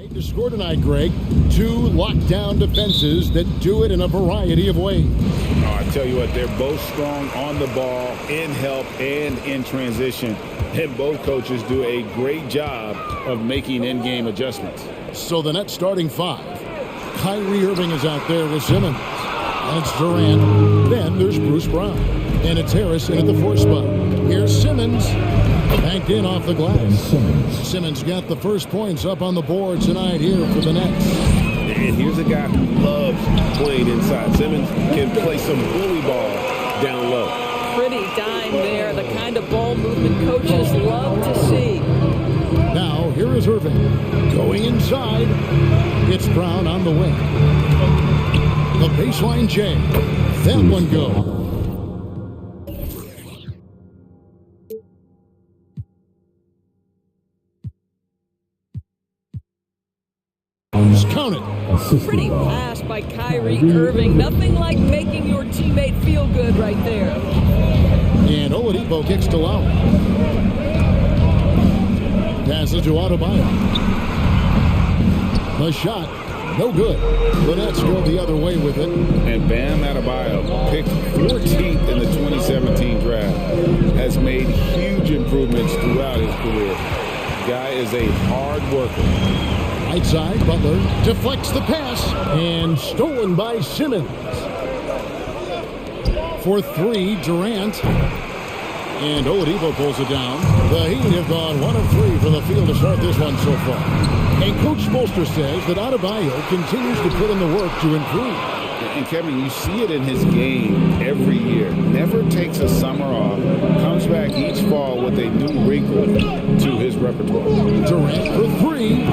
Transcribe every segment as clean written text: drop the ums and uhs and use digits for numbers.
To score tonight, Greg, two lockdown defenses that do it in a variety of ways. Oh, I tell you what, they're both strong on the ball, in help, and in transition. And both coaches do a great job of making in-game adjustments. So the Nets starting five. Kyrie Irving is out there with Simmons. And it's Durant. Then there's Bruce Brown. And it's Harrison at the fourth spot. Here's Simmons. Banked in off the glass. Simmons got the first points up on the board tonight here for the Nets. And here's a guy who loves playing inside. Simmons can play some bully ball down low. Pretty dime there, the kind of ball movement coaches love to see. Now, here is Irving. Going inside. It's Brown on the wing. The baseline J. That one goes. Count it. Pretty pass by Kyrie Irving. Nothing like making your teammate feel good right there. And Oladipo kicks to Lowry. Passes to Adebayo. The shot, no good. The Nets go the other way with it. And Bam Adebayo, picked 14th in the 2017 draft, has made huge improvements throughout his career. Guy is a hard worker. Right side, Butler deflects the pass and stolen by Simmons. For three, Durant. And Oladipo pulls it down. The Heat have gone 1 of 3 from the field to start this one so far. And Coach Spoelstra says that Adebayo continues to put in the work to improve. And Kevin, you see it in his game every year. Never takes a summer off. Comes back each fall with a new wrinkle to his repertoire. Durant for three.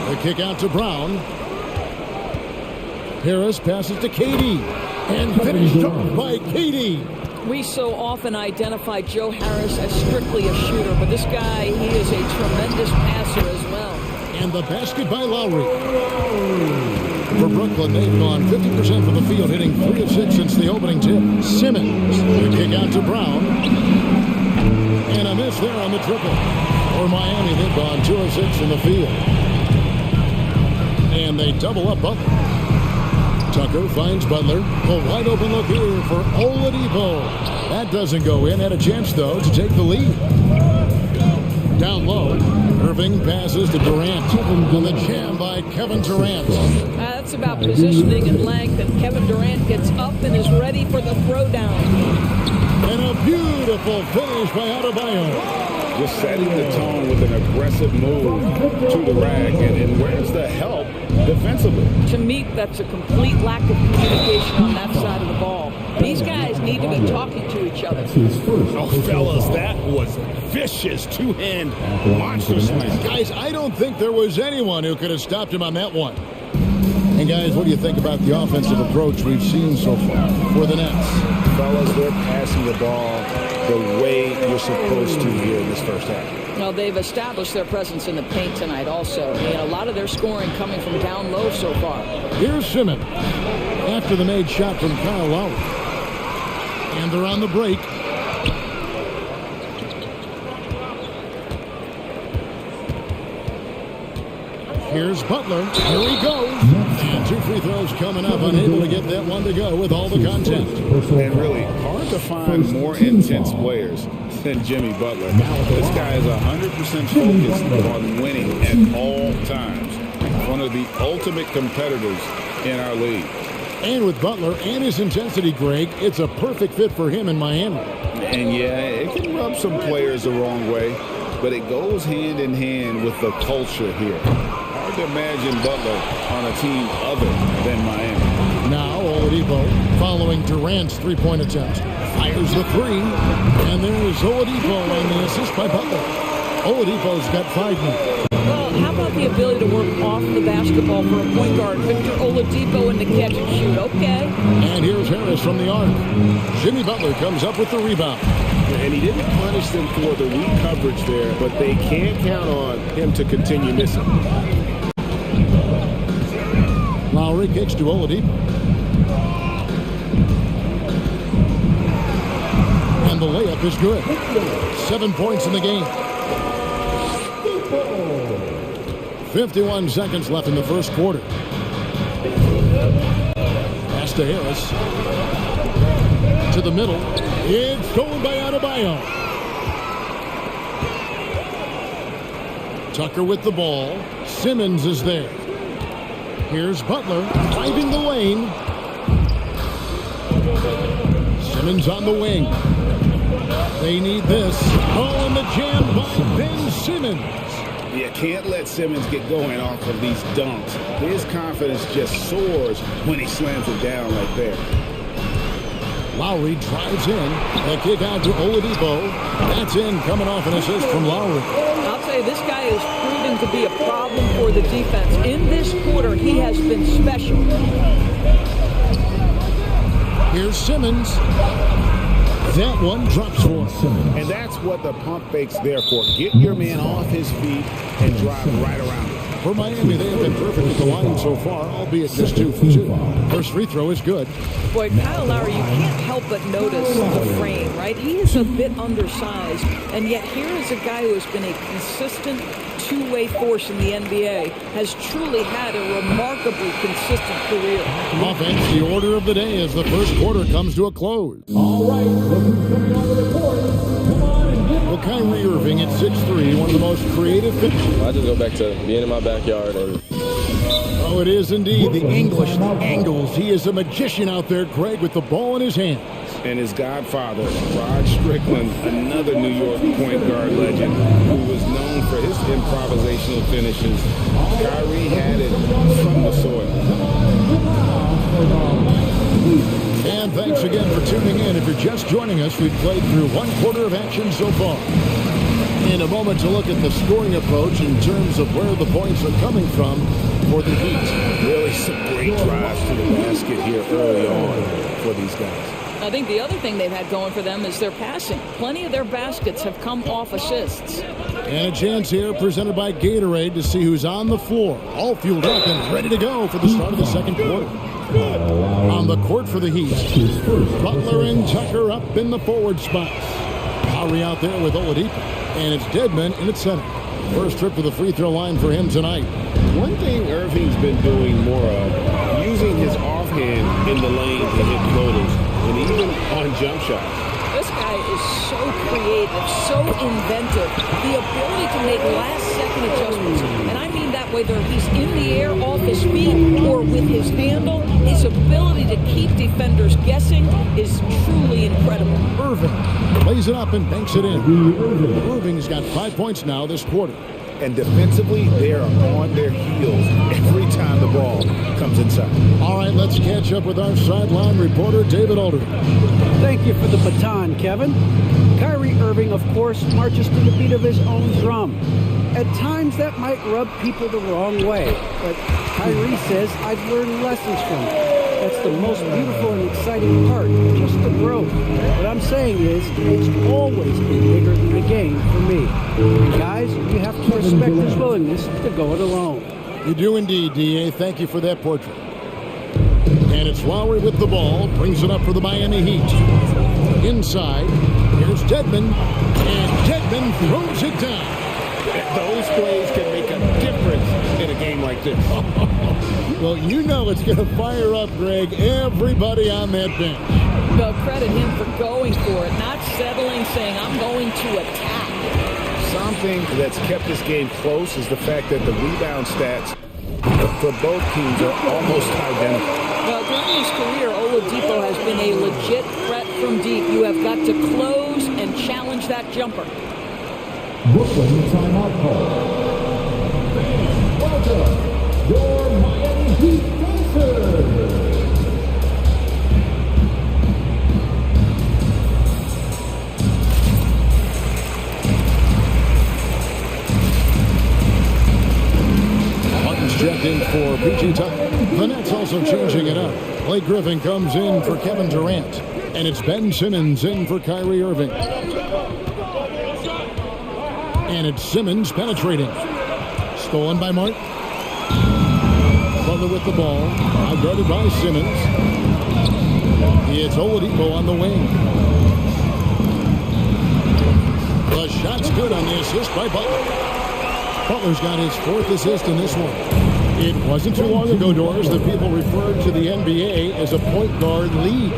The kick out to Brown. Harris passes to KD. And finished off by KD. We so often identify Joe Harris as strictly a shooter, but this guy, he is a tremendous passer as well. And the basket by Lowry. For Brooklyn, they've gone 50% from the field, hitting 3 of 6 since the opening tip. Simmons, the kick out to Brown. And a miss there on the triple. For Miami, they've gone 2 of 6 from the field. And they double up Butler. Tucker finds Butler. A wide open look here for Oladipo. That doesn't go in. Had a chance, though, to take the lead. Down low, Irving passes to Durant. On the jam by Kevin Durant. That's about positioning and length, and Kevin Durant gets up and is ready for the throwdown. And a beautiful finish by Adebayo. Just setting the tone with an aggressive move to the rack. And where's the help defensively? To me, that's a complete lack of communication on that side of the ball. These guys need to be talking to each other. Oh, fellas, that was vicious two-hand monster slam. Guys, I don't think there was anyone who could have stopped him on that one. And guys, what do you think about the offensive approach we've seen so far for the Nets? Fellas, they're passing the ball the way you're supposed to here in this first half. Well, they've established their presence in the paint tonight also. And a lot of their scoring coming from down low so far. Here's Simmons after the made shot from Kyle Lowry. And they're on the break. Here's Butler. Here he goes. And 2 free throws coming up. Unable to get that one to go with all the contact. And really hard to find more intense players than Jimmy Butler. This guy is 100% focused on winning at all times. One of the ultimate competitors in our league. And with Butler and his intensity, Greg, it's a perfect fit for him in Miami. And yeah, it can rub some players the wrong way, but it goes hand in hand with the culture here. Hard to imagine Butler on a team other than Miami. Now Oladipo, following Durant's three-point attempt, fires the three, and there's Oladipo on the assist by Butler. Oladipo's got 5 now. Well, how about the ability to work off the basketball for a point guard? Victor Oladipo in the catch and shoot, okay. And here's Harris from the arc. Jimmy Butler comes up with the rebound. And he didn't punish them for the weak coverage there, but they can't count on him to continue missing. Lowry kicks to Oladipo. And the layup is good. 7 points in the game. 51 seconds left in the first quarter. Pass to Harris. To the middle. It's stolen by Adebayo. Tucker with the ball. Simmons is there. Here's Butler driving the lane. Simmons on the wing. They need this. Oh, and the jam by Ben Simmons. You can't let Simmons get going off of these dunks. His confidence just soars when he slams it down like that. Lowry drives in. The kick out to Oladipo. That's in, coming off an assist from Lowry. I'll tell you, this guy is proving to be a problem for the defense. In this quarter, he has been special. Here's Simmons. That one drops for Simmons. And that's what the pump fake's there for. Get your man off his feet and drive right around him. For Miami, they have been perfect at the line so far, albeit just 2 for 2. First free throw is good. Boy, Kyle Lowry, you can't help but notice the frame, right? He is a bit undersized, and yet here is a guy who has been a consistent two-way force in the NBA, has truly had a remarkably consistent career. Offense, the order of the day as the first quarter comes to a close. All right, look who's coming on the court. Come on and get Well, Kyrie Irving at 6'3", one of the most creative finishers. I just go back to being in my backyard. Oh, it is indeed the English, the angles. He is a magician out there, Greg, with the ball in his hand. And his godfather, Rod Strickland, another New York point guard legend who was known for his improvisational finishes. Kyrie had it from the soil. And thanks again for tuning in. If you're just joining us, we've played through one quarter of action so far. In a moment to look at the scoring approach in terms of where the points are coming from for the Heat. Really some great drives to the basket here early on for these guys. I think the other thing they've had going for them is their passing. Plenty of their baskets have come off assists. And a chance here presented by Gatorade to see who's on the floor. All fueled up and ready to go for the start of the second quarter. On the court for the Heat, Butler and Tucker up in the forward spots. Lowry out there with Oladipo. And it's Dedmon in its center. First trip to the free throw line for him tonight. One thing Irving's been doing more of, using his offhand in the lane to hit floaters, and even on jump shots. This guy is so creative, so inventive. The ability to make last-second adjustments. And I mean that whether he's in the air, off his feet, or with his handle, his ability to keep defenders guessing is truly incredible. Irving lays it up and banks it in. Irving's got 5 points now this quarter. And defensively, they are on their heels every time the ball comes inside. All right, let's catch up with our sideline reporter, David Aldridge. Thank you for the baton, Kevin. Kyrie Irving, of course, marches to the beat of his own drum. At times, that might rub people the wrong way, but Kyrie says, I've learned lessons from it. That's the most beautiful and exciting part, just the growth. What I'm saying is, it's always been bigger than the game for me. Guys, you have to respect his willingness to go it alone. You do indeed, D.A. Thank you for that portrait. And it's Lowry with the ball, brings it up for the Miami Heat. Inside, here's Dedmon, and Dedmon throws it down. Those plays can make a difference in a game like this. Well, you know it's going to fire up, Greg, everybody on that bench. Well, credit him for going for it, not settling, saying, I'm going to attack. Something that's kept this game close is the fact that the rebound stats for both teams are almost identical. Well, during his career, Oladipo has been a legit threat from deep. You have got to close and challenge that jumper. Brooklyn timeout call. Welcome, your Miami Heat Racers. Martin's checked in for PG Tucker. The Nets also changing it up. Blake Griffin comes in for Kevin Durant. And it's Ben Simmons in for Kyrie Irving. And it's Simmons penetrating. Stolen by Martin. Butler with the ball. Now guarded by Simmons. It's Oladipo on the wing. The shot's good on the assist by Butler. Butler's got his 4th assist in this one. It wasn't too long ago, Doris, that people referred to the NBA as a point guard league.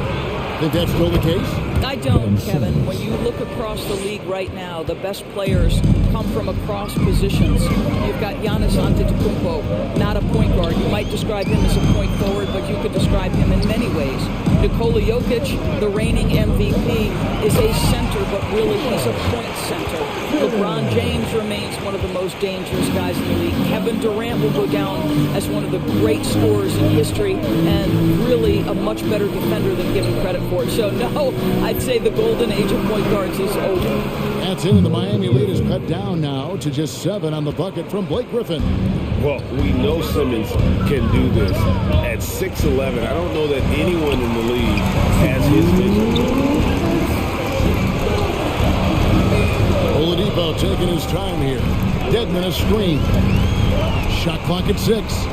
Think that's still the case? I don't, Kevin. When you look across the league right now, the best players come from across positions. You've got Giannis Antetokounmpo, not a point guard. You might describe him as a point forward, but you could describe him in many ways. Nikola Jokic, the reigning MVP, is a center, but really he's a point center. LeBron James remains one of the most dangerous guys in the league. Kevin Durant will go down as one of the great scorers in history and really a much better defender than given credit for. So no, I'd say the golden age of point guards is over. That's it. The Miami lead is cut down now to just 7 on the bucket from Blake Griffin. Well, we know Simmons can do this. At 6'11", I don't know that anyone in the league has his vision. Oladipo taking his time here. Dedmon a screen. Shot clock at 6.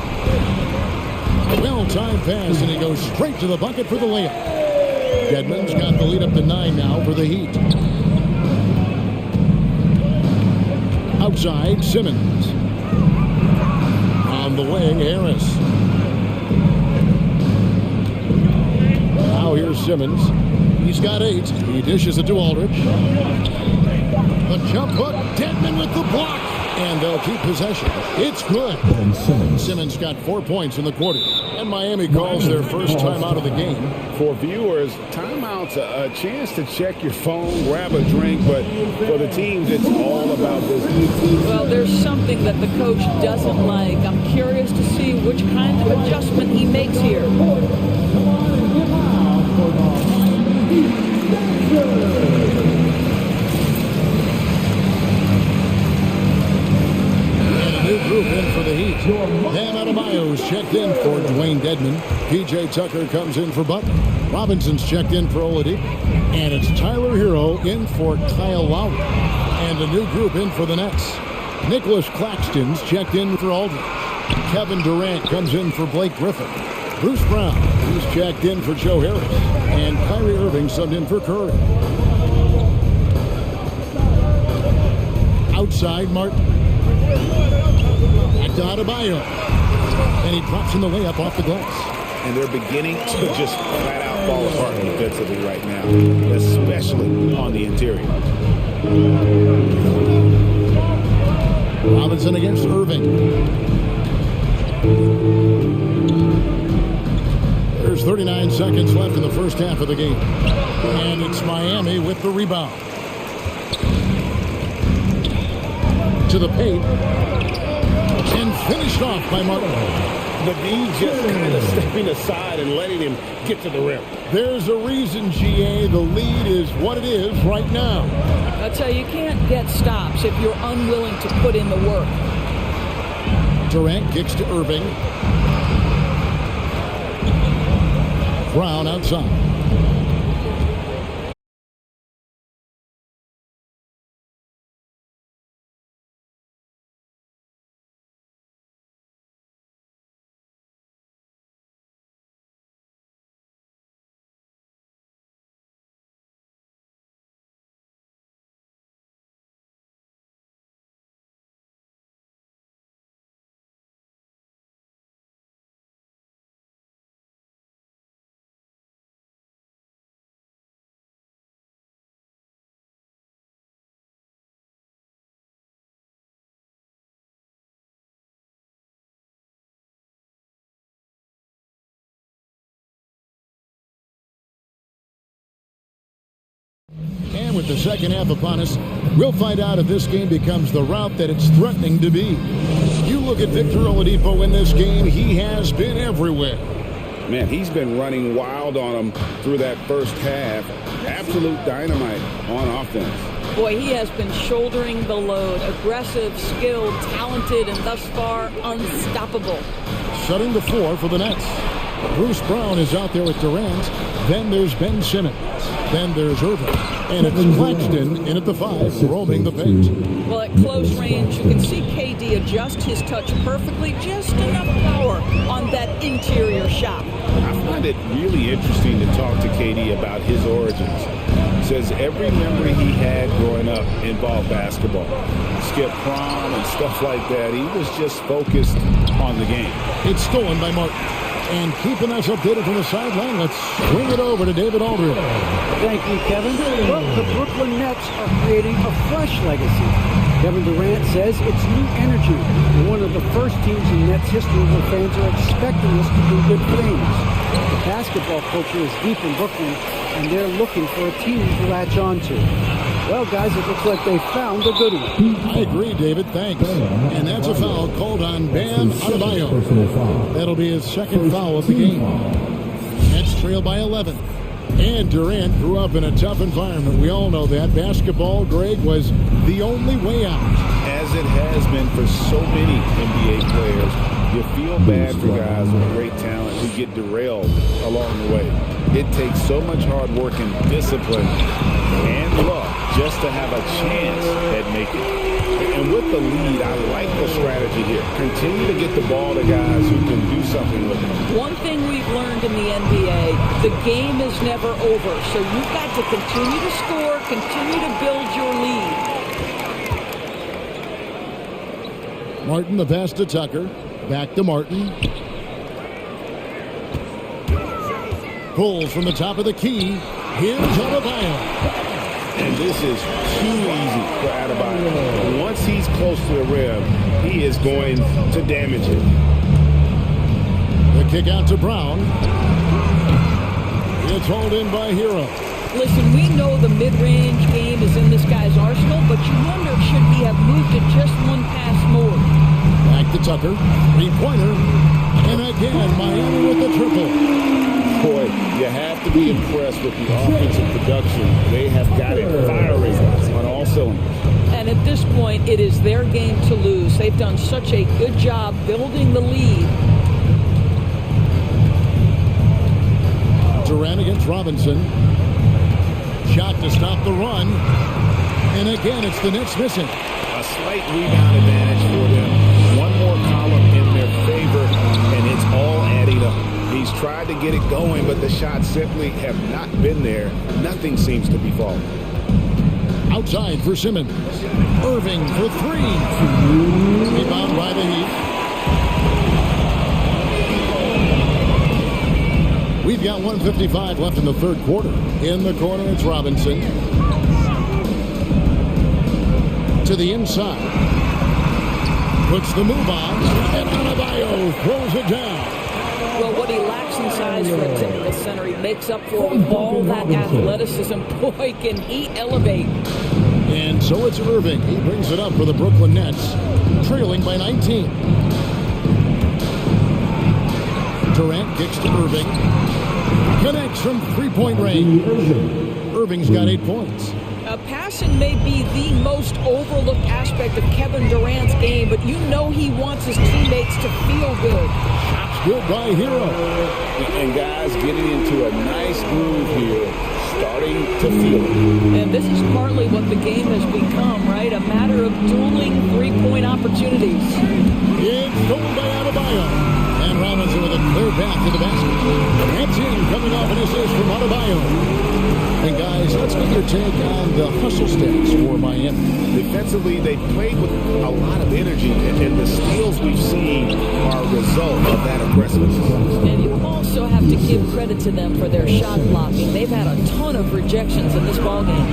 Well-timed pass, and he goes straight to the bucket for the layup. Dedmon's got the lead up to 9 now for the Heat. Outside, Simmons. On the wing, Harris. Now here's Simmons. He's got 8. He dishes it to Aldridge. The jump hook, Dedmon with the block. And they'll keep possession. It's good. Simmons got 4 points in the quarter. And Miami calls their first time out of the game. For viewers, timeout's a chance to check your phone, grab a drink, but for the teams, it's all about business. Well, there's something that the coach doesn't like. I'm curious to see which kind of adjustment he makes here. Group in for the Heat. Bam Adebayo's checked in for Dwayne Dedmon. P.J. Tucker comes in for Butler. Robinson's checked in for Oladipo. And it's Tyler Hero in for Kyle Lowry. And a new group in for the Nets. Nicholas Claxton's checked in for Aldridge. Kevin Durant comes in for Blake Griffin. Bruce Brown, he's checked in for Joe Harris. And Kyrie Irving subbed in for Curry. Outside, Martin. Back to Adebayo. And he drops in the layup off the glass. And they're beginning to just flat out fall apart defensively right now, especially on the interior. Robinson against Irving. There's 39 seconds left in the first half of the game. And it's Miami with the rebound. To the paint. And finished off by Marta. The D just kind of stepping aside and letting him get to the rim. There's a reason, GA, the lead is what it is right now. I tell you, you can't get stops if you're unwilling to put in the work. Durant kicks to Irving. Brown outside. And with the second half upon us, we'll find out if this game becomes the route that it's threatening to be. You look at Victor Oladipo in this game, he has been everywhere. Man, he's been running wild on them through that first half. Absolute dynamite on offense. Boy, he has been shouldering the load. Aggressive, skilled, talented, and thus far unstoppable. Shutting the floor for the Nets. Bruce Brown is out there with Durant. Then there's Ben Simmons. Then there's Irving. And it's Claxton in at the 5, roaming the paint. Well, at close range, you can see KD adjust his touch perfectly. Just enough power on that interior shot. I find find it really interesting to talk to KD about his origins. Says every memory he had growing up involved basketball. Skipped prom and stuff like that. He was just focused on the game. It's stolen by Martin. And keeping us updated from the sideline, let's swing it over to David Aldridge. Thank you, Kevin. Well, the Brooklyn Nets are creating a fresh legacy. Kevin Durant says it's new energy. One of the first teams in Nets history where fans are expecting us to do good things. The basketball culture is deep in Brooklyn, and they're looking for a team to latch on to. Well, guys, it looks like they found a good one. I agree, David. Thanks. And that's a foul called on Bam Adebayo. That'll be his second foul of the game. Nets trail by 11. And Durant grew up in a tough environment. We all know that. Basketball, Greg, was the only way out. As it has been for so many NBA players, you feel bad for guys with great talent who get derailed along the way. It takes so much hard work and discipline and luck just to have a chance at making it. And with the lead, I like the strategy here. Continue to get the ball to guys who can do something with it. One thing we've learned in the NBA, the game is never over. So you've got to continue to score, continue to build your lead. Martin, the pass to Tucker. Back to Martin. Pulls from the top of the key. Here's Adebayo. And this is too easy for Adebayo. Once he's close to the rim, he is going to damage it. The kick out to Brown. It's hauled in by Hero. Listen, we know the mid-range game is in this guy's arsenal, but you wonder, should he have moved it just one pass more? Back to Tucker. Three-pointer. And again, Miami with the triple. Boy, you have to be impressed with the offensive production. They have got it firing on all cylinders. And at this point, it is their game to lose. They've done such a good job building the lead. Durant against Robinson. Shot to stop the run. And again, it's the Nets missing. A slight rebound advantage for them. One more column in their favor, and it's all adding up. He's tried to get it going, but the shots simply have not been there. Nothing seems to be falling. Outside for Simmons. Irving for three. Rebound by the Heat. We've got 1:55 left in the third quarter. In the corner, it's Robinson. To the inside. Puts the move on. And Adebayo throws it down. Well, what he lacks in size for a typical center, he makes up for with all that athleticism. Boy, can he elevate. And so it's Irving. He brings it up for the Brooklyn Nets, trailing by 19. Durant kicks to Irving. Connects from three-point range. Irving's got 8 points. Passing may be the most overlooked aspect of Kevin Durant's game, but you know he wants his teammates to feel good. Good by Hero. And guys getting into a nice groove here, starting to feel it. And this is partly what the game has become, right? A matter of dueling three-point opportunities. It's stolen by Adebayo. And Robinson with a clear path to the basket. That's in, coming off an assist from Adebayo. And guys, let's get your take on the hustle stats for Miami. Defensively, they played with a lot of energy, and the steals we've seen are a result of that aggressiveness. And you also have to give credit to them for their shot blocking. They've had a ton of rejections in this ballgame.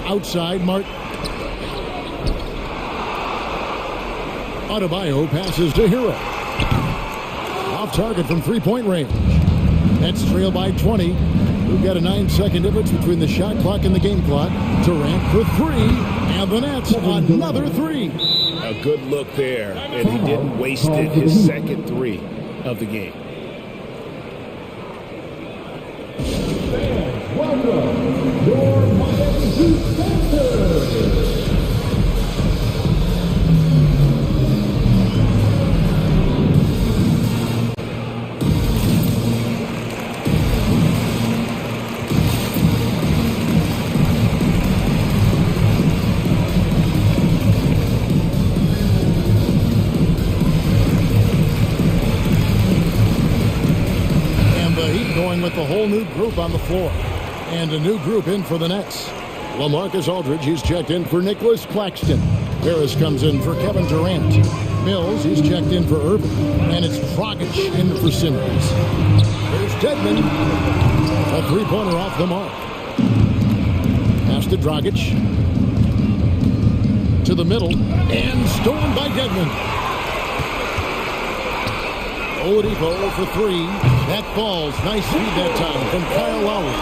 Outside, Martin. Adebayo passes to Hero. Off target from three-point range. Nets trail by 20. We've got a 9-second difference between the shot clock and the game clock. Durant for three, and the Nets another three. A good look there, and he didn't waste it, his second three of the game. Welcome, your Miami Heat Panthers. going with the whole new group on the floor. And a new group in for the Nets. LaMarcus Aldridge, he's checked in for Nicholas Claxton. Harris comes in for Kevin Durant. Mills, he's checked in for Irving. And it's Dragic in for Simmons. There's Dedmon. A three-pointer off the mark. Pass to Dragic. To the middle. And stolen by Dedmon. Oladipo for three. That falls. Nice feed that time from Kyle Lowry.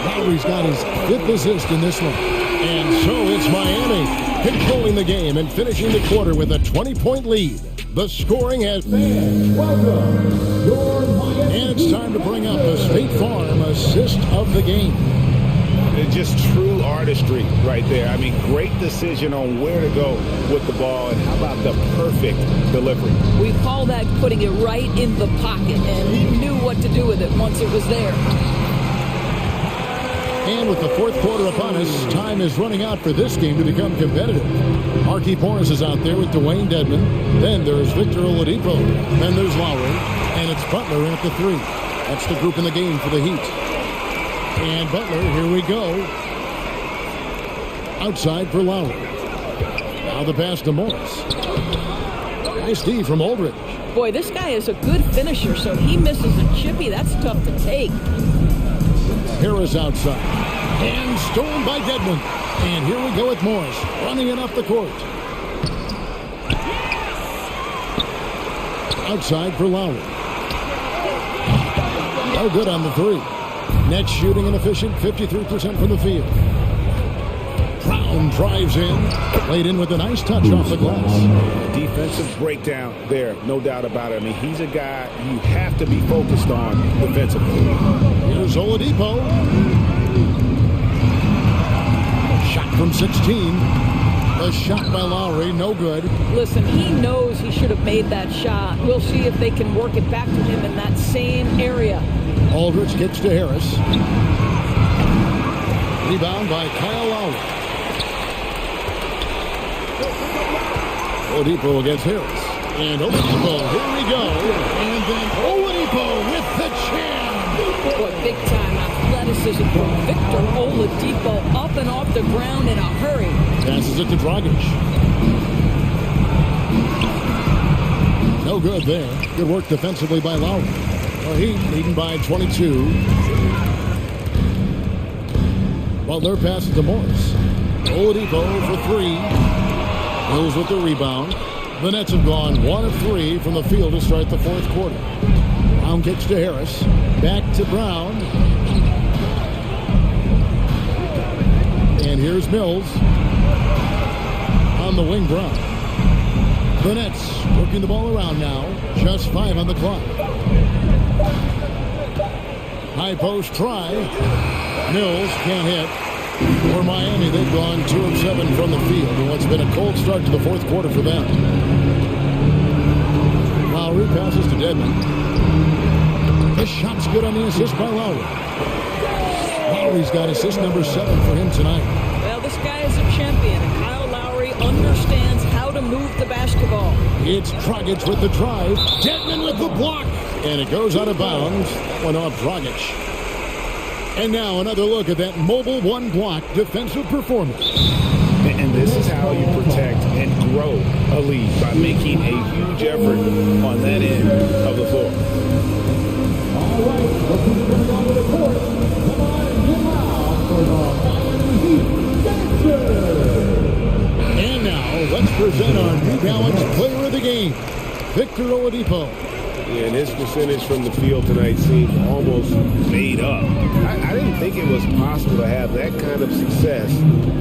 Lowry's got his fifth assist in this one. And so it's Miami controlling the game and finishing the quarter with a 20-point lead. The scoring has been welcome. And it's time to bring up the State Farm assist of the game. It's just true artistry right there. I mean, great decision on where to go with the ball, and how about the perfect delivery? We call that putting it right in the pocket, and he knew what to do with it once it was there. And with the fourth quarter upon us, time is running out for this game to become competitive. Markieff Morris is out there with Dwayne Dedmon. Then there's Victor Oladipo. Then there's Lowry. And it's Butler in at the three. That's the group in the game for the Heat. And Butler, here we go. Outside for Lowry. Now the pass to Morris. Nice D from Aldridge. Boy, this guy is a good finisher, so he misses a chippy. That's tough to take. Harris outside. And stolen by Dedmon. And here we go with Morris. Running it up the court. Outside for Lowry. No good on the three. Nets shooting inefficient, 53% from the field. Brown drives in. Played in with a nice touch off the glass. Defensive breakdown there, no doubt about it. I mean, he's a guy you have to be focused on defensively. Here's Oladipo. Shot from 16. A shot by Lowry, no good. Listen, he knows he should have made that shot. We'll see if they can work it back to him in that same area. Aldridge kicks to Harris. Rebound by Kyle Lowry. Oladipo against Harris. And Oladipo, here we go. And then Oladipo with the jam. Boy, big time athleticism from Victor Oladipo, up and off the ground in a hurry. Passes it to Dragic. No good there. Good work defensively by Lowry. Well, Heat leading by 22. Butler passes to Morris. Oladipo for three. Mills with the rebound. The Nets have gone 1 of 3 from the field to start the fourth quarter. Brown kicks to Harris. Back to Brown. And here's Mills. On the wing, Brown. The Nets working the ball around now. Just 5 on the clock. High post try. Mills can't hit. For Miami, they've gone 2 of 7 from the field in what's been a cold start to the fourth quarter for them. Lowry passes to Dedmon. The shot's good on the assist by Lowry. Lowry's got assist number 7 for him tonight. Well, this guy is a champion, and Kyle Lowry understands how to move the basketball. It's Dragic with the drive. Dedmon with the block. And it goes out of bounds. Went off Dragic. And now another look at that mobile one-block defensive performance. And this is how you protect and grow a lead, by making a huge effort on that end of the floor. All right, let's bring it onto the court. Come on and get out for the Dancers. And now let's present our New Balance Player of the Game, Victor Oladipo. Yeah, and his percentage from the field tonight seemed almost made up. I didn't think it was possible to have that kind of success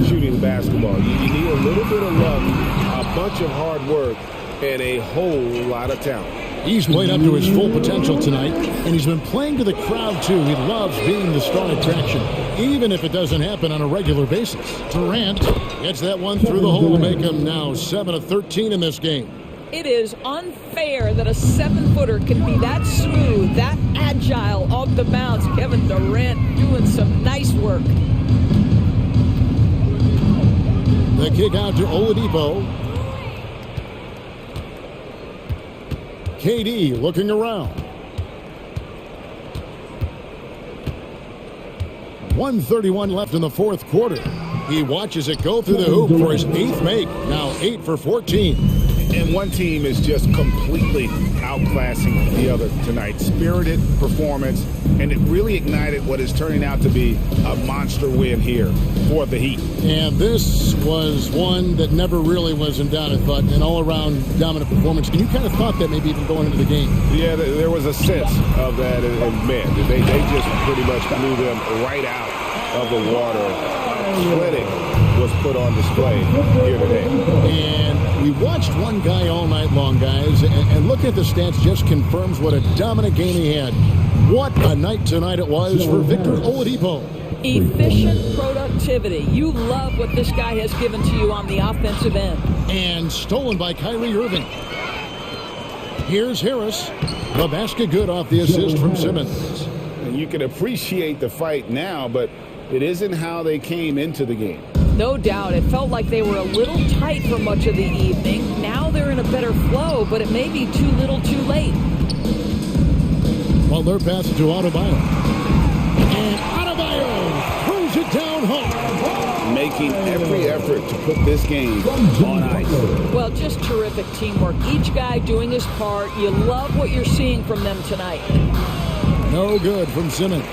shooting the basketball. You need a little bit of luck, a bunch of hard work, and a whole lot of talent. He's played up to his full potential tonight, and he's been playing to the crowd, too. He loves being the star attraction, even if it doesn't happen on a regular basis. Durant gets that one through the hole to make him now 7 of 13 in this game. It is unfair that a 7-footer can be that smooth, that agile off the bounce. Kevin Durant doing some nice work. The kick out to Oladipo. KD looking around. 1:31 left in the fourth quarter. He watches it go through the hoop for his 8th make. Now 8 for 14. And one team is just completely outclassing the other tonight. Spirited performance, and it really ignited what is turning out to be a monster win here for the Heat. And this was one that never really was in doubt, I thought, an all-around dominant performance. And you kind of thought that maybe even going into the game. Yeah, there was a sense of that, and man, they just pretty much blew them right out of the water. Clinic was put on display here today. And we watched one guy all night long, guys, and looking at the stats just confirms what a dominant game he had. What a night tonight it was for Victor Oladipo. Efficient productivity. You love what this guy has given to you on the offensive end. And stolen by Kyrie Irving. Here's Harris. The basket good off the assist from Simmons. And you can appreciate the fight now, but it isn't how they came into the game. No doubt. It felt like they were a little tight for much of the evening. Now they're in a better flow, but it may be too little too late. Well, they're passing to Adebayo. And Adebayo throws it down home. Making every effort to put this game on ice. Well, just terrific teamwork. Each guy doing his part. You love what you're seeing from them tonight. No good from Simmons.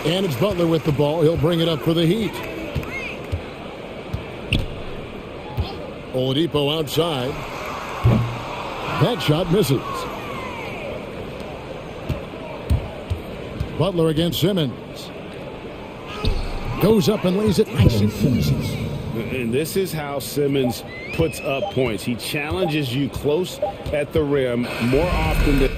And it's Butler with the ball. He'll bring it up for the Heat. Oladipo outside. That shot misses. Butler against Simmons. Goes up and lays it nice and easy. And this is how Simmons puts up points. He challenges you close at the rim more often than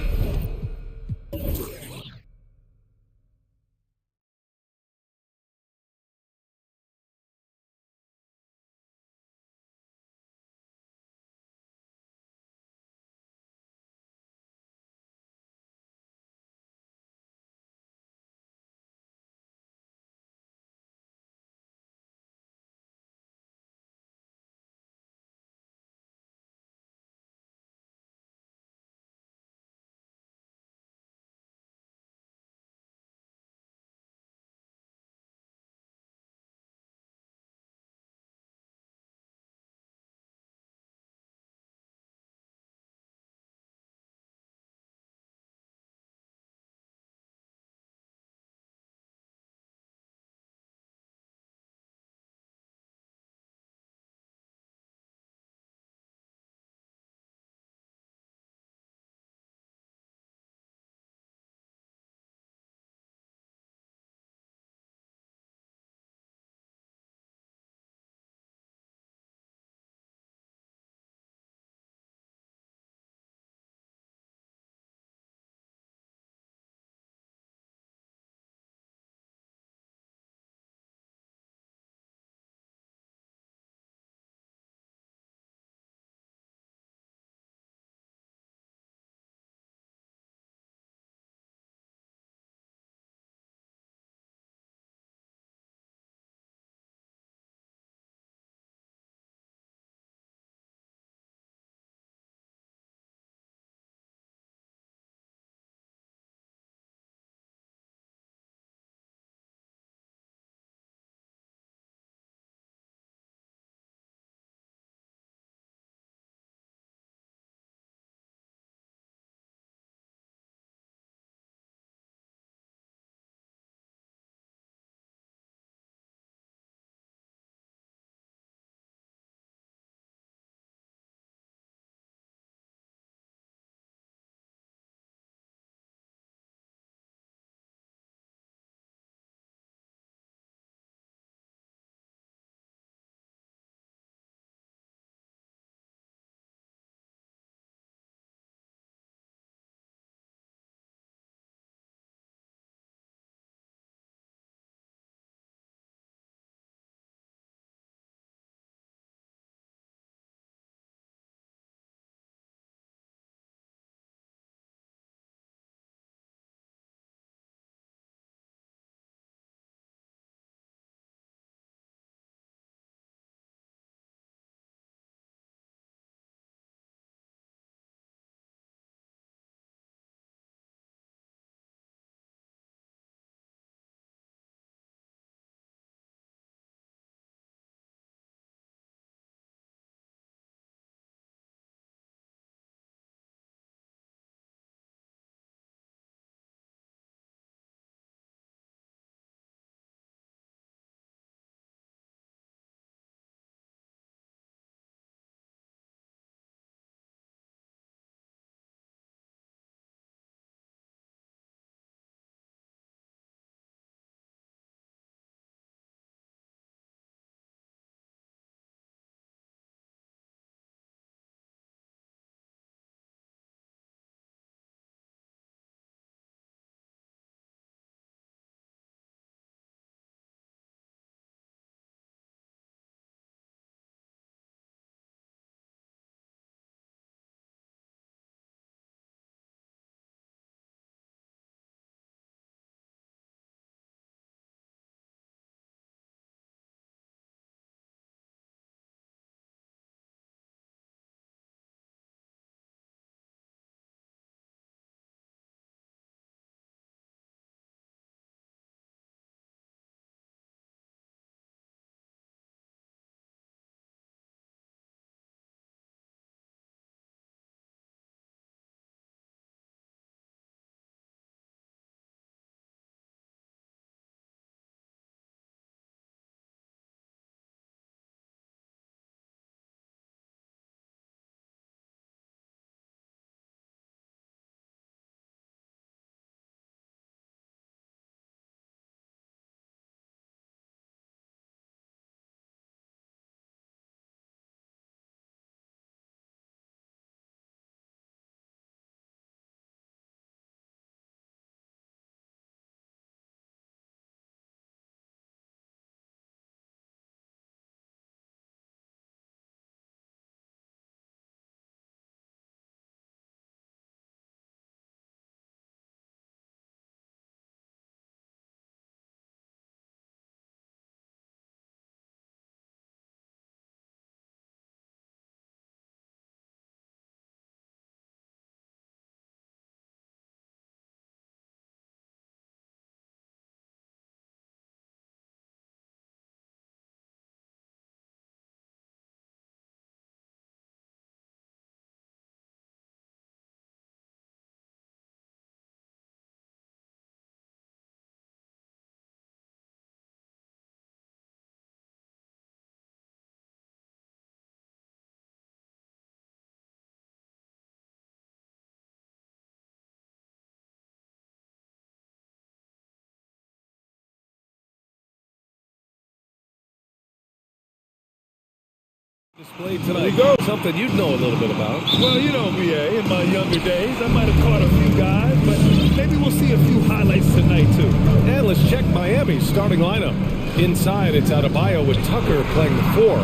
Displayed tonight. Something you'd know a little bit about. Well, you know me, in my younger days, I might have caught a few guys, but maybe we'll see a few highlights tonight, too. And let's check Miami's starting lineup. Inside, it's Adebayo with Tucker playing the 4.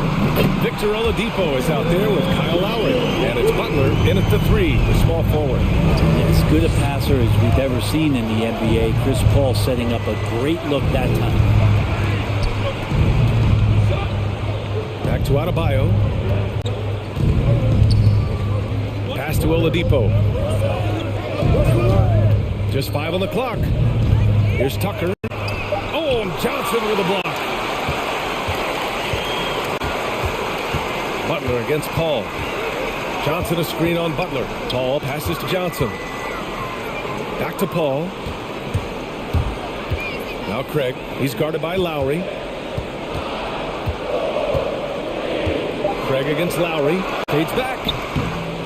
Victor Oladipo is out there with Kyle Lowry. And it's Butler in at the 3, the small forward. As good a passer as we've ever seen in the NBA. Chris Paul setting up a great look that time. Back to Adebayo. Pass to Oladipo. Just 5 on the clock. Here's Tucker. Oh, Johnson with a block. Butler against Paul. Johnson a screen on Butler. Paul passes to Johnson. Back to Paul. Now Craig. He's guarded by Lowry. Craig against Lowry. Fades back.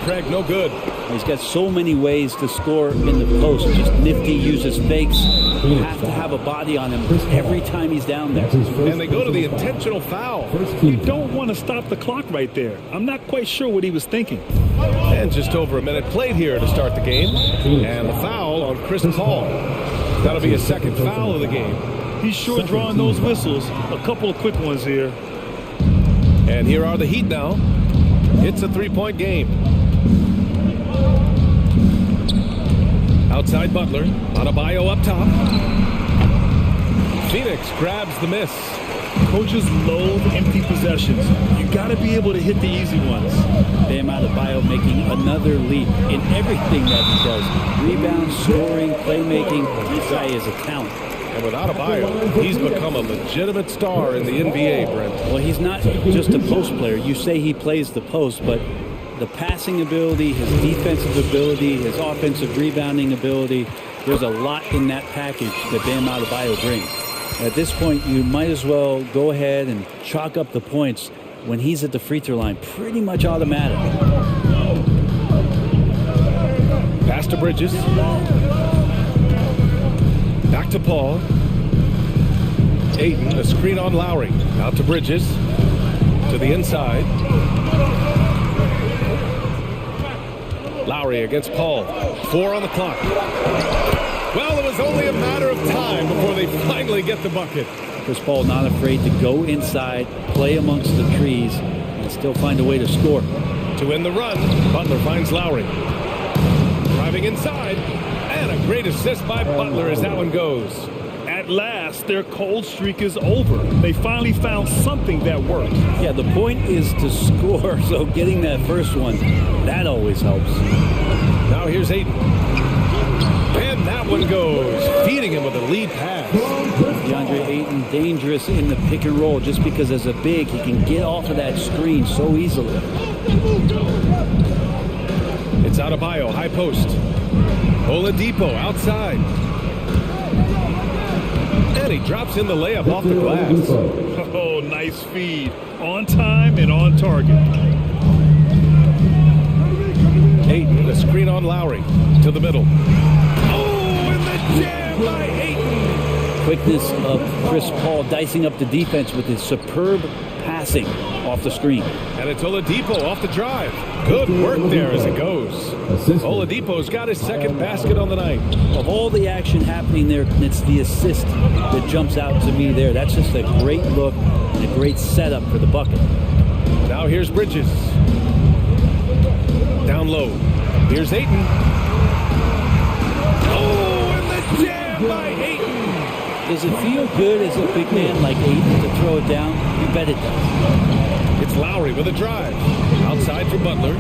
Craig no good. He's got so many ways to score in the post. Just nifty, uses fakes. You have to have a body on him every time he's down there. And they go to the intentional foul. You don't want to stop the clock right there. I'm not quite sure what he was thinking. And just over a minute played here to start the game. And the foul on Chris Paul. That'll be his second foul of the game. He's sure drawing those whistles. A couple of quick ones here. And here are the Heat now. It's a 3-point game. Outside Butler. Adebayo up top. Phoenix grabs the miss. Coaches loathe empty possessions. You got to be able to hit the easy ones. Bam Adebayo making another leap in everything that he does. Rebound, scoring, playmaking. This guy is a talent. And with Adebayo, he's become a legitimate star in the NBA, Brent. Well, he's not just a post player. You say he plays the post, but the passing ability, his defensive ability, his offensive rebounding ability, there's a lot in that package that Bam Adebayo brings. At this point, you might as well go ahead and chalk up the points when he's at the free throw line. Pretty much automatic. Pass to Bridges. Back to Paul. Ayton, a screen on Lowry. Out to Bridges. To the inside. Lowry against Paul. 4 on the clock. Well, it was only a matter of time before they finally get the bucket. Chris Paul not afraid to go inside, play amongst the trees, and still find a way to score. To win the run, Butler finds Lowry. Driving inside, and a great assist by Butler as that one goes. At last, their cold streak is over. They finally found something that works. Yeah, the point is to score, so getting that first one, that always helps. Now here's Ayton. And that one goes, feeding him with a lead pass. DeAndre Ayton dangerous in the pick and roll just because as a big, he can get off of that screen so easily. It's Adebayo, high post. Oladipo outside. And he drops in the layup off the glass. Oh, nice feed. On time and on target. Ayton, the screen on Lowry. To the middle. Oh, and the jam by Ayton. Quickness of Chris Paul dicing up the defense with his superb passing off the screen. And it's Oladipo off the drive. Good work there as it goes. Oladipo's got his second basket on the night. Of all the action happening there, it's the assist that jumps out to me there. That's just a great look and a great setup for the bucket. Now here's Bridges. Down low. Here's Ayton. Oh, and the jam by Ayton. Does it feel good as a big man like Ayton to throw it down? You bet it does. It's Lowry with a drive. Outside for Butler.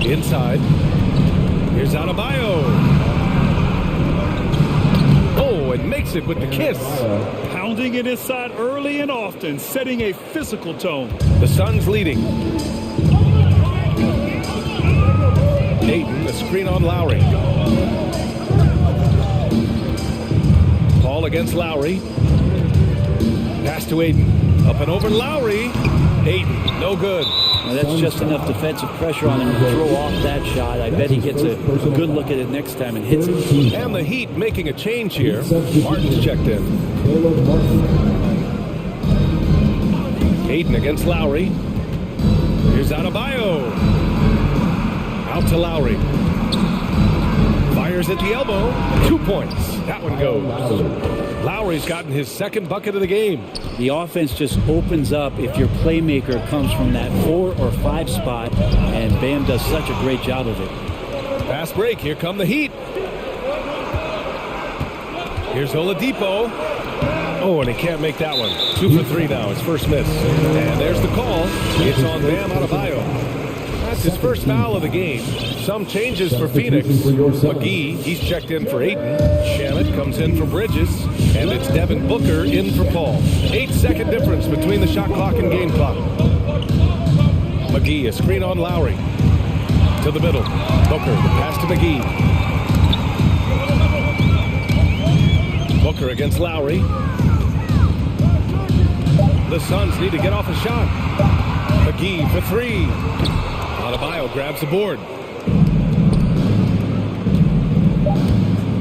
Inside. Here's Adebayo. Oh, and makes it with the kiss. Pounding it inside early and often, setting a physical tone. The Suns leading. Ayton, the screen on Lowry. Paul against Lowry. Pass to Ayton. Up and over Lowry. Ayton, no good. Now that's just enough defensive pressure on him to throw off that shot. I bet he gets a good look at it next time and hits it. And the Heat making a change here. Martin's checked in. Hayden against Lowry. Here's Adebayo. Out to Lowry. Fires at the elbow. 2 points. That one goes. Lowry's gotten his second bucket of the game. The offense just opens up if your playmaker comes from that 4 or 5 spot, and Bam does such a great job of it. Fast break. Here come the Heat. Here's Oladipo. Oh, and he can't make that one. 2 for 3 now. His first miss. And there's the call. It's on Bam Adebayo. That's his first foul of the game. Some changes for Phoenix. McGee, he's checked in for Ayton. Shannon comes in for Bridges. And it's Devin Booker in for Paul. 8-second difference between the shot clock and game clock. McGee, a screen on Lowry. To the middle. Booker, the pass to McGee. Booker against Lowry. The Suns need to get off a shot. McGee for 3. Adebayo grabs the board.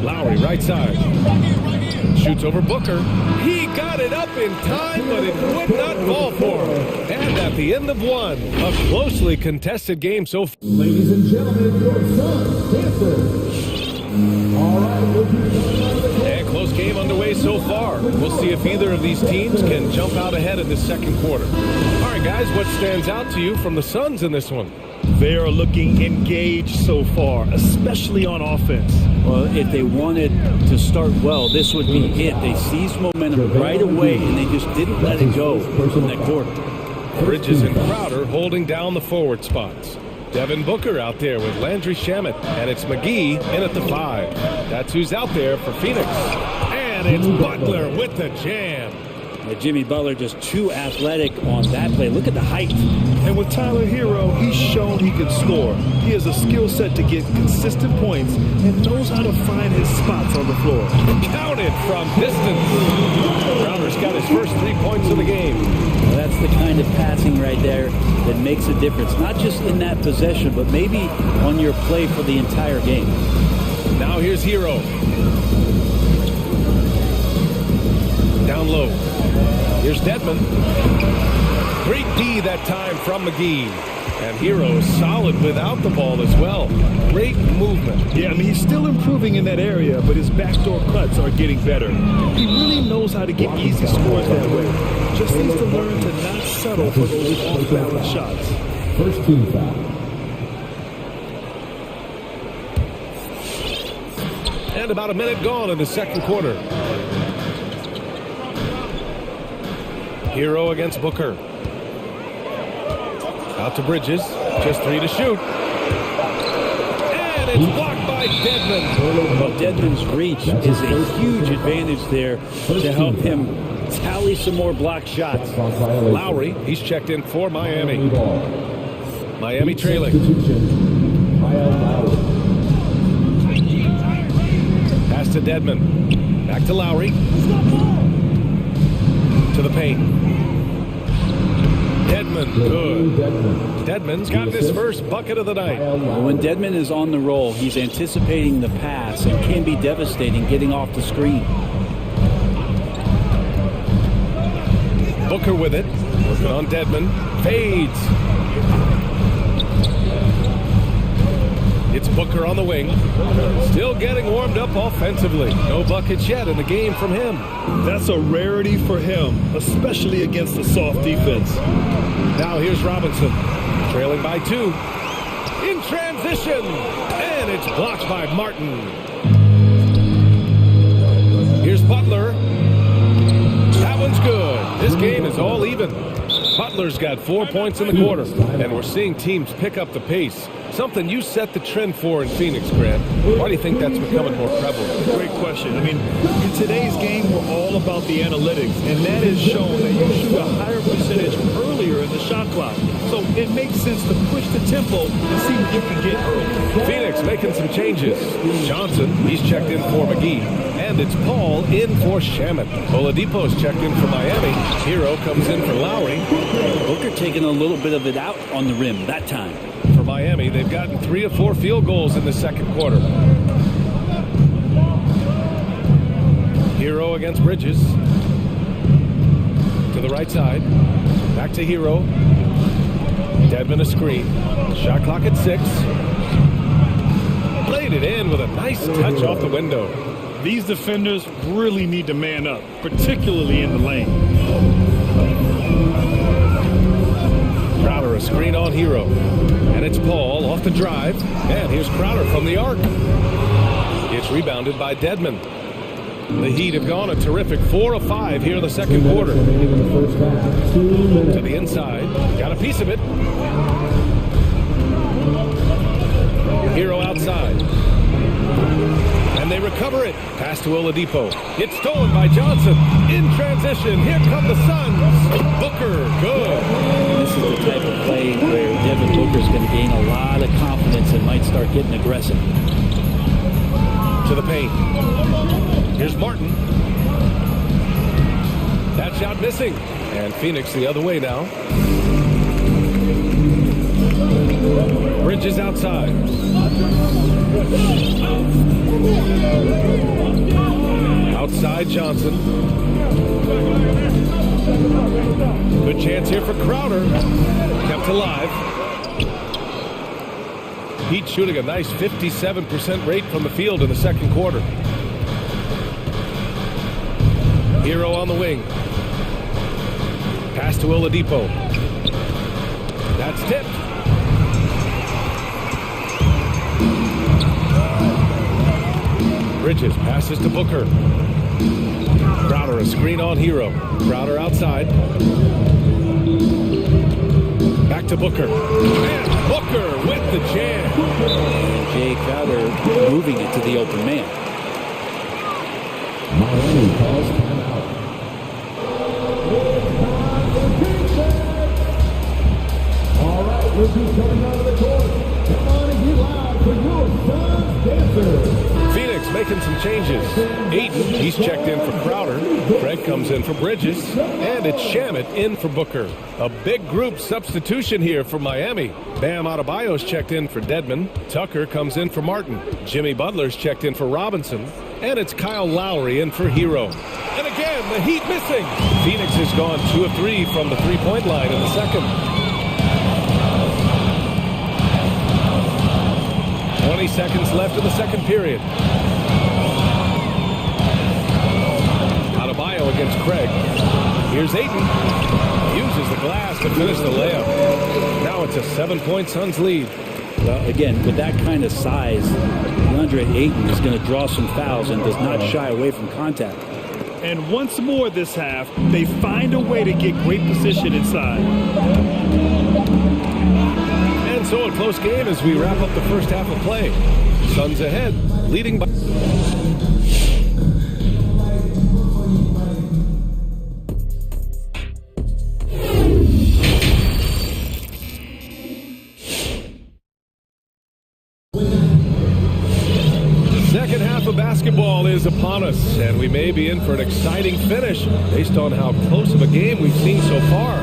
Lowry, right side. Shoots over Booker. He got it up in time, but it would not fall for him. And at the end of one, a closely contested game so far. Ladies and gentlemen, your Suns dancers. All right, And close game underway so far. We'll see if either of these teams can jump out ahead in this second quarter. All right, guys, what stands out to you from the Suns in this one? They are looking engaged so far, especially on offense. Well, if they wanted to start well, this would be it. They seized momentum right away, and they just didn't let it go in that quarter. Bridges and Crowder holding down the forward spots. Devin Booker out there with Landry Shamet, and it's McGee in at the 5. That's who's out there for Phoenix. And it's Butler with the jam. Jimmy Butler just too athletic on that play. Look at the height. And with Tyler Hero, he's shown he can score. He has a skill set to get consistent points and knows how to find his spots on the floor. Counted from distance. Crowder's got his first 3 points of the game. Well, that's the kind of passing right there that makes a difference. Not just in that possession, but maybe on your play for the entire game. Now here's Hero. Down low. Here's Dedmon. Great D that time from McGee. And Hero solid without the ball as well. Great movement. Yeah, I mean, he's still improving in that area, but his backdoor cuts are getting better. He really knows how to get easy scores that way. Just needs to learn to not settle for those off-balance shots. First team foul. And about a minute gone in the second quarter. Hero against Booker. Out to Bridges. Just 3 to shoot. And it's blocked by Dedmon. Well, Dedmon's reach is a huge advantage there to help him tally some more block shots. Lowry, he's checked in for Miami. Miami trailing. Pass to Dedmon. Back to Lowry. To the paint. Dedmon, good. Dedmon's got his first bucket of the night. When Dedmon is on the roll, he's anticipating the pass and can be devastating getting off the screen. Booker with it. Working on Dedmon. Fades. It's Booker on the wing. Still getting warmed up offensively. No buckets yet in the game from him. That's a rarity for him, especially against a soft defense. Now here's Robinson. Trailing by 2. In transition. And it's blocked by Martin. Here's Butler. That one's good. This game is all even. Butler's got 4 points in the quarter. And we're seeing teams pick up the pace. Something you set the trend for in Phoenix, Grant. Why do you think that's becoming more prevalent? Great question. I mean, in today's game, we're all about the analytics, and that has shown that you shoot a higher percentage earlier in the shot clock. So it makes sense to push the tempo and see what you can get early. Phoenix making some changes. Johnson, he's checked in for McGee. And it's Paul in for Shamet. Oladipo's checked in for Miami. Hero comes in for Lowry. Booker taking a little bit of it out on the rim that time. For Miami, they've gotten 3 of 4 field goals in the second quarter. Hero against Bridges. To the right side. Back to Hero. Dedmon a screen. Shot clock at 6. Played it in with a nice touch off the window. These defenders really need to man up, particularly in the lane. Crowder a screen on Hero. And it's Paul off the drive. And here's Crowder from the arc. It's rebounded by Dedmon. The Heat have gone a terrific 4 of 5 here in the second quarter. To the inside. Got a piece of it. Hero outside. And they recover it. Pass to Oladipo. It's stolen by Johnson. In transition. Here come the Suns. Booker. Good. This is the type of play where Devin Booker's going to gain a lot of confidence and might start getting aggressive. To the paint. Here's Martin. That shot missing. And Phoenix the other way now. Bridges outside. Outside Johnson. Good chance here for Crowder. Kept alive. Heat shooting a nice 57% rate from the field in the second quarter. Hero on the wing. Pass to Oladipo. That's tipped. Bridges passes to Booker. Crowder a screen on Hero. Crowder outside. Back to Booker. And Booker with the jam. Jay Crowder moving it to the open man. Miami calls timeout. All right, rookies coming out of the court. Come on and get loud for your Suns dancers. Phoenix making some changes. Ayton, he's checked in for Crowder. Craig comes in for Bridges. And it's Shamet in for Booker. A big group substitution here for Miami. Bam Adebayo's checked in for Dedmon. Tucker comes in for Martin. Jimmy Butler's checked in for Robinson. And it's Kyle Lowry in for Hero. And again, the Heat missing. Phoenix has gone 2 of 3 from the three-point line in the second. 20 seconds left in the second period. Adebayo against Craig. Here's Ayton. Uses the glass to finish the layup. Now it's a 7-point Suns lead. Well, again, with that kind of size, DeAndre Ayton is going to draw some fouls and does not shy away from contact. And once more this half, they find a way to get great position inside. And so a close game as we wrap up the first half of play. Suns ahead, leading by... Second half of basketball is upon us, and we may be in for an exciting finish based on how close of a game we've seen so far.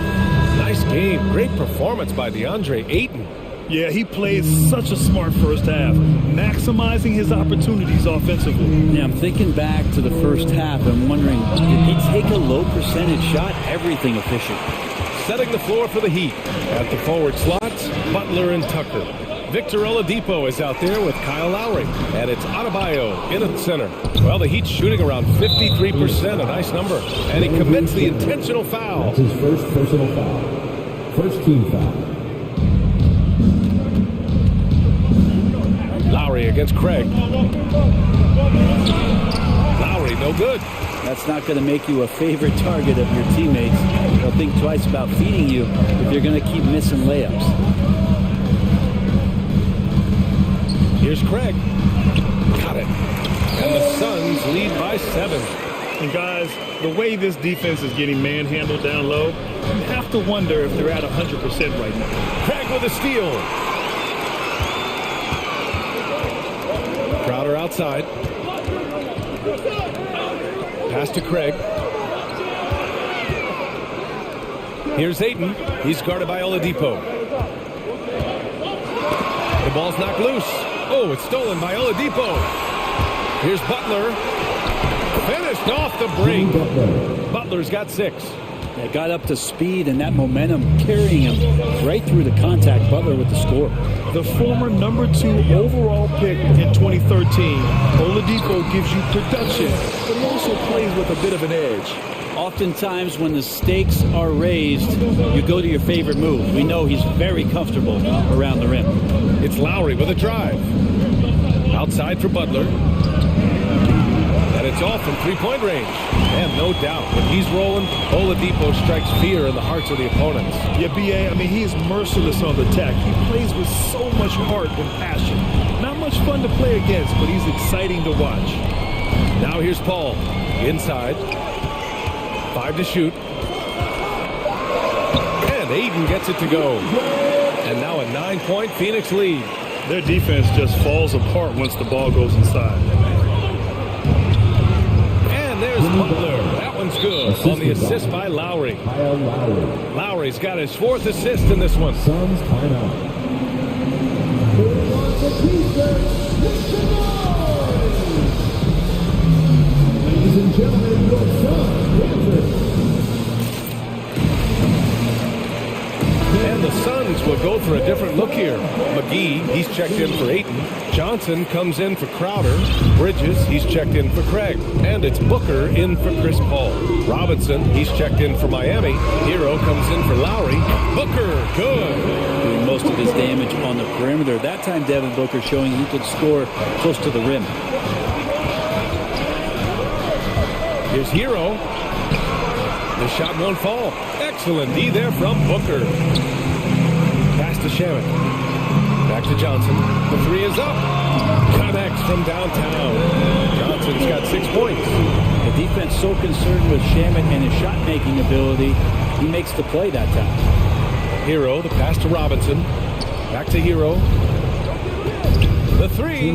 Nice game, great performance by DeAndre Ayton. Yeah, he played such a smart first half, maximizing his opportunities offensively. Yeah, I'm thinking back to the first half. I'm wondering, did he take a low percentage shot? Everything efficient. Setting the floor for the Heat. At the forward slots, Butler and Tucker. Victor Oladipo is out there with Kyle Lowry. And it's Adebayo in at the center. Well, the Heat's shooting around 53%, a nice number. And he commits the intentional foul. That's his first personal foul. First team foul. Lowry against Craig. Lowry, no good. That's not going to make you a favorite target of your teammates. They'll think twice about feeding you if you're going to keep missing layups. Here's Craig. Got it. And the Suns lead by 7. And guys, the way this defense is getting manhandled down low, you have to wonder if they're at 100% right now. Craig with a steal. Crowder outside. Pass to Craig. Here's Ayton. He's guarded by Oladipo. The ball's knocked loose. Oh, it's stolen by Oladipo. Here's Butler. Finished off the break. Butler's got 6. They got up to speed, and that momentum carrying him right through the contact. Butler with the score. The former #2 overall pick in 2013, Oladipo gives you production, but he also plays with a bit of an edge. Oftentimes when the stakes are raised, you go to your favorite move. We know he's very comfortable around the rim. It's Lowry with a drive. Outside for Butler. And it's off from three-point range. And no doubt, when he's rolling, Oladipo strikes fear in the hearts of the opponents. Yeah, B.A., I mean, he is merciless on the attack. He plays with so much heart and passion. Not much fun to play against, but he's exciting to watch. Now here's Paul. Inside. 5 to shoot. And Aiden gets it to go. And now a 9-point Phoenix lead. Their defense just falls apart once the ball goes inside. And there's Butler. That one's good on the assist by Lowry. Lowry's got his 4th assist in this one. Suns timeout. Ladies and gentlemen, your Suns. And the Suns will go for a different look here. McGee, he's checked in for Ayton. Johnson comes in for Crowder. Bridges, he's checked in for Craig. And it's Booker in for Chris Paul. Robinson, he's checked in for Miami. Hero comes in for Lowry. Booker, good. Doing most of his damage on the perimeter. That time Devin Booker showing he could score close to the rim. Here's Hero. The shot won't fall. Excellent D there from Booker. Pass to Shaman. Back to Johnson. The 3 is up. Connects from downtown. Johnson's got 6 points. The defense so concerned with Shaman and his shot-making ability, he makes the play that time. Hero, the pass to Robinson. Back to Hero. The 3.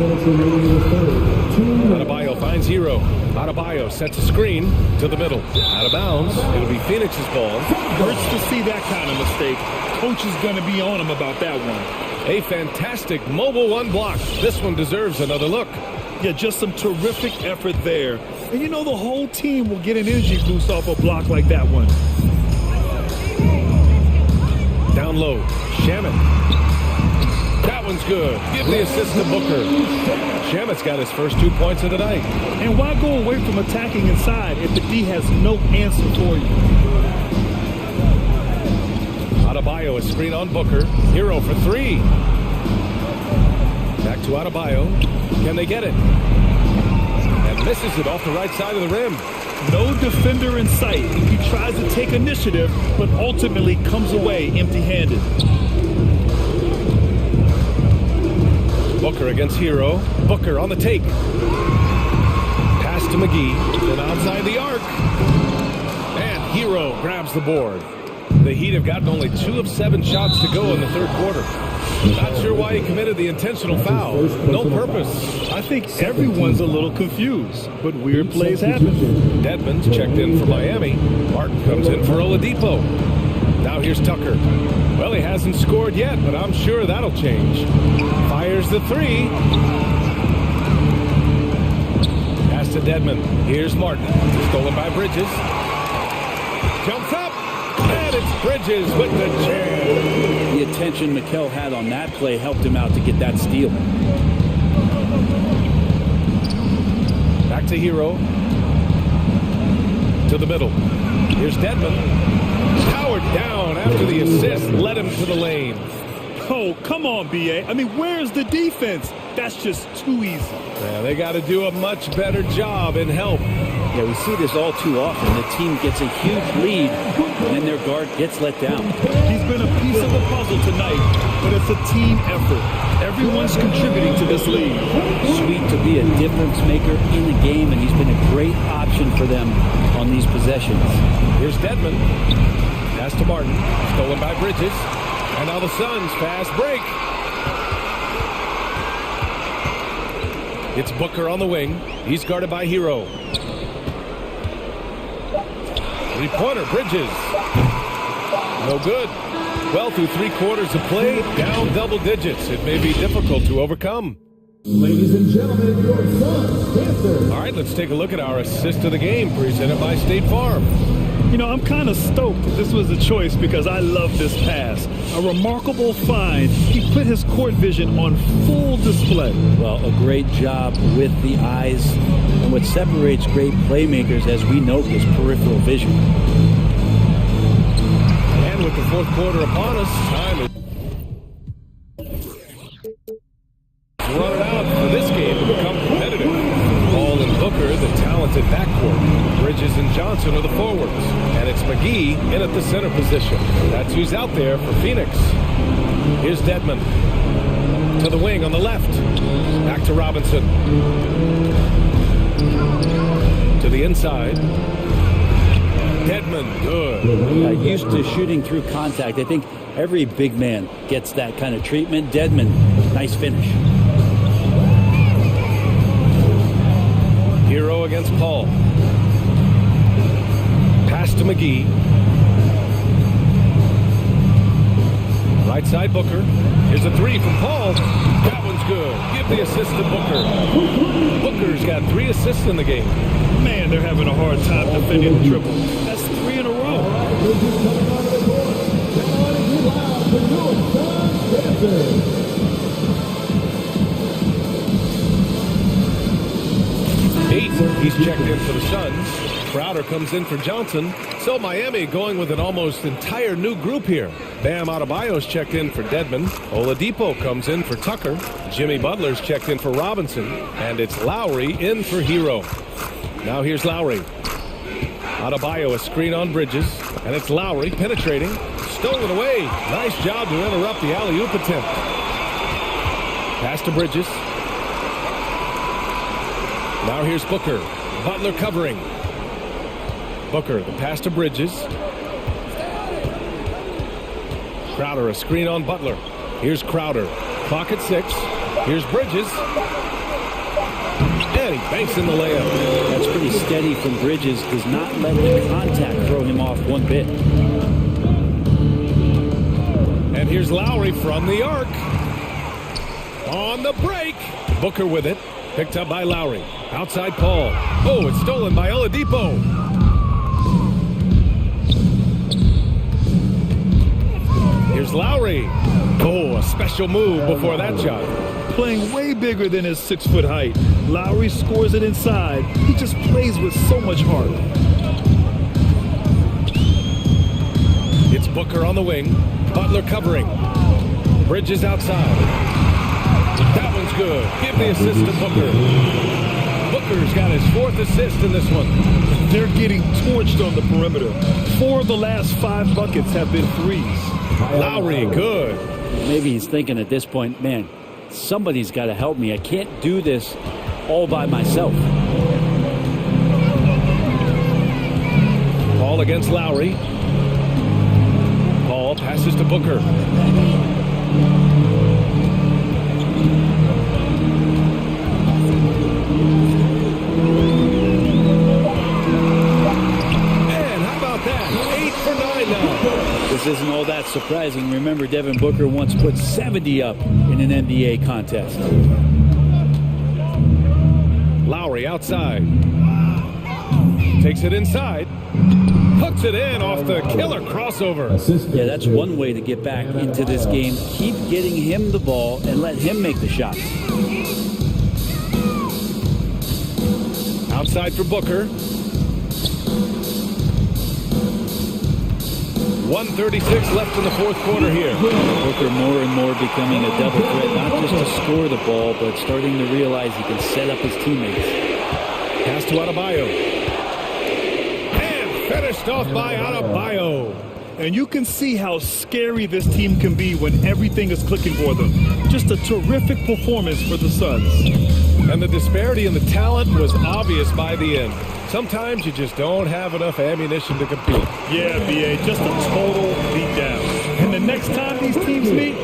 Adebayo finds Hero. Adebayo sets a screen to the middle. Out of bounds. It'll be Phoenix's ball. Hurts to see that kind of mistake. Coach is going to be on him about that one. A fantastic mobile 1 block. This one deserves another look. Yeah, just some terrific effort there. And you know the whole team will get an energy boost off a block like that one. Down low. Shaman. That one's good. Give the assist to Booker. Shamit's got his first 2 points of the night. And why go away from attacking inside if the D has no answer for you? Adebayo is screen on Booker. Hero for 3. Back to Adebayo. Can they get it? And misses it off the right side of the rim. No defender in sight. He tries to take initiative, but ultimately comes away empty-handed. Booker against Hero. Booker on the take. Pass to McGee. Then outside the arc. And Hero grabs the board. The Heat have gotten only 2 of 7 shots to go in the 3rd quarter. Not sure why he committed the intentional foul. No purpose. I think everyone's a little confused, but weird plays happen. Dedmon's checked in for Miami. Martin comes in for Oladipo. Now here's Tucker. Well, he hasn't scored yet, but I'm sure that'll change. Fires the 3. Pass to Dedmon. Here's Martin. Stolen by Bridges. Jumps up. And it's Bridges with the jam. The attention Mikal had on that play helped him out to get that steal. Back to Hero. To the middle. Here's Dedmon. Powered down after the assist led him to the lane. Oh, come on, B.A. I mean, where's the defense? That's just too easy. Yeah, they got to do a much better job in help. Yeah, we see this all too often. The team gets a huge lead, and then their guard gets let down. He's been a piece of the puzzle tonight, but it's a team effort. Everyone's contributing to this lead. Sweet to be a difference maker in the game, and he's been a great option for them on these possessions. Here's Dedmon. Pass to Martin. Stolen by Bridges. And now the Suns fast break. It's Booker on the wing. He's guarded by Hero. 3-pointer, Bridges. No good. Well, through 3 quarters of play, down double digits. It may be difficult to overcome. Ladies and gentlemen, your Suns Panthers. All right, let's take a look at our assist of the game presented by State Farm. You know, I'm kind of stoked that this was a choice because I love this pass. A remarkable find. He put his court vision on full display. Well, a great job with the eyes. And what separates great playmakers, as we note, is peripheral vision. And with the fourth quarter upon us, time is running out for this game to become competitive. Paul and Booker, the talented backcourt. Bridges and Johnson are the forwards. And it's McGee in at the center position. That's who's out there for Phoenix. Here's Dedmon. To the wing on the left. Back to Robinson. To the inside. Dedmon, good. Used to shooting through contact. I think every big man gets that kind of treatment. Dedmon, nice finish. Hero against Paul. Pass to McGee. Right side Booker. Here's a three from Paul. That one's good. Give the assist to Booker. Booker's got 3 assists in the game. Man, they're having a hard time defending the triple. That's 3 in a row. He's checked in for the Suns. Crowder comes in for Johnson. So Miami going with an almost entire new group here. Bam Adebayo's checked in for Dedmon. Oladipo comes in for Tucker. Jimmy Butler's checked in for Robinson. And it's Lowry in for Hero. Now here's Lowry. Adebayo a screen on Bridges. And it's Lowry penetrating. Stolen away. Nice job to interrupt the alley-oop attempt. Pass to Bridges. Now here's Booker. Butler covering. Booker, the pass to Bridges. Crowder, a screen on Butler. Here's Crowder. Clock at 6. Here's Bridges. And he banks in the layup. That's pretty steady from Bridges. Does not let the contact throw him off one bit. And here's Lowry from the arc. On the break. Booker with it. Picked up by Lowry. Outside Paul. Oh, it's stolen by Oladipo. Here's Lowry. Oh, a special move before that shot. Playing way bigger than his 6-foot height. Lowry scores it inside. He just plays with so much heart. It's Booker on the wing. Butler covering. Bridges outside. That one's good. Give the assist to Booker. Booker's got his 4th assist in this one. They're getting torched on the perimeter. 4 of the last 5 buckets have been threes. Lowry, good. Maybe he's thinking at this point, man, somebody's got to help me. I can't do this all by myself. Paul against Lowry. Paul passes to Booker. This isn't all that surprising. Remember, Devin Booker once put 70 up in an NBA contest. Lowry outside. Takes it inside. Hooks it in off the killer crossover. Yeah, that's one way to get back into this game. Keep getting him the ball and let him make the shots. Outside for Booker. 1:36 left in the 4th quarter here. Booker more and more becoming a double threat, not just to score the ball, but starting to realize he can set up his teammates. Pass to Adebayo. And finished off by Adebayo. And you can see how scary this team can be when everything is clicking for them. Just a terrific performance for the Suns. And the disparity in the talent was obvious by the end. Sometimes you just don't have enough ammunition to compete. Yeah, B.A., just a total beatdown. And the next time these teams meet,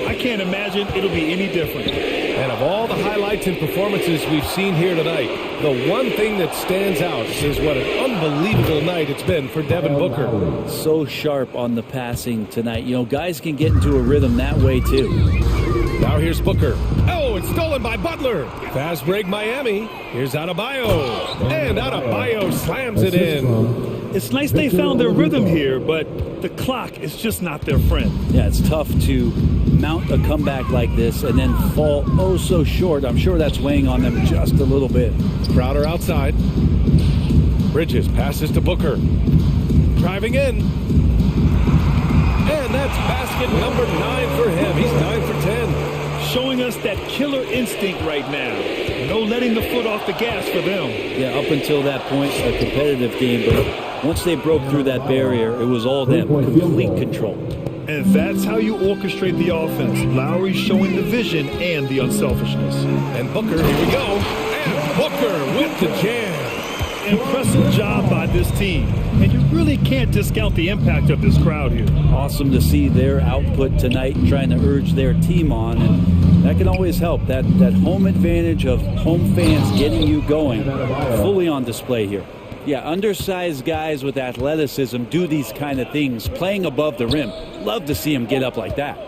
I can't imagine it'll be any different. And of all the highlights and performances we've seen here tonight, the one thing that stands out is what an unbelievable night it's been for Devin Booker. So sharp on the passing tonight. You know, guys can get into a rhythm that way, too. Now here's Booker. Oh, it's stolen by Butler. Fast break Miami. Here's Adebayo. And Adebayo slams it in. It's nice they found their rhythm here, but the clock is just not their friend. Yeah, it's tough to mount a comeback like this and then fall oh so short. I'm sure that's weighing on them just a little bit. Crowder outside. Bridges passes to Booker. Driving in. And that's basket number 9 for him. He's 9 for 10. Showing us that killer instinct right now. No letting the foot off the gas for them. Yeah, up until that point, a competitive game, but once they broke through that barrier, it was all them, complete control. And that's how you orchestrate the offense. Lowry showing the vision and the unselfishness. And Booker, here we go. And Booker with the jam. Impressive job by this team. And you really can't discount the impact of this crowd here. Awesome to see their output tonight, trying to urge their team on, and that can always help. That home advantage of home fans getting you going, fully on display here. Yeah, undersized guys with athleticism do these kind of things, playing above the rim. Love to see them get up like that.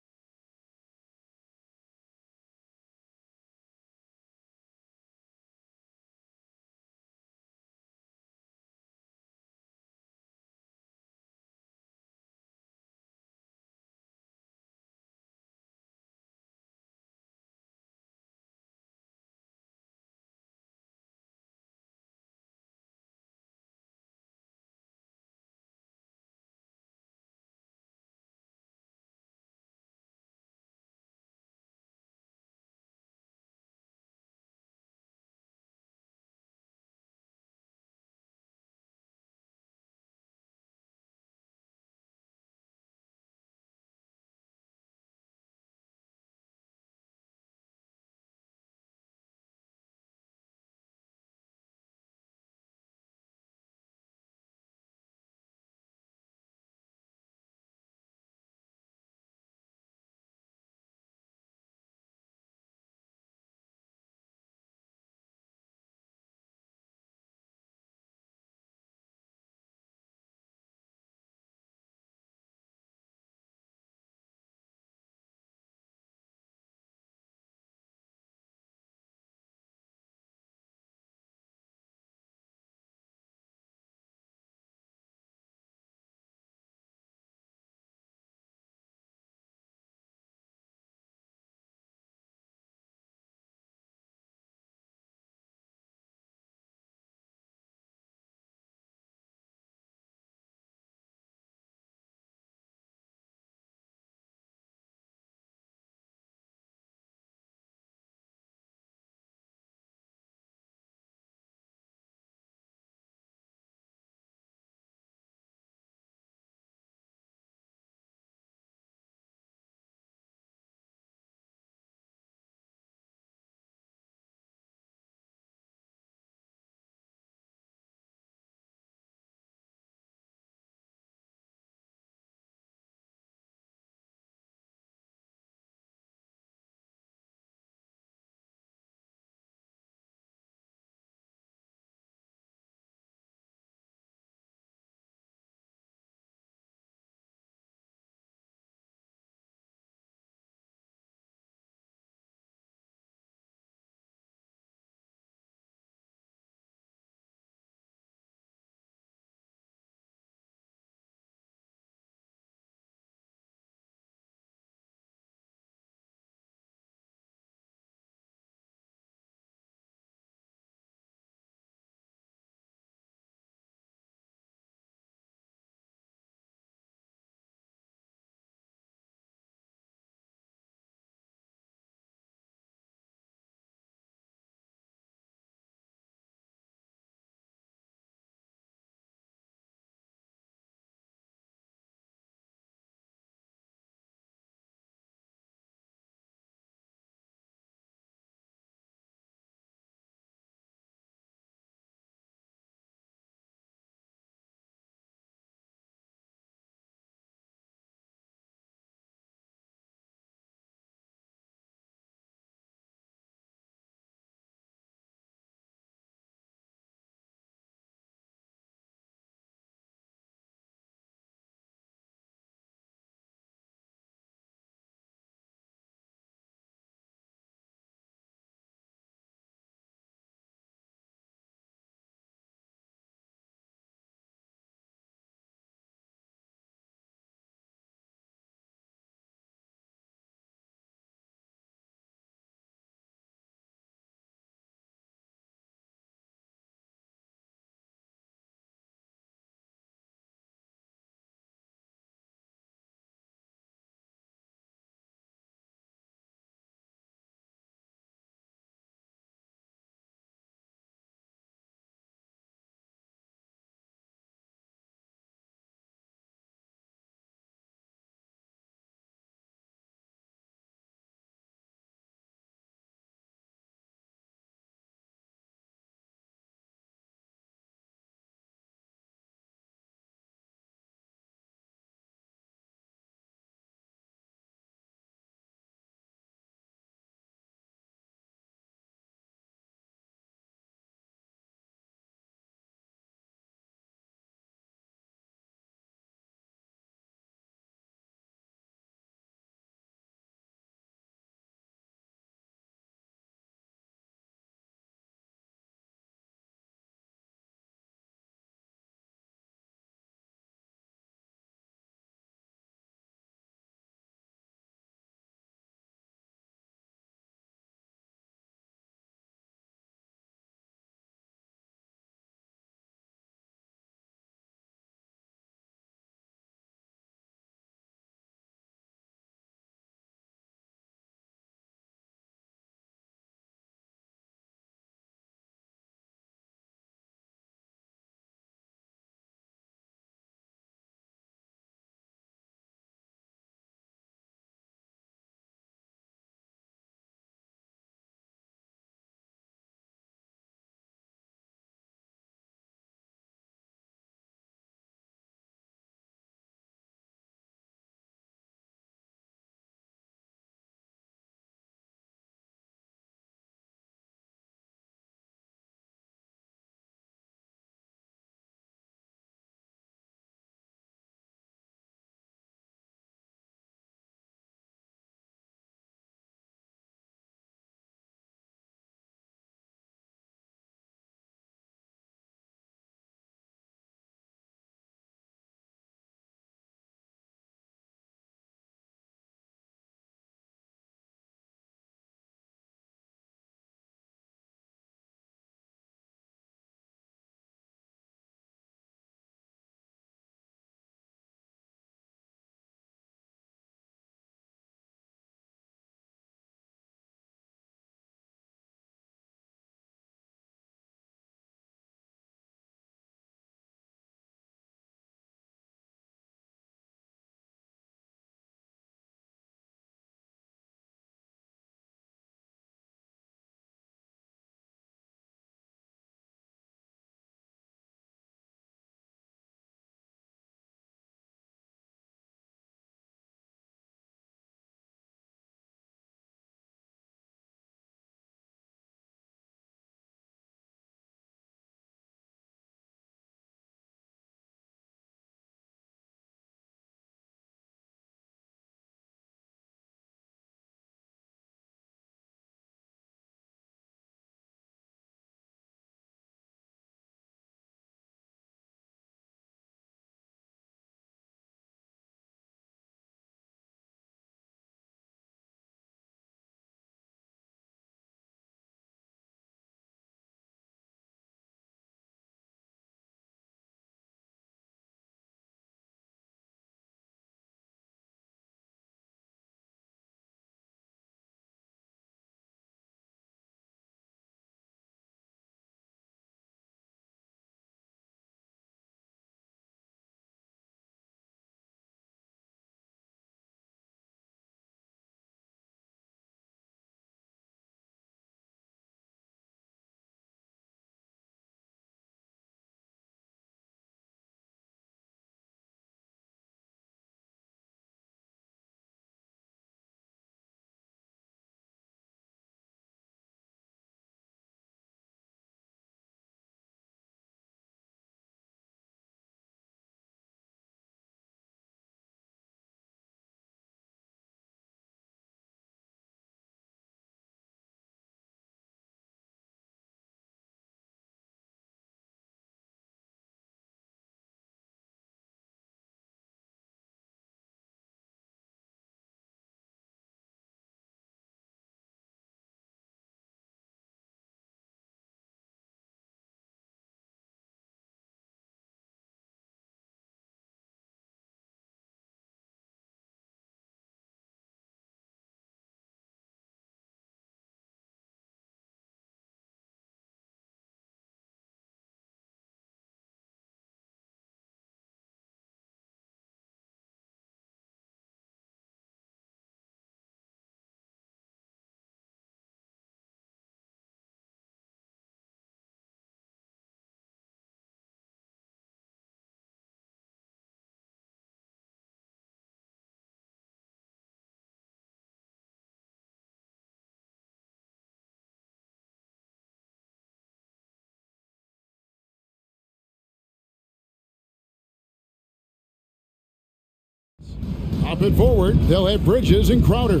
Pop it forward. They'll have Bridges and Crowder.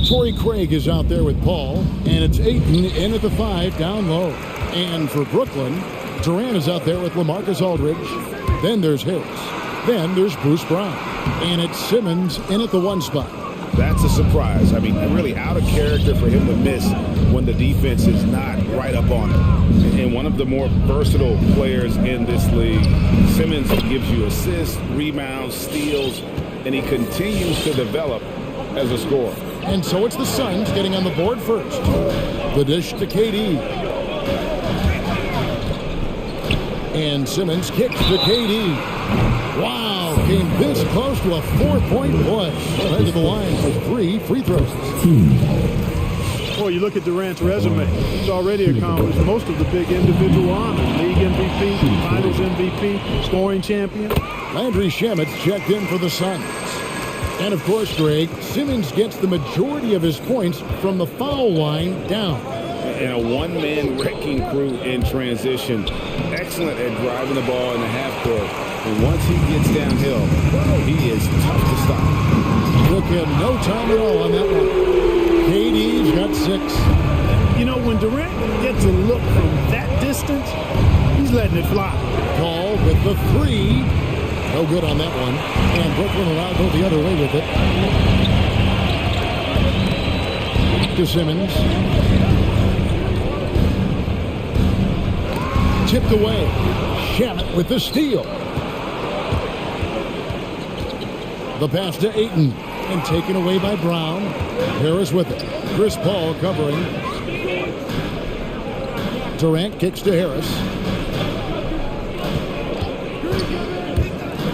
Torrey Craig is out there with Paul, and it's Ayton in at the 5 down low. And for Brooklyn, Durant is out there with LaMarcus Aldridge. Then there's Harris. Then there's Bruce Brown. And it's Simmons in at the 1 spot. That's a surprise. I mean, really out of character for him to miss when the defense is not right up on him. And one of the more versatile players in this league. Simmons gives you assists, rebounds, steals, and he continues to develop as a scorer. And so it's the Suns getting on the board first. The dish to KD. And Simmons kicks to KD. Wow, came this close to a 4-point play. He'll head to the line for 3 free throws. Boy, you look at Durant's resume. He's already accomplished most of the big individual honors. League MVP, Finals MVP, scoring champion. Landry Shamet's checked in for the Suns. And of course, Greg, Simmons gets the majority of his points from the foul line down. And a one-man wrecking crew in transition. Excellent at driving the ball in the half court. And once he gets downhill, he is tough to stop. Took him no time at all on that one. KD's got 6. You know, when Durant gets a look from that distance, he's letting it fly. Paul with the 3. No good on that one. And Brooklyn will now go the other way with it. To Simmons. Tipped away. Shamet with the steal. The pass to Ayton. And taken away by Brown. Harris with it. Chris Paul covering. Durant kicks to Harris.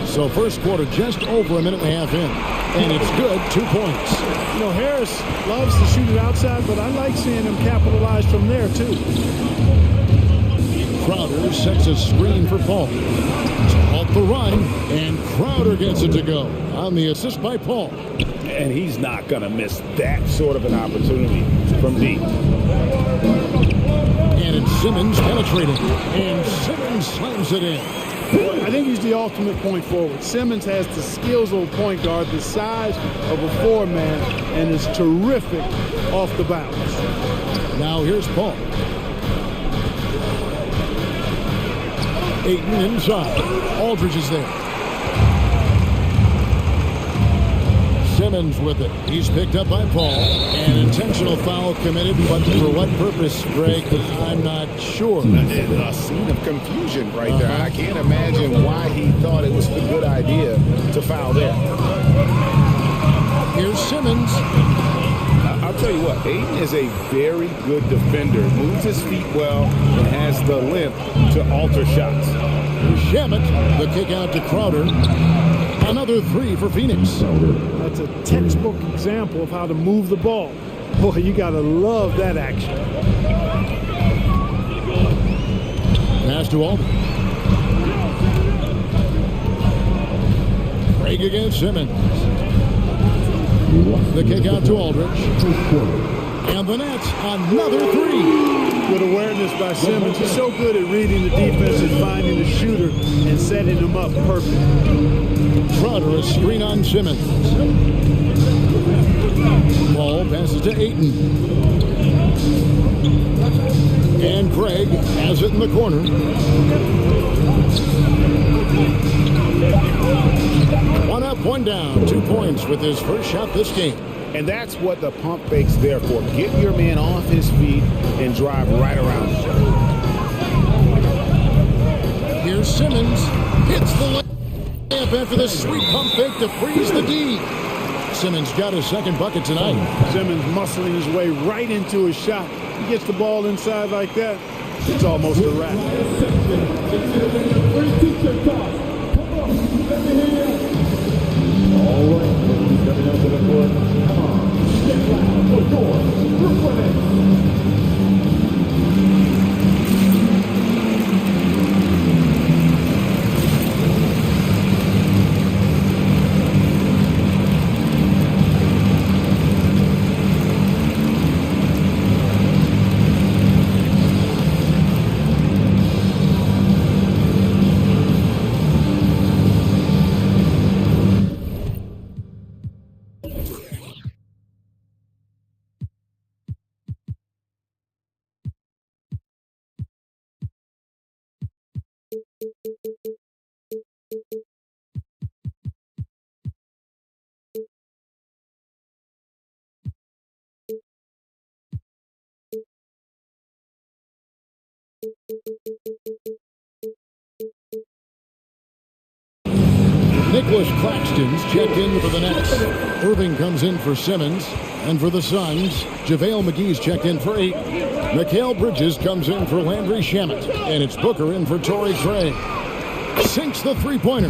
So first quarter just over a minute and a half in. And it's good, 2 points. You know, Harris loves to shoot it outside, but I like seeing him capitalize from there, too. Crowder sets a screen for Paul. Off the run, and Crowder gets it to go on the assist by Paul. And he's not going to miss that sort of an opportunity from deep. And it's Simmons penetrating. And Simmons slams it in. I think he's the ultimate point forward. Simmons has the skills of a point guard, the size of a 4-man, and is terrific off the bounce. Now here's Paul. Ayton inside. Aldridge is there. Simmons with it. He's picked up by Paul. An intentional foul committed, but for what purpose, Greg? I'm not sure. A scene of confusion right there. I can't imagine why he thought it was a good idea to foul there. Here's Simmons. I'll tell you what, Ayton is a very good defender. Moves his feet well and has the length to alter shots. Shamet, the kick out to Crowder. Another 3 for Phoenix. That's a textbook example of how to move the ball. Boy, you got to love that action. Pass to Aldridge. Craig against Simmons. The kick out to Aldridge. And the Nets, another 3. Good awareness by Simmons. He's so good at reading the defense and finding the shooter and setting him up perfect. Crowder, a screen on Simmons. Ball passes to Ayton. And Craig has it in the corner. One up, one down. 2 points with his first shot this game. And that's what the pump fake's there for. Get your man off his feet and drive right around him. Here's Simmons. Hits the layup after the sweet pump fake to freeze the D. Simmons got his second bucket tonight. Simmons muscling his way right into his shot. He gets the ball inside like that, it's almost a wrap. All right, coming up to the court. Come on, get loud for Brooklyn. Nicholas Claxton's checked in for the Nets. Irving comes in for Simmons. And for the Suns, JaVale McGee's checked in for 8. Mikal Bridges comes in for Landry Shamet. And it's Booker in for Torrey Craig. Sinks the three-pointer.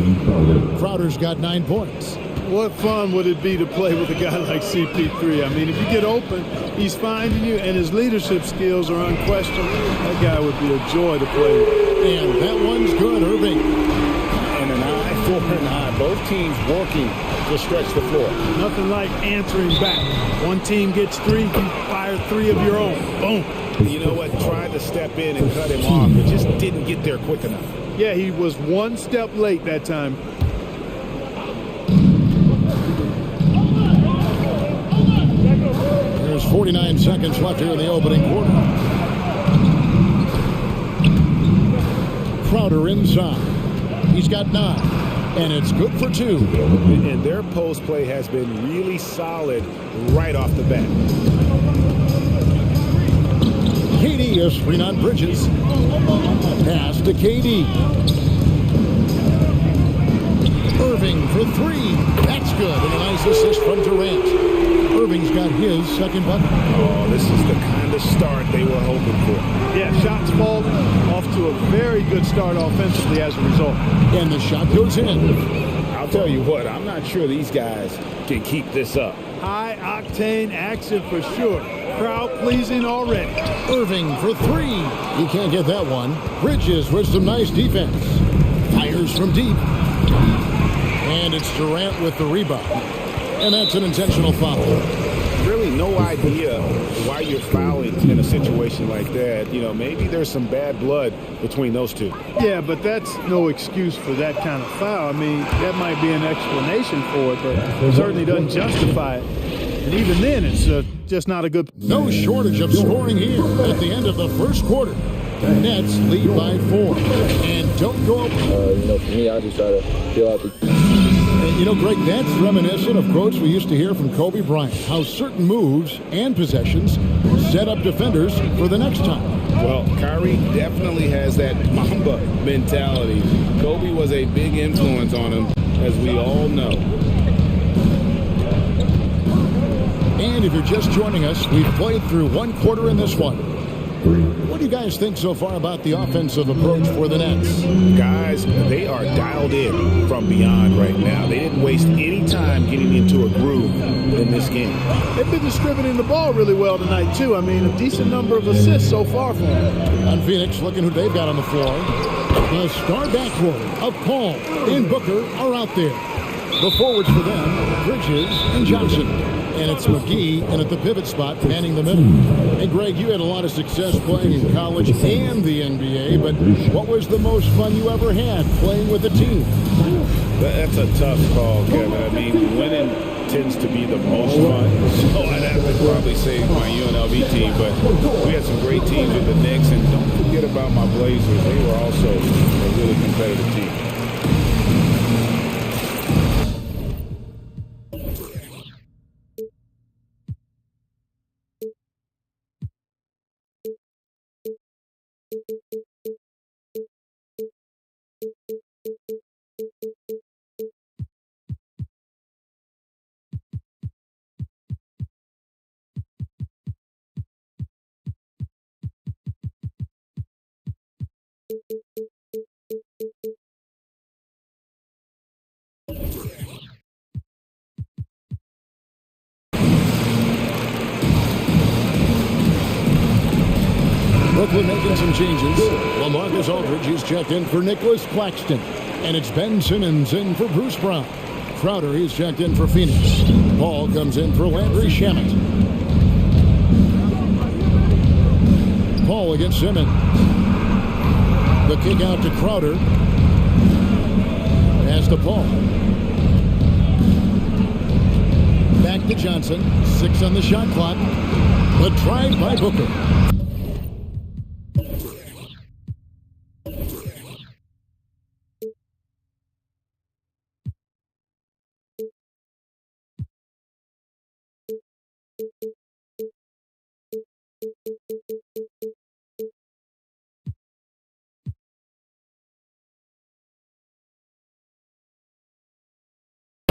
Crowder's got 9 points. What fun would it be to play with a guy like CP3? I mean, if you get open, he's finding you, and his leadership skills are unquestioned. That guy would be a joy to play with. And that one's good, Irving. And an eye for an eye. Both teams working to stretch the floor. Nothing like answering back. One team gets 3, you fire 3 of your own. Boom. You know what? Tried to step in and cut him off, but just didn't get there quick enough. Yeah, he was one step late that time. There's 49 seconds left here in the opening quarter. Crowder inside. He's got 9, and it's good for 2. And their post play has been really solid right off the bat. KD is screen on Bridges. Pass to KD. Irving for 3. That's good. And a nice assist from Durant. Irving's got his second bucket. Oh, this is the kind of start they were hoping for. Yeah, shots falling off to a very good start offensively as a result. And the shot goes in. I'll tell you what, I'm not sure these guys can keep this up. High-octane action for sure. Crowd pleasing already. Irving for 3. He can't get that one. Bridges with some nice defense. Fires from deep. And it's Durant with the rebound. And that's an intentional foul. Really no idea why you're fouling in a situation like that. You know, maybe there's some bad blood between those two. Yeah, but that's no excuse for that kind of foul. I mean, that might be an explanation for it, but it certainly doesn't justify it. And even then, it's just not a good... No shortage of scoring here at the end of the first quarter. Nets lead by 4. And don't go up. For me, I just try to feel out the... You know, Greg, that's reminiscent of quotes we used to hear from Kobe Bryant, how certain moves and possessions set up defenders for the next time. Well, Kyrie definitely has that Mamba mentality. Kobe was a big influence on him, as we all know. And if you're just joining us, we've played through 1 quarter in this one. What do you guys think so far about the offensive approach for the Nets? Guys, they are dialed in from beyond right now. They didn't waste any time getting into a groove in this game. They've been distributing the ball really well tonight, too. I mean, a decent number of assists so far for them. On Phoenix, looking who they've got on the floor. The star backcourt of Paul and Booker are out there. The forwards for them, Bridges and Johnson. And it's McGee, and at the pivot spot, manning the middle. Hey, Greg, you had a lot of success playing in college and the NBA, but what was the most fun you ever had playing with a team? That's a tough call, Kevin. I mean, winning tends to be the most fun. So I'd have to probably say my UNLV team, but we had some great teams with the Knicks, and don't forget about my Blazers. They were also a really competitive team. Brooklyn making some changes. LaMarcus Aldridge is checked in for Nicholas Claxton. And it's Ben Simmons in for Bruce Brown. Crowder, he's checked in for Phoenix. Paul comes in for Landry Shamet. Paul against Simmons. The kick out to Crowder. Pass to Paul. Back to Johnson. 6 on the shot clock. The drive by Booker.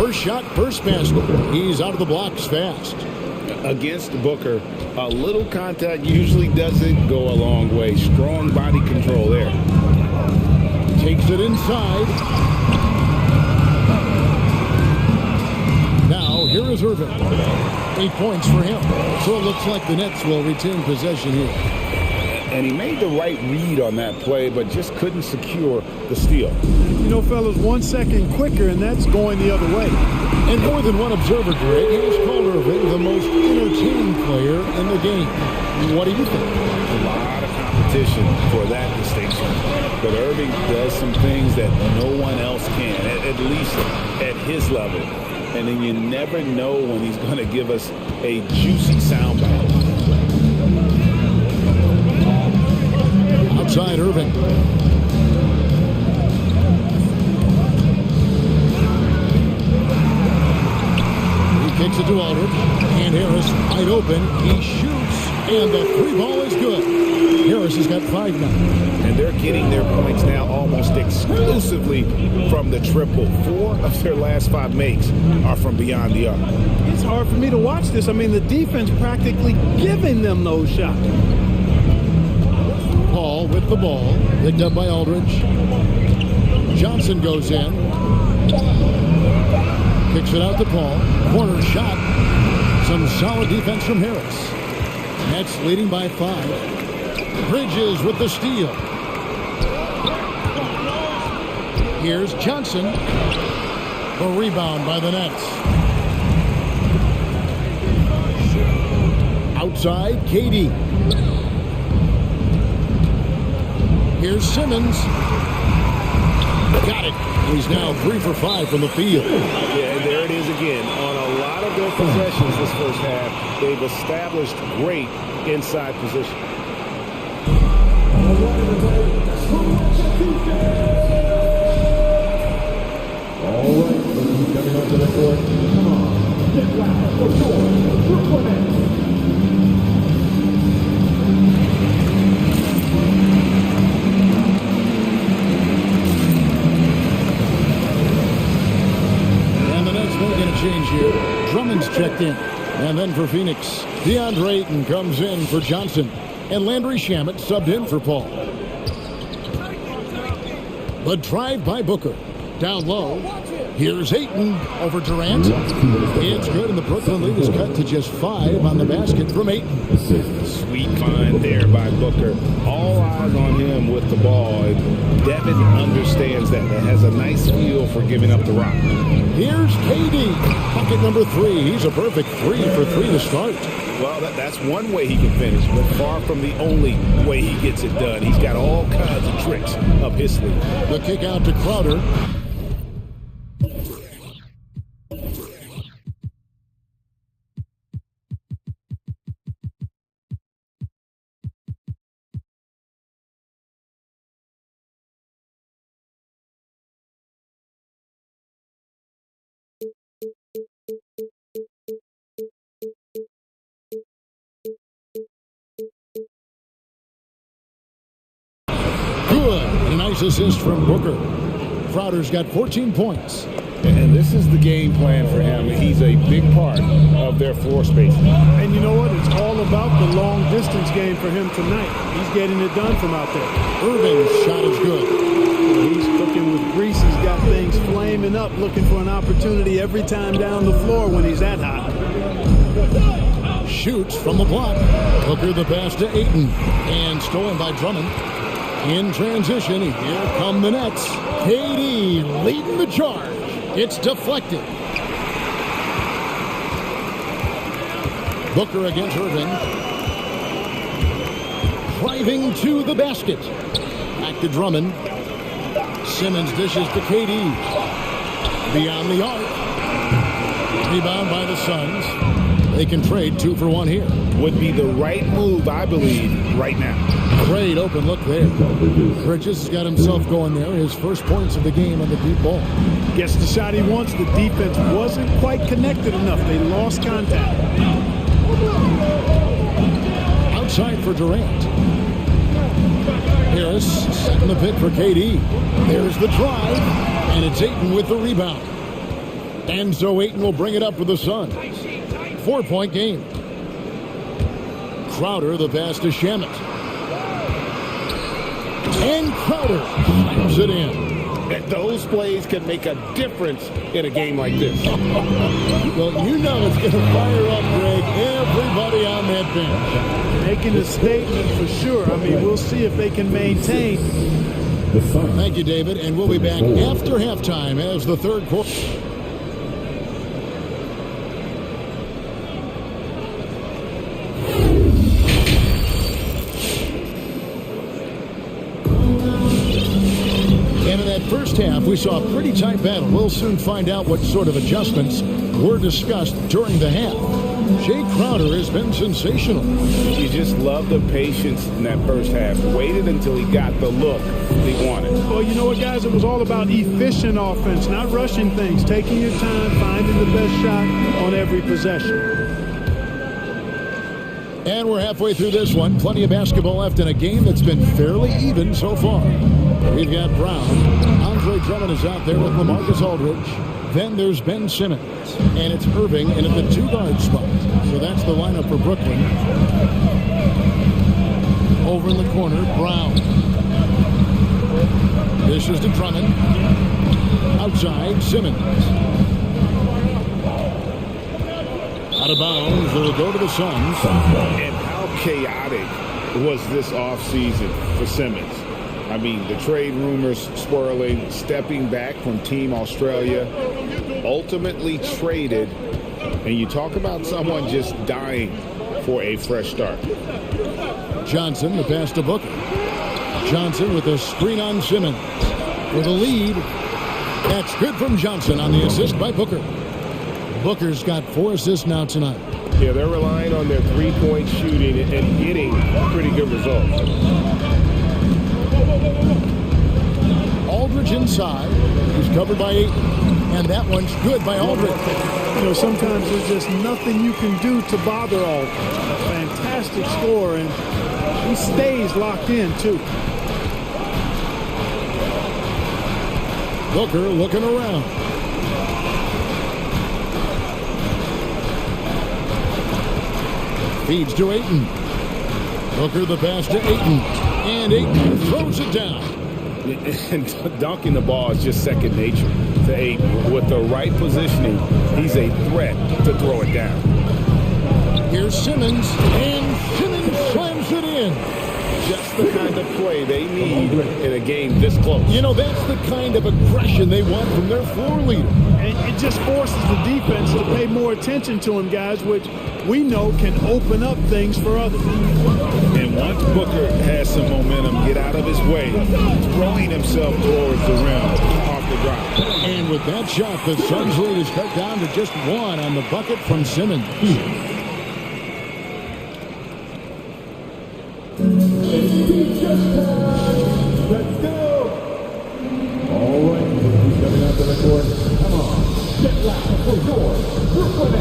First shot, first basket. He's out of the blocks fast. Against Booker, a little contact usually doesn't go a long way. Strong body control there. Takes it inside. Now, here is Irving. 8 points for him. So it looks like the Nets will retain possession here. And he made the right read on that play, but just couldn't secure the steal. You know, fellas, 1 second quicker, and that's going the other way. And more than one observer, Greg, has called Irving the most entertaining player in the game. What do you think? A lot of competition for that distinction. But Irving does some things that no one else can, at least at his level. And then you never know when he's going to give us a juicy soundbite. Outside Irving. He kicks it to Aldridge. And Harris wide open. He shoots. And the three ball is good. Harris has got 5 now. And they're getting their points now almost exclusively from the triple. 4 of their last 5 makes are from beyond the arc. It's hard for me to watch this. I mean, the defense practically giving them those shots. Paul with the ball. Picked up by Aldridge. Johnson goes in. Kicks it out to Paul. Corner shot. Some solid defense from Harris. Nets leading by 5. Bridges with the steal. Here's Johnson. A rebound by the Nets. Outside, KD. Here's Simmons. Got it. He's now 3 for 5 from the field. Yeah, and there it is again. On a lot of their possessions this first half, they've established great inside position. All right, ladies coming onto the court. Come on, get loud for Brooklyn. And the Nets will get a change here. Drummond's checked in. And then for Phoenix, DeAndre Ayton comes in for Johnson. And Landry Shamet subbed in for Paul. The drive by Booker. Down low. Here's Ayton over Durant. It's good, and the Brooklyn lead is cut to just 5 on the basket from Ayton. Sweet find there by Booker. All eyes on him with the ball. And Devin understands that. That has a nice feel for giving up the rock. Here's KD. Bucket number 3. He's a perfect 3 for 3 to start. Well, that's one way he can finish, but far from the only way he gets it done. He's got all kinds of tricks up his sleeve. The kick out to Crowder. Good. A nice assist from Booker. Crowder's got 14 points. And this is the game plan for him. He's a big part of their floor spacing. And you know what? It's all about the long distance game for him tonight. He's getting it done from out there. Irving's shot is good. He's cooking with grease. He's got things flaming up, looking for an opportunity every time down the floor when he's that hot. Shoots from the block. Booker the pass to Ayton. And stolen by Drummond. In transition, here come the Nets. KD leading the charge. It's deflected. Booker against Irving. Driving to the basket. Back to Drummond. Simmons dishes to KD. Beyond the arc. Rebound by the Suns. They can trade 2 for 1 here. Would be the right move, I believe, right now. Great open look there. Bridges has got himself going there. His first points of the game on the deep ball. Gets the shot he wants. The defense wasn't quite connected enough. They lost contact. Outside for Durant. Harris setting the pit for KD. There's the drive. And it's Ayton with the rebound. And so Ayton will bring it up for the Suns. 4-point game. Crowder, the pass to Shamet. And Crowder slams it in. Those plays can make a difference in a game like this. Well, you know it's going to fire up, Greg, everybody on that bench. Making a statement for sure. I mean, we'll see if they can maintain. Thank you, David, and we'll be back after halftime as the third quarter. And in that first half, we saw a pretty tight battle. We'll soon find out what sort of adjustments were discussed during the half. Jay Crowder has been sensational. You just love the patience in that first half. Waited until he got the look he wanted. Well, you know what, guys? It was all about efficient offense, not rushing things, taking your time, finding the best shot on every possession. And we're halfway through this one. Plenty of basketball left in a game that's been fairly even so far. We've got Brown. Andre Drummond is out there with LaMarcus Aldridge. Then there's Ben Simmons. And it's Irving in at the two-guard spot. So that's the lineup for Brooklyn. Over in the corner, Brown. This is to Drummond. Outside, Simmons. Out of bounds, it'll go to the Suns. And how chaotic was this offseason for Simmons? I mean, the trade rumors swirling, stepping back from Team Australia, ultimately traded, and you talk about someone just dying for a fresh start. Johnson, the pass to Booker. Johnson with a screen on Simmons. For the lead. That's good from Johnson on the assist by Booker. Booker's got 4 assists now tonight. Yeah, they're relying on their three-point shooting and getting pretty good results. Aldridge inside. He's covered by 8. And that one's good by Aldridge. You know, sometimes there's just nothing you can do to bother Aldridge. Fantastic score, and he stays locked in, too. Booker looking around. Feeds to Ayton. Booker the pass to Ayton. And Ayton throws it down. And dunking the ball is just second nature to Ayton. With the right positioning, he's a threat to throw it down. Here's Simmons, and Simmons slams it in. Just the kind of play they need in a game this close. You know, that's the kind of aggression they want from their floor leader. And it just forces the defense to pay more attention to him, guys, which we know can open up things for others. And once Booker has some momentum, get out of his way, throwing himself towards the rim off the drop. And with that shot, the Suns lead is cut down to just 1 on the bucket from Simmons. Let's go! All right, who's coming out to the court? Come on, get loud for your Brooklyn.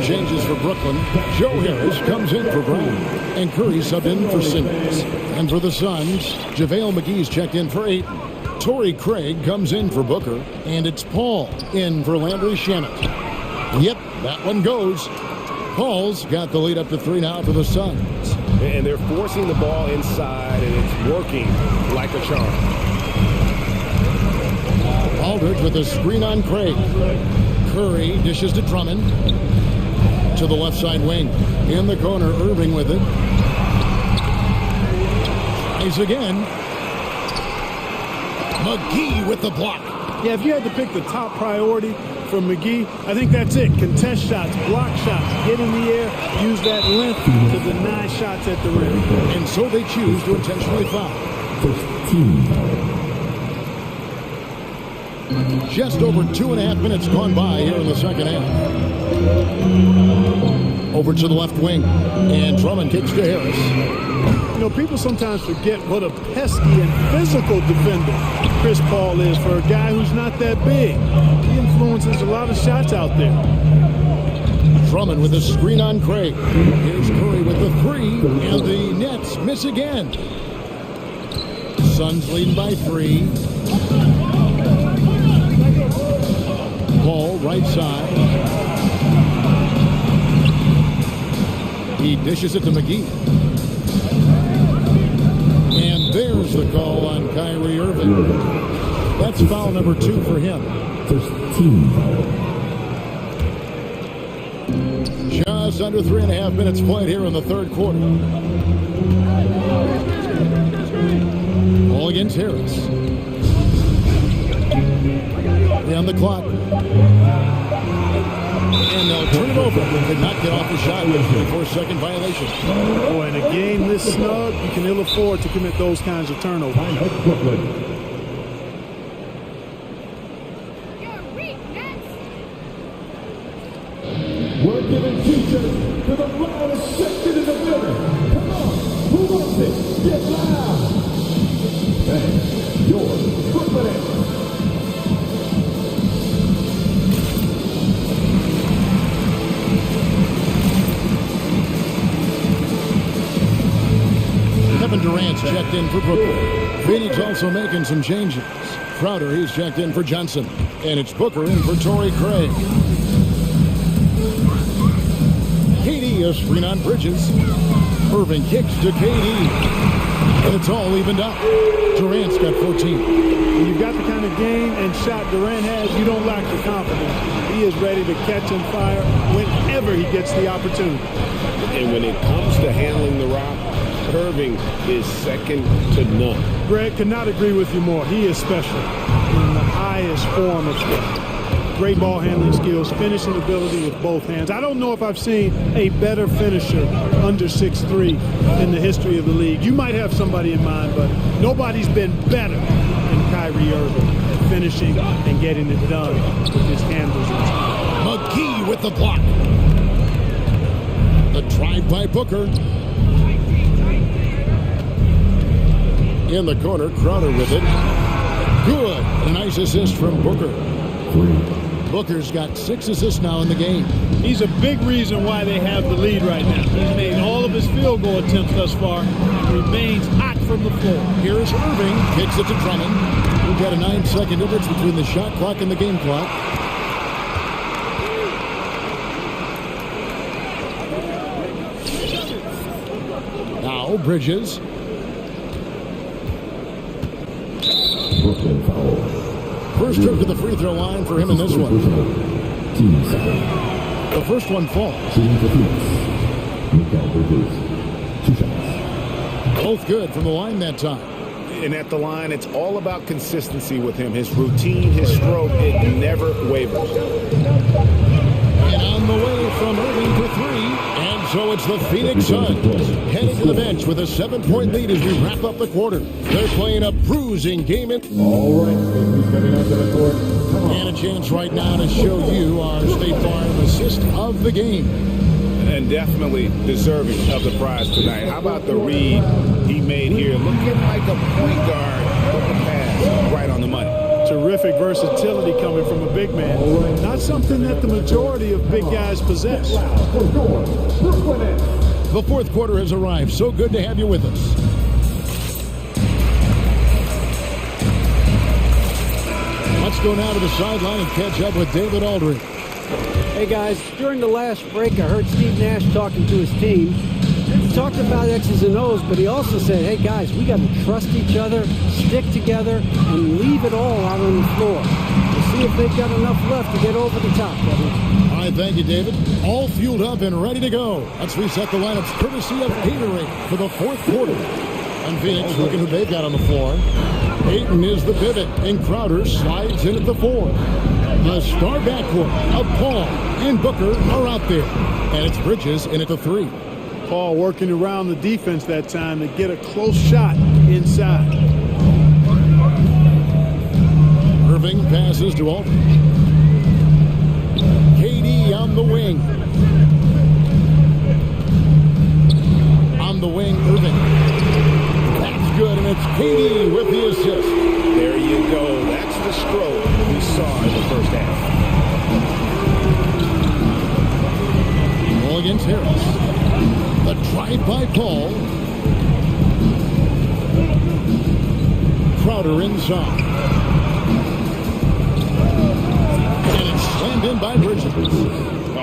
Changes for Brooklyn. Joe Harris comes in for Brown. And Curry subbed in for Simmons. And for the Suns, JaVale McGee's checked in for Ayton. Torrey Craig comes in for Booker. And it's Paul in for Landry Shamet. Yep, that one goes. Paul's got the lead up to 3 now for the Suns. And they're forcing the ball inside, and it's working like a charm. Aldridge with a screen on Craig. Curry dishes to Drummond. To the left side wing. In the corner, Irving with it. Tries again. McGee with the block. Yeah, if you had to pick the top priority for McGee, I think that's it. Contest shots, block shots, get in the air, use that length to deny shots at the rim. And so they choose to intentionally foul. Just over 2.5 minutes gone by here in the second half. Over to the left wing. And Drummond kicks to Harris. You know, people sometimes forget what a pesky and physical defender Chris Paul is for a guy who's not that big. He influences a lot of shots out there. Drummond with a screen on Craig. Here's Curry with the three, and the Nets miss again. Suns leading by 3. Ball right side. He dishes it to McGee. And there's the call on Kyrie Irving. That's foul number 2 for him. First team foul. Just under 3.5 minutes played here in the third quarter. Ball against Harris. On the clock. And they'll turn it over. Did not get off the shot with 4-second violation. Boy, in a game this snug, you can ill afford to commit those kinds of turnovers. We're giving T-shirts to the loudest section in the building. Come on, who wants it? Get loud. And yours, Brooklyn. Kevin Durant's checked in for Brooklyn. Phoenix also making some changes. Crowder, he's checked in for Johnson. And it's Booker in for Torrey Craig. KD is screen on Bridges. Irving kicks to KD. And it's all evened up. Durant's got 14. When you've got the kind of game and shot Durant has, you don't lack the confidence. He is ready to catch and fire whenever he gets the opportunity. And when it comes to handling the rock, Irving is second to none. Greg, could not agree with you more. He is special in the highest form of skill. Great ball handling skills, finishing ability with both hands. I don't know if I've seen a better finisher under 6'3" in the history of the league. You might have somebody in mind, but nobody's been better than Kyrie Irving at finishing and getting it done with his handles. McGee with the block. The drive by Booker. In the corner, Crowder with it. Good. A nice assist from Booker. 3. Booker's got 6 assists now in the game. He's a big reason why they have the lead right now. He's made all of his field goal attempts thus far and remains hot from the floor. Here's Irving. Kicks it to Drummond. We've got a 9-second difference between the shot clock and the game clock. Now Bridges. Brooklyn foul. First trip to the free throw line for him in this one. Team foul. The first one falls. Shooting for Phoenix. Mikal Bridges. 2 shots. Both good from the line that time. And at the line, it's all about consistency with him. His routine, his stroke, it never wavers. And on the way from Irving for 3. And so it's the Phoenix Suns heading to the bench with a 7-point lead as we wrap up the quarter. They're playing a bruising game. All right, who's coming out to the court? And a chance right now to show you our State Farm assist of the game. And definitely deserving of the prize tonight. How about the read he made here? Looking like a point guard with the pass right on the money. Terrific versatility coming from a big man. Not something that the majority of big guys possess. The fourth quarter has arrived. So good to have you with us. Let's go now to the sideline and catch up with David Aldridge. Hey guys, during the last break I heard Steve Nash talking to his team. He talked about X's and O's, but he also said, hey guys, we got to trust each other, stick together, and leave it all out on the floor. We'll see if they've got enough left to get over the top, Kevin. All right, thank you, David. All fueled up and ready to go. Let's reset the lineups courtesy of Gatorade for the fourth quarter. And Phoenix looking who they've got on the floor. Ayton is the pivot, and Crowder slides in at the 4. The star backcourt of Paul and Booker are out there. And it's Bridges in at the 3. Paul working around the defense that time to get a close shot inside. Irving passes to Aldridge. KD on the wing. On the wing, Irving. That's good, and it's KD with the assist. There you go. That's the stroke we saw in the first half. Harris. The drive by Paul. Crowder inside. And it's slammed in by Bridges.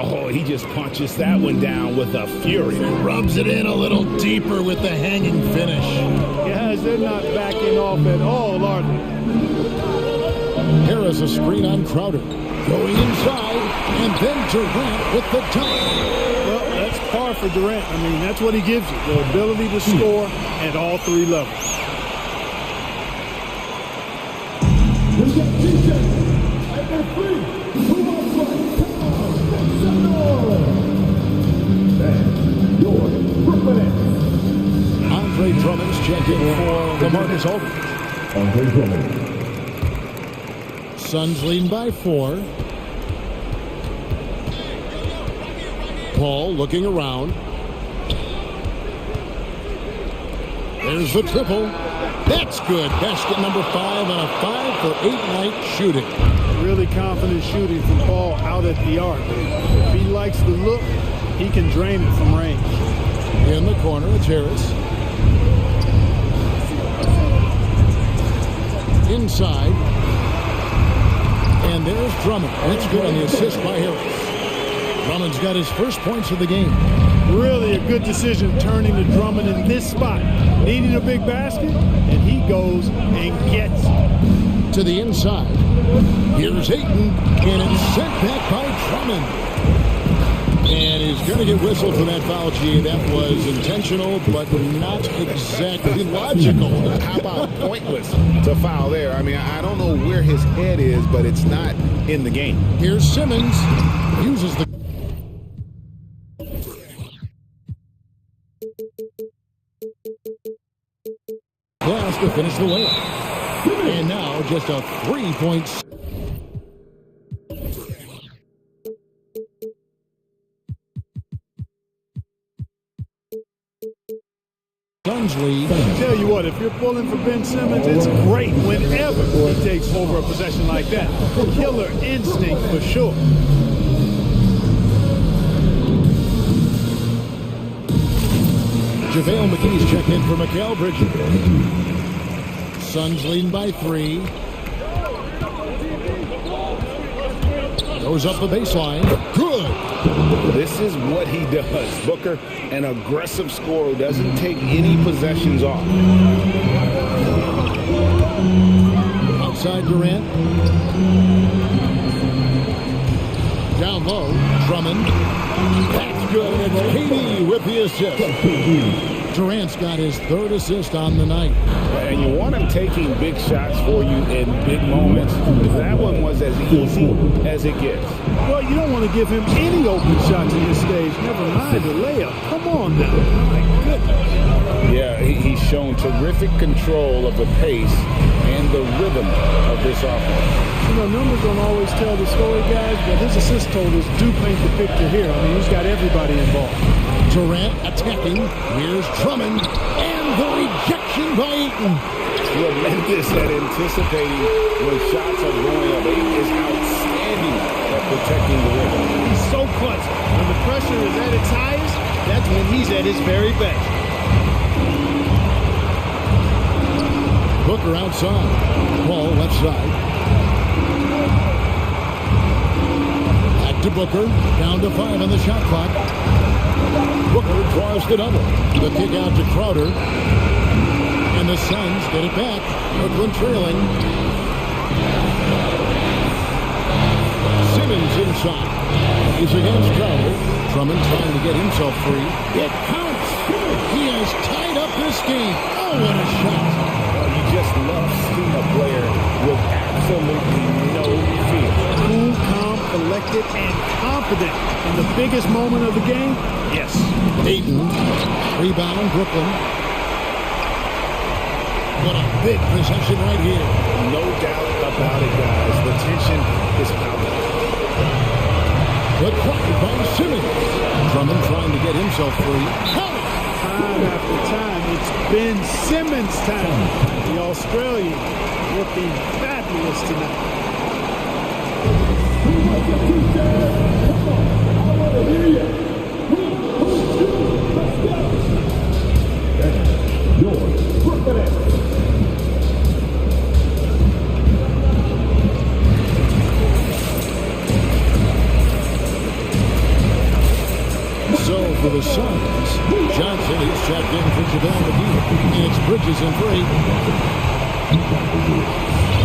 Oh, he just punches that one down with a fury. Rubs it in a little deeper with the hanging finish. Guys, they're not backing off at all, are they? Harris a screen on Crowder. Going inside, and then Durant with the dunk. Well, that's par for Durant. I mean, that's what he gives you, the ability to score at all three levels. We've got defense at their feet. Who wants one? Come on, make some noise. And your Brooklyn. Andre Drummond's checked in for LaMarcus Aldridge. Andre Drummond. Suns leading by 4. Paul looking around. There's the triple. That's good. Basket number 5 on a 5-for-8 night shooting. Really confident shooting from Paul out at the arc. If he likes the look, he can drain it from range. In the corner, it's Harris. Inside. And there's Drummond. That's good on the assist by Harris. Drummond's got his first points of the game. Really a good decision turning to Drummond in this spot. Needing a big basket, and he goes and gets it. To the inside. Here's Ayton, and it's sent back by Drummond. And he's going to get whistled for that foul, G. That was intentional, but not exactly logical. How about pointless to foul there? I mean, I don't know where his head is, but it's not in the game. Here's Simmons. Uses the... glass to finish the layup. And now just a 3-point... Suns lead. Tell you what, if you're pulling for Ben Simmons, it's great whenever he takes over a possession like that. Killer instinct for sure. JaVale McGee's checked in for Mikal Bridges. Suns leading by 3. Goes up the baseline. Good. This is what he does. Booker, an aggressive scorer, doesn't take any possessions off. Outside Durant. Down low. Drummond. That's good. It's KD with the assist. Durant's got his 3rd assist on the night. And you want him taking big shots for you in big moments. That one was as easy as it gets. Well, you don't want to give him any open shots at this stage. Never mind the layup. Come on now. My goodness. Yeah, he's shown terrific control of the pace and the rhythm of this offense. You know, numbers don't always tell the story, guys, but his assist totals do paint the picture here. I mean, he's got everybody involved. Durant attacking. Here's Drummond. And the rejection by Ayton. Tremendous at anticipating when shots are going up. Ayton is outstanding at protecting the rim. He's so clutch. When the pressure is at its highest, that's when he's at his very best. Booker outside. Paul left side. Back to Booker. Down to 5 on the shot clock. Booker draws the double. The kick out to Crowder. And the Suns get it back. Brooklyn trailing. Simmons inside. He's against Crowder. Drummond trying to get himself free. It counts. He has tied up this game. Oh, what a shot. You just love seeing a player with absolutely no fear. Cool, calm, collected, and confident in the biggest moment of the game. Yes. Ayton. Rebound, Brooklyn. What a big possession right here. No doubt about it, guys. The tension is palpable. Good play by Simmons. Drummond trying to get himself free. Time after time, it's Ben Simmons' time. The Australian looking fabulous tonight. Who wants a two-shot? Come on, I want to hear you. And your first minute. So for the Suns, Johnson is checked in for Javale McGee. It's Bridges in 3.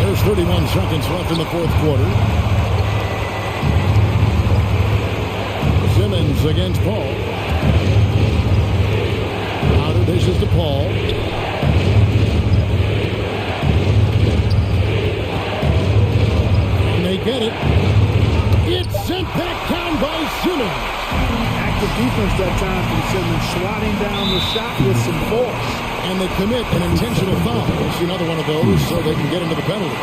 There's 31 seconds left in the fourth quarter. Simmons against Paul. Outer dishes to Paul. And they get it. It's sent back down by Simmons. Active defense that time from Simmons, swatting down the shot with some force. And they commit an intentional foul. It's another one of those so they can get into the penalty.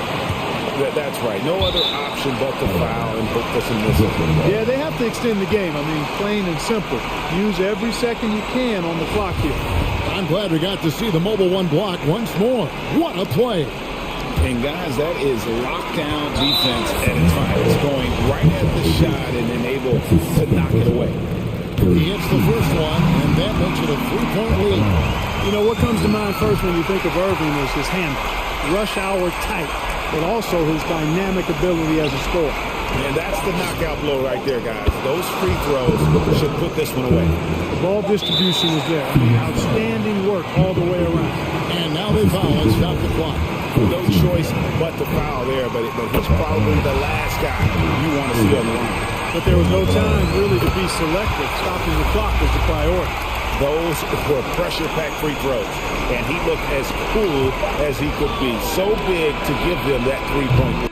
That's right. No other option but to foul and hope for some misses. Yeah, they have to extend the game. I mean, plain and simple. Use every second you can on the clock here. I'm glad we got to see the mobile one block once more. What a play. And guys, that is lockdown defense at its finest, going right at the shot and then able to knock it away. He hits the first one, and that makes it a 3-point lead. You know, what comes to mind first when you think of Irving is his handle. Rush hour tight, but also his dynamic ability as a scorer. And that's the knockout blow right there, guys. Those free throws should put this one away. The ball distribution was there. I mean, outstanding work all the way around. And now they foul and stop the clock. No choice but to foul there, but he's probably the last guy you want to see on the line. But there was no time really to be selective. Stopping the clock was the priority. Those were pressure-packed free throws, and he looked as cool as he could be. So big to give them that three-point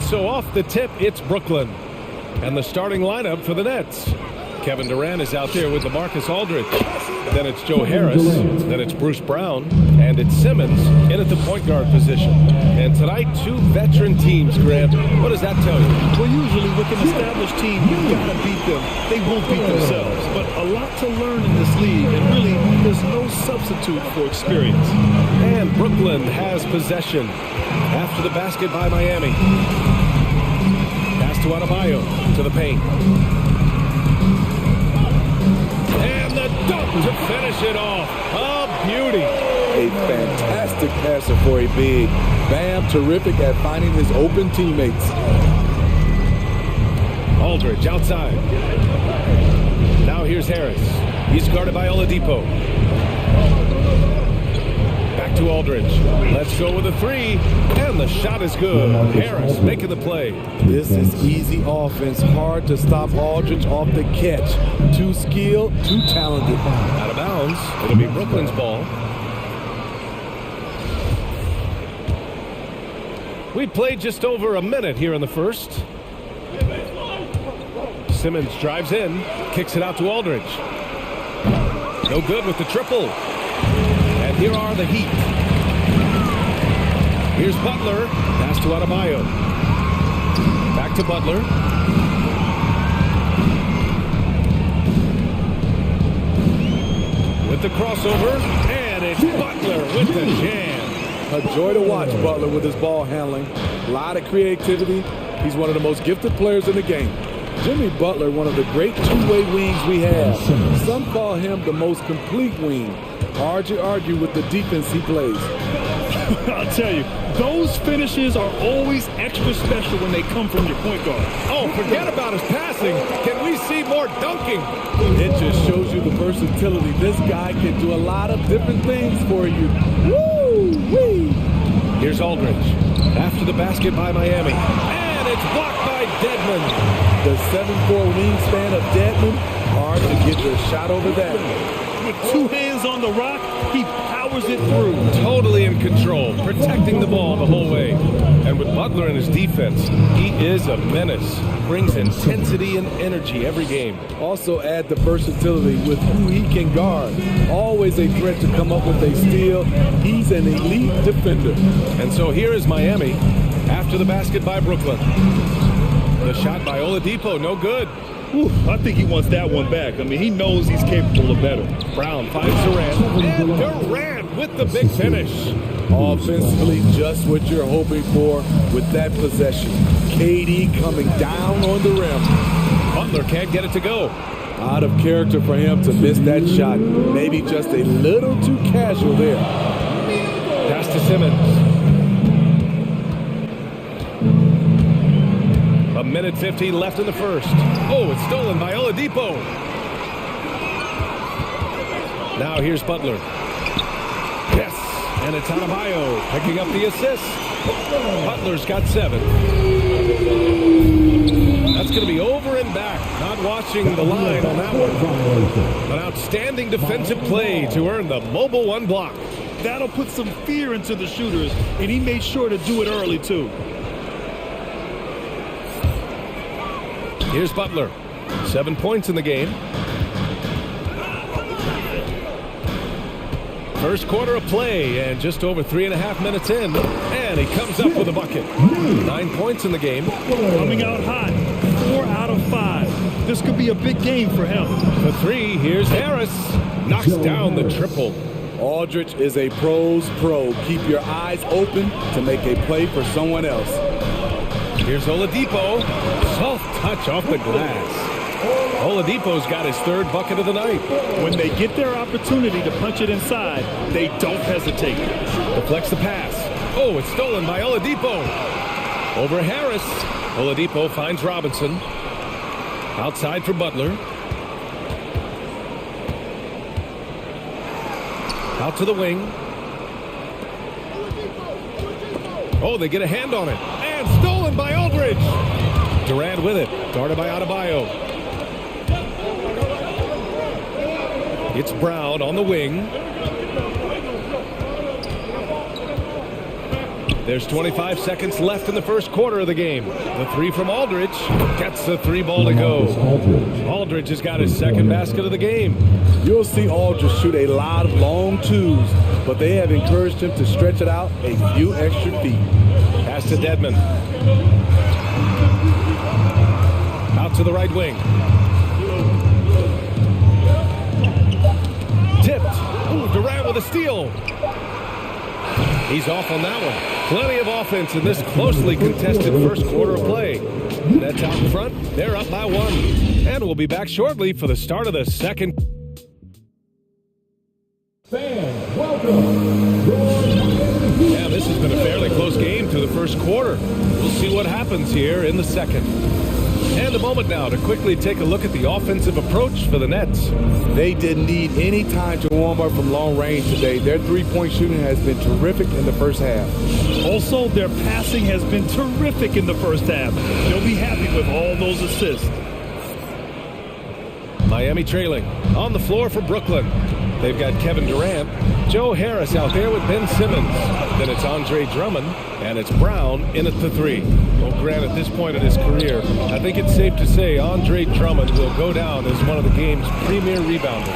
And so off the tip, it's Brooklyn. And the starting lineup for the Nets. Kevin Durant is out there with LaMarcus Aldridge. Then it's Joe Harris. Then it's Bruce Brown. And it's Simmons in at the point guard position. And tonight, two veteran teams, Grant. What does that tell you? Well, usually with an established team, you've got to beat them. They won't beat themselves. But a lot to learn in this league. And really, there's no substitute for experience. And Brooklyn has possession after the basket by Miami. Pass to Adebayo to the paint. And the dunk to finish it off. A beauty. A fantastic passer for a big. Bam, terrific at finding his open teammates. Aldridge outside. Now here's Harris. He's guarded by Oladipo. Back to Aldridge. Let's go with a three. And the shot is good. Harris making the play. This is easy offense. Hard to stop Aldridge off the catch. Too skilled, too talented. Out of bounds. It'll be Brooklyn's ball. We played just over a minute here in the first. Simmons drives in, kicks it out to Aldridge. No good with the triple. And here are the Heat. Here's Butler. Pass to Adebayo. Back to Butler. With the crossover. And it's Butler with the jam. A joy to watch Butler with his ball handling. A lot of creativity. He's one of the most gifted players in the game. Jimmy Butler, one of the great two-way wings we have. Some call him the most complete wing. Hard to argue with the defense he plays. I'll tell you, those finishes are always extra special when they come from your point guard. Oh, forget about his passing. Can we see more dunking? It just shows you the versatility. This guy can do a lot of different things for you. Woo-wee! Here's Aldridge. After the basket by Miami. And it's blocked by Dedmon. The 7'4" wingspan of Dedmon. Hard to get the shot over that. With two hands on the rock, he powers it through. Totally in control, protecting the ball the whole way. And with Butler in his defense, he is a menace. Brings intensity and energy every game. Also add the versatility with who he can guard. Always a threat to come up with a steal. He's an elite defender. And so here is Miami after the basket by Brooklyn. The shot by Oladipo, no good. Ooh, I think he wants that one back. I mean, he knows he's capable of better. Brown finds Durant. And Durant with the big finish. Offensively, just what you're hoping for with that possession. KD coming down on the rim. Butler can't get it to go. Out of character for him to miss that shot. Maybe just a little too casual there. Pass to Simmons. A minute 15 left in the first. Oh, it's stolen by Oladipo. Now here's Butler. Yes, and it's Adebayo picking up the assist. Butler's got 7. That's going to be over and back. Not watching the line on that one. An outstanding defensive play to earn the mobile 1 block. That'll put some fear into the shooters, and he made sure to do it early, too. Here's Butler. 7 points in the game. First quarter of play and just over 3.5 minutes in. And he comes up with a bucket. 9 points in the game. Coming out hot. 4 out of 5. This could be a big game for him. The 3, here's Harris. Knocks down the triple. Aldridge is a pro's pro. Keep your eyes open to make a play for someone else. Here's Oladipo. Soft touch off the glass. Oladipo's got his 3rd bucket of the night. When they get their opportunity to punch it inside, they don't hesitate. Deflects the pass. Oh, it's stolen by Oladipo. Over Harris. Oladipo finds Robinson. Outside for Butler. Out to the wing. Oh, they get a hand on it. And stolen by Aldridge. Durant with it. Guarded by Adebayo. It's Brown on the wing. There's 25 seconds left in the first quarter of the game. The three from Aldridge gets the three ball to go. Aldridge has got his second basket of the game. You'll see Aldridge shoot a lot of long twos, but they have encouraged him to stretch it out a few extra feet. Pass to Dedmon. Out to the right wing. Tipped. Ooh, Durant with a steal. He's off on that one. Plenty of offense in this closely contested first quarter of play. Nets out in front. They're up by one. And we'll be back shortly for the start of the second. Fans, welcome. Yeah, this has been a fairly close game through the first quarter. We'll see what happens here in the second. And a moment now to quickly take a look at the offensive approach for the Nets. They didn't need any time to warm up from long range today. Their three-point shooting has been terrific in the first half. Also, their passing has been terrific in the first half. They'll be happy with all those assists. Miami trailing. On the floor for Brooklyn. They've got Kevin Durant, Joe Harris out there with Ben Simmons. Then it's Andre Drummond, and it's Brown in at the three. Well, Grant, at this point in his career, I think it's safe to say Andre Drummond will go down as one of the game's premier rebounders.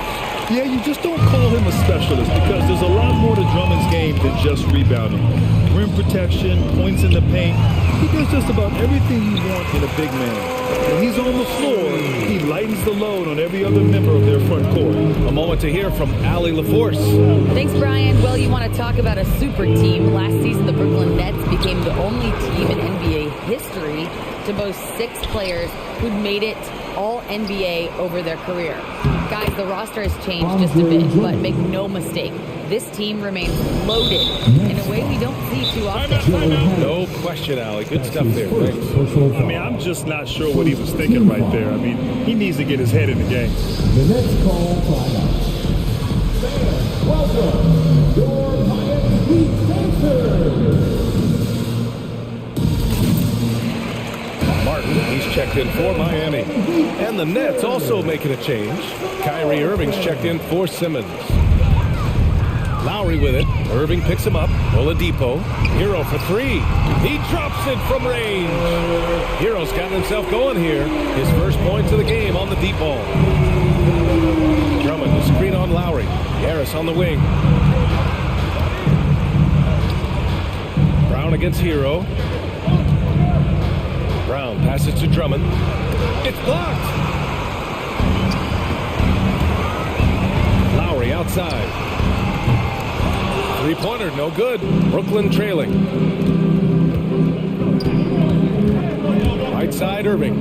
Yeah, you just don't call him a specialist because there's a lot more to Drummond's game than just rebounding. Rim protection, points in the paint. He does just about everything you want in a big man. When he's on the floor, he lightens the load on every other member of their front court. A moment to hear from Allie LaForce. Thanks, Brian. Well, you want to talk about a super team. Last season, the Brooklyn Nets became the only team in NBA history to boast 6 players who'd made it all NBA over their career. Guys, the roster has changed just a bit, but make no mistake, this team remains loaded in a way we don't see too often. No question, Allie. Good stuff there. Thanks. I mean, I'm just not sure what he was thinking right there. I mean, he needs to get his head in the game. The next call timeout. Fans, welcome your Miami Heat dancers. Martin, he's checked in for Miami. And the Nets also making a change. Kyrie Irving's checked in for Simmons. Lowry with it. Irving picks him up. Oladipo. Hero for three. He drops it from range. Hero's got himself going here. His first points of the game on the deep ball. Drummond, the screen on Lowry. Harris on the wing. Brown against Hero. Brown passes to Drummond. It's blocked. Lowry outside. Three-pointer, no good. Brooklyn trailing. Right side, Irving.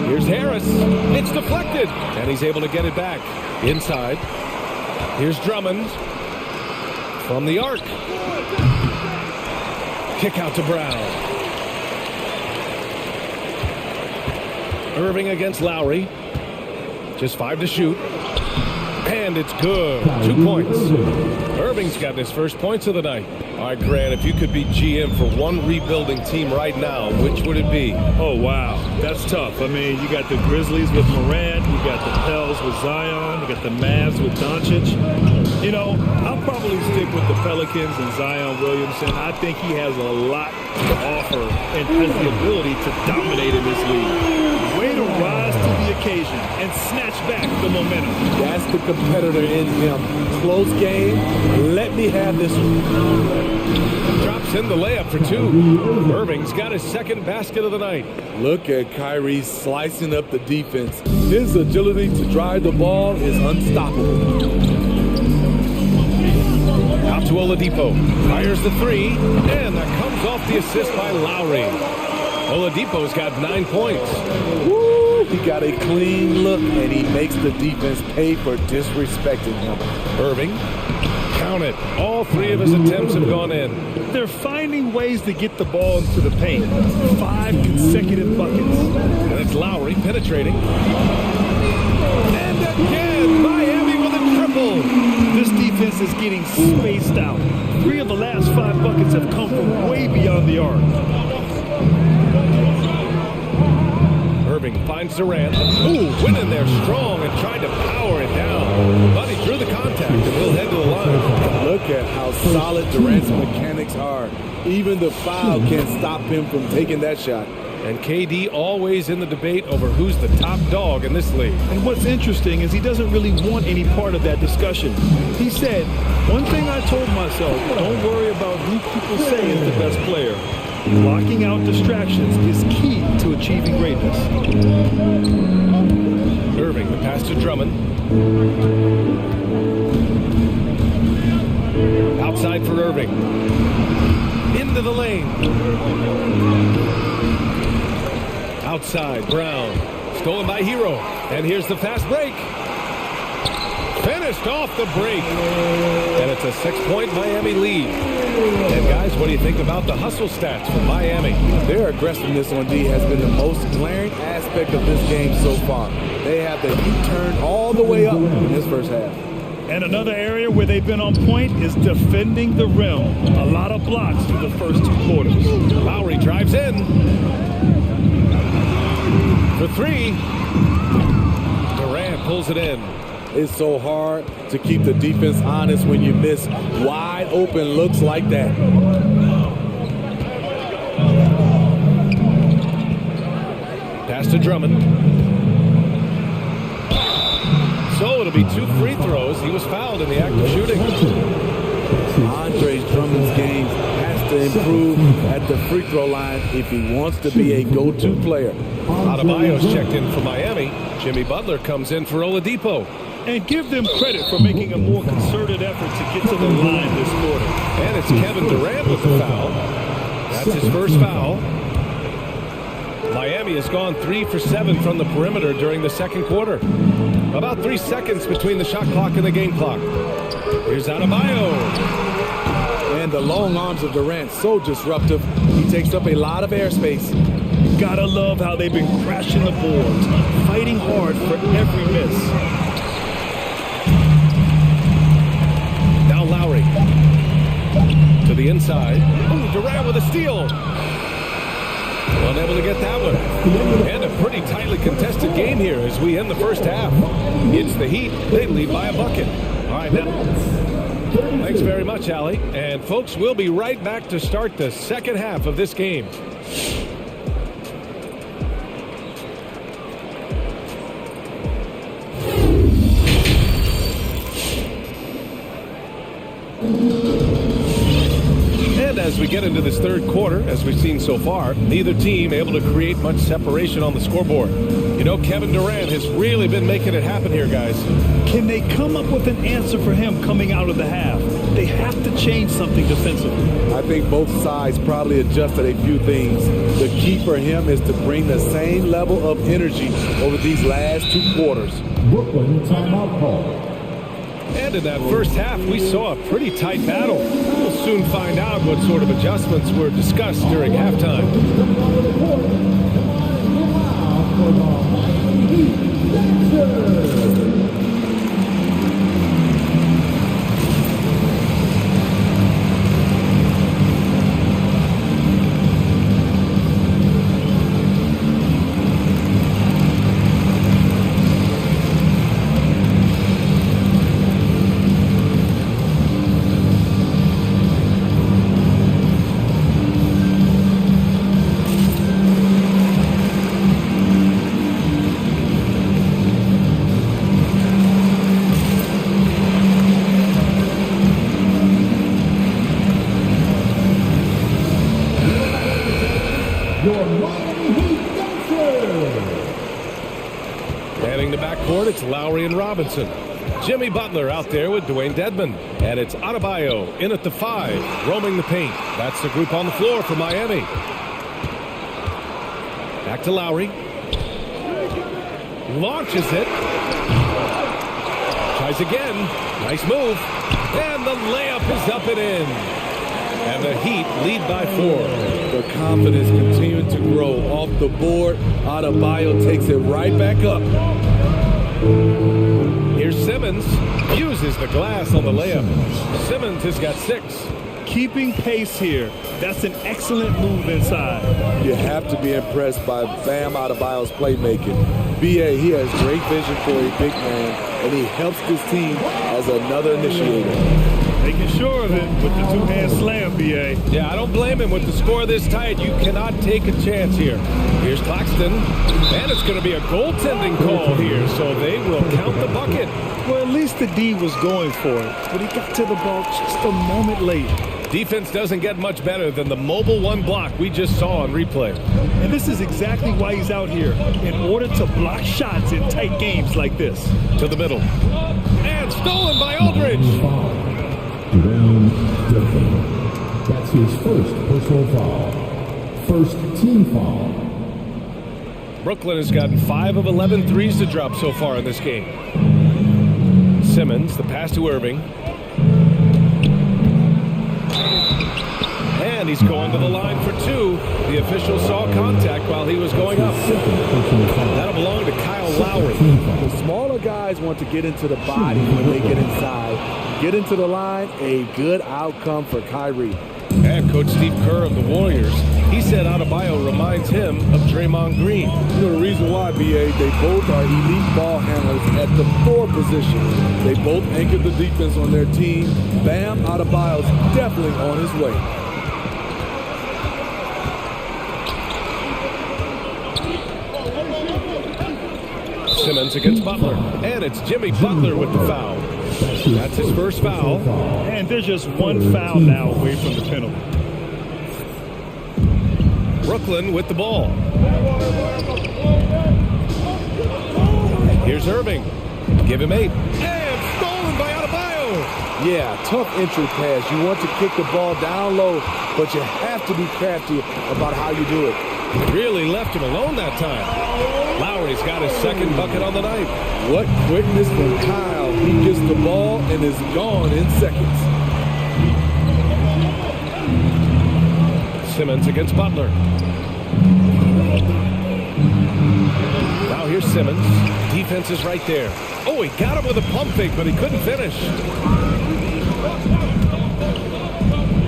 Here's Harris. It's deflected. And he's able to get it back. Inside. Here's Drummond. From the arc. Kick out to Brown. Irving against Lowry. Just 5 to shoot. And it's good. 2 points. Irving's gotten his first points of the night. All right, Grant, if you could be GM for one rebuilding team right now, which would it be? Oh, wow. That's tough. I mean, you got the Grizzlies with Morant. You got the Pels with Zion. You got the Mavs with Doncic. You know, I'll probably stick with the Pelicans and Zion Williamson. I think he has a lot to offer and has the ability to dominate in this league. Way to rise to the occasion and snatch back the momentum. That's the competitor in him. Close game. Let me have this one. Drops in the layup for 2. Irving's got his second basket of the night. Look at Kyrie slicing up the defense. His agility to drive the ball is unstoppable. Out to Oladipo. Fires the 3. And that comes off the assist by Lowry. Oladipo's got 9 points. Woo! He got a clean look, and he makes the defense pay for disrespecting him. Irving. Count it. All 3 of his attempts have gone in. They're finding ways to get the ball into the paint. 5 consecutive buckets. And it's Lowry penetrating. And again, Miami with a triple. This defense is getting spaced out. 3 of the last 5 buckets have come from way beyond the arc. Irving finds Durant. Ooh, went in there strong and tried to power it down. But he drew the contact, and he'll head to the line. Look at how solid Durant's mechanics are. Even the foul can't stop him from taking that shot. And KD always in the debate over who's the top dog in this league. And what's interesting is he doesn't really want any part of that discussion. He said, one thing I told myself, don't worry about who people say is the best player. Blocking out distractions is key to achieving greatness. Irving, the pass to Drummond. Outside for Irving. Into the lane. Outside, Brown. Stolen by Hero. And here's the fast break. Finished off the break. And it's a 6-point Miami lead. And guys, what do you think about the hustle stats for Miami? Their aggressiveness on D has been the most glaring aspect of this game so far. They have the heat turned all the way up in this first half. And another area where they've been on point is defending the rim. A lot of blocks through the first 2 quarters. Lowry drives in. For 3. Durant pulls it in. It's so hard to keep the defense honest when you miss wide open looks like that. Pass to Drummond. So it'll be 2 free throws. He was fouled in the act of shooting. Andre Drummond's game has to improve at the free throw line if he wants to be a go-to player. Adebayo's checked in for Miami. Jimmy Butler comes in for Oladipo. And give them credit for making a more concerted effort to get to the line this quarter. And it's Kevin Durant with the foul. That's his first foul. Miami has gone 3 for 7 from the perimeter during the second quarter. About 3 seconds between the shot clock and the game clock. Here's Adebayo. And the long arms of Durant, so disruptive. He takes up a lot of airspace. Gotta love how they've been crashing the boards, fighting hard for every miss. Now Lowry. To the inside. Ooh, Durant with a steal. Unable to get that one. And a pretty tightly contested game here as we end the first half. It's the Heat. They lead by a bucket. All right, now. Thanks very much, Allie. And folks, we'll be right back to start the second half of this game. And as we get into this third quarter, as we've seen so far, neither team able to create much separation on the scoreboard. You know, Kevin Durant has really been making it happen here, guys. Can they come up with an answer for him coming out of the half? They have to change something defensively. I think both sides probably adjusted a few things. The key for him is to bring the same level of energy over these last 2 quarters. Brooklyn timeout call. And in that first half, we saw a pretty tight battle. We'll soon find out what sort of adjustments were discussed during halftime. Manning the backcourt, it's Lowry and Robinson. Jimmy Butler out there with Dwayne Dedmon. And it's Adebayo in at the 5, roaming the paint. That's the group on the floor for Miami. Back to Lowry. Launches it. Tries again. Nice move. And the layup is up and in. And the Heat lead by 4. The confidence continuing to grow off the board. Adebayo takes it right back up. Here's Simmons. Uses the glass on the layup. Simmons has got 6. Keeping pace here. That's an excellent move inside. You have to be impressed by Bam Adebayo's playmaking. BA, he has great vision for a big man, and he helps this team as another initiator. Making sure of it with the two-hand slam, B.A. Yeah, I don't blame him. With the score this tight, you cannot take a chance here. Here's Claxton, and it's going to be a goaltending call here, so they will count the bucket. Well, at least the D was going for it, but he got to the ball just a moment late. Defense doesn't get much better than the mobile one block we just saw on replay. And this is exactly why he's out here, in order to block shots in tight games like this. To the middle. And stolen by Aldridge. Down defense. That's his first personal foul. First team foul. Brooklyn has gotten 5 of 11 threes to drop so far in this game. Simmons, the pass to Irving. And he's going to the line for 2. The official saw contact while he was going up. That'll belong to Kyle Lowry. The smaller guys want to get into the body when they get inside. Get into the line, a good outcome for Kyrie. And Coach Steve Kerr of the Warriors, he said Adebayo reminds him of Draymond Green. You know the reason why, B.A., they both are elite ball handlers at the 4 position. They both anchored the defense on their team. Bam Adebayo's definitely on his way. Simmons against Butler, and it's Jimmy Butler with the foul. That's his first foul. And there's just one foul now away from the penalty. Brooklyn with the ball. Here's Irving. Give him 8. And stolen by Adebayo. Yeah, tough entry pass. You want to kick the ball down low, but you have to be crafty about how you do it. Really left him alone that time. Lowry's got his second bucket on the night. What quickness from Kyle. He gets the ball and is gone in seconds. Simmons against Butler. Now here's Simmons. Defense is right there. Oh, he got him with a pump fake, but he couldn't finish.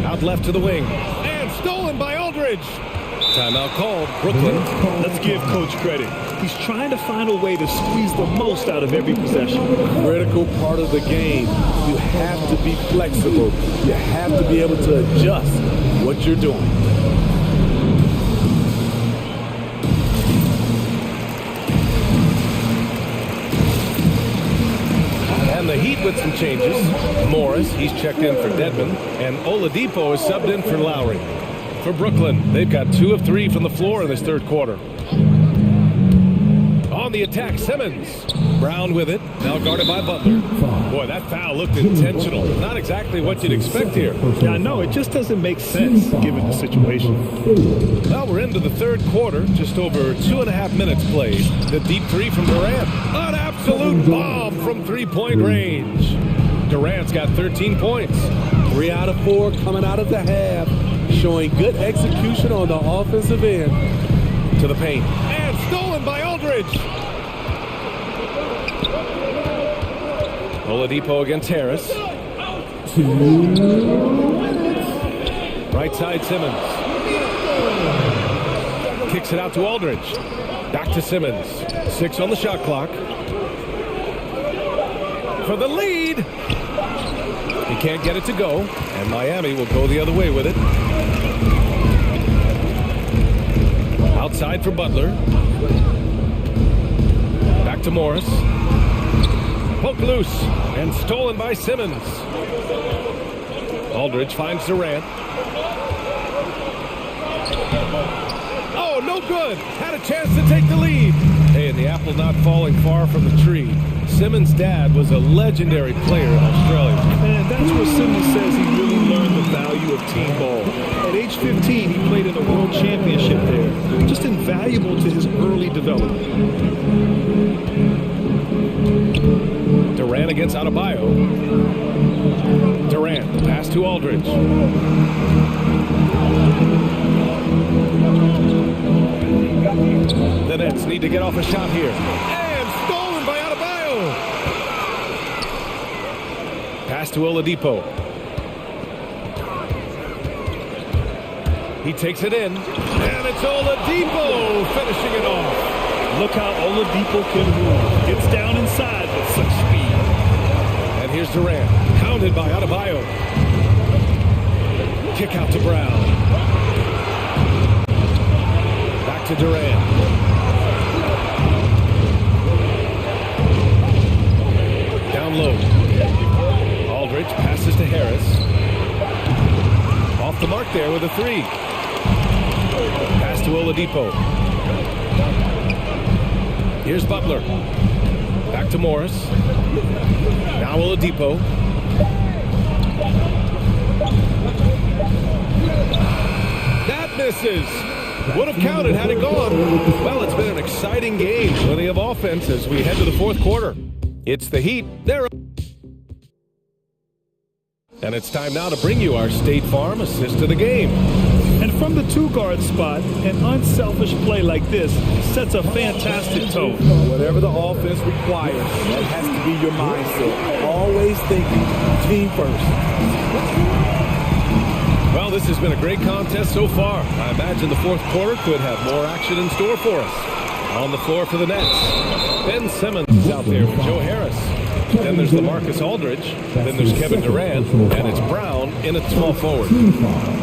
Out left to the wing. And stolen by Aldridge. Timeout called. Brooklyn. Let's give Coach credit. He's trying to find a way to squeeze the most out of every possession. Critical part of the game. You have to be flexible. You have to be able to adjust what you're doing. And the Heat with some changes. Morris, he's checked in for Dedmon. And Oladipo is subbed in for Lowry. For Brooklyn, they've got 2 of 3 from the floor in this third quarter. On the attack, Simmons. Brown with it, now guarded by Butler. Boy, that foul looked intentional. Not exactly what you'd expect here. Yeah, I know, it just doesn't make sense given the situation. Well, we're into the third quarter, just over 2.5 minutes played. The deep 3 from Durant. An absolute bomb from three-point range. Durant's got 13 points. 3 out of 4 coming out of the half, showing good execution on the offensive end. To the paint. And stolen by Aldridge. Oladipo against Harris. Right side, Simmons. Kicks it out to Aldridge. Back to Simmons. 6 on the shot clock. For the lead. He can't get it to go, and Miami will go the other way with it. Outside for Butler. Back to Morris. Poke loose and stolen by Simmons. Aldridge finds Durant. Oh, no good. Had a chance to take the lead. Hey, and the apple not falling far from the tree. Simmons' dad was a legendary player in Australia. And that's where Simmons says he really learned the value of team ball. At age 15, he played in the World Championship there. Just invaluable to his early development. Durant against Adebayo. Durant, the pass to Aldridge. The Nets need to get off a shot here. And stolen by Adebayo. Pass to Oladipo. He takes it in. And it's Oladipo finishing it off. Look how Oladipo can move. Gets down inside with such speed. And here's Durant, hounded by Adebayo. Kick out to Brown. Back to Durant. Down low. Aldridge passes to Harris. Off the mark there with a three. Pass to Oladipo. Here's Butler. Back to Morris. Now Oladipo. That misses. Would have counted had it gone. Well, it's been an exciting game. Plenty of offense as we head to the fourth quarter. It's the Heat. They're up. And it's time now to bring you our State Farm assist of the game. And from the two-guard spot, an unselfish play like this sets a fantastic tone. Whatever the offense requires, that has to be your mindset. Always thinking team first. Well, this has been a great contest so far. I imagine the fourth quarter could have more action in store for us. On the floor for the Nets, Ben Simmons is out there with Joe Harris. Then there's LaMarcus Aldridge. Then there's Kevin Durant. And it's Brown in at small forward.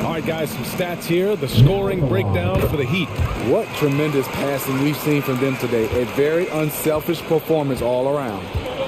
All right, guys, some stats here. The scoring breakdown for the Heat. What tremendous passing we've seen from them today. A very unselfish performance all around.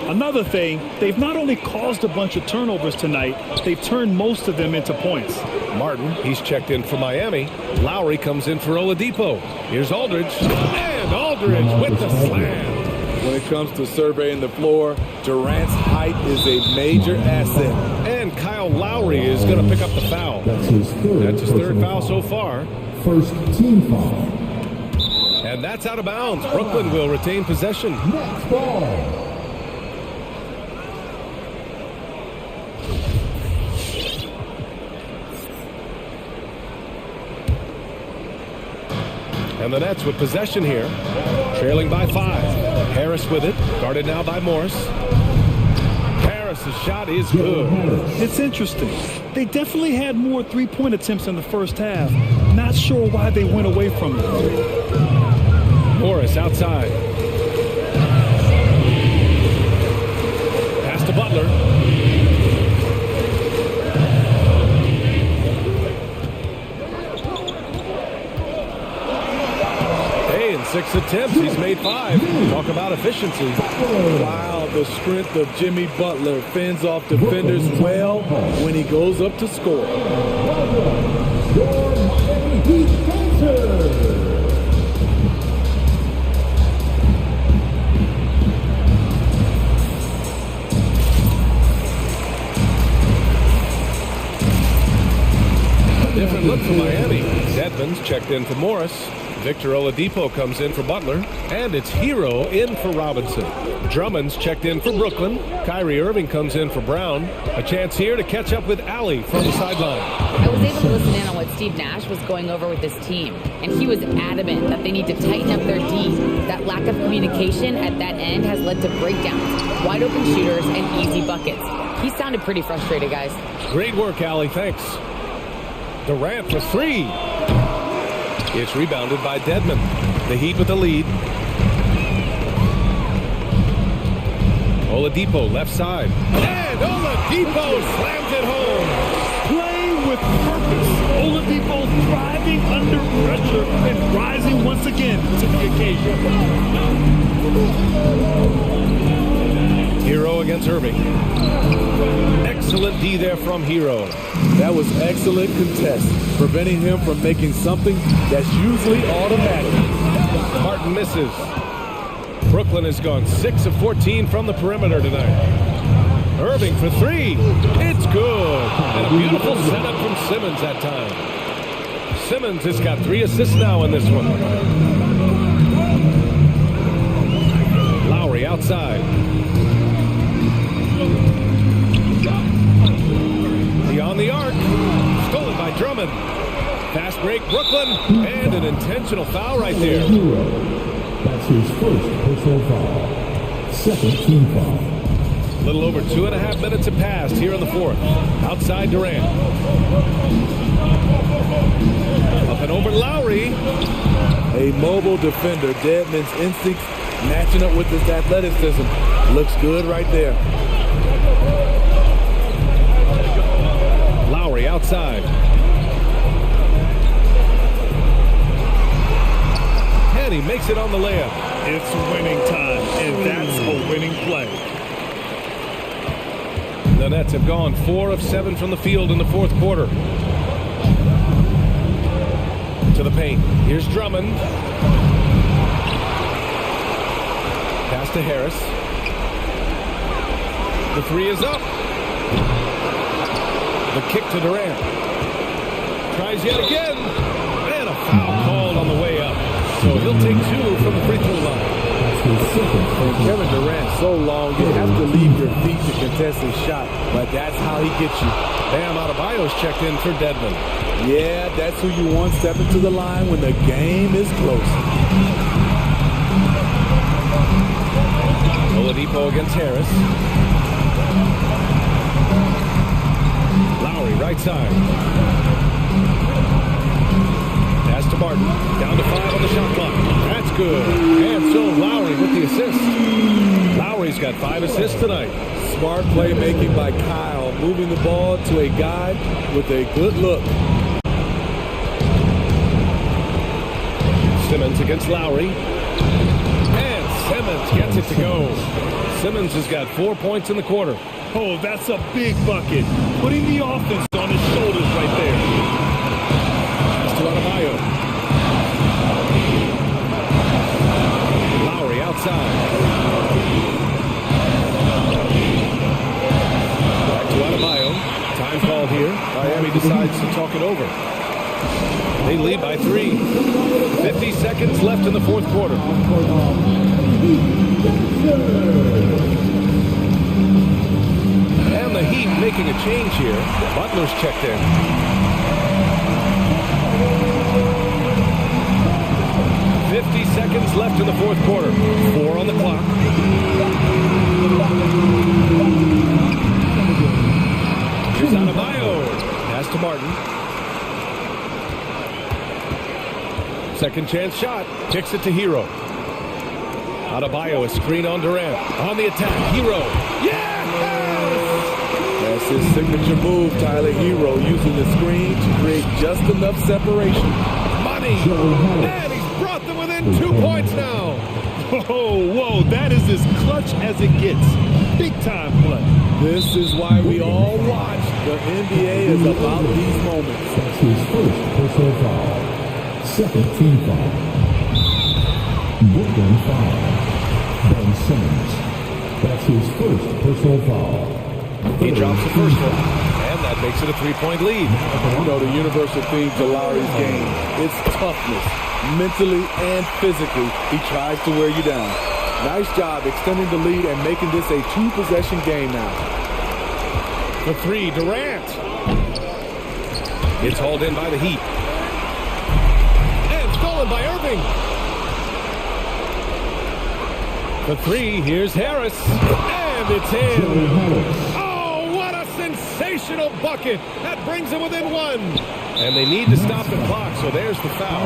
Another thing, they've not only caused a bunch of turnovers tonight, they've turned most of them into points. Martin, he's checked in for Miami. Lowry comes in for Oladipo. Here's Aldridge. And Aldridge with the slam. When it comes to surveying the floor, Durant's height is a major asset. And Kyle Lowry is going to pick up the foul. That's his third foul so far. First team foul. And that's out of bounds. Brooklyn will retain possession. Next ball. And the Nets with possession here, trailing by 5. Harris with it, guarded now by Morris. Harris's shot is good. It's interesting. They definitely had more three-point attempts in the first half. Not sure why they went away from it. Morris outside. Pass to Butler. 6 attempts, he's made 5. Talk about efficiency. Wow, the strength of Jimmy Butler fends off defenders well when he goes up to score. Your Miami Heat answer. Different look for Miami. Dedmon's checked in for Morris. Victor Oladipo comes in for Butler, and it's Hero in for Robinson. Drummond's checked in for Brooklyn. Kyrie Irving comes in for Brown. A chance here to catch up with Allie from the sideline. I was able to listen in on what Steve Nash was going over with his team, and he was adamant that they need to tighten up their D. That lack of communication at that end has led to breakdowns, wide open shooters, and easy buckets. He sounded pretty frustrated, guys. Great work, Allie. Thanks. Durant for 3. It's rebounded by Dedmon. The Heat with the lead. Oladipo left side. And Oladipo slams it home. Playing with purpose. Oladipo thriving under pressure and rising once again to the occasion. Hero against Irving. Excellent D there from Hero. That was excellent contest, preventing him from making something that's usually automatic. Martin misses. Brooklyn has gone 6 of 14 from the perimeter tonight. Irving for 3. It's good. And a beautiful setup from Simmons that time. Simmons has got 3 assists now in this one. Lowry outside. On the arc, stolen by Drummond. Fast break, Brooklyn, and an intentional foul right there. That's his first personal foul. Second team foul. A little over 2.5 minutes have passed here in the fourth. Outside Durant. Up and over Lowry. A mobile defender. Dedmon's instincts matching up with his athleticism. Looks good right there. Lowry outside. And he makes it on the layup. It's winning time, and that's a winning play. The Nets have gone 4 of 7 from the field in the fourth quarter. To the paint. Here's Drummond. Pass to Harris. The three is up. The kick to Durant. Tries yet again. And a foul called on the way up. So he'll take 2 from the free throw line. Kevin Durant, so long, you have to leave your feet to contest his shot, but that's how he gets you. Bam Adebayo's checked in for Dedmon. Yeah, that's who you want stepping to the line when the game is close. Oladipo against Harris. Lowry right side. Pass to Martin. Down to 5 on the shot clock. That's good. And so Lowry with the assist. Lowry's got 5 assists tonight. Smart playmaking by Kyle, moving the ball to a guy with a good look. Simmons against Lowry. And Simmons gets it to go. Simmons has got 4 points in the quarter. Oh, that's a big bucket. Putting the offense on his shoulders right there. Pass to Adebayo. Lowry outside. Back to Adebayo. Time called here. Miami decides to talk it over. They lead by 3. 50 seconds left in the fourth quarter. And the Heat making a change here. Butler's checked in. Seconds left in the fourth quarter. 4 on the clock. Here's Adebayo. Pass to Martin. Second chance shot. Kicks it to Hero. Adebayo, a screen on Durant. On the attack. Hero. Yes! That's his signature move, Tyler. Hero using the screen to create just enough separation. Money. And he's brought them within 2 points now. Oh, whoa, that is as clutch as it gets. Big time play. This is why we all watch. The NBA is about these moments. That's his first personal foul. Second team foul. Brooklyn foul. Ben Simmons. That's his first personal foul. He drops the first one, and that makes it a 3-point lead. You know, the universal theme to Lowry's game, it's toughness. Mentally and physically, he tries to wear you down. Nice job extending the lead and making this a 2-possession game now. The 3, Durant. It's hauled in by the Heat. And stolen by Irving. The 3, here's Harris. And it's in. Oh, what a sensational bucket. That brings them within 1. And they need to stop the clock, so there's the foul.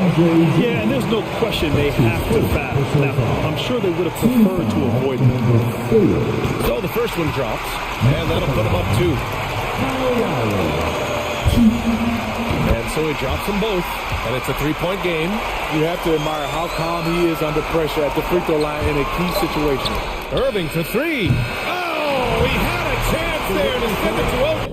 Yeah, and there's no question they have to foul. Now, I'm sure they would have preferred to avoid it. So the first one drops, and that'll put them up 2. And so he drops them both, and it's a 3-point game. You have to admire how calm he is under pressure at the free throw line in a key situation. Irving for 3. Oh, he had a chance there to send it to Oak.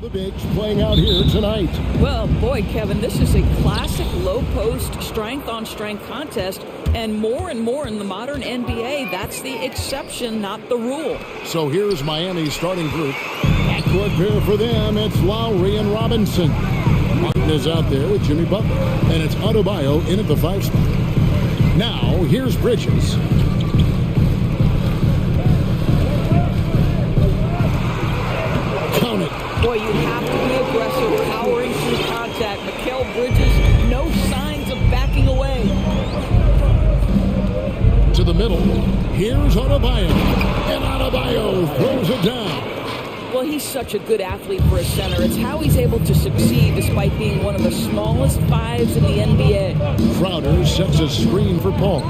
The bigs playing out here tonight. Well, boy, Kevin, this is a classic low-post, strength-on-strength contest, and more in the modern NBA, that's the exception, not the rule. So here's Miami's starting group. Backcourt pair for them, it's Lowry and Robinson. Martin is out there with Jimmy Butler, and it's Adebayo in at the 5 spot. Now, here's Bridges. Count it. Boy, you have to be aggressive, powering through contact. Mikal Bridges, no signs of backing away. To the middle, here's Adebayo, and Adebayo throws it down. Well, he's such a good athlete for a center. It's how he's able to succeed despite being one of the smallest fives in the NBA. Crowder sets a screen for Paul.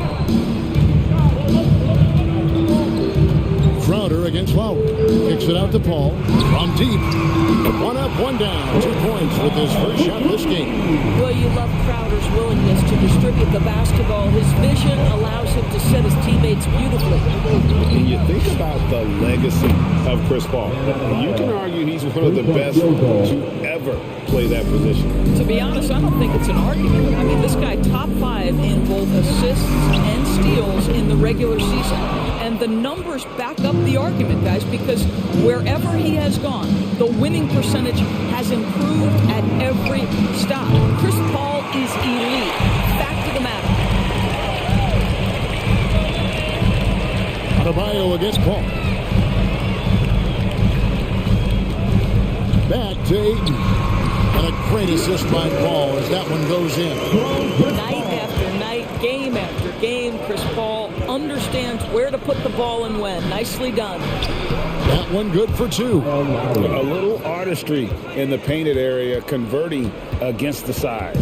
Crowder against Lowry. Kicks it out to Paul. From deep. 1 up, 1 down. 2 points with his first shot of this game. Well, you love Crowder's willingness to distribute the basketball. His vision allows him to set his teammates beautifully. When you think about the legacy of Chris Paul, you can argue he's one of the best to ever play that position. To be honest, I don't think it's an argument. I mean, this guy top 5 in both assists and steals in the regular season. And the numbers back up the argument, guys, because wherever he has gone, the winning percentage has improved at every stop. Chris Paul is elite. Fact of the matter. Adebayo against Paul. Back to Ayton. And a great assist by Paul as that one goes in. Night after night, game after game, Chris Paul understands where to put the ball and when. Nicely done. That one good for 2. A little artistry in the painted area, converting against the size.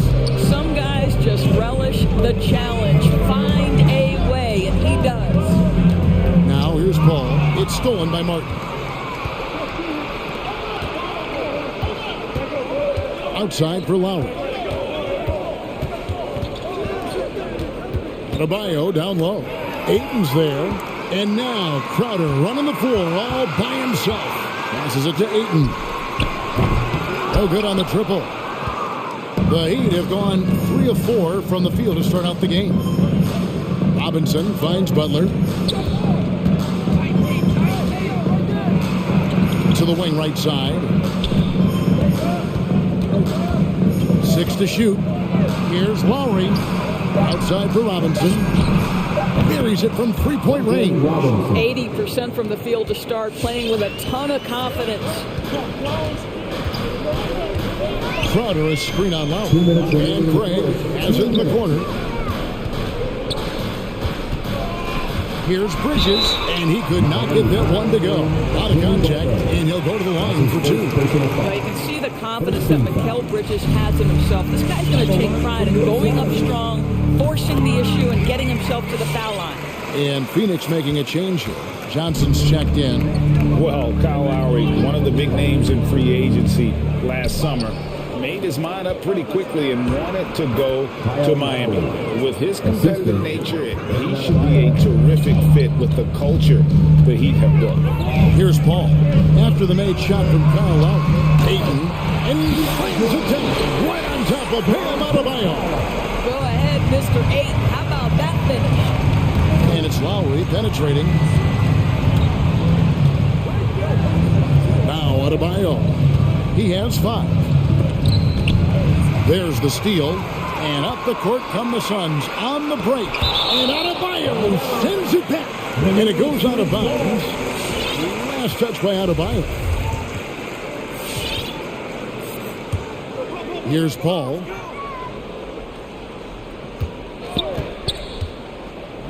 Some guys just relish the challenge. Find a way, and he does. Now here's Paul. It's stolen by Martin. Outside for Lowry. Adebayo down low. Ayton's there. And now Crowder running the floor all by himself. Passes it to Ayton. No good on the triple. The Heat have gone 3 of 4 from the field to start out the game. Robinson finds Butler. To the wing right side. 6 to shoot. Here's Lowry. Outside for Robinson. Buries it from 3-point range. 80% from the field to start, playing with a ton of confidence. Crowder a screen on Lowry. And Craig has it in the corner. Here's Bridges, and he could not get that one to go. Out of contact, and he'll go to the line for 2. Now you can see the confidence that Mikal Bridges has in himself. This guy's going to take pride in going up strong, forcing the issue, and getting himself to the foul line. And Phoenix making a change here. Johnson's checked in. Well, Kyle Lowry, one of the big names in free agency last summer, made his mind up pretty quickly and wanted to go to Miami. With his competitive nature, he should be a terrific fit with the culture the Heat have built. Here's Paul. After the made shot from Kyle Lowry. Ayton, and he slams it down right on top of Bam Adebayo. Go ahead, Mr. 8. How about that finish? And it's Lowry penetrating. Now Adebayo. He has 5. There's the steal. And up the court come the Suns on the break. And Adebayo sends it back. And it goes out of bounds. Last touch by Adebayo. Here's Paul.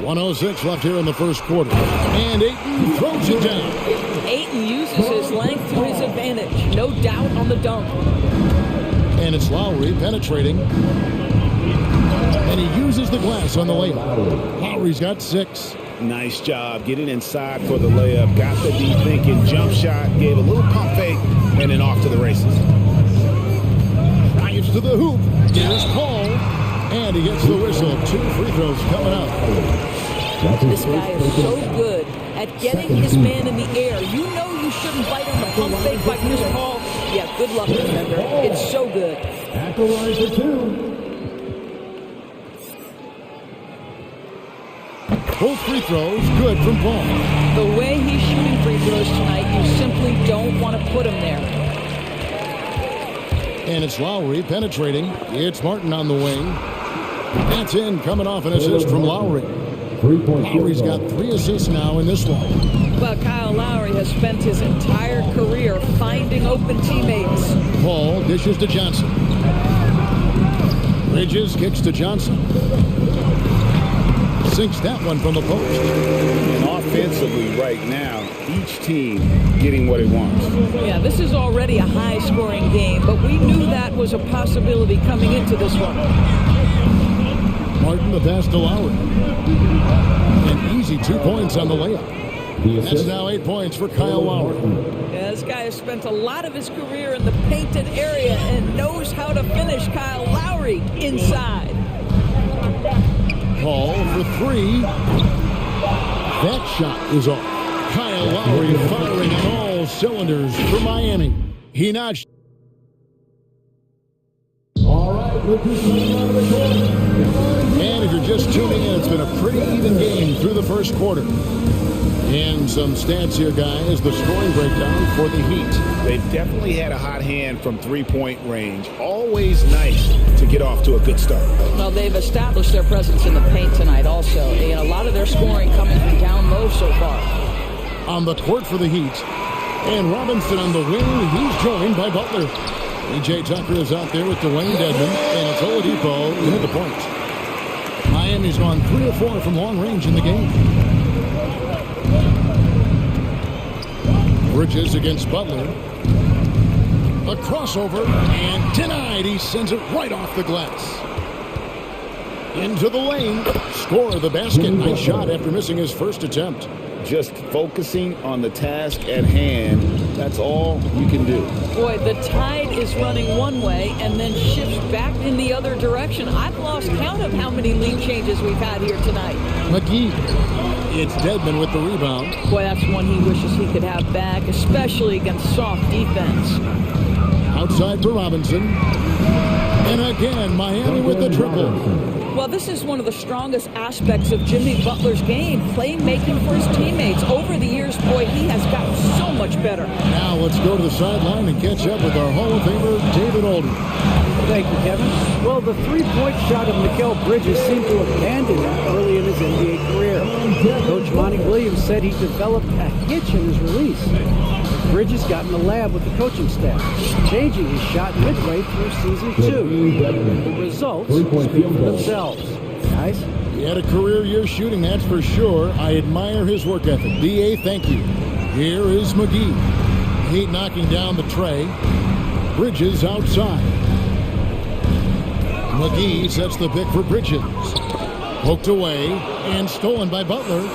1:06 left here in the first quarter. And Ayton throws it down. Ayton uses his length to his advantage. No doubt on the dunk. And it's Lowry penetrating. And he uses the glass on the layup. Lowry's got 6. Nice job getting inside for the layup. Got the deep thinking jump shot. Gave a little pump fake. And then off to the races. Drives to the hoop. Here's Paul. And he gets the whistle. 2 free throws coming up. This guy is so good at getting his man in the air. You know you shouldn't bite on the pump fake by Chris Paul. Yeah, good luck, defender. It's so good. Tackle line for 2. Both free throws good from Paul. The way he's shooting free throws tonight, you simply don't want to put him there. And it's Lowry penetrating. It's Martin on the wing. That's in, coming off an assist from Lowry. Lowry's got 3 assists now in this one. Well, Kyle Lowry has spent his entire career finding open teammates. Paul dishes to Johnson. Bridges kicks to Johnson. Sinks that one from the post. And offensively right now, each team getting what it wants. Yeah, this is already a high-scoring game, but we knew that was a possibility coming into this one. Martin the pass to Lowry. An easy 2 points on the layup. That's now 8 points for Kyle Lowry. Yeah, this guy has spent a lot of his career in the painted area and knows how to finish. Kyle Lowry inside. Paul for 3. That shot is off. Kyle Lowry firing on all cylinders for Miami. He notched. All right, look who's coming out of the corner. And if you're just tuning in, it's been a pretty even game through the first quarter. And some stats here, guys. The scoring breakdown for the Heat. They've definitely had a hot hand from three-point range. Always nice to get off to a good start. Well, they've established their presence in the paint tonight also. And a lot of their scoring coming from down low so far. On the court for the Heat. And Robinson on the wing. He's joined by Butler. E.J. Tucker is out there with Dwayne Dedmon. And it's Oladipo into the point. Miami's gone 3 of 4 from long range in the game. Bridges against Butler. A crossover and denied. He sends it right off the glass. Into the lane. Score the basket. Nice shot after missing his first attempt. Just focusing on the task at hand. That's all you can do. Boy, the tide is running one way and then shifts back in the other direction. I've lost count of how many lead changes we've had here tonight. McGee. It's Dedmon with the rebound. Boy, that's one he wishes he could have back, especially against soft defense. Outside for Robinson. And again, Miami with the triple. Well, this is one of the strongest aspects of Jimmy Butler's game, playmaking for his teammates. Over the years, boy, he has gotten so much better. Now let's go to the sideline and catch up with our Hall of Famer, David Aldridge. Thank you, Kevin. Well, the three-point shot of Mikal Bridges seemed to abandon him early in his NBA career. Coach Monty Williams said he developed a hitch in his release. Bridges got in the lab with the coaching staff, changing his shot midway through season 2. The results speak for themselves. Guys? He had a career year shooting, that's for sure. I admire his work ethic. B.A., thank you. Here is McGee. Heat knocking down the tray. Bridges outside. McGee sets the pick for Bridges. Poked away and stolen by Butler.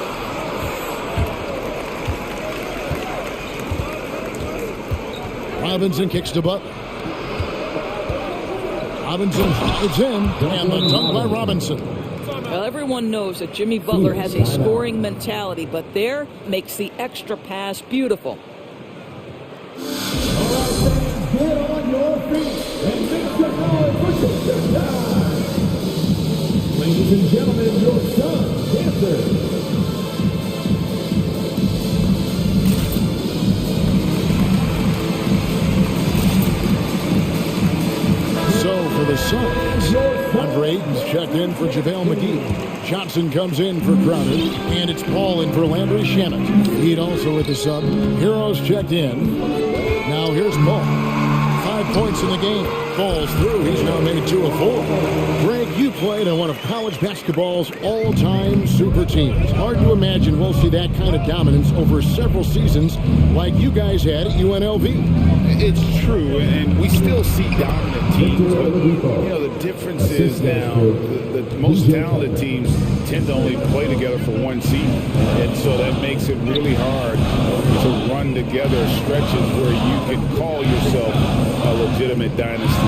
Robinson kicks to Butler. Robinson is in, and the dunk by Robinson. Well, everyone knows that Jimmy Butler has a scoring mentality, but there makes the extra pass beautiful. All right, fans, get on your feet and make some noise for the time. Ladies and gentlemen, your son, dancer. For the Suns, Andre Ayton's checked in for JaVale McGee. Johnson comes in for Crowder, and it's Paul in for Landry Shamet. Heat also with the sub. Heroes checked in. Now here's Paul. 5 points in the game. Falls through. He's now made 2 of 4. Greg, you played on one of college basketball's all-time super teams. Hard to imagine we'll see that kind of dominance over several seasons like you guys had at UNLV. It's true, and we still see dominant teams, but you know the difference is now the most talented teams tend to only play together for one season, and so that makes it really hard to run together stretches where you can call yourself a legitimate dynasty.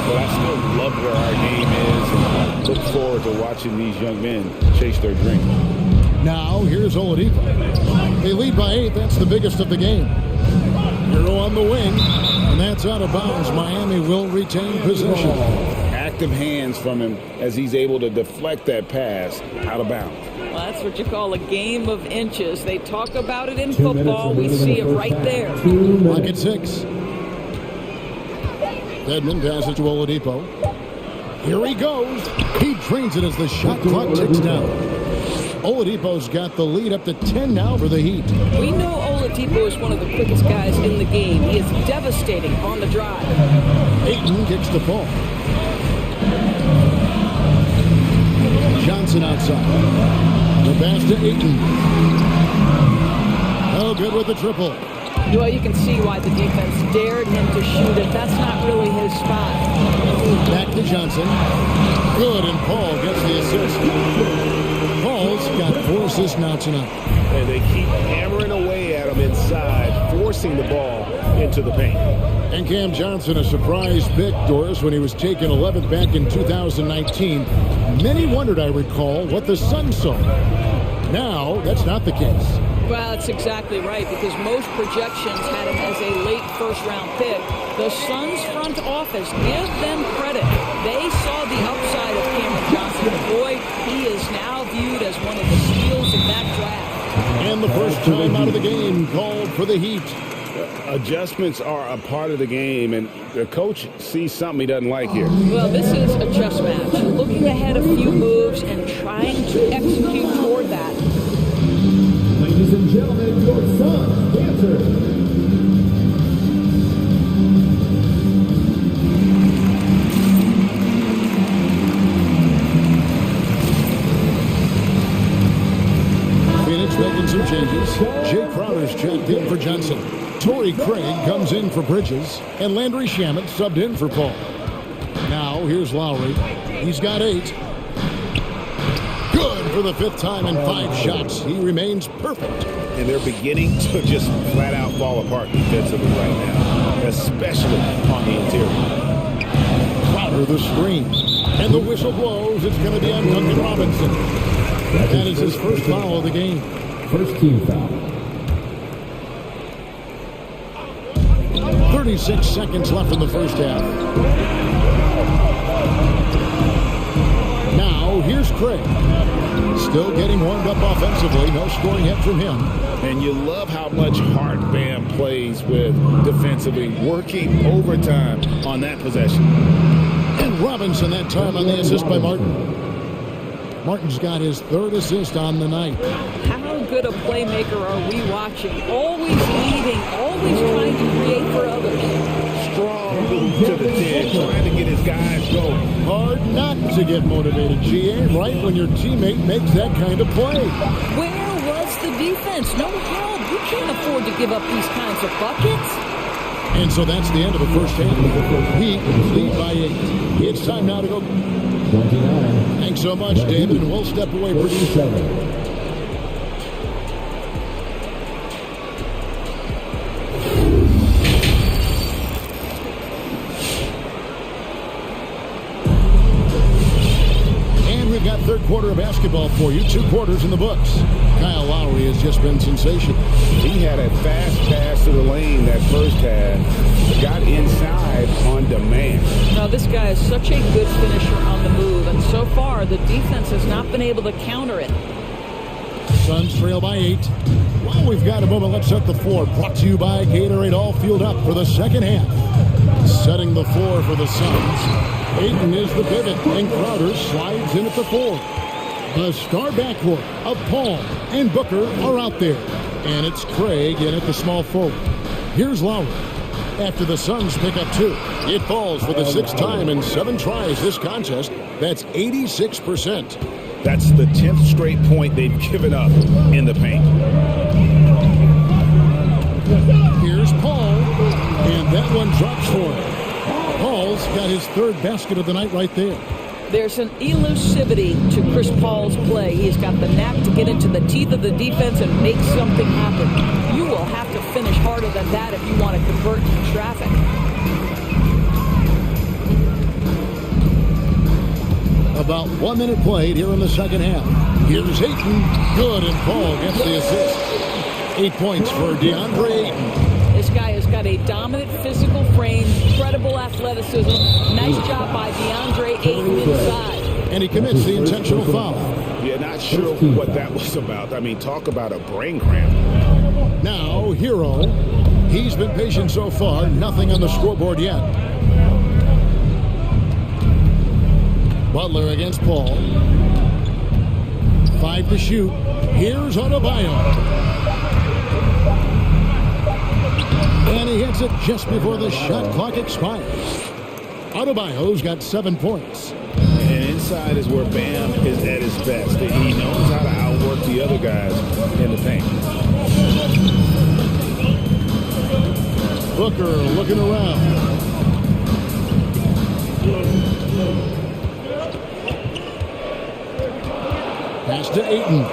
But I still love where our game is and look forward to watching these young men chase their dream. Now here's Oladipo. They lead by 8. That's the biggest of the game. Hero on the wing, and that's that's out of bounds. Miami will retain possession. Active hands from him as he's able to deflect that pass out of bounds. Well, that's what you call a game of inches. They talk about it in football. We see it right there. Clock at 6. Edmond passes to Oladipo. Here he goes. He drains it as the shot clock ticks down. Oladipo's got the lead up to 10 now for the Heat. We know Oladipo is one of the quickest guys in the game. He is devastating on the drive. Ayton kicks the ball. Johnson outside. The pass to Ayton. Oh, good with the triple. Well, you can see why the defense dared him to shoot it. That's not really his spot. Back to Johnson. Good, and Paul gets the assist. Paul's got 4 assists now tonight. And they keep hammering away at him inside, forcing the ball into the paint. And Cam Johnson, a surprise pick, Doris, when he was taken 11th back in 2019. Many wondered, I recall, what the Suns saw. Now, that's not the case. Well, that's exactly right, because most projections had him as a late first-round pick. The Suns front office, give them credit. They saw the upside of Cameron Johnson. Boy, he is now viewed as one of the steals of that draft. And the first time out of the game called for the Heat. Adjustments are a part of the game, and the coach sees something he doesn't like here. Well, this is a chess match. Looking ahead a few moves and trying to execute toward that. Ladies and gentlemen, your Suns dancer. Phoenix making some changes. Jay Crowder's checked in for Johnson. Torrey Craig comes in for Bridges. And Landry Shamet subbed in for Paul. Now, here's Lowry. He's got 8. Good for the 5th time in 5 shots. He remains perfect. And they're beginning to just flat out fall apart defensively right now, especially on the interior. Crowder the screen. And the whistle blows. It's going to be on Duncan Robinson. That is his first foul of the game. First team foul. 36 seconds left in the first half. Now, here's Craig. Still getting warmed up offensively. No scoring yet from him. And you love how much heart Bam plays with defensively, working overtime on that possession. And Robinson that time on the assist by Martin. Martin's got his 3rd assist on the night. How good a playmaker are we watching? Always leading, always trying to create for others. Strong move to the 10, trying to get his guys going. Hard not to get motivated, GA, right when your teammate makes that kind of play. Where was the defense? No help. You can't afford to give up these kinds of buckets. And so that's the end of the first half. We lead by 8. It's time now to go. 29. Thanks so much, David, and we'll step away pretty soon. And we've got third quarter of basketball for you. 2 quarters in the books. Kyle Lowry has just been sensational. He had a fast pass to the lane that first half. Got inside on demand. Now, this guy is such a good finisher on the move, and so far, the defense has not been able to counter it. Suns trail by 8. Well, we've got a moment. Let's set the floor. Brought to you by Gatorade. All fueled up for the second half. Setting the floor for the Suns. Ayton is the pivot, and Crowder slides in at the 4. The star backcourt of Paul and Booker are out there. And it's Craig in at the small forward. Here's Lowry. After the Suns pick up 2, it falls for the 6th time in 7 tries this contest. That's 86%. That's the 10th straight point they've given up in the paint. Here's Paul, and that one drops for him. Paul's got his 3rd basket of the night right there. There's an elusivity to Chris Paul's play. He's got the knack to get into the teeth of the defense and make something happen. You will have to finish harder than that if you want to convert to traffic. About 1 minute played here in the second half. Here's Ayton. Good, and Paul gets the assist. 8 points for DeAndre Ayton. This guy has got a dominant physical frame, incredible athleticism. Nice job by DeAndre Ayton inside. And he commits the intentional foul. Yeah, not sure what that was about. I mean, talk about a brain cramp. Now, Hero. He's been patient so far. Nothing on the scoreboard yet. Butler against Paul. 5 to shoot. Here's Adebayo. And he hits it just before the shot clock expires. Adebayo's got 7 points. And inside is where Bam is at his best. He knows how to outwork the other guys in the paint. Booker looking around. Pass to Ayton.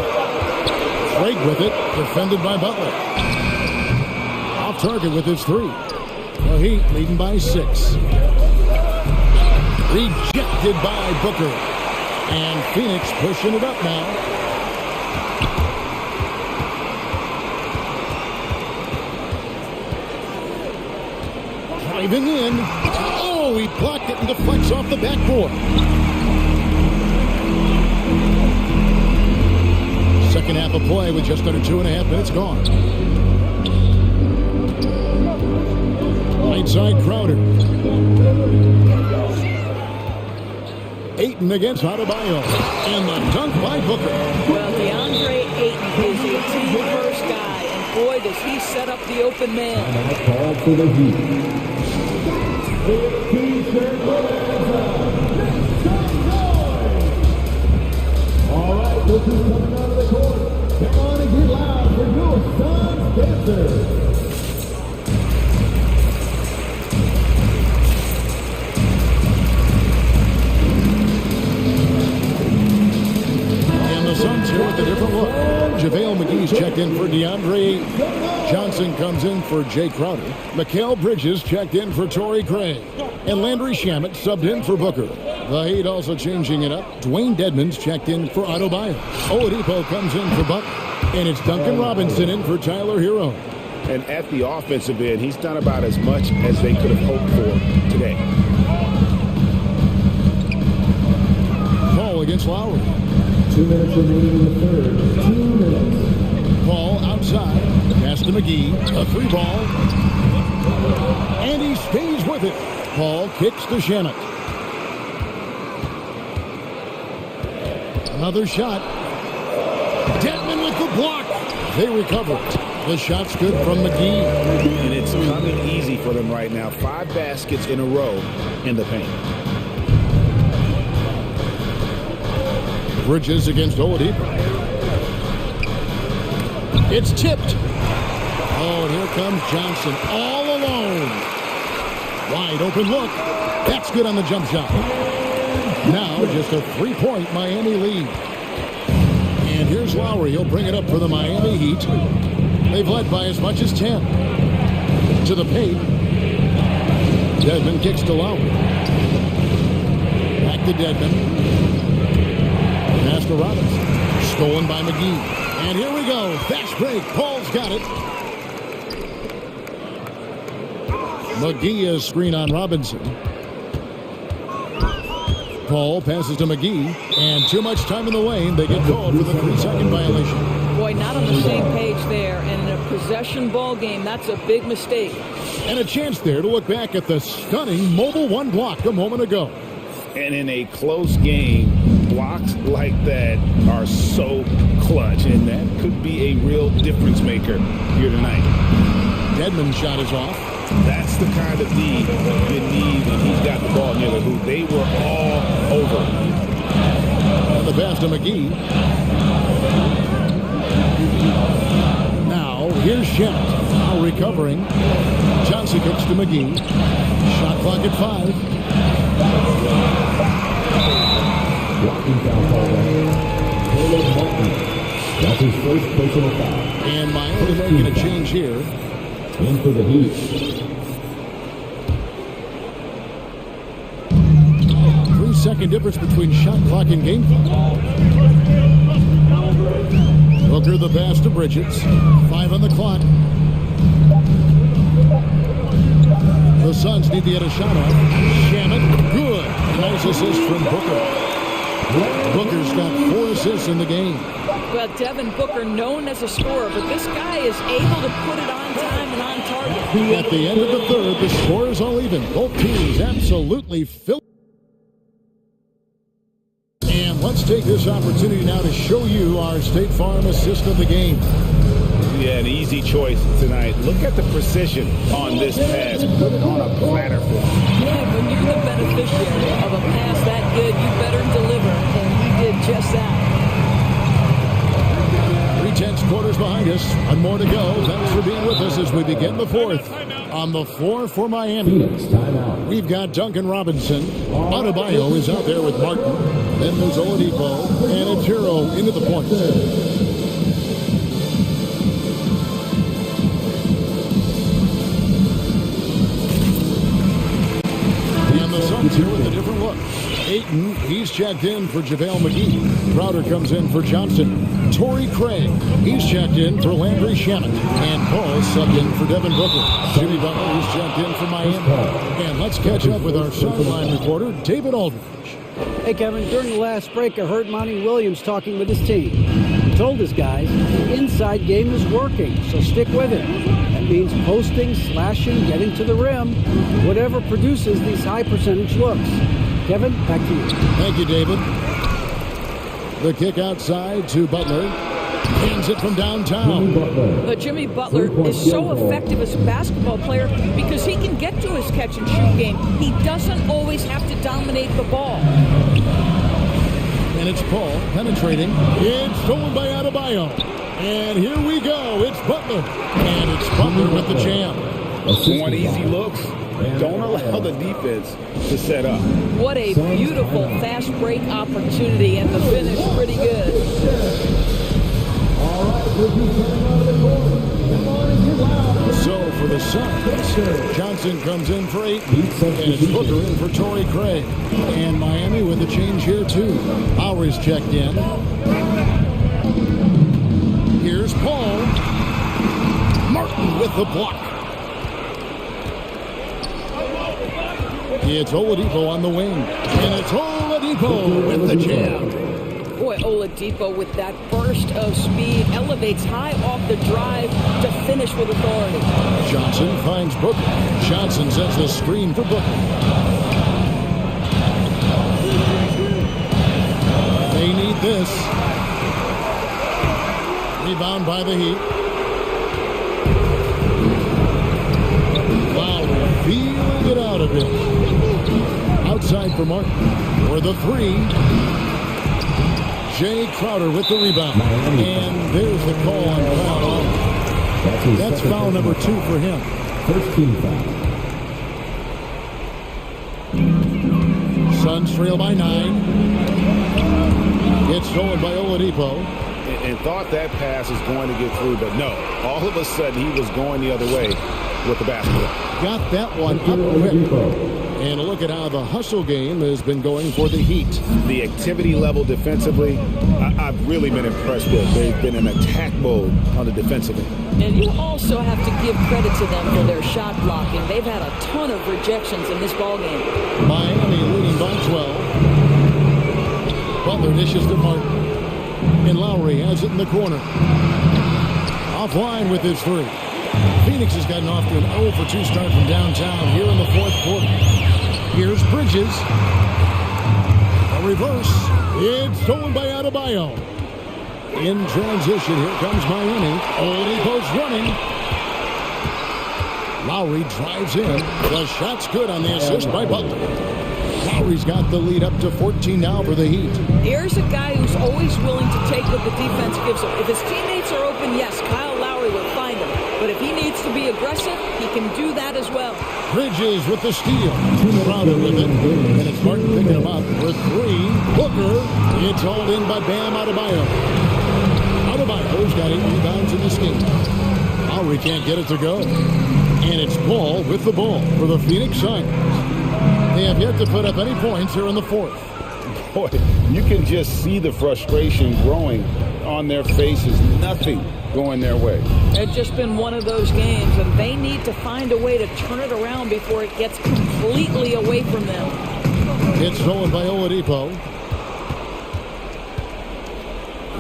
Craig with it, defended by Butler. Off target with his 3. The Heat leading by 6. Rejected by Booker. And Phoenix pushing it up now. Driving in. Oh, he blocked it and deflects off the backboard. Second half of play with just under 2.5 minutes gone. Right side, Crowder. Ayton against Adebayo. And the dunk by Booker. Well, DeAndre Ayton is a team-first guy, and boy, does he set up the open man. Call for the Heat. 15 seconds. All right, this is coming out of the court. Come on and get loud for your son's dancers. Suns here with a different look. JaVale McGee's checked in for DeAndre Ayton. Johnson comes in for Jay Crowder. Mikal Bridges checked in for Torrey Craig. And Landry Shamet subbed in for Booker. The Heat also changing it up. Dwayne Dedmon's checked in for Adebayo. Oladipo comes in for Butler. And it's Duncan Robinson in for Tyler Hero. And at the offensive end, he's done about as much as they could have hoped for today. Paul against Lowry. 2 minutes remaining in the third. 2 minutes. Paul outside. Pass to McGee. A 3 ball. And he stays with it. Paul kicks to Shamet. Another shot. Dedmon with the block. They recover it. The shot's good from McGee. And it's coming easy for them right now. 5 baskets in a row in the paint. Bridges against Oladipo. It's tipped. Oh, and here comes Johnson all alone. Wide open look. That's good on the jump shot. Now just a 3-point Miami lead. And here's Lowry. He'll bring it up for the Miami Heat. They've led by as much as 10. To the paint. Dedmon kicks to Lowry. Back to Dedmon. Pass to Robinson. Stolen by McGee. And here we go. Fast break. Paul's got it. McGee is screen on Robinson. Paul passes to McGee. And too much time in the lane. They get called for the 3-second violation. Boy, not on the same page there. And in a possession ball game, that's a big mistake. And a chance there to look back at the stunning Mobile 1 block a moment ago. And in a close game, blocks like that are so clutch, and that could be a real difference maker here tonight. Dedmon's shot is off. That's the kind of need you need when he's got the ball near the hoop. They were all over. And the pass to McGee. Now, here's Shamet. Now recovering. Johnson kicks to McGee. Shot clock at 5. Blocking foul call on That's his first personal foul. And Miami making a change here. In for the Heat. 3-second difference between shot clock and game clock. Booker the pass to Bridges. 5 on the clock. The the Suns need to get a shot off. Shamet, good. Nice assist from Booker. Booker's got 4 assists in the game. Well, Devin Booker, known as a scorer, but this guy is able to put it on time and on target. At the end of the third, the score is all even. Both teams absolutely filled. And let's take this opportunity now to show you our State Farm assist of the game. Yeah, an easy choice tonight. Look at the precision on this pass. Put it on a platter for him. Yeah, when you're the beneficiary of a pass that good, you better deliver, and he did just that. 3/10 quarters behind us. One more to go. Thanks for being with us as we begin the fourth. On the floor for Miami, we've got Duncan Robinson. Adebayo is out there with Martin. Then there's Oladipo and Atiro into the points. And the Suns here with a different look. Ayton, he's checked in for JaVale McGee. Crowder comes in for Johnson. Torrey Craig, he's checked in for Landry Shamet. And Paul subbed in for Devin Booker. Jimmy Butler, he's checked in for Miami. And let's catch up with our sideline reporter, David Aldridge. Hey, Kevin, during the last break, I heard Monty Williams talking with his team. He told his guys the inside game is working, so stick with it. That means posting, slashing, getting to the rim, whatever produces these high percentage looks. Kevin, back to you. Thank you, David. The kick outside to Butler. Hands it from downtown. But Jimmy Butler is so effective as a basketball player because he can get to his catch-and-shoot game. He doesn't always have to dominate the ball. And it's Paul penetrating. It's stolen by Adebayo. And here we go. It's Butler. And it's Butler with the jam. Want easy looks? Don't allow the defense to set up. What a beautiful fast break opportunity, and the finish pretty good. So for the Suns, Johnson comes in for 8, and it's Booker in for Torrey Craig. And Miami with a change here too. Lowry's checked in. Here's Paul. Martin with the block. It's Oladipo on the wing. And it's Oladipo with the jam. Boy, Oladipo with that burst of speed elevates high off the drive to finish with authority. Johnson finds Booker. Johnson sets the screen for Booker. They need this. Rebound by the Heat. Lowry feeling it out a bit. Outside for Martin. For the 3. Jay Crowder with the rebound. And there's the call on foul. That's foul number 2 for him. First team foul. Suns trail by 9. It's stolen by Oladipo. And thought that pass was going to get through, but no. All of a sudden, he was going the other way with the basketball. Got that one up quick. And a look at how the hustle game has been going for the Heat. The activity level defensively, I've really been impressed with. They've been in attack mode on the defensive end. And you also have to give credit to them for their shot blocking. They've had a ton of rejections in this ballgame. Miami leading by 12. Butler dishes to Martin. And Lowry has it in the corner. Offline with his 3. Phoenix has gotten off to an 0 for 2 start from downtown here in the fourth quarter. Here's Bridges. A reverse. It's stolen by Adebayo. In transition, here comes Miami. Oladipo's running. Lowry drives in. The shot's good on the assist by Butler. Lowry's got the lead up to 14 now for the Heat. Here's a guy who's always willing to take what the defense gives him. If his teammates are open, yes, Kyle Lowry will find him. But if he needs to be aggressive, he can do that as well. Bridges with the steal. Crowder with it. And it's Martin picking him up for 3. Booker. It's hauled in by Bam Adebayo. Adebayo's got 8 rebounds in this game. Lowry can't get it to go. And it's Paul with the ball for the Phoenix Suns. They have yet to put up any points here in the fourth. Boy, you can just see the frustration growing on their faces, nothing going their way. It's just been one of those games, and they need to find a way to turn it around before it gets completely away from them. It's stolen by Oladipo.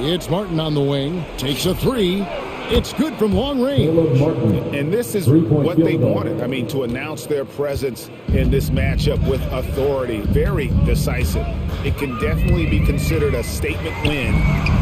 It's Martin on the wing. Takes a three. It's good from long range. And this is what they wanted. I mean, to announce their presence in this matchup with authority. Very decisive. It can definitely be considered a statement win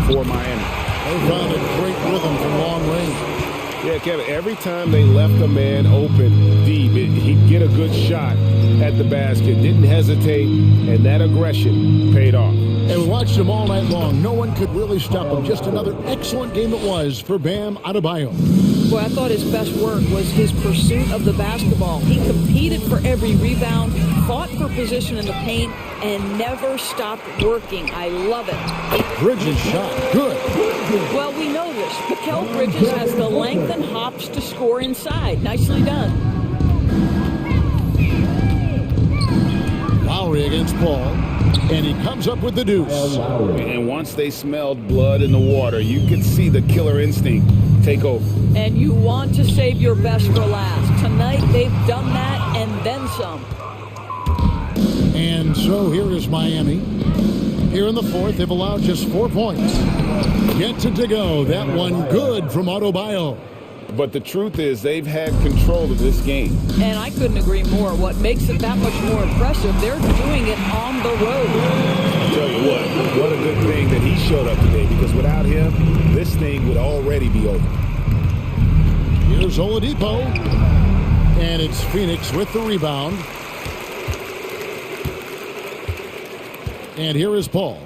for Miami. They found a great rhythm from long range. Yeah, Kevin, every time they left a man open deep, he'd get a good shot at the basket. Didn't hesitate, and that aggression paid off. And we watched him all night long. No one could really stop him. Just another excellent game it was for Bam Adebayo. Boy, I thought his best work was his pursuit of the basketball. He competed for every rebound, fought for position in the paint, and never stopped working. I love it. Bridges shot. Good. Well, we know this. Mikal Bridges has the length and hops to score inside. Nicely done. Lowry against Paul. And he comes up with the deuce. And once they smelled blood in the water, you could see the killer instinct take over. And you want to save your best for last. Tonight, they've done that and then some. And so here is Miami. Here in the fourth, they've allowed just 4 points. Get to go. That one good from Adebayo. But the truth is, they've had control of this game. And I couldn't agree more. What makes it that much more impressive, they're doing it on the road. I'll tell you what a good thing that he showed up today, because without him, this thing would already be over. Here's Oladipo. And it's Phoenix with the rebound. And here is Paul.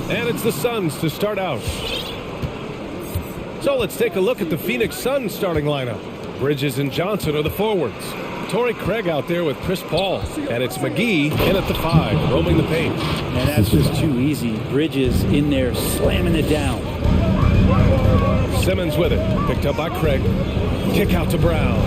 And it's the Suns to start out. So let's take a look at the Phoenix Suns starting lineup. Bridges and Johnson are the forwards. Torrey Craig out there with Chris Paul. And it's McGee in at the 5, roaming the paint. And that's just too easy. Bridges in there slamming it down. Simmons with it. Picked up by Craig. Kick out to Brown.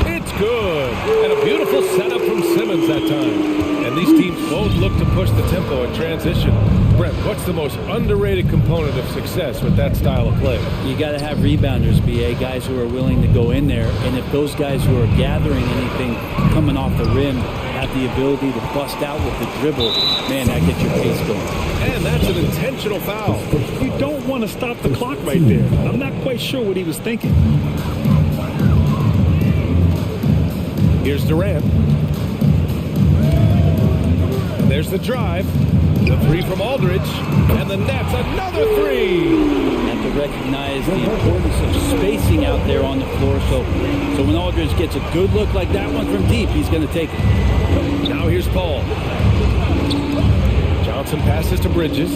It's good. And a beautiful setup from Simmons that time. And these teams both look to push the tempo in transition. Brent, what's the most underrated component of success with that style of play? You got to have rebounders, BA, guys who are willing to go in there. And if those guys who are gathering anything coming off the rim have the ability to bust out with the dribble, man, that gets your pace going. And that's an intentional foul. You don't want to stop the clock right there. I'm not quite sure what he was thinking. Here's Durant. And there's the drive. The 3 from Aldridge. And the Nets, another 3. You have to recognize the importance of spacing out there on the floor. So when Aldridge gets a good look like that one from deep, he's going to take it. Now here's Paul. Johnson passes to Bridges.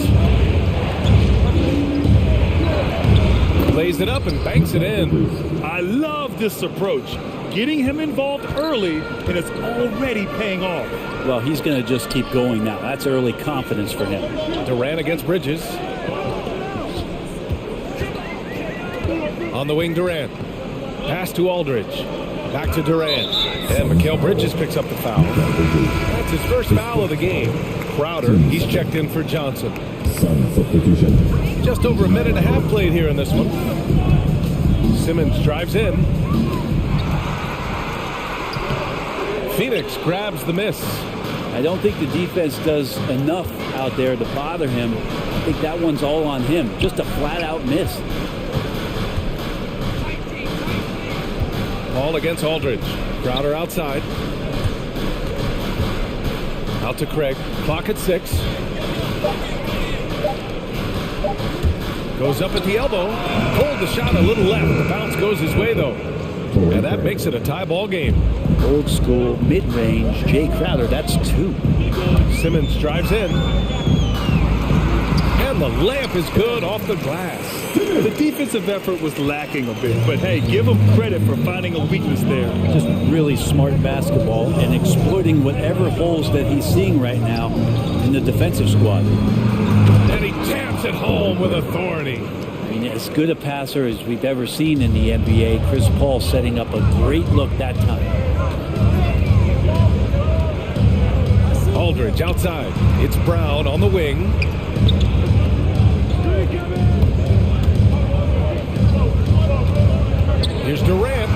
Lays it up and banks it in. I love this approach. Getting him involved early, and it's already paying off. Well, he's going to just keep going now. That's early confidence for him. Durant against Bridges. On the wing, Durant. Pass to Aldridge. Back to Durant. And Mikal Bridges picks up the foul. That's his first foul of the game. Crowder, he's checked in for Johnson. Just over a minute and a half played here in this one. Simmons drives in. Phoenix grabs the miss. I don't think the defense does enough out there to bother him. I think that one's all on him. Just a flat-out miss. Paul against Aldridge. Crowder outside. Out to Craig. Clock at 6. Goes up at the elbow. Pulled the shot a little left. The bounce goes his way, though. And that makes it a tie ball game. Old school, mid-range, Jay Crowder, that's 2. Simmons drives in. And the layup is good off the glass. The defensive effort was lacking a bit, but hey, give him credit for finding a weakness there. Just really smart basketball and exploiting whatever holes that he's seeing right now in the defensive squad. And he jams it home with authority. I mean, as good a passer as we've ever seen in the NBA. Chris Paul setting up a great look that time. Aldridge outside. It's Brown on the wing. Here's Durant.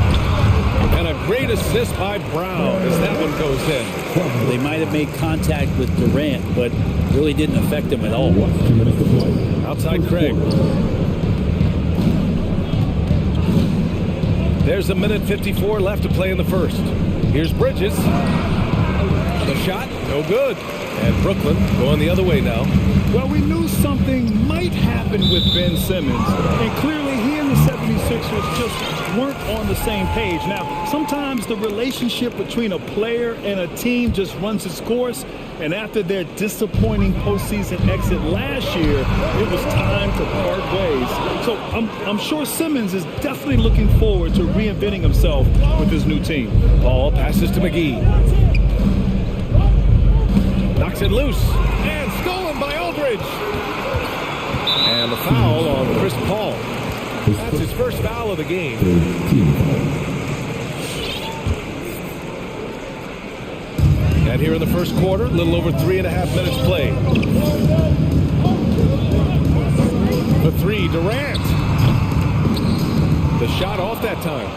And a great assist by Brown as that one goes in. They might have made contact with Durant, but really didn't affect him at all. Outside Craig. There's a minute 54 left to play in the first. Here's Bridges. The shot, no good. And Brooklyn going the other way now. Well, we knew something might happen with Ben Simmons. And clearly he and the 76ers just weren't on the same page. Now, sometimes the relationship between a player and a team just runs its course. And after their disappointing postseason exit last year, it was time to part ways. So I'm sure Simmons is definitely looking forward to reinventing himself with his new team. Paul passes to McGee. Knocks it loose. And stolen by Aldridge. And the foul on Chris Paul. That's his first foul of the game. And here in the first quarter, a little over 3.5 minutes played. The 3, Durant. The shot off that time.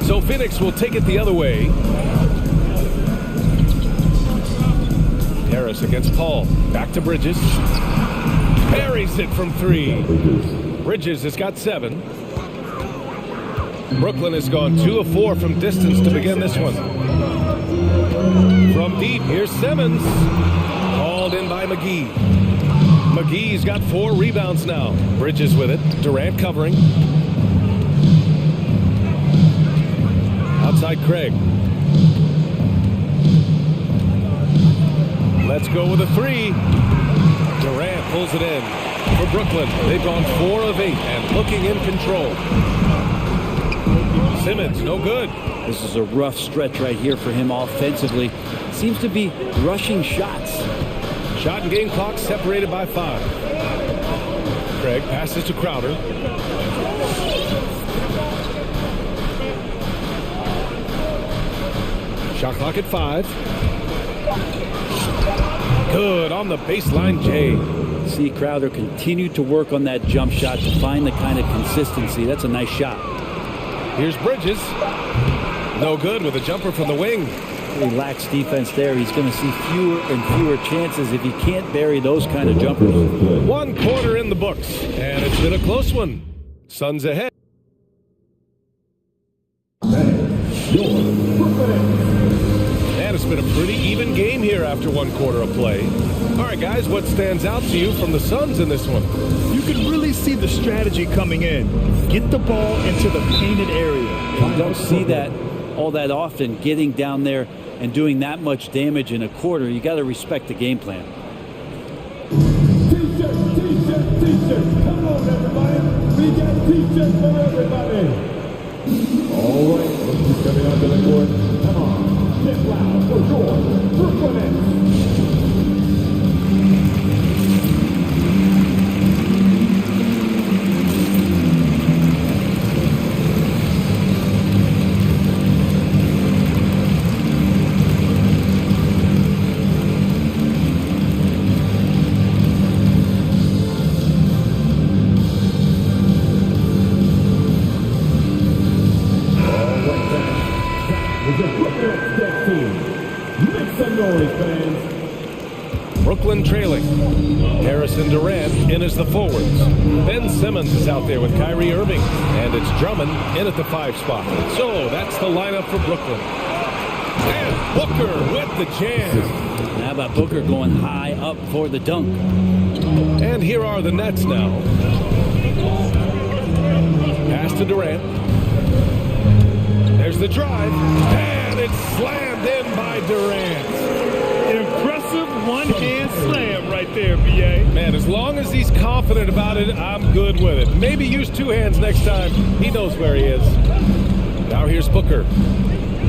So Phoenix will take it the other way. Harris against Paul. Back to Bridges. Buries it from 3. Bridges has got 7. Brooklyn has gone 2 of 4 from distance to begin this one. From deep, here's Simmons. Called in by McGee. McGee's got 4 rebounds now. Bridges with it. Durant covering. Outside Craig. Let's go with a three. Durant pulls it in for Brooklyn. They've gone 4 of 8 and looking in control. Simmons, no good. This is a rough stretch right here for him offensively. Seems to be rushing shots. Shot and game clock separated by 5. Craig passes to Crowder. Shot clock at 5. Good on the baseline, Jay. See Crowder continue to work on that jump shot to find the kind of consistency. That's a nice shot. Here's Bridges. No good with a jumper from the wing. Relax defense there. He's going to see fewer and fewer chances if he can't bury those kind of jumpers. 1 quarter in the books, and it's been a close one. Suns ahead. And it's been a pretty even game here after 1 quarter of play. All right, guys, what stands out to you from the Suns in this one? You can really see the strategy coming in. Get the ball into the painted area. You don't see that all that often, getting down there and doing that much damage in a quarter. You got to respect the game plan. T-shirt, T-shirt, T-shirt. Come on, everybody. We got T-shirts for everybody. All right, who's coming onto the court? Come on, get loud for your Brooklyn Nets. Brooklyn trailing. Harrison Durant in as the forwards. Ben Simmons is out there with Kyrie Irving. And it's Drummond in at the 5 spot. So that's the lineup for Brooklyn. And Booker with the jam. How about Booker going high up for the dunk? And here are the Nets now. Pass to Durant. There's the drive. And it's slammed in by Durant. Impressive one-hand slam right there, B.A. Man, as long as he's confident about it, I'm good with it. Maybe use 2 hands next time. He knows where he is. Now here's Booker.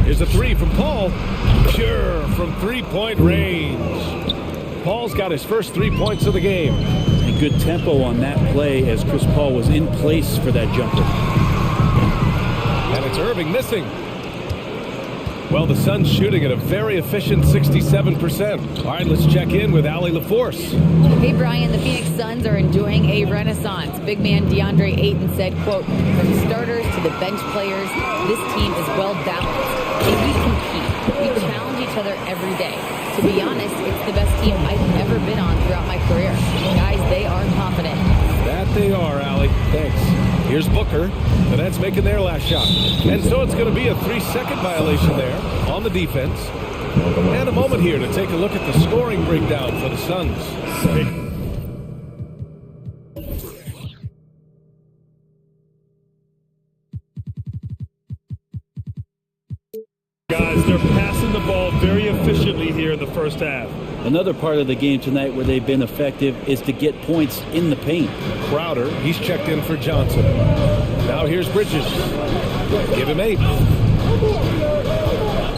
Here's a 3 from Paul. Sure, from 3-point range. Paul's got his first 3 points of the game. And good tempo on that play as Chris Paul was in place for that jumper. And it's Irving missing. Well, the Suns shooting at a very efficient 67%. All right, let's check in with Allie LaForce. Hey, Brian, the Phoenix Suns are enjoying a renaissance. Big man DeAndre Ayton said, quote, from starters to the bench players, this team is well balanced. And we compete. We challenge each other every day. To be honest, it's the best team I've ever been on throughout my career. Guys, they are confident. That they are, Allie. Thanks. Here's Booker. The Nets making their last shot. And so it's going to be a 3-second violation there on the defense. And a moment here to take a look at the scoring breakdown for the Suns. Guys, they're passing the ball very efficiently here in the first half. Another part of the game tonight where they've been effective is to get points in the paint. Crowder, he's checked in for Johnson. Now here's Bridges. Give him 8.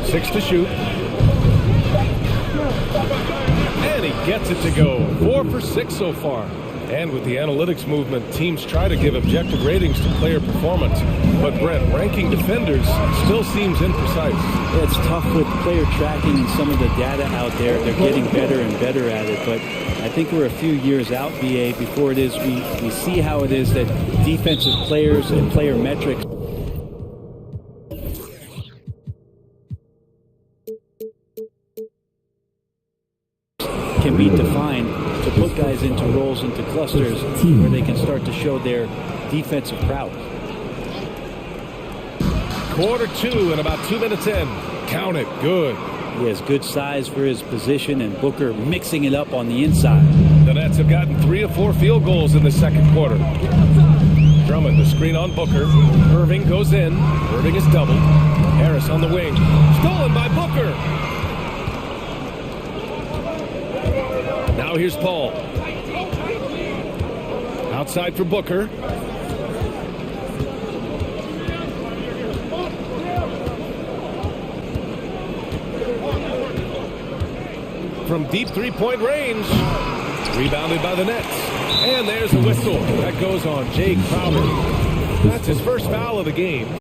6 to shoot. And he gets it to go. 4 for 6 so far. And with the analytics movement, teams try to give objective ratings to player performance. But Brent, ranking defenders still seems imprecise. Yeah, it's tough with player tracking and some of the data out there. They're getting better and better at it. But I think we're a few years out, BA, before it is we see how it is that defensive players and player metrics can be defined to put guys into roles, into clusters where they can start to show their defensive prowess. Quarter 2 and about 2 minutes in. Count it. Good. He has good size for his position, and Booker mixing it up on the inside. The Nets have gotten 3 of 4 field goals in the second quarter. Drummond, the screen on Booker. Irving goes in. Irving is doubled. Harris on the wing. Stolen by Booker. Now here's Paul. Outside for Booker. From deep three-point range. Rebounded by the Nets. And there's the whistle. That goes on Jay Crowder. That's his first foul of the game.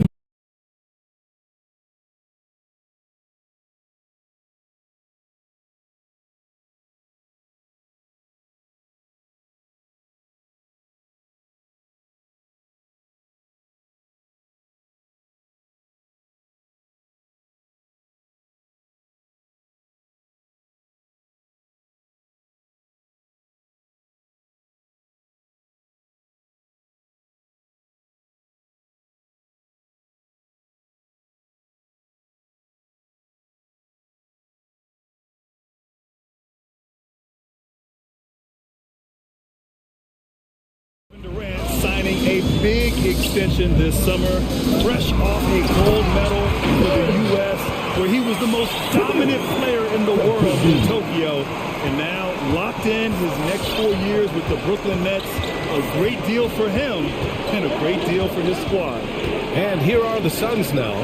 Durant signing a big extension this summer, fresh off a gold medal for the U.S., where he was the most dominant player in the world in Tokyo, and now locked in his next 4 years with the Brooklyn Nets. A great deal for him and a great deal for his squad. And here are the Suns now.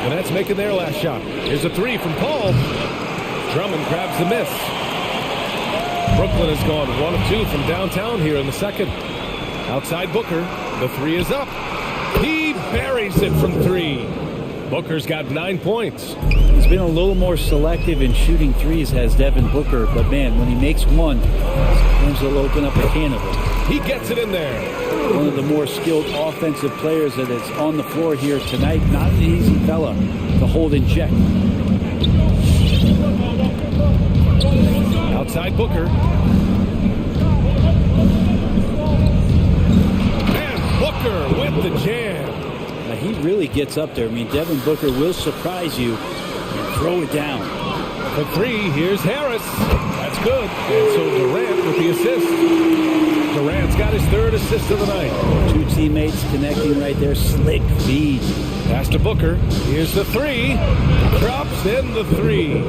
The Nets making their last shot. Here's a three from Paul. Drummond grabs the miss. Brooklyn has gone 1 of 2 from downtown here in the second. Outside Booker, the three is up. He buries it from 3. Booker's got 9 points. He's been a little more selective in shooting threes, has Devin Booker, but man, when he makes one, sometimes he'll open up a can of it. He gets it in there. One of the more skilled offensive players that is on the floor here tonight. Not an easy fella to hold in check. Outside Booker. With the jam. Now he really gets up there. I mean, Devin Booker will surprise you and throw it down. For 3, here's Harris. That's good. And so Durant with the assist. Durant's got his 3rd assist of the night. 2 teammates connecting right there. Slick feed. Pass to Booker. Here's the 3. Drops in the 3.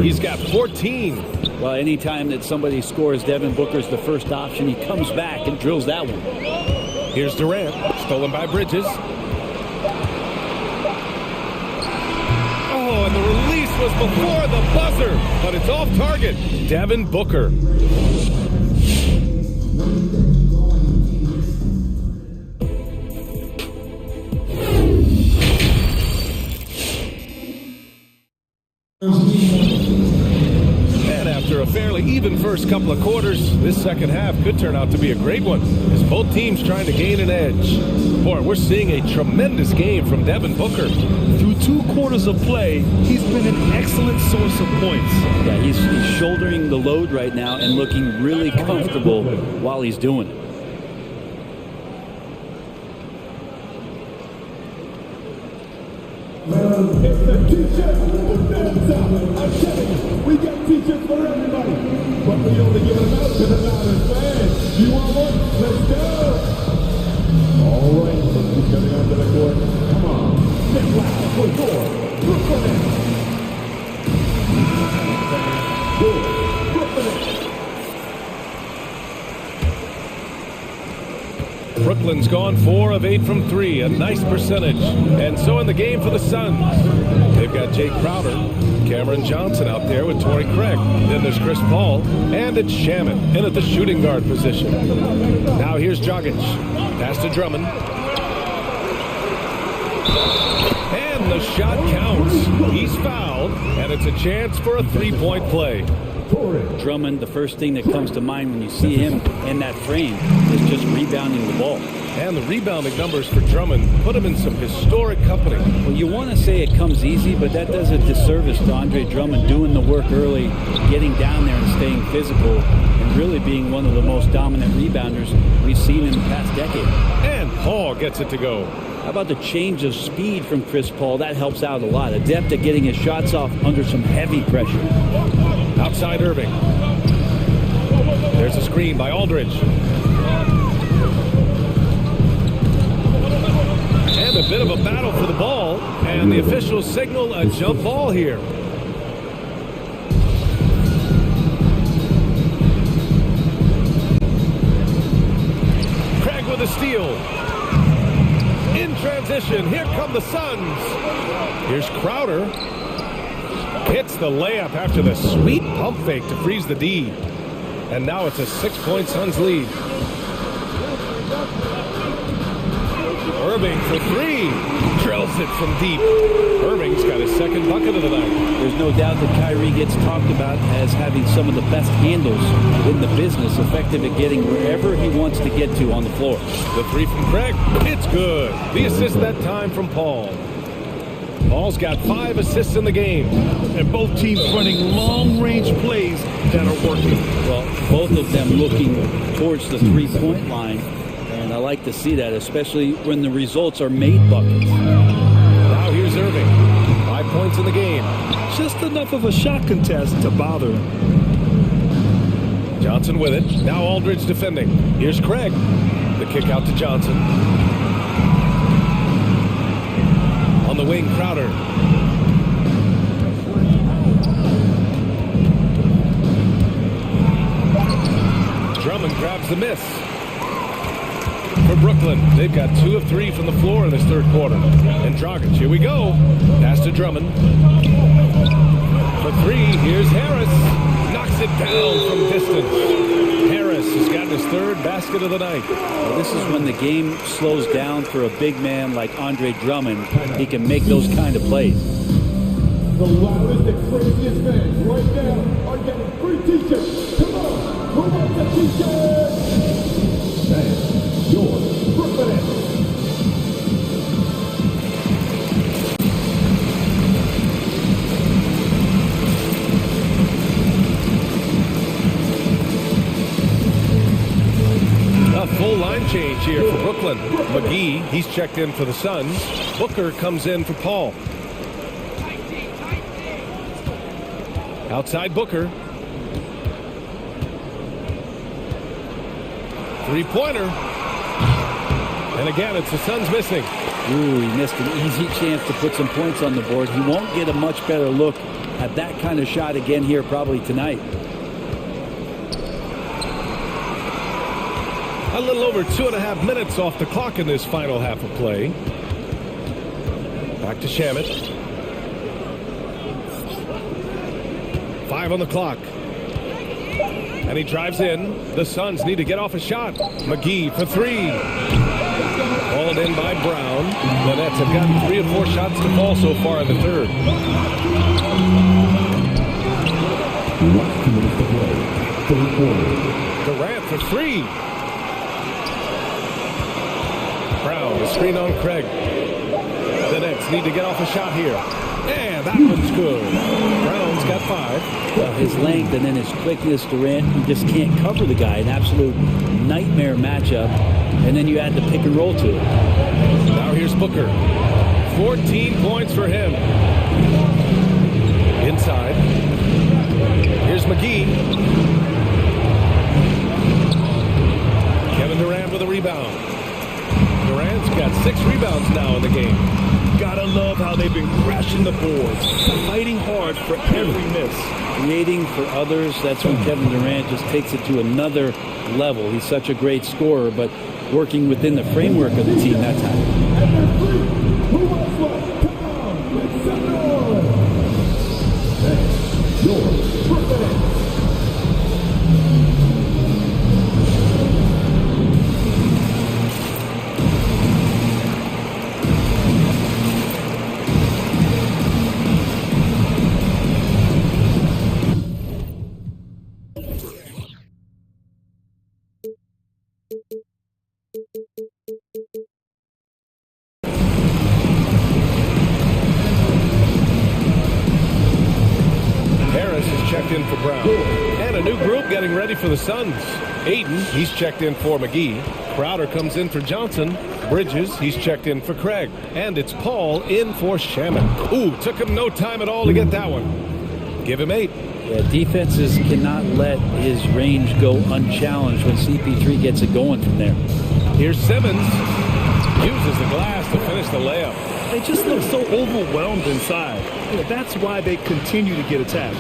He's got 14. Well, anytime that somebody scores, Devin Booker's the first option. He comes back and drills that one. Here's Durant, stolen by Bridges. Oh, and the release was before the buzzer, but it's off target. Devin Booker. And after a fairly even first couple of quarters, this second half could turn out to be a great one, as both teams trying to gain an edge. Boy, we're seeing a tremendous game from Devin Booker. Through 2 quarters of play, he's been an excellent source of points. Yeah, he's shouldering the load right now and looking really comfortable while he's doing it. It's the t-shirt with fans out. I'm telling you, we got t-shirts for everybody. But we only give them out to the loudest fans. You want one? Let's go. All right, let's keep coming onto the court. Come on. Get loud for your Brooklyn. Brooklyn's gone 4 of 8 from 3, a nice percentage. And so in the game for the Suns, they've got Jay Crowder, Cameron Johnson out there with Torrey Craig. Then there's Chris Paul, and it's Shaman in at the shooting guard position. Now here's Dragic. Pass to Drummond. And the shot counts. He's fouled, and it's a chance for a 3-point play. Drummond, the first thing that comes to mind when you see him in that frame is just rebounding the ball. And the rebounding numbers for Drummond put him in some historic company. Well, you want to say it comes easy, but that does a disservice to Andre Drummond doing the work early, getting down there and staying physical, and really being one of the most dominant rebounders we've seen in the past decade. And Paul gets it to go. How about the change of speed from Chris Paul? That helps out a lot. Adept at getting his shots off under some heavy pressure. Outside Irving. There's a screen by Aldridge. And a bit of a battle for the ball. And the officials signal a jump ball here. the steal. In transition, here come the Suns. Here's Crowder. Hits the layup after the sweet pump fake to freeze the D. And now it's a 6-point Suns lead. Irving for three. Drills it from deep. Irving's got his second bucket of the night. There's no doubt that Kyrie gets talked about as having some of the best handles in the business, effective at getting wherever he wants to get to on the floor. The three from Craig. It's good. The assist that time from Paul. Paul's got 5 assists in the game. And both teams running long-range plays that are working. Well, both of them looking towards the three-point line. And I like to see that, especially when the results are made buckets. Now here's Irving. 5 points in the game. Just enough of a shot contest to bother him. Johnson with it. Now Aldridge defending. Here's Craig. The kick out to Johnson. On the wing, Crowder. Drummond grabs the miss. For Brooklyn, they've got 2 of 3 from the floor in this third quarter. And Dragic, here we go. Pass to Drummond. For 3, here's Harris. Knocks it down from distance. Harris has gotten his 3rd basket of the night. Well, this is when the game slows down for a big man like Andre Drummond. He can make those kind of plays. The loudest and craziest fans right now are getting free t-shirts. Come on, who wants a t-shirt? And your Brooklyn. A full line change here for Brooklyn. McGee, he's checked in for the Suns. Booker comes in for Paul. Outside Booker. Three-pointer. And again, it's the Suns missing. Ooh, he missed an easy chance to put some points on the board. He won't get a much better look at that kind of shot again here probably tonight. A little over 2.5 minutes off the clock in this final half of play. Back to Shamet. 5 on the clock. And he drives in. The Suns need to get off a shot. McGee for 3. Balled in by Brown. The Nets have gotten 3 or 4 shots to fall so far in the third. Durant for 3. Brown, the screen on Craig. The Nets need to get off a shot here. And that one's good. Brown's got 5. Well, his length and then his quickness, Durant, you just can't cover the guy. An absolute nightmare matchup. And then you add the pick and roll to it. Now here's Booker. 14 points for him. Inside. Here's McGee. Kevin Durant with a rebound. Durant's got 6 rebounds now in the game. Gotta love how they've been crashing the boards, fighting hard for every miss. Creating for others, that's when Kevin Durant just takes it to another level. He's such a great scorer, but working within the framework of the team that time. In for Brown. And a new group getting ready for the Suns. Aiden, he's checked in for McGee. Crowder comes in for Johnson. Bridges, he's checked in for Craig. And it's Paul in for Shamet. Ooh, took him no time at all to get that one. Give him 8. Yeah, defenses cannot let his range go unchallenged when CP3 gets it going from there. Here's Simmons. Uses the glass to finish the layup. They just look so overwhelmed inside. That's why they continue to get attacked.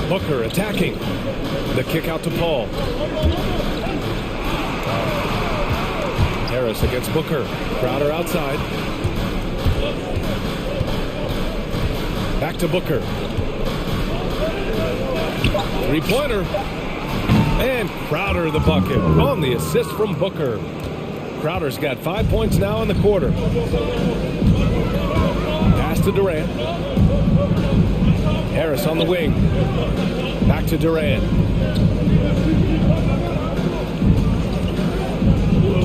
Booker attacking. The kick out to Paul. Harris against Booker. Crowder outside. Back to Booker. Three-pointer. And Crowder the bucket on the assist from Booker. Crowder's got 5 points now in the quarter. Pass to Durant. Harris on the wing. Back to Durant.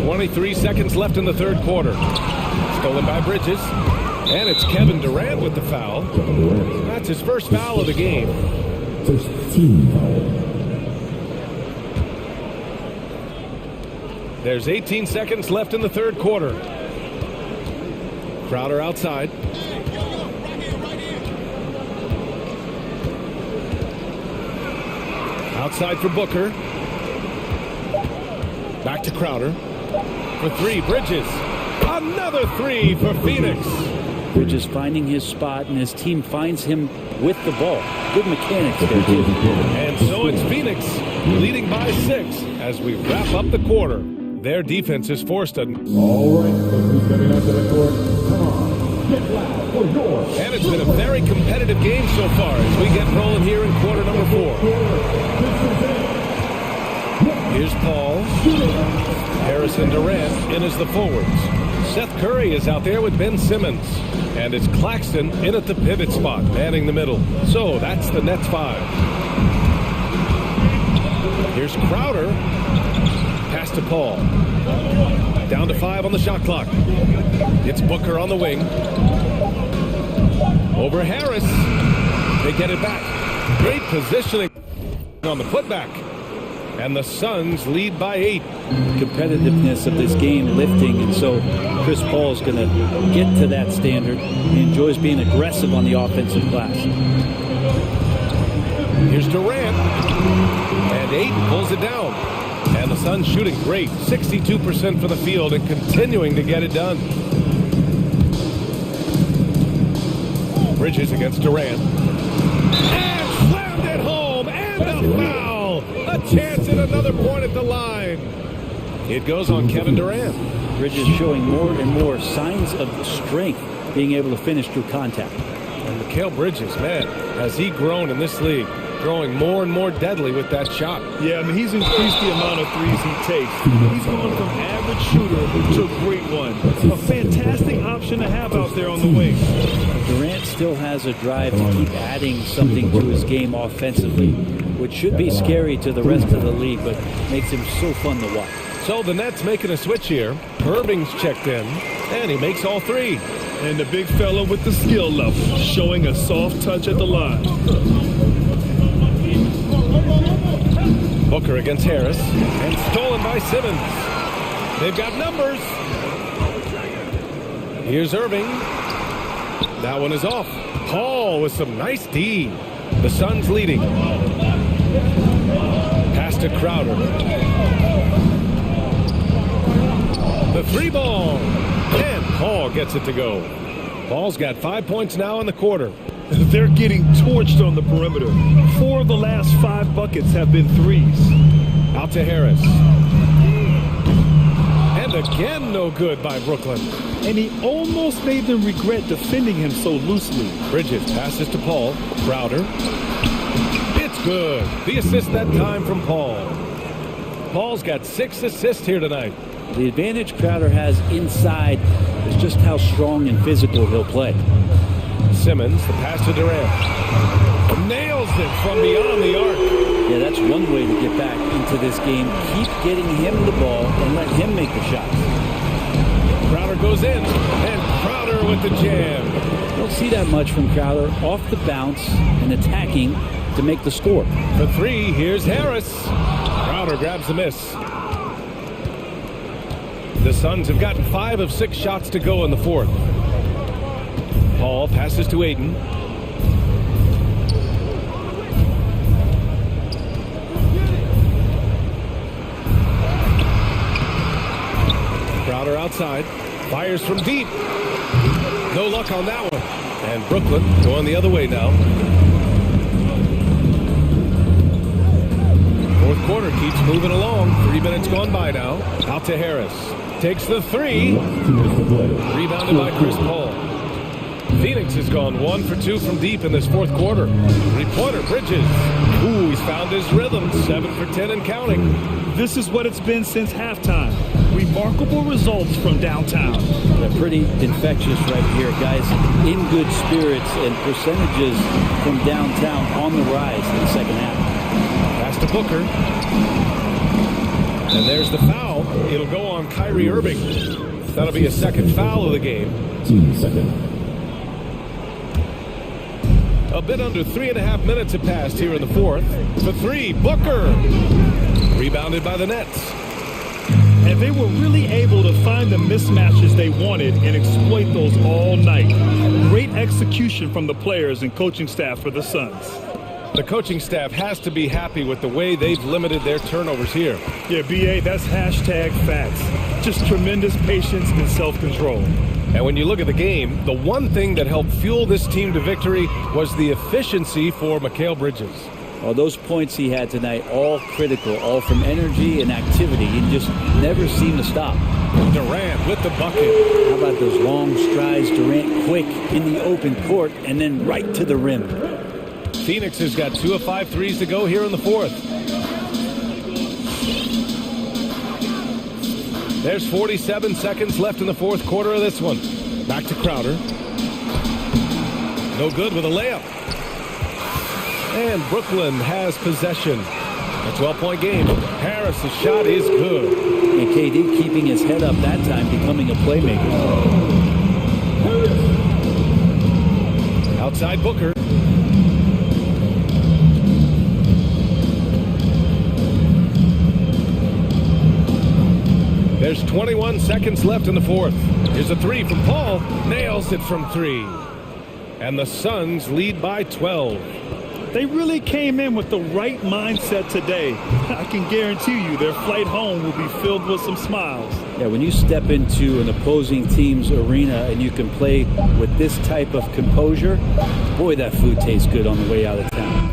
23 seconds left in the third quarter. Stolen by Bridges. And it's Kevin Durant with the foul. That's his first foul of the game. First team foul. There's 18 seconds left in the third quarter. Crowder outside. Outside for Booker. Back to Crowder. For three, Bridges. Another three for Phoenix. Bridges finding his spot, and his team finds him with the ball. Good mechanics there, too. And so it's Phoenix leading by 6 as we wrap up the quarter. Their defense is forced to... All right, who's coming out to the court? Come on, get loud for yours. And it's been a very competitive game so far as we get rolling here in quarter number 4. Here's Paul. Harris and Durant in as the forwards. Seth Curry is out there with Ben Simmons. And it's Claxton in at the pivot spot, manning the middle. So that's the Nets 5. Here's Crowder. Pass to Paul. Down to 5 on the shot clock. It's Booker on the wing. Over Harris. They get it back. Great positioning on the putback. And the Suns lead by 8. Competitiveness of this game lifting, and so Chris Paul's going to get to that standard. He enjoys being aggressive on the offensive glass. Here's Durant. And Ayton pulls it down. And the Suns shooting great. 62% for the field and continuing to get it done. Bridges against Durant. And slammed it home. And a foul. A chance at another point at the line. It goes on Kevin Durant. Bridges showing more and more signs of strength, being able to finish through contact. And Mikal Bridges, man, has he grown in this league? Throwing more and more deadly with that shot. Yeah, I mean, he's increased the amount of threes he takes. He's gone from average shooter to a great one. A fantastic option to have out there on the wing. Durant still has a drive to keep adding something to his game offensively, which should be scary to the rest of the league, but makes him so fun to watch. So the Nets making a switch here. Irving's checked in, and he makes all 3. And the big fella with the skill level, showing a soft touch at the line. Booker against Harris, and stolen by Simmons. They've got numbers. Here's Irving. That one is off. Paul with some nice D. The Suns leading. Pass to Crowder. The 3 ball. And Paul gets it to go. Paul's got 5 points now in the quarter. They're getting torched on the perimeter. 4 of the last 5 buckets have been threes. Out to Harris. And again, no good by Brooklyn. And he almost made them regret defending him so loosely. Bridges passes to Paul. Crowder. It's good. The assist that time from Paul. Paul's got 6 assists here tonight. The advantage Crowder has inside is just how strong and physical he'll play. Simmons, the pass to Durant. Nails it from beyond the arc. Yeah, that's one way to get back into this game. Keep getting him the ball and let him make the shots. Crowder goes in, and Crowder with the jam. Don't see that much from Crowder off the bounce and attacking to make the score. For 3, here's Harris. Crowder grabs the miss. The Suns have gotten 5 of 6 shots to go in the 4th. Paul passes to Ayton. Crowder outside. Fires from deep. No luck on that one. And Brooklyn going the other way now. 4th quarter keeps moving along. 3 minutes gone by now. Out to Harris. takes the three. Rebounded by Chris Paul. Phoenix has gone 1 for 2 from deep in this fourth quarter. Three-pointer, Bridges. Ooh, he's found his rhythm. 7 for 10 and counting. This is what it's been since halftime. Remarkable results from downtown. They're pretty infectious right here, guys. In good spirits and percentages from downtown on the rise in the second half. Pass to Booker. And there's the foul. It'll go on Kyrie Irving. That'll be a second foul of the game. A bit under 3.5 minutes have passed here in the fourth. For three, Booker. Rebounded by the Nets. And they were really able to find the mismatches they wanted and exploit those all night. Great execution from the players and coaching staff for the Suns. The coaching staff has to be happy with the way they've limited their turnovers here. Yeah, BA, that's hashtag facts. Just tremendous patience and self-control. And when you look at the game, the one thing that helped fuel this team to victory was the efficiency for Mikal Bridges. Well, those points he had tonight, all critical, all from energy and activity. He just never seemed to stop. Durant with the bucket. How about those long strides? Durant quick in the open court and then right to the rim. Phoenix has got 2 of 5 threes to go here in the fourth. There's 47 seconds left in the fourth quarter of this one. Back to Crowder. No good with a layup. And Brooklyn has possession. A 12-point game. Harris's shot is good. And KD keeping his head up that time, becoming a playmaker. Outside Booker. There's 21 seconds left in the fourth. Here's a three from Paul. Nails it from 3. And the Suns lead by 12. They really came in with the right mindset today. I can guarantee you their flight home will be filled with some smiles. Yeah, when you step into an opposing team's arena and you can play with this type of composure, boy, that food tastes good on the way out of town.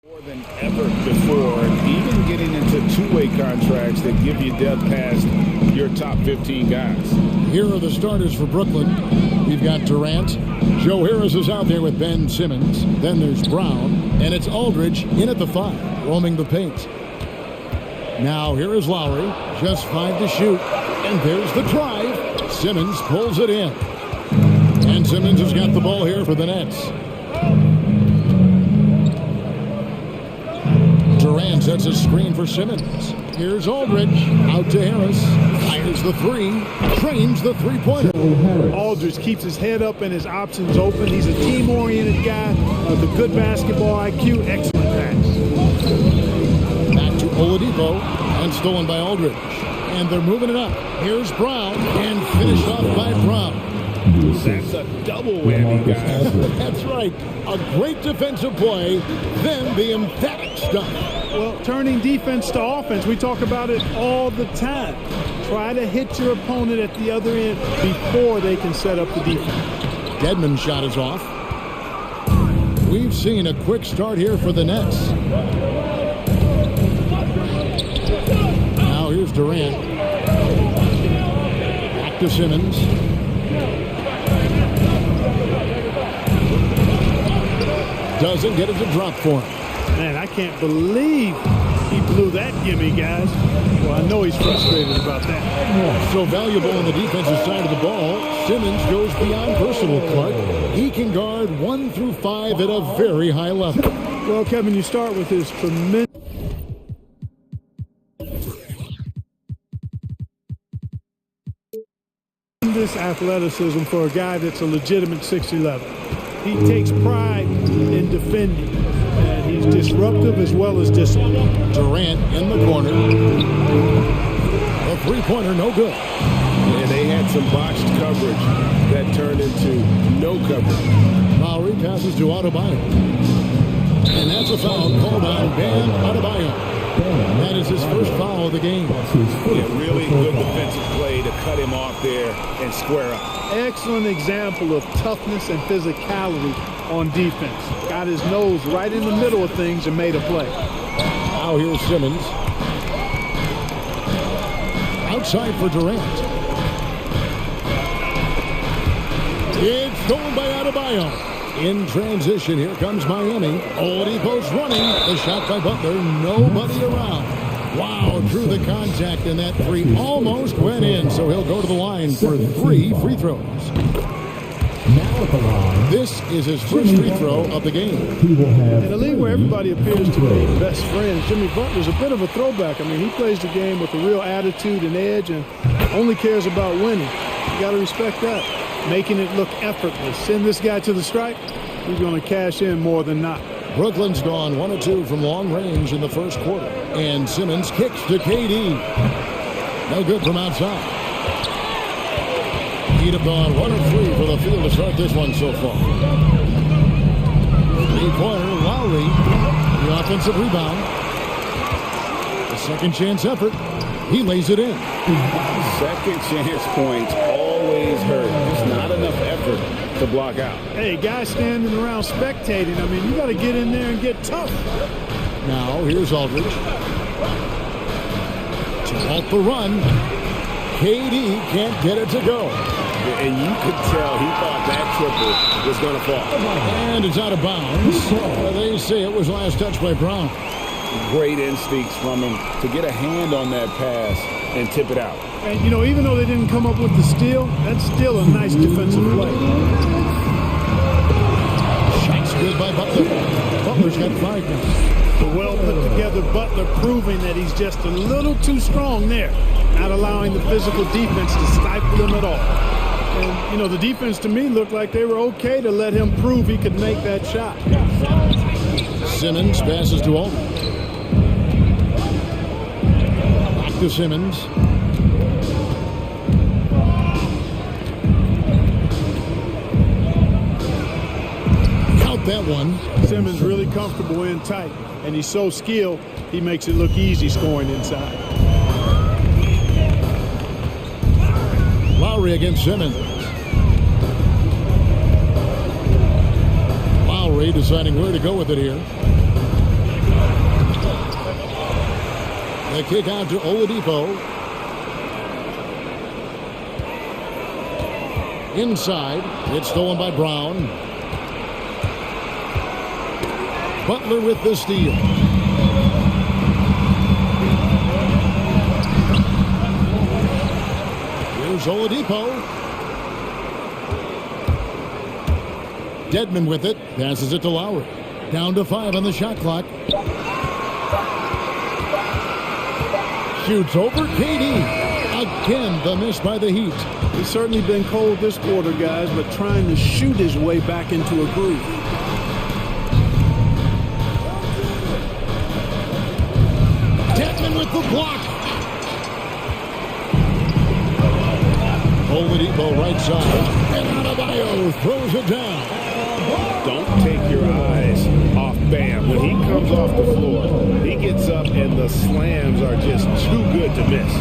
More than ever before, even getting into two-way contracts that give you depth past your top 15 guys. Here are the starters for Brooklyn. We've got Durant. Joe Harris is out there with Ben Simmons. Then there's Brown. And it's Aldridge in at the 5, roaming the paint. Now here is Lowry. Just 5 to shoot. And there's the drive. Simmons pulls it in. And Simmons has got the ball here for the Nets. Durant sets a screen for Simmons. Here's Aldridge. Out to Harris. Fires the 3. Trains the three-pointer. Aldridge keeps his head up and his options open. He's a team-oriented guy with a good basketball IQ. Excellent pass. Back to Oladipo. And stolen by Aldridge. And they're moving it up. Here's Brown. And finished off by Brown. That's a double whammy, guys. That's right. A great defensive play, then the emphatic stuff. Well, turning defense to offense, we talk about it all the time. Try to hit your opponent at the other end before they can set up the defense. Dedmon's shot is off. We've seen a quick start here for the Nets. Now here's Durant. Back to Simmons. Doesn't get it to drop for him. Man, I can't believe he blew that gimme, guys. Well, I know he's frustrated about that. So valuable on the defensive side of the ball, Simmons goes beyond personal, Clark. He can guard 1 through 5 at a very high level. Well, Kevin, you start with his tremendous athleticism for a guy that's a legitimate 6'11". He takes pride in defending, and he's disruptive as well as disciplined. Durant in the corner. A three-pointer, no good. And they had some botched coverage that turned into no coverage. Lowry passes to Adebayo. And that's a foul called on Bam Adebayo. That is his first foul of the game. Yeah, really good defensive play to cut him off there and square up. Excellent example of toughness and physicality on defense. Got his nose right in the middle of things and made a play. Now here's Simmons. Outside for Durant. It's stolen by Adebayo. In transition, here comes Miami. Oladipo's running. The shot by Butler. Nobody around. Wow, drew the contact, and that 3 almost went in, so he'll go to the line for 3 free throws. Now at the line. This is his first free throw of the game. In a league where everybody appears to be best friends, Jimmy Butler's a bit of a throwback. I mean, he plays the game with a real attitude and edge and only cares about winning. You got to respect that. Making it look effortless. Send this guy to the stripe, he's going to cash in more than not. Brooklyn's gone 1 of 2 from long range in the first quarter. And Simmons kicks to KD. No good from outside. He'd have gone 1 of 3 for the field to start this one so far. Three-pointer, Lowry. The offensive rebound. A second chance effort. He lays it in. Second chance points always hurt. It's not enough effort to block out. Hey, guys standing around spectating, I mean, you got to get in there and get tough. Now, here's Aldridge. To halt the run. KD can't get it to go. And you could tell he thought that triple was going to fall. And it's out of bounds. They say it was last touched by Brown. Great instincts from him to get a hand on that pass and tip it out. And, you know, even though they didn't come up with the steal, that's still a nice defensive play. Shots good by Butler. Butler's got 5 now. The well-put-together Butler proving that he's just a little too strong there, not allowing the physical defense to stifle him at all. And, you know, the defense to me looked like they were okay to let him prove he could make that shot. Simmons passes to Aldridge. Back to Simmons. Count that one. Simmons really comfortable in tight, and he's so skilled, he makes it look easy scoring inside. Lowry against Simmons. Lowry deciding where to go with it here. The kick out to Oladipo. Inside, it's stolen by Brown. Butler with the steal. Here's Oladipo. Dedmon with it, passes it to Lowry. Down to 5 on the shot clock. Shoots over KD. Again, the miss by the Heat. He's certainly been cold this quarter, guys, but trying to shoot his way back into a groove. Dedmon with the block. Oladipo right side. And Adebayo throws it down. Don't take your eyes off Bam. When he comes off the floor, he gets up and the slams are just too good to miss.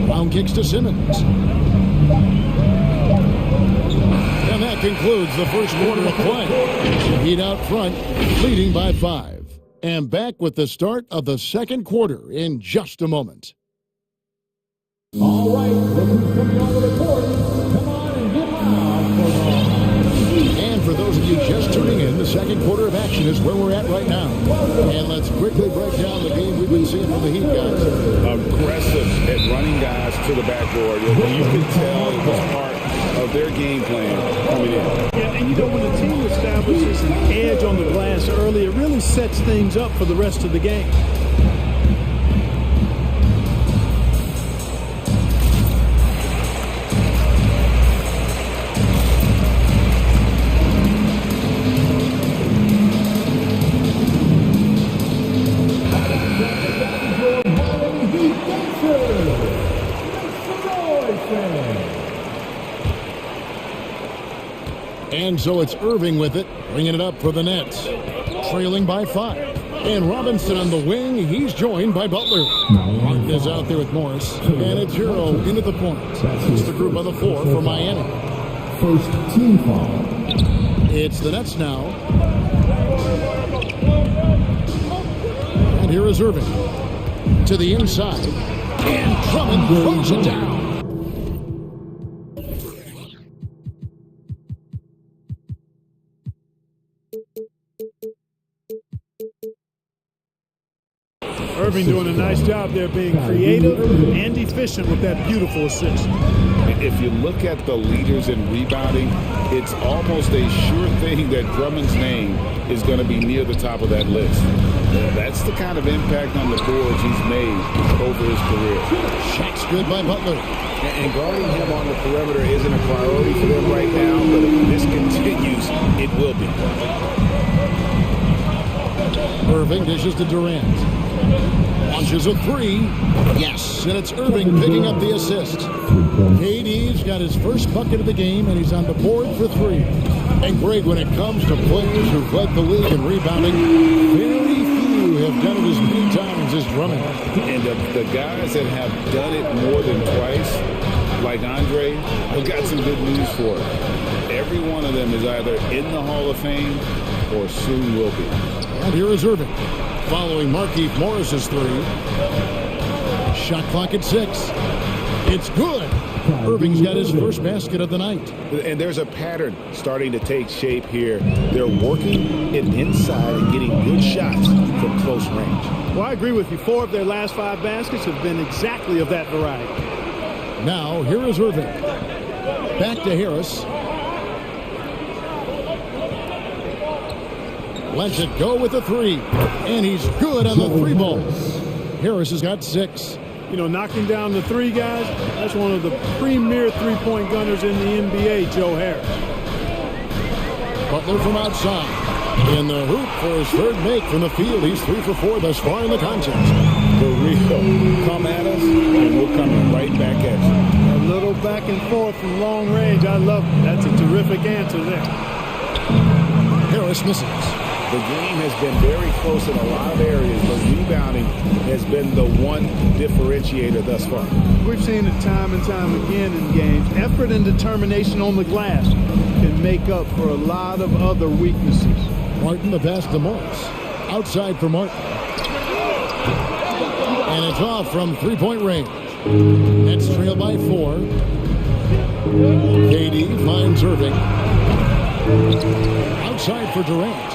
Brown kicks to Simmons. And that concludes the first quarter of play. Heat out front, leading by 5. And back with the start of the second quarter in just a moment. All right, look who's coming over the court. Come on and get loud. And for those of you just tuning in, the second quarter of action is where we're at right now. And let's quickly break down the game we've been seeing from the Heat guys. Aggressive at running guys to the backboard. You can tell it was part of their game plan coming in. Yeah, and you know, when a team establishes an edge on the glass early, it really sets things up for the rest of the game. And so it's Irving with it, bringing it up for the Nets. Trailing by 5. And Robinson on the wing, he's joined by Butler. Martin is out there with Morris. And it's Hero into the point. It's the group on the floor for Miami. First team foul. It's the Nets now. And here is Irving. To the inside. And Drummond throws it down. Irving doing a nice job there being creative and efficient with that beautiful assist. If you look at the leaders in rebounding, it's almost a sure thing that Drummond's name is going to be near the top of that list. That's the kind of impact on the boards he's made over his career. Shot's good by Butler. And guarding him on the perimeter isn't a priority for them right now, but if this continues, it will be. Irving dishes to Durant. Launches a 3. Yes, and it's Irving picking up the assist. KD's got his first bucket of the game, and he's on the board for 3. And Greg, when it comes to players who've led the league in rebounding, very few have done it as many times as Drummond. And the guys that have done it more than twice, like Andre, have got some good news for him. Every one of them is either in the Hall of Fame or soon will be. And here is Irving, following Markieff Morris's 3. Shot clock at 6. It's good. Irving's got his first basket of the night. And there's a pattern starting to take shape here. They're working it inside and getting good shots from close range. Well, I agree with you. 4 of their last 5 baskets have been exactly of that variety. Now, here is Irving. Back to Harris. Lets it go with the 3. And he's good on the 3 ball. Harris has got 6. You know, knocking down the 3 guys, that's one of the premier three-point gunners in the NBA, Joe Harris. Butler from outside. In the hoop for his 3rd make from the field. He's 3 for 4 thus far in the contest. For real. Come at us, and we'll come right back at you. A little back and forth from long range. I love it. That's a terrific answer there. Harris misses. The game has been very close in a lot of areas, but rebounding has been the one differentiator thus far. We've seen it time and time again in games. Effort and determination on the glass can make up for a lot of other weaknesses. Martin, the pass to Morris. Outside for Martin. And it's off from three-point range. Nets trail by 4. KD finds Irving. Outside for Durant.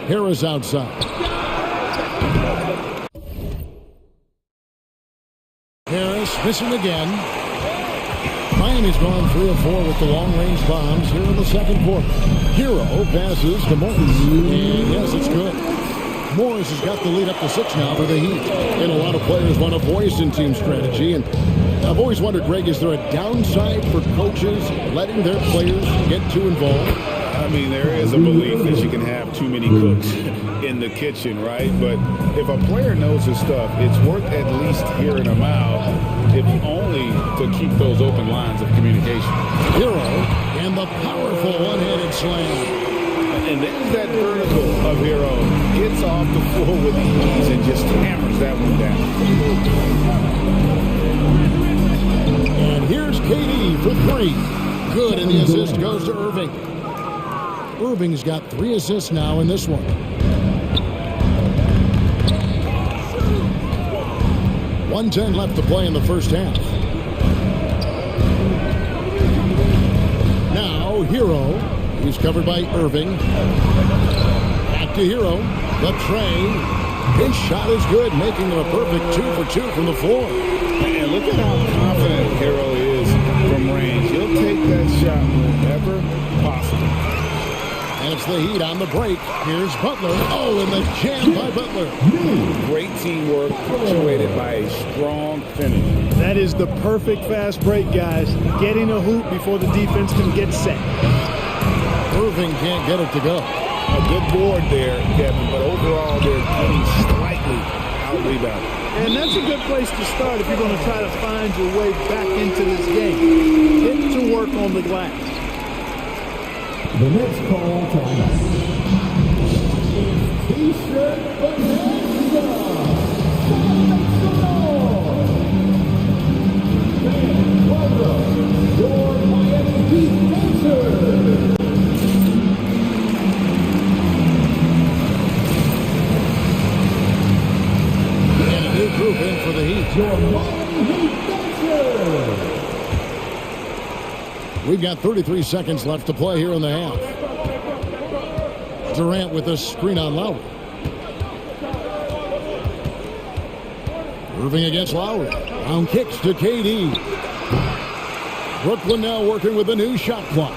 Harris outside. Harris missing again. Miami's gone 3 of 4 with the long-range bombs here in the second quarter. Hero passes to Morris. And yes, it's good. Morris has got the lead up to 6 now for the Heat. And a lot of players want a voice in team strategy. And I've always wondered, Greg, is there a downside for coaches letting their players get too involved? I mean, there is a belief that you can have too many cooks in the kitchen, right? But if a player knows his stuff, it's worth at least hearing them out, if only to keep those open lines of communication. Hero and the powerful one-handed slam. And there's that vertical of Hero. Gets off the floor with ease and just hammers that one down. And here's KD for 3. Good, and the assist goes to Irving. Irving's got 3 assists now in this one. 1:10 left to play in the first half. Now, Hero. He's covered by Irving. Back to Hero. The train. His shot is good, making him a perfect 2 for 2 from the floor. And look at how confident Hero is from range. He'll take that shot whenever possible. And it's the Heat on the break. Here's Butler. Oh, and the jam by Butler. Great teamwork, punctuated by a strong finish. That is the perfect fast break, guys. Getting a hoop before the defense can get set. Irving can't get it to go. A good board there, Kevin, but overall they're getting slightly out-rebounded. And that's a good place to start if you're going to try to find your way back into this game. Get to work on the glass. The next call timeout. T-shirt bonanza. And welcome your Miami Heat dancers. And a new group in for the Heat. Your Miami Heat dancers. We've got 33 seconds left to play here in the half. Durant with a screen on Lowry. Irving against Lowry. Round kicks to KD. Brooklyn now working with a new shot clock.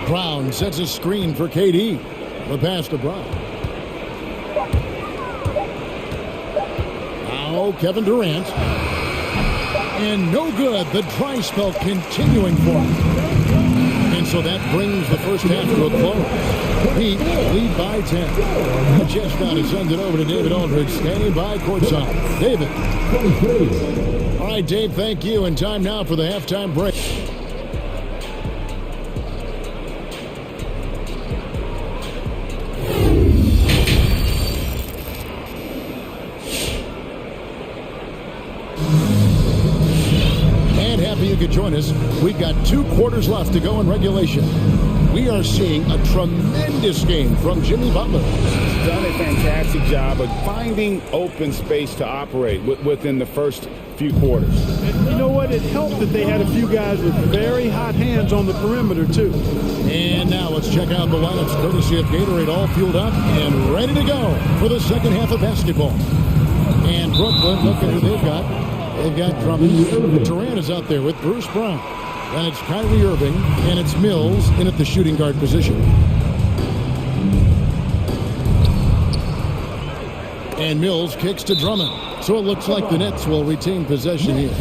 Brown sets a screen for KD. The pass to Brown. Now Kevin Durant. And no good. The dry spell continuing for him. And so that brings the first half to a close. Heat lead by 10. Just now to send it over to David Aldridge, standing by courtside. David. All right, Dave, thank you. And time now for the halftime break. You could join us. We've got 2 quarters left to go in regulation. We are seeing a tremendous game from Jimmy Butler. He's done a fantastic job of finding open space to operate within the first few quarters. And you know what? It helped that they had a few guys with very hot hands on the perimeter, too. And now let's check out the lineups courtesy of Gatorade, all fueled up and ready to go for the second half of basketball. And Brooklyn, look at who they've got. They've got Drummond. Durant is out there with Bruce Brown. And it's Kyrie Irving, and it's Mills in at the shooting guard position. And Mills kicks to Drummond. So it looks like the Nets will retain possession here.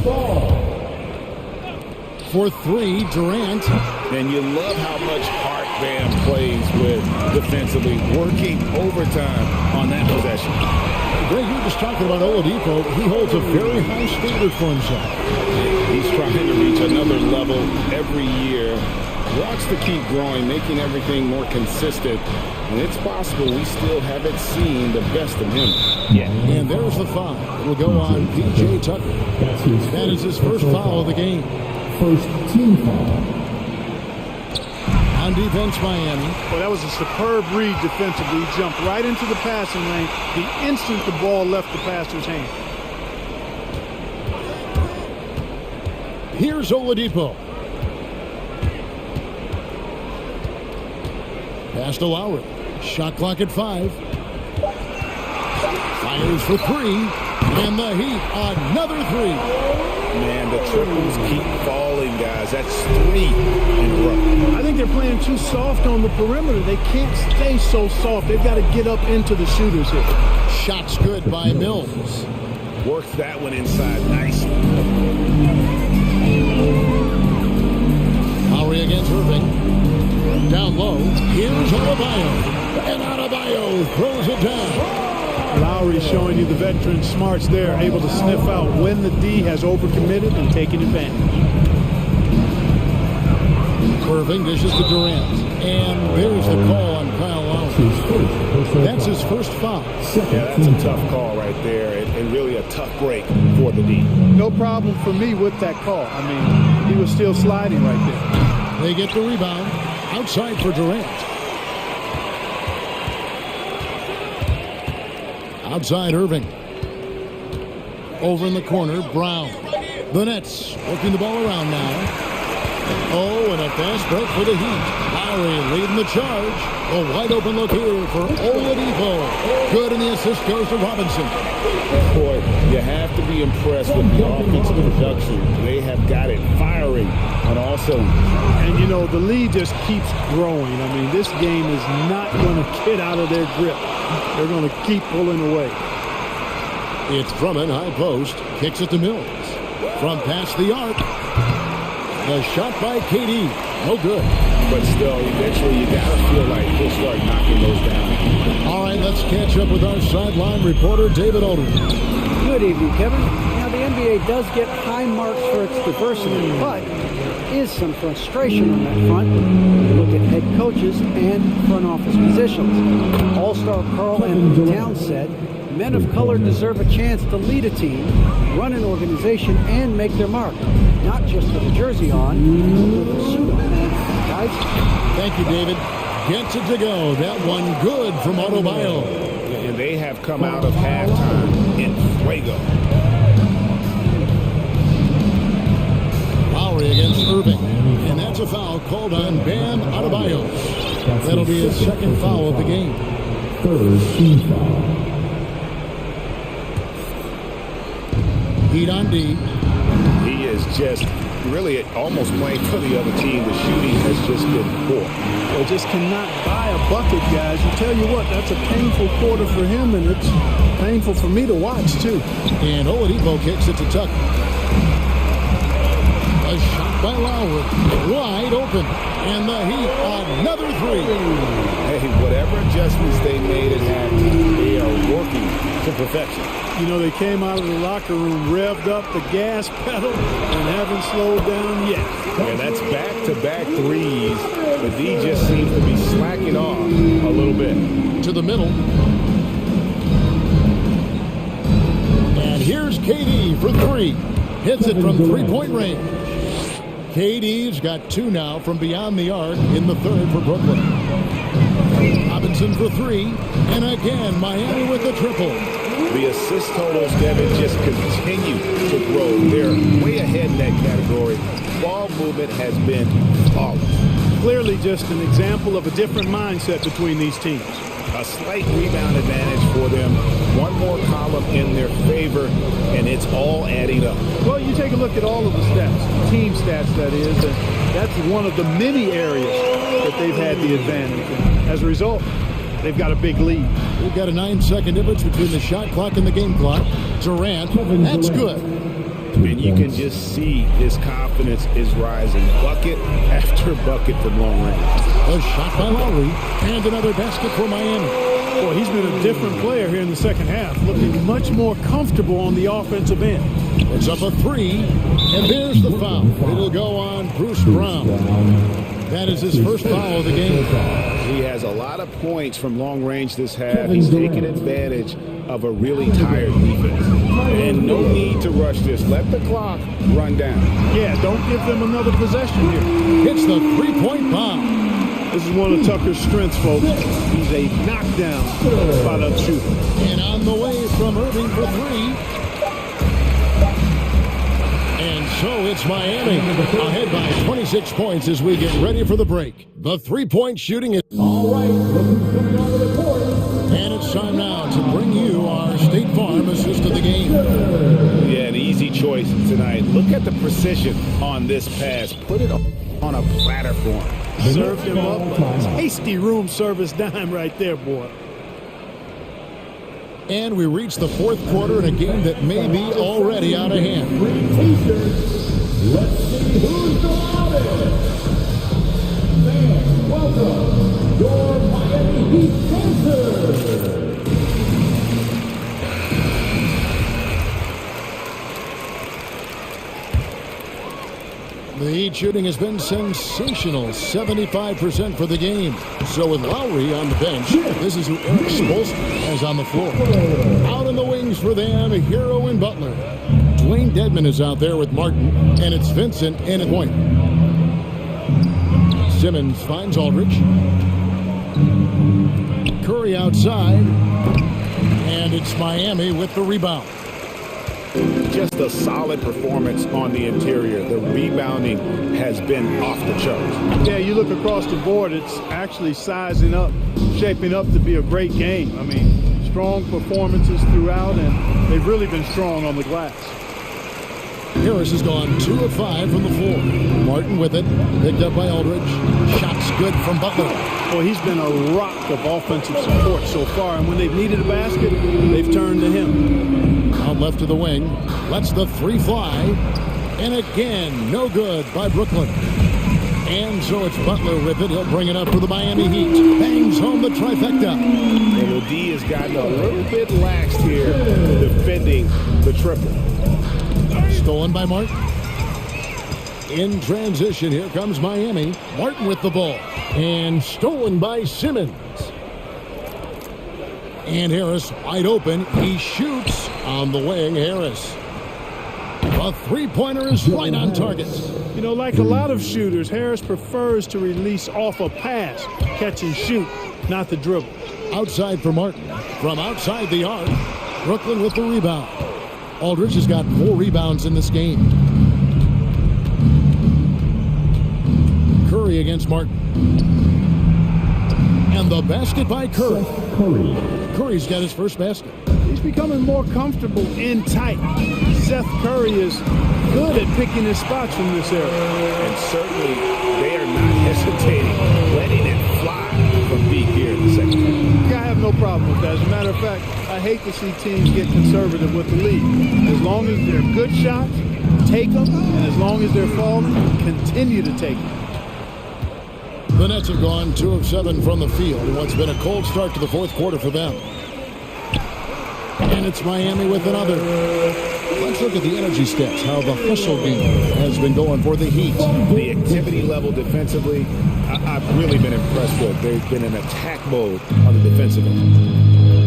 For 3, Durant. And you love how much heart Bam plays with defensively, working overtime on that possession. Greg, you were just talking about Oladipo. He holds a very high standard for himself. He's trying to reach another level every year. Wants to keep growing, making everything more consistent. And it's possible we still haven't seen the best of him yet. And there's the foul. It will go on P.J. Tucker. That is his first foul of the game. First team foul. On defense, Miami. Well, that was a superb read defensively. He jumped right into the passing lane the instant the ball left the passer's hand. Here's Oladipo. Pass to Lowry. Shot clock at 5. Fires for 3. And the Heat, another 3. Man, the triples keep falling, guys. That's 3 in a row. I think they're playing too soft on the perimeter. They can't stay so soft. They've got to get up into the shooters here. Shots good by Mills. Works that one inside nicely. Lowry against Irving. Down low. Here's Adebayo. And Adebayo throws it down. Lowry showing you the veteran smarts there, able to sniff out when the D has overcommitted and taking advantage. Irving dishes to Durant. And there's the call on Kyle Lowry. That's his first foul. Yeah, that's a tough call right there, and really a tough break for the D. No problem for me with that call. I mean, he was still sliding right there. They get the rebound. Outside for Durant. Outside Irving. Over in the corner, Brown. The Nets working the ball around now. Oh, and a fast break for the Heat. Lowry leading the charge. A wide open look here for Oladipo. Good, and the assist goes to Robinson. Boy, you have to be impressed with the offensive production. They have got it firing on all cylinders. And, you know, the lead just keeps growing. I mean, this game is not going to get out of their grip. They're going to keep pulling away. It's Drummond, high post. Kicks it to Mills. From past the arc. The shot by KD. No good. But still, eventually you got to feel like he'll start knocking those down. All right, let's catch up with our sideline reporter, David Aldridge. Good evening, Kevin. Now, the NBA does get high marks for its diversity, but is some frustration on that front. Look at head coaches and front office positions. All-star Karl Anthony Towns said, men of color deserve a chance to lead a team, run an organization, and make their mark. Not just with a jersey on, but with a suit on. Guys? Thank you, David. Gets it to go. That one good from Adebayo. And they have come out of halftime in fuego. Lowry against Irving. And that's a foul called on Bam Adebayo. That'll be his second foul of the game. Third team foul. Heat on D. He is just really almost playing for the other team. The shooting has just been poor. They just cannot buy a bucket, guys. You tell you what, that's a painful quarter for him, and it's painful for me to watch, too. And Oladipo kicks it to Tucker. A shot by Lowry. Wide open. And the Heat, another 3. Hey, whatever adjustments they made at halftime, they are working to perfection. You know, they came out of the locker room, revved up the gas pedal, and haven't slowed down yet. Yeah, that's back-to-back threes. The D just seems to be slacking off a little bit. To the middle. And here's KD for 3. Hits it from three-point range. KD's got 2 now from beyond the arc in the third for Brooklyn. Robinson for 3. And again, Miami with the triple. The assist totals, Devin, just continue to grow. They're way ahead in that category. Ball movement has been flawless. Clearly just an example of a different mindset between these teams. A slight rebound advantage for them. One more column in their favor, and it's all adding up. Well, you take a look at all of the stats, team stats that is, and that's one of the many areas that they've had the advantage. And as a result, they've got a big lead. We've got a 9-second difference between the shot clock and the game clock. Durant, that's good. And you can just see his confidence is rising. Bucket after bucket from long range. A shot by Lowry, and another basket for Miami. Boy, he's been a different player here in the second half, looking much more comfortable on the offensive end. It's up a 3, and there's the foul. It'll go on Bruce Brown. That is his first foul of the game. He has a lot of points from long range this half. He's taking advantage of a really tired defense. And no need to rush this. Let the clock run down. Yeah, don't give them another possession here. Hits the three-point bomb. This is one of Tucker's strengths, folks. He's a knockdown spot-up shooter. And on the way from Irving for three. And so it's Miami ahead by 26 points as we get ready for the break. The three-point shooting is... All right, look who's coming on the court. And it's time now to bring you our State Farm assist of the game. Yeah, an easy choice tonight. Look at the precision on this pass. Put it on a platter for him. Served him up. Tasty room service dime right there, boy. And we reach the fourth quarter in a game that may be already out of hand. Let's see who's the loudest. Fans, welcome your Miami Heat Pacers. The Heat shooting has been sensational, 75% for the game. So with Lowry on the bench, this is who Eric Spoelstra has on the floor. Out in the wings for them, Hero and Butler. Dwayne Dedman is out there with Martin, and it's Vincent in a point. Simmons finds Aldridge. Curry outside, and it's Miami with the rebound. Just a solid performance on the interior. The rebounding has been off the charts. Yeah, you look across the board, it's actually sizing up, shaping up to be a great game. I mean, strong performances throughout, and they've really been strong on the glass. Harris has gone 2 of 5 from the floor. Martin with it, picked up by Aldridge. Shots good from Butler. Well, he's been a rock of offensive support so far, and when they've needed a basket, they've turned to him. Out left to the wing, lets the three fly, and again, no good by Brooklyn. And so it's Butler with it. He'll bring it up for the Miami Heat. Bangs home the trifecta. And LD has gotten a little bit laxed here defending the triple. Stolen by Martin. In transition, here comes Miami. Martin with the ball. And stolen by Simmons. And Harris wide open. He shoots on the wing. Harris. A three-pointer is right on target. You know, like a lot of shooters, Harris prefers to release off a pass, catch and shoot, not the dribble. Outside for Martin. From outside the arc. Brooklyn with the rebound. Aldridge has got 4 rebounds in this game. Curry against Martin. And the basket by Curry. Curry's got his first basket. He's becoming more comfortable in tight. Seth Curry is good at picking his spots from this area. And certainly they are not hesitating, letting it fly from deep here in the second half. I have no problem with that. As a matter of fact, I hate to see teams get conservative with the lead. As long as they're good shots, take them. And as long as they're falling, continue to take them. The Nets have gone 2 of 7 from the field in what's been a cold start to the fourth quarter for them. And it's Miami with another. Let's look at the energy stats, how the hustle game has been going for the Heat. The activity level defensively, I've really been impressed with. They've been in attack mode on the defensive end.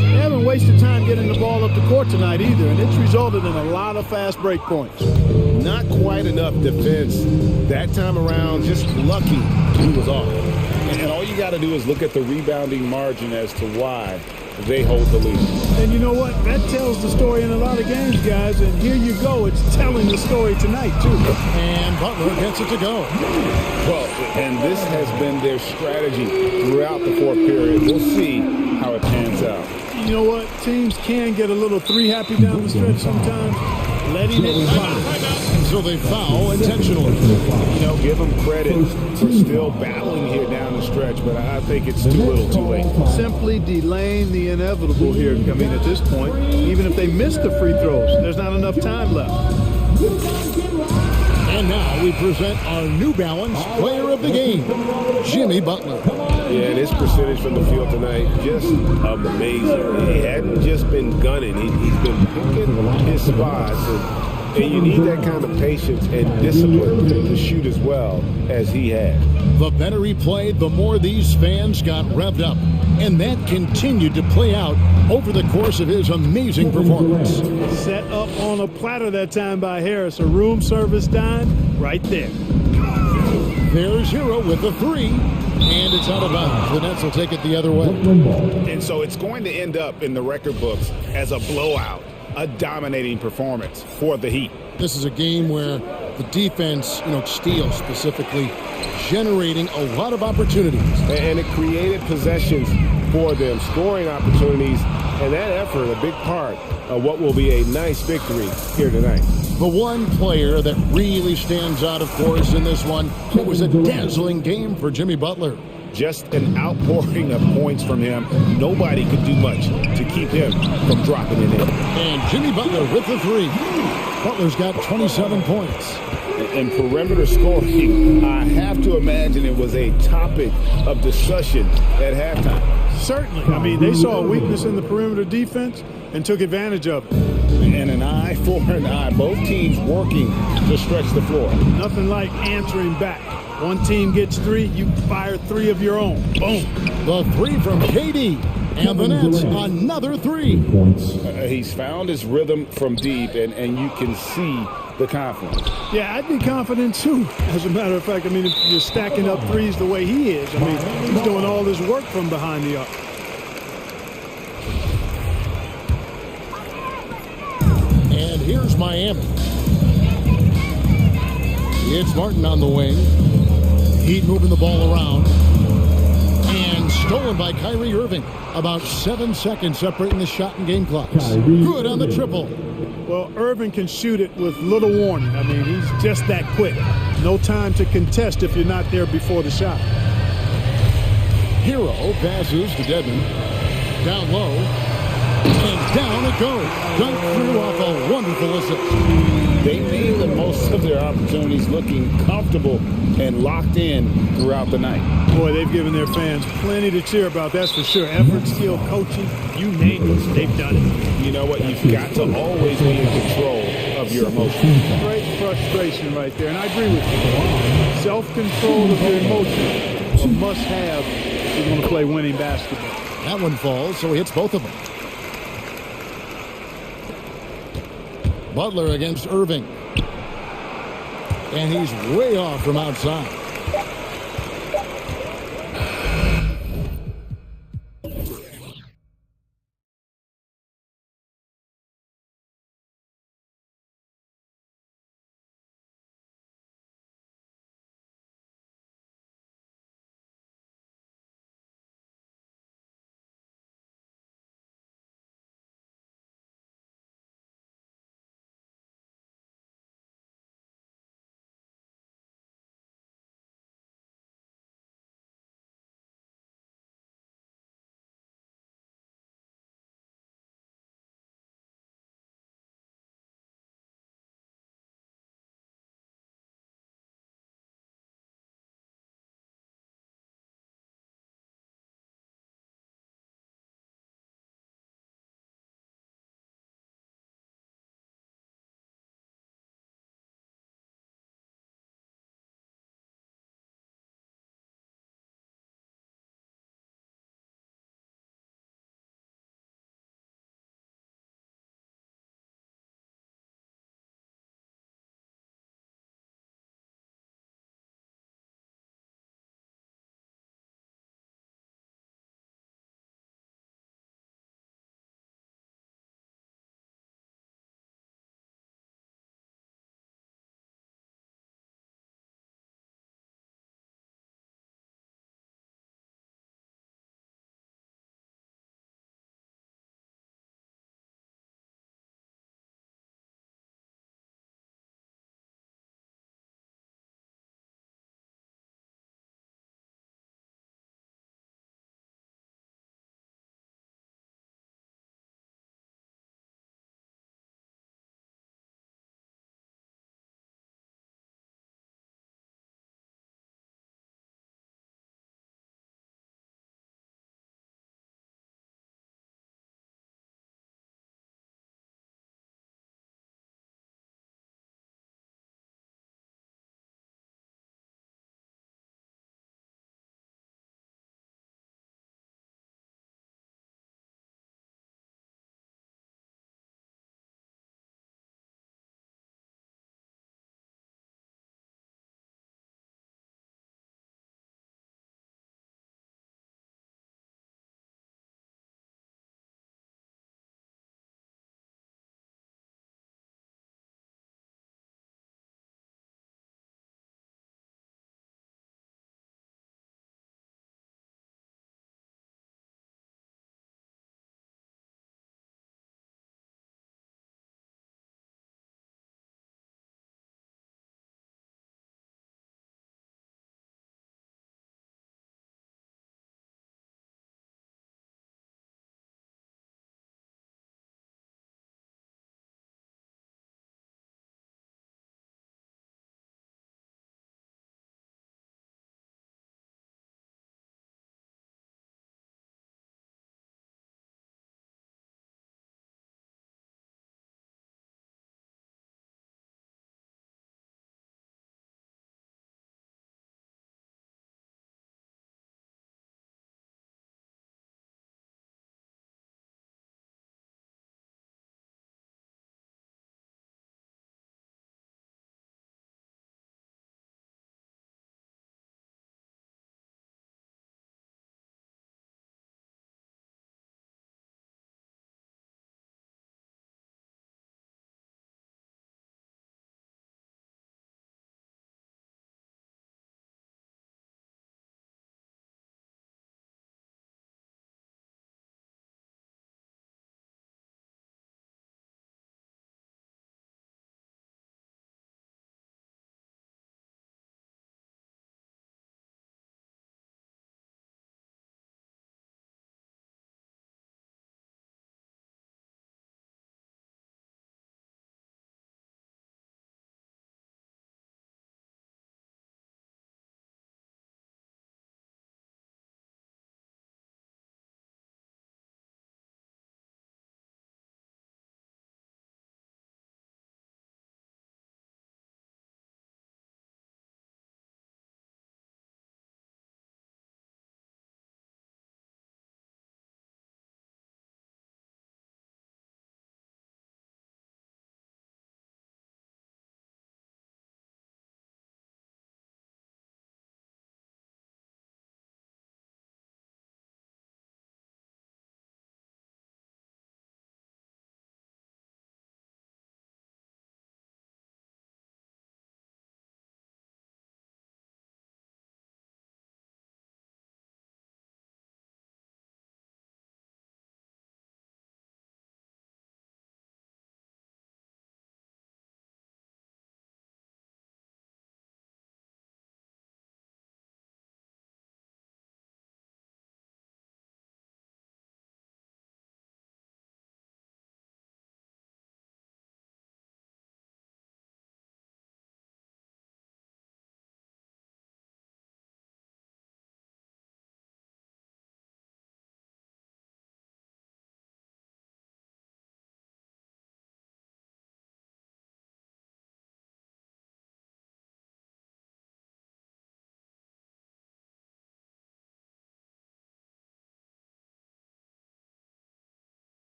They haven't wasted time getting the ball up the court tonight either, and it's resulted in a lot of fast break points. Not quite enough defense that time around, just lucky he was off. And all you got to do is look at the rebounding margin as to why they hold the lead. And you know what? That tells the story in a lot of games, guys. And here you go. It's telling the story tonight, too. And Butler gets it to go. Well, and this has been their strategy throughout the fourth period. We'll see how it pans out. You know what? Teams can get a little three happy down the stretch sometimes. Letting it fly. And so they foul intentionally. You know, give them credit for still battling here down the stretch, but I think it's too little too late. Simply delaying the inevitable here. I mean, at this point, even if they miss the free throws, there's not enough time left. And now we present our New Balance Player of the Game, Jimmy Butler. Yeah, and his percentage from the field tonight, just amazing. He hadn't just been gunning. He's been picking his spots. And And you need that kind of patience and discipline to shoot as well as he had. The better he played, the more these fans got revved up. And that continued to play out over the course of his amazing performance. Set up on a platter that time by Harris. A room service dime right there. There's Hero with the three, and it's out of bounds. The Nets will take it the other way. And so it's going to end up in the record books as a blowout, a dominating performance for the Heat. This is a game where the defense, steals specifically, generating a lot of opportunities. And it created possessions for them, scoring opportunities, and that effort, a big part of what will be a nice victory here tonight. The one player that really stands out, of course, in this one, it was a dazzling game for Jimmy Butler. Just an outpouring of points from him. Nobody could do much to keep him from dropping it in. And Jimmy Butler with the three. Butler's got 27 points. And perimeter scoring, I have to imagine it was a topic of discussion at halftime. Certainly. I mean, they saw a weakness in the perimeter defense and took advantage of it. And an eye for an eye. Both teams working to stretch the floor. Nothing like answering back. One team gets three, you fire three of your own. Boom. The three from KD. And the Nets, another three. He's found his rhythm from deep, and you can see the confidence. Yeah, I'd be confident too. As a matter of fact, I mean, if you're stacking up threes the way he is, I mean, he's doing all this work from behind the arc. And here's Miami. It's Martin on the wing. Heat moving the ball around. And stolen by Kyrie Irving. About 7 seconds separating the shot and game clocks. Good on the triple. Well, Irving can shoot it with little warning. I mean, he's just that quick. No time to contest if you're not there before the shot. Hero passes to Dedmon. Down low. And down it goes. Dunk through off a wonderful assist. They made the most of their opportunities, looking comfortable and locked in throughout the night. Boy, they've given their fans plenty to cheer about, that's for sure. Effort, skill, coaching, you name it, they've done it. You know what? You've got to always be in control of your emotions. Great frustration right there, and I agree with you. Self-control of your emotions, a must-have if you want to play winning basketball. That one falls, so he hits both of them. Butler against Irving. And he's way off from outside.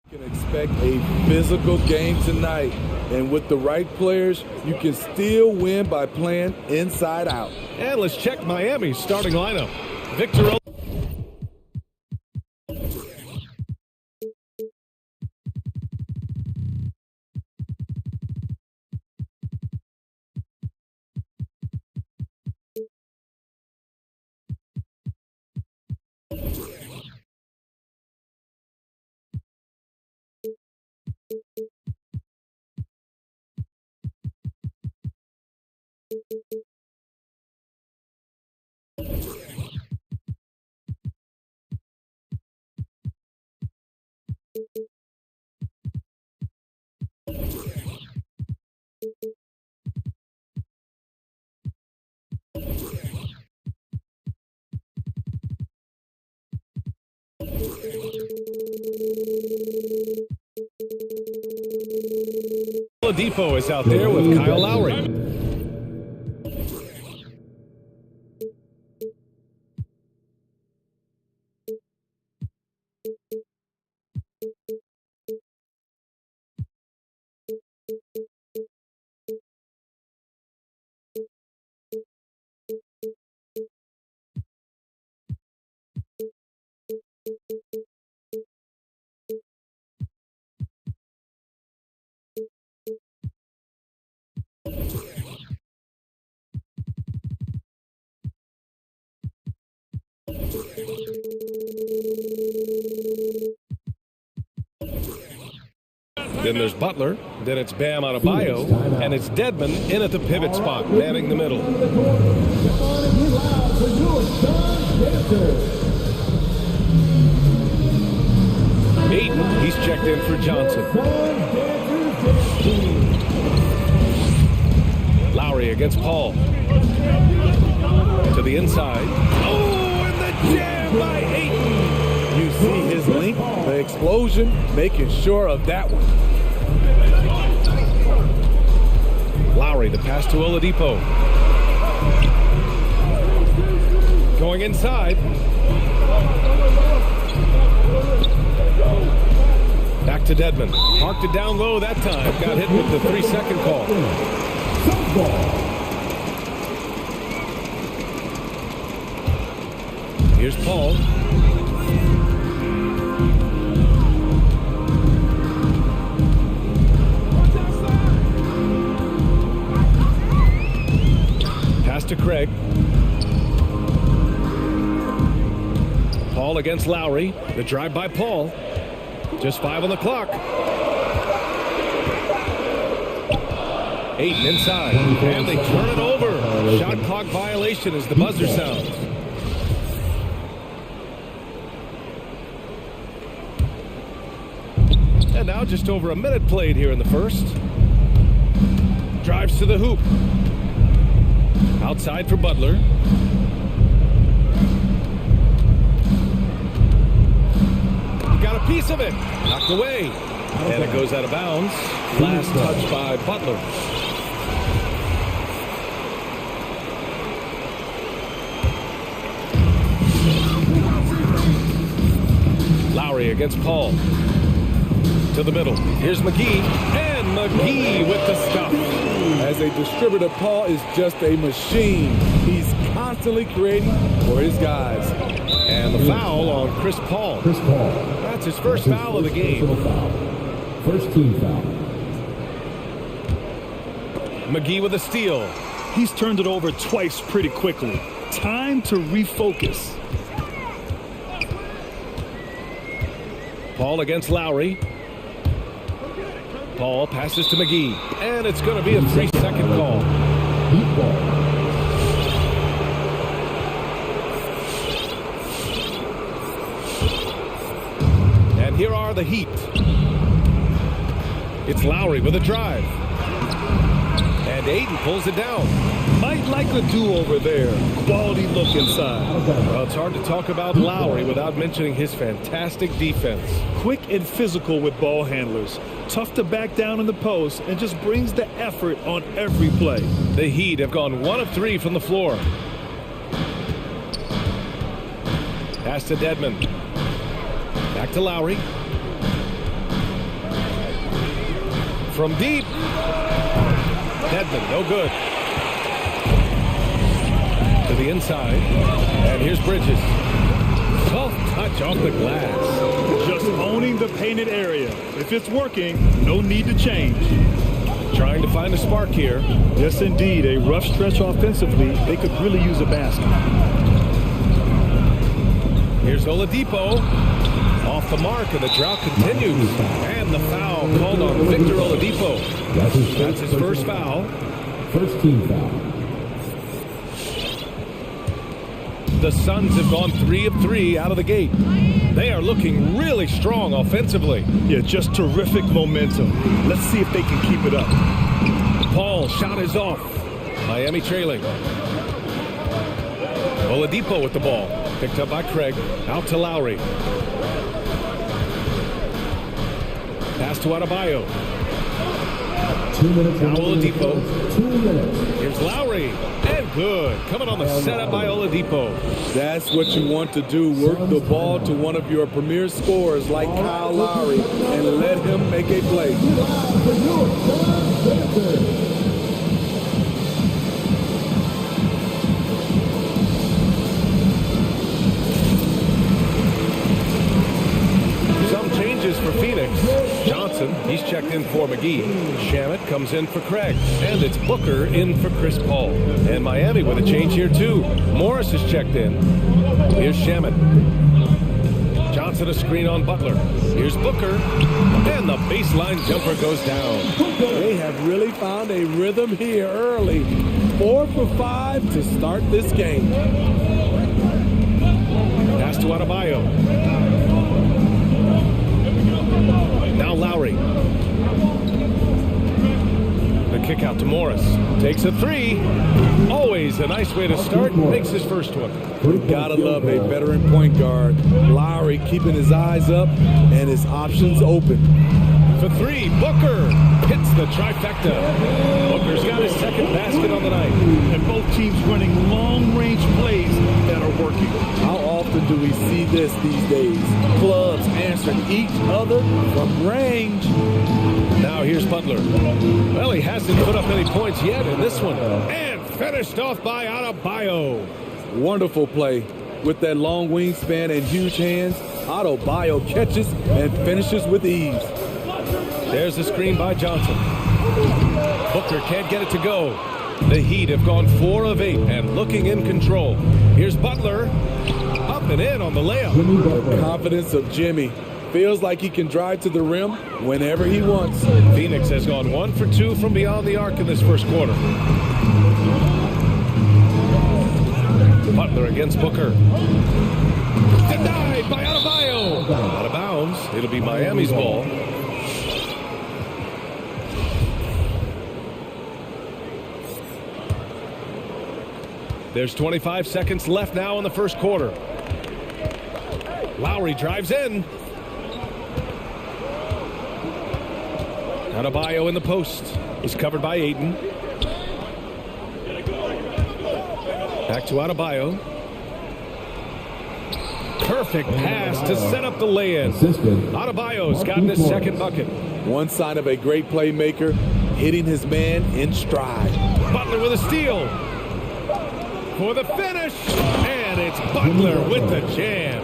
You can expect a physical game tonight. And with the right players, you can still win by playing inside out. And let's check Miami's starting lineup. Victor Oladipo is out there with Kyle Lowry. Then there's Butler, then it's Bam Adebayo, and it's Dedmon in at the pivot spot, manning the middle. Ayton, he's checked in for Johnson. Lowry against Paul. To the inside. Oh, and the jam by Ayton. You see his length, the explosion, making sure of that one. Lowry, the pass to Oladipo. Going inside. Back to Dedmon. Parked it down low that time. Got hit with the 3-second call. Here's Paul. Pass to Craig. Paul against Lowry. The drive by Paul. Just 5 on the clock. Ayton inside. And they turn it over. Shot clock violation as the buzzer sounds. And now just over a minute played here in the first. Drives to the hoop. Outside for Butler. Got a piece of it. Knocked away. And it goes out of bounds. Last touch by Butler. Lowry against Paul. To the middle. Here's McGee. And McGee with the stuff. As a distributor, Paul is just a machine. He's constantly creating for his guys. And the foul on Chris Paul. That's his first foul of the game. First team foul. McGee with a steal. He's turned it over twice pretty quickly. Time to refocus. Paul against Lowry. Paul passes to McGee. And it's going to be a 3-second call. And here are the Heat. It's Lowry with a drive. And Ayton pulls it down. Might like a do-over there. Quality look inside. Well, it's hard to talk about Lowry without mentioning his fantastic defense. Quick and physical with ball handlers. Tough to back down in the post and just brings the effort on every play. The Heat have gone 1 of 3 from the floor. Pass to Dedmon. Back to Lowry. from deep. Edmond, no good. To the inside. And here's Bridges. Soft touch off the glass. Just owning the painted area. If it's working, no need to change. Trying to find a spark here. Yes, indeed. A rough stretch offensively. They could really use a basket. Here's Oladipo. Off the mark, and the drought continues. And the foul called on Victor Oladipo. That's his first foul. First team foul. The Suns have gone 3 of 3 out of the gate. They are looking really strong offensively. Yeah, just terrific momentum. Let's see if they can keep it up. Paul, shot is off. Miami trailing. Oladipo with the ball. Picked up by Craig. Out to Lowry. Pass to Adebayo. 2 minutes. Now Oladipo. 2 minutes. Here's Lowry. And good. Coming on the setup by Oladipo. That's what you want to do. Work the ball to one of your premier scorers like Kyle Lowry and let him make a play. Some changes for Phoenix. Johnson, he's checked in for McGee. Shamet comes in for Craig. And it's Booker in for Chris Paul. And Miami with a change here too. Morris is checked in. Here's Shamet. Johnson a screen on Butler. Here's Booker. And the baseline jumper goes down. They have really found a rhythm here early. 4 for 5 to start this game. Pass to Adebayo. Now Lowry. The kick out to Morris. Takes a 3. Always a nice way to start. Makes his first one. Gotta love a veteran point guard. Lowry keeping his eyes up and his options open. For 3, Booker hits the trifecta. Booker's got his second basket on the night. And both teams running long-range plays that are working. How often do we see this these days? Clubs answering each other from range. Now here's Butler. Well, he hasn't put up any points yet in this one. And finished off by Adebayo. Wonderful play. With that long wingspan and huge hands, Adebayo catches and finishes with ease. There's a screen by Johnson. Booker can't get it to go. The Heat have gone 4 of 8 and looking in control. Here's Butler. Up and in on the layup. The confidence of Jimmy. Feels like he can drive to the rim whenever he wants. Phoenix has gone 1 for 2 from beyond the arc in this first quarter. Butler against Booker. Denied by Adebayo. Out of bounds. It'll be Miami's ball. There's 25 seconds left now in the first quarter. Lowry drives in. Adebayo in the post. He's covered by Ayton. Back to Adebayo. Perfect pass to set up the lay-in. Adebayo's gotten his second bucket. One sign of a great playmaker, hitting his man in stride. Butler with a steal. For the finish. And it's Butler with the jam.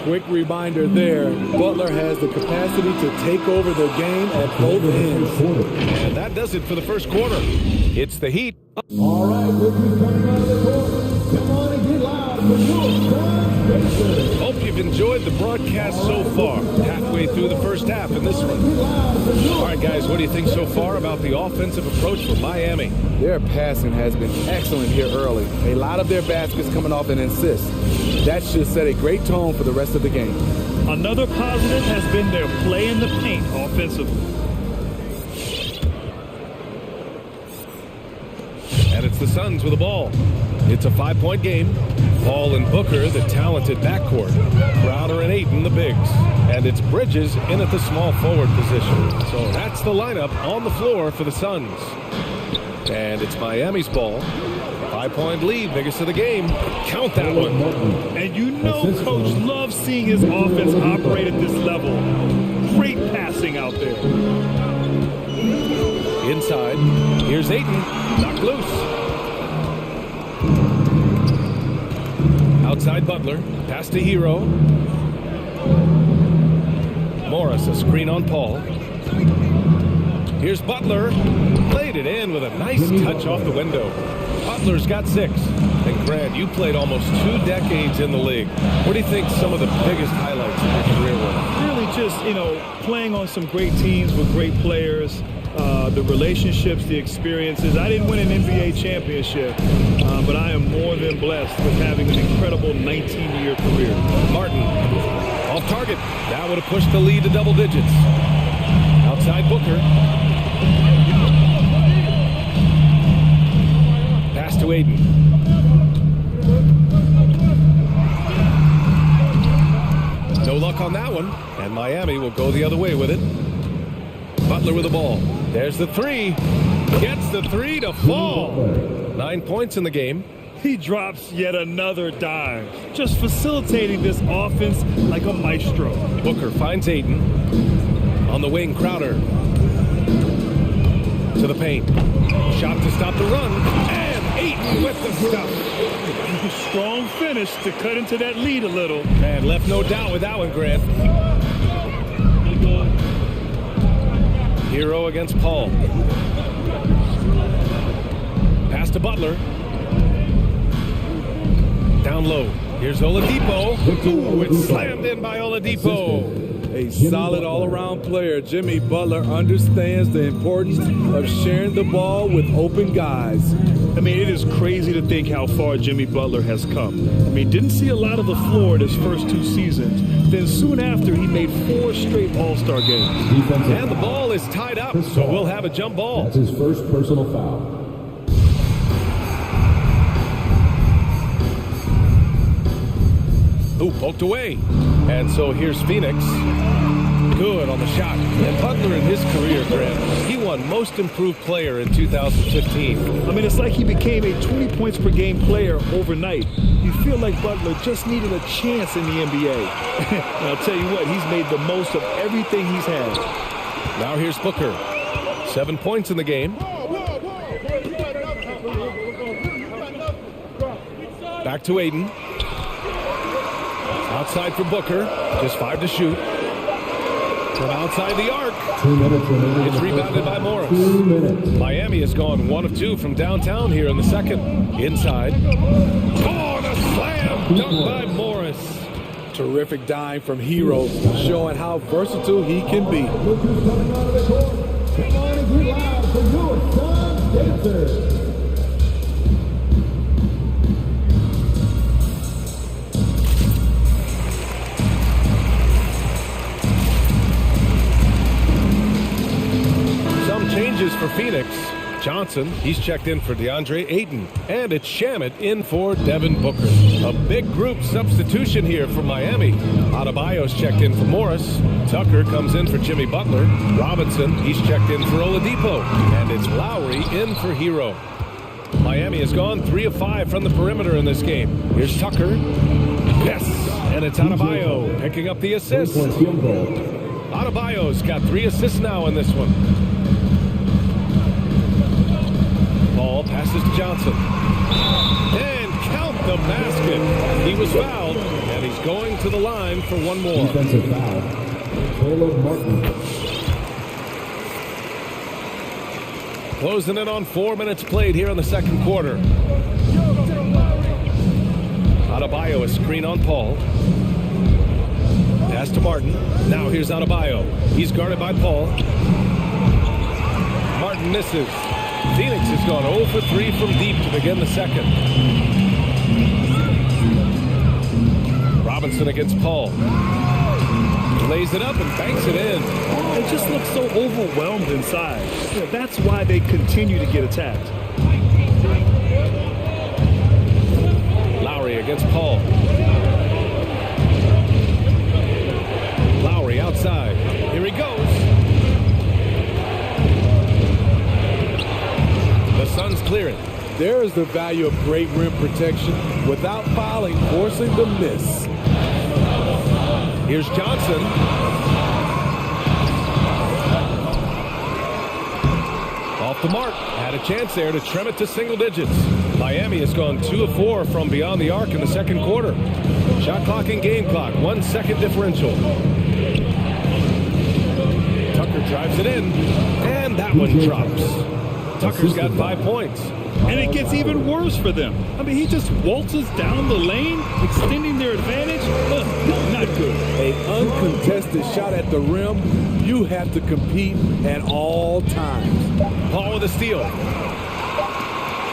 Quick reminder there, Butler has the capacity to take over the game at both ends. And that does it for the first quarter. It's the Heat. All right, with you coming out of the court, come on and get loud for your Suns. Hope you've enjoyed the broadcast so far. Halfway through the first half in this one. All right, guys, what do you think so far about the offensive approach for Miami? Their passing has been excellent here early. A lot of their baskets coming off an assist. That should set a great tone for the rest of the game. Another positive has been their play in the paint offensively. And it's the Suns with the ball. It's a 5-point game. Paul and Booker, the talented backcourt. Crowder and Ayton, the bigs. And it's Bridges in at the small forward position. So that's the lineup on the floor for the Suns. And it's Miami's ball. 5-point lead, biggest of the game. Count that one. And you know Coach loves seeing his offense operate at this level. Great passing out there. Inside. Here's Ayton. Knocked loose. Outside Butler. Pass to Hero. Morris, a screen on Paul. Here's Butler. Played it in with a nice touch off the window. Butler's got 6. And Grant, you played almost 2 decades in the league. What do you think some of the biggest highlights of your career were? Really just, playing on some great teams with great players, the relationships, the experiences. I didn't win an NBA championship, but I am more than blessed with having an incredible 19-year career. Martin, off target. That would have pushed the lead to double digits. Outside Booker. Pass to Ayton. No luck on that one, and Miami will go the other way with it. Butler with the ball. There's the 3. Gets the 3 to fall. 9 points in the game. He drops yet another dime, just facilitating this offense like a maestro. Booker finds Ayton. On the wing, Crowder. To the paint. Shot to stop the run. And Ayton with the stuff. Strong finish to cut into that lead a little. Man, left no doubt with that one, Grant. Hero against Paul. Pass to Butler. Down low. Here's Oladipo. Ooh, it's slammed in by Oladipo. A solid all-around player. Jimmy Butler understands the importance of sharing the ball with open guys. I mean, it is crazy to think how far Jimmy Butler has come. I mean, didn't see a lot of the floor in his first 2 seasons. Then soon after, he made 4 straight All-Star games. And the ball is tied up, so we'll have a jump ball. That's his first personal foul. Ooh, poked away. And so here's Phoenix. Good on the shot. And Butler in his career, Grant, he won Most Improved Player in 2015. I mean, it's like he became a 20 points per game player overnight. You feel like Butler just needed a chance in the NBA. And I'll tell you what, he's made the most of everything he's had. Now here's Booker. 7 points in the game. Back to Ayton. Outside for Booker. Just 5 to shoot. From outside the arc. 2 minutes remaining. It's rebounded by Morris. 2 minutes. Miami has gone 1 of 2 from downtown here in the second. Inside. Oh, the slam dunk by Morris. Terrific dime from Hero, showing how versatile he can be. Look who's coming out of the court. Come on and get loud for your son, Dancer. Changes for Phoenix. Johnson, he's checked in for DeAndre Ayton. And it's Shamet in for Devin Booker. A big group substitution here for Miami. Adebayo's checked in for Morris. Tucker comes in for Jimmy Butler. Robinson, he's checked in for Oladipo. And it's Lowry in for Hero. Miami has gone 3 of 5 from the perimeter in this game. Here's Tucker. Yes! And it's Adebayo picking up the assist. Adebayo's got 3 assists now in this one. Ball passes to Johnson. And count the basket. He was fouled, and he's going to the line for 1 more. Defensive foul. Caleb Martin. Closing in on 4 minutes played here in the second quarter. Adebayo, a screen on Paul. Pass to Martin. Now here's Adebayo. He's guarded by Paul. Martin misses. Phoenix has gone 0 for 3 from deep to begin the second. Robinson against Paul. Lays it up and banks it in. They just look so overwhelmed inside. That's why they continue to get attacked. Lowry against Paul. Lowry outside. Here he goes. The Suns clear it. There is the value of great rim protection without fouling, forcing the miss. Here's Johnson. the mark. Had a chance there to trim it to single digits. Miami has gone 2 of 4 from beyond the arc in the second quarter. Shot clock and game clock, 1 second differential. Tucker drives it in, and that one drops. Tucker's got 5 points. And it gets even worse for them. I mean, he just waltzes down the lane, extending their advantage. Not good. An uncontested shot at the rim. You have to compete at all times. Paul with a steal.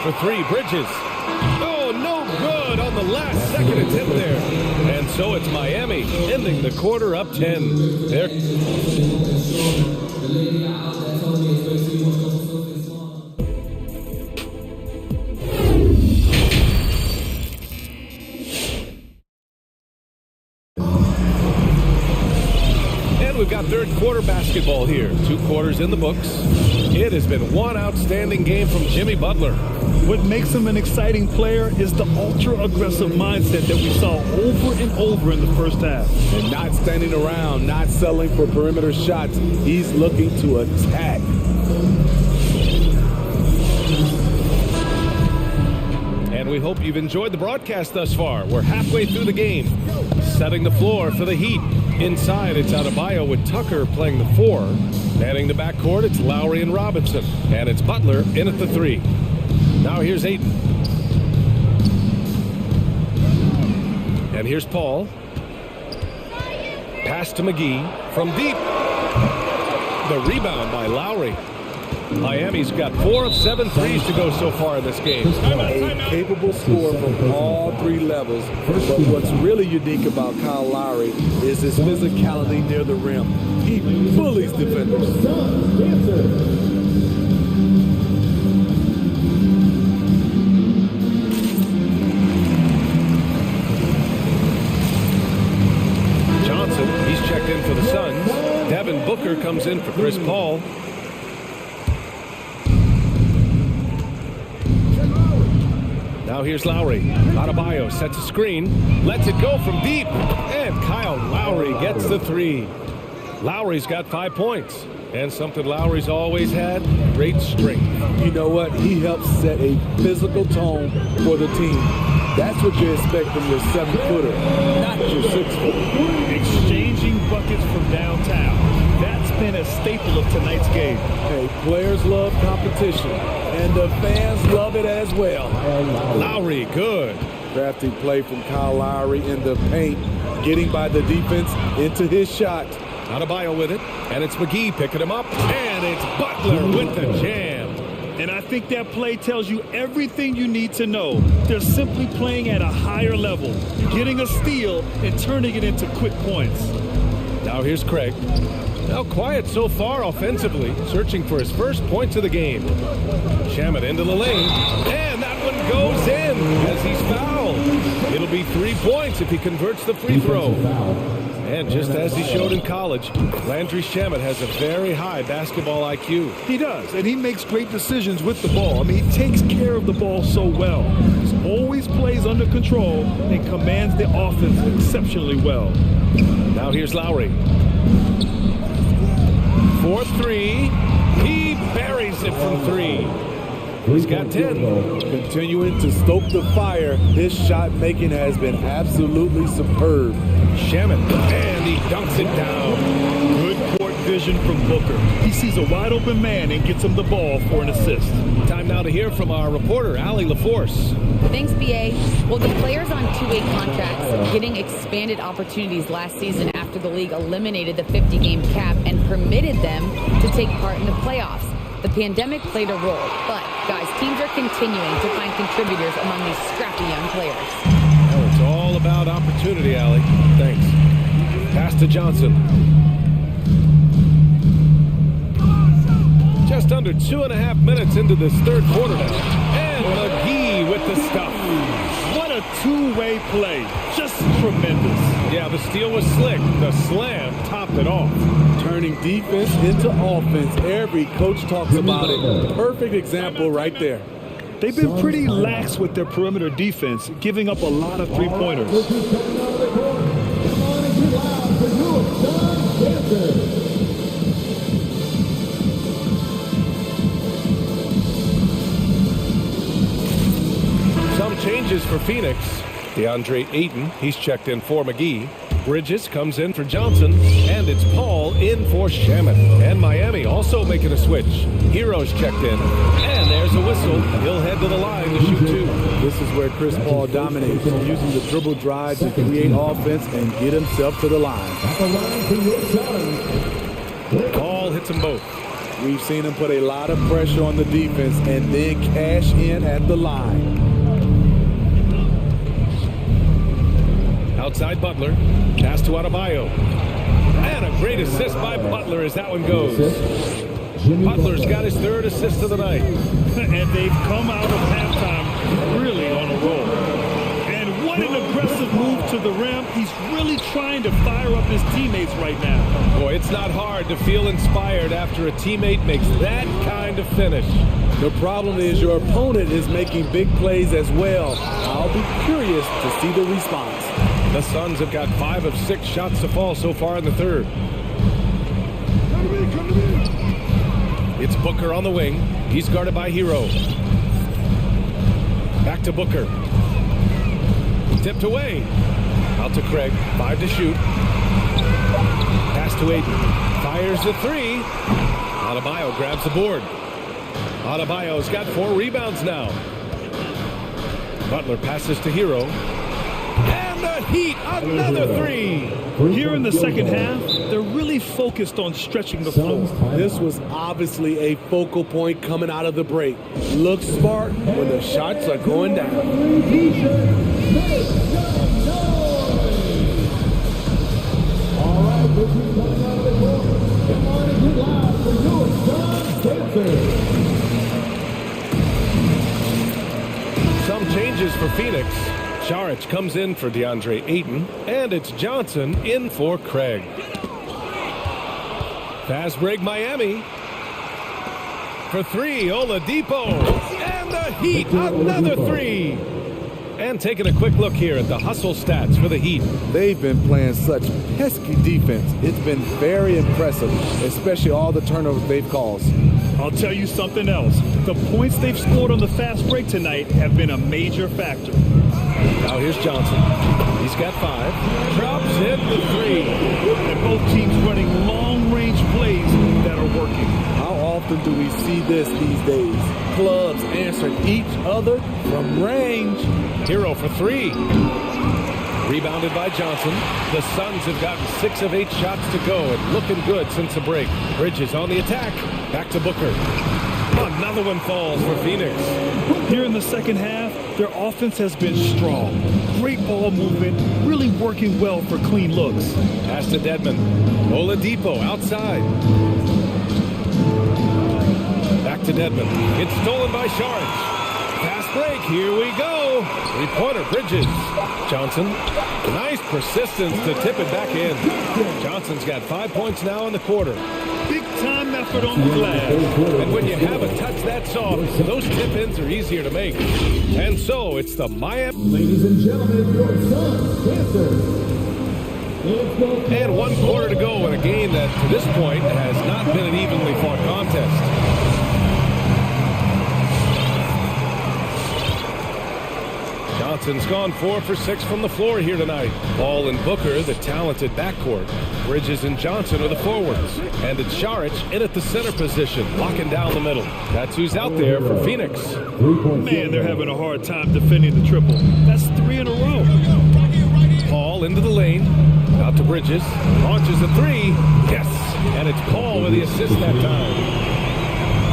For 3, Bridges. Oh, no good on the last second attempt there. And so it's Miami ending the quarter up 10. There. We've got third quarter basketball here. 2 quarters in the books. It has been one outstanding game from Jimmy Butler. What makes him an exciting player is the ultra-aggressive mindset that we saw over and over in the first half. And not standing around, not settling for perimeter shots. He's looking to attack. And we hope you've enjoyed the broadcast thus far. We're halfway through the game. Setting the floor for the Heat. Inside, it's Adebayo with Tucker playing the 4. Manning the backcourt, it's Lowry and Robinson. And it's Butler in at the 3. Now here's Ayton. And here's Paul. Pass to McGee from deep. The rebound by Lowry. Miami's got 4 of 7 threes to go so far in this game. A capable scorer from all 3 levels. But what's really unique about Kyle Lowry is his physicality near the rim. He bullies defenders. Johnson, he's checked in for the Suns. Devin Booker comes in for Chris Paul. Now here's Lowry. Adebayo sets a screen, lets it go from deep, and Kyle Lowry gets the 3. Lowry's got 5 points, and something Lowry's always had, great strength. You know what? He helps set a physical tone for the team. That's what you expect from your 7-footer, not your 6-footer. Exchanging buckets from downtown. That's been a staple of tonight's game. Hey, players love competition, and the fans love it as well. Lowry, good. Crafty play from Kyle Lowry in the paint, getting by the defense into his shot. Adebayo with it, and it's McGee picking him up, and it's Butler with the jam. And I think that play tells you everything you need to know. They're simply playing at a higher level, getting a steal and turning it into quick points. Now here's Craig. Now quiet so far offensively, searching for his first points of the game. Shamet into the lane, and that one goes in as he's fouled. It'll be 3 points if he converts the free throw. And just as he showed in college, Landry Shamet has a very high basketball IQ. He does, and he makes great decisions with the ball. I mean, he takes care of the ball so well. He always plays under control and commands the offense exceptionally well. Now here's Lowry. 4-3. He buries it from 3. He's got 10. Continuing to stoke the fire, his shot making has been absolutely superb. Shamet, and he dunks it down. Good court vision from Booker. He sees a wide open man and gets him the ball for an assist. Time now to hear from our reporter, Allie LaForce. Thanks, BA. Well, the players on 2-way contracts getting expanded opportunities last season after the league eliminated the 50-game cap and permitted them to take part in the playoffs. The pandemic played a role, but, guys, teams are continuing to find contributors among these scrappy young players. Oh, it's all about opportunity, Allie. Thanks. Pass to Johnson. Just under 2.5 minutes into this third quarter now. And McGee with the stuff. What a two-way play. Just tremendous. Yeah, the steal was slick. The slam topped it off. Turning defense into offense. Every coach talks about it. Perfect example right there. They've been pretty lax with their perimeter defense, giving up a lot of three-pointers. changes for Phoenix. DeAndre Ayton, he's checked in for McGee. Bridges comes in for Johnson, and it's Paul in for Shaman. And Miami also making a switch. Heroes checked in, and there's a whistle. He'll head to the line to shoot two. This is where Chris Paul dominates, using the dribble drive to create offense and get himself to the line. Paul hits them both. We've seen him put a lot of pressure on the defense and then cash in at the line. Outside Butler, pass to Adebayo. And a great assist by Butler as that one goes. Butler's got his third assist of the night. And they've come out of halftime really on a roll. And what an aggressive move to the rim. He's really trying to fire up his teammates right now. Boy, it's not hard to feel inspired after a teammate makes that kind of finish. The problem is your opponent is making big plays as well. I'll be curious to see the response. The Suns have got 5 of 6 shots to fall so far in the third. It's Booker on the wing. He's guarded by Hero. Back to Booker. Tipped away. Out to Craig. 5 to shoot. Pass to Ayton. Fires the 3. Adebayo grabs the board. Adebayo's got 4 rebounds now. Butler passes to Hero. And the Heat, another 3. Here in the second half, they're really focused on stretching the floor. This was obviously a focal point coming out of the break. Looks smart when the shots are going down. All right, this is coming out of the court. Come on and get live for your Dancers. Some changes for Phoenix. Saric comes in for DeAndre Ayton, and it's Johnson in for Craig. Fast break Miami. For 3, Oladipo. And the Heat, another 3. And taking a quick look here at the hustle stats for the Heat. They've been playing such pesky defense. It's been very impressive, especially all the turnovers they've caused. I'll tell you something else. The points they've scored on the fast break tonight have been a major factor. Now here's Johnson. He's got 5. Drops in the 3. And both teams running long-range plays that are working. How often do we see this these days? Clubs answering each other from range. Hero for 3. Rebounded by Johnson. The Suns have gotten 6 of 8 shots to go and looking good since the break. Bridges on the attack. Back to Booker. Another one falls for Phoenix. Here in the second half, their offense has been strong. Great ball movement, really working well for clean looks. Pass to Dedmon. Oladipo outside. Back to Dedmon. It's stolen by Saric. Fast break, here we go. 3-pointer, Bridges. Johnson, nice persistence to tip it back in. Johnson's got 5 points now in the quarter. Big time effort on the glass. And when you have a touch that soft, those tip-ins are easier to make. And so it's the Miami. Ladies and gentlemen, your Suns Dancers. And 1 quarter to go in a game that, to this point, has not been an evenly fought contest. Johnson's gone 4 for 6 from the floor here tonight. Paul and Booker, the talented backcourt. Bridges and Johnson are the forwards. And it's Saric in at the center position, locking down the middle. That's who's out there for Phoenix. Man, they're having a hard time defending the triple. That's 3 in a row. Paul into the lane. Out to Bridges. Launches a 3. Yes. And it's Paul with the assist that time.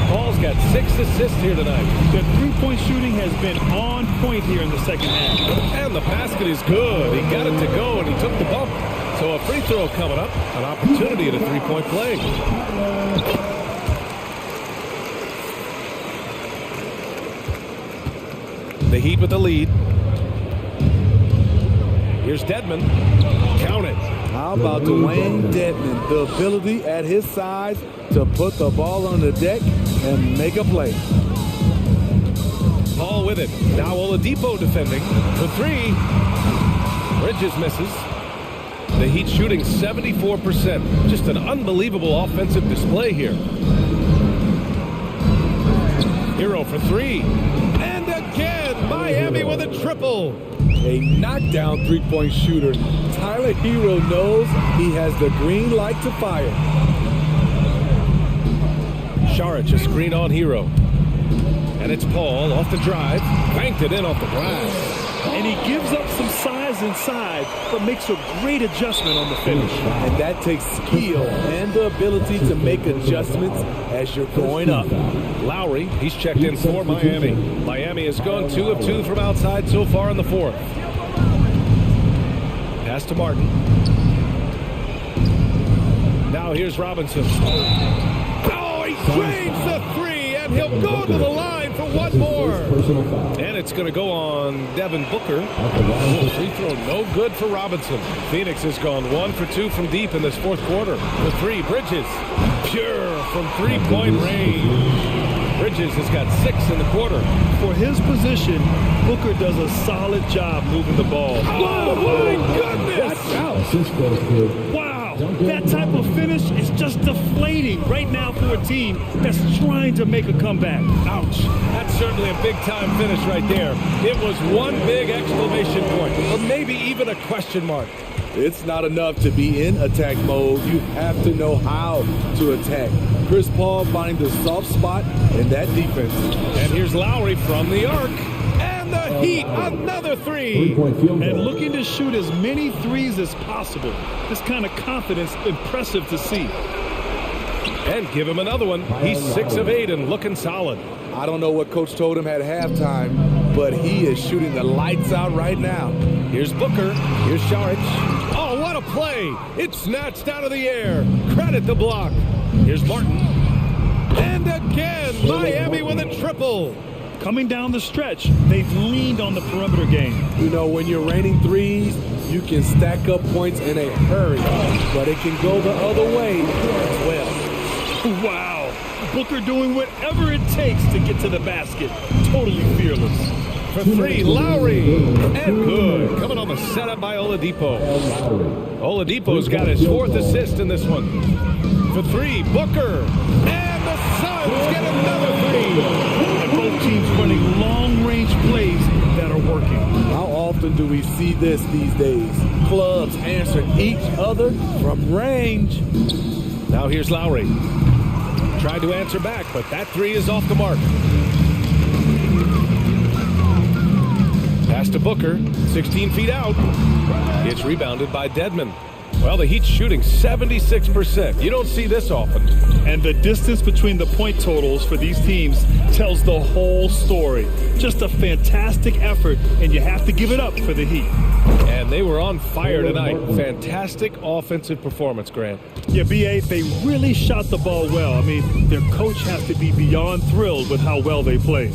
Paul's got 6 assists here tonight. The three-point shooting has been on point here in the second half. And the basket is good. He got it to go, and he took the bump. So a free throw coming up. An opportunity at a three-point play. The Heat with the lead. Here's Dedmon. Count it. How about Dwayne Dedmon? The ability at his size to put the ball on the deck and make a play. Paul with it. Now Oladipo defending. For 3. Bridges misses. The Heat shooting 74%. Just an unbelievable offensive display here. Hero for 3. And again, Miami with a triple. A knockdown three-point shooter. Tyler Hero knows he has the green light to fire. Saric, a screen on Hero. And it's Paul off the drive. Banked it in off the glass. And he gives up some size inside, but makes a great adjustment on the finish. And that takes skill and the ability to make adjustments as you're going up. Lowry, he's checked in for Miami. Miami has gone 2 of 2 from outside so far in the fourth. Pass to Martin. Now here's Robinson. Oh, he drains the three, and he'll go to the line for one more. And it's going to go on Devin Booker. Free throw no good for Robinson. Phoenix has gone 1 for 2 from deep in this fourth quarter. The three, Bridges. Pure from three-point range. Bridges has got 6 in the quarter. For his position, Booker does a solid job moving the ball. Oh, my goodness! Watch out. Wow. That type of finish is just deflating right now for a team that's trying to make a comeback. Ouch. That's certainly a big-time finish right there. It was one big exclamation point, or maybe even a question mark. It's not enough to be in attack mode. You have to know how to attack. Chris Paul finding the soft spot in that defense. And here's Lowry from the arc. And the Heat, another three. And looking to shoot as many threes as possible. This kind of confidence, impressive to see. And give him another one. He's 6 of 8 and looking solid. I don't know what coach told him at halftime, but he is shooting the lights out right now. Here's Booker. Here's Saric. Oh, what a play. It's snatched out of the air. Credit the block. Here's Martin. And again, Miami with a triple. Coming down the stretch, they've leaned on the perimeter game. You know, when you're raining threes, you can stack up points in a hurry, but it can go the other way as well. Wow. Booker doing whatever it takes to get to the basket. Totally fearless. For three, Lowry. And good. Coming on the setup by Oladipo. Oladipo's got his 4th assist in this one. For three, Booker. And the Suns get another three. And both teams running long-range plays that are working. How often do we see this these days? Clubs answering each other from range. Now here's Lowry. Tried to answer back, but that three is off the mark. Pass to Booker, 16 feet out. It's rebounded by Dedmon. Well, the Heat's shooting 76%. You don't see this often. And the distance between the point totals for these teams tells the whole story. Just a fantastic effort, and you have to give it up for the Heat. And they were on fire tonight. Fantastic offensive performance, Grant. Yeah, B.A., they really shot the ball well. I mean, their coach has to be beyond thrilled with how well they played.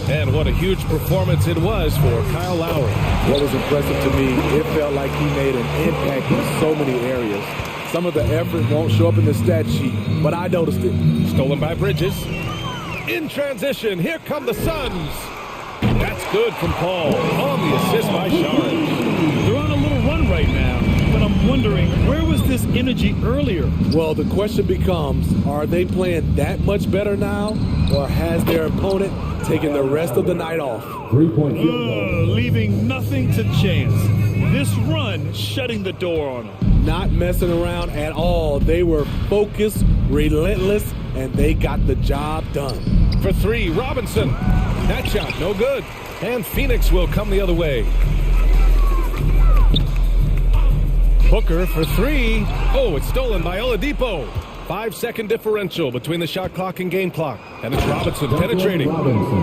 And what a huge performance it was for Kyle Lowry. What was impressive to me, it felt like he made an impact in so many areas. Some of the effort won't show up in the stat sheet, but I noticed it. Stolen by Bridges. In transition, here come the Suns. That's good from Paul. On the assist by Saric. They're on a little run right now, but I'm wondering, where was this energy earlier? Well, the question becomes, are they playing that much better now, or has their opponent taken the rest of the night off? Leaving nothing to chance. This run shutting the door on them. Not messing around at all. They were focused, relentless, and they got the job done. For three, Robinson. That shot, no good. And Phoenix will come the other way. Booker for three. Oh, it's stolen by Oladipo. 5-second differential between the shot clock and game clock. And it's Robinson penetrating.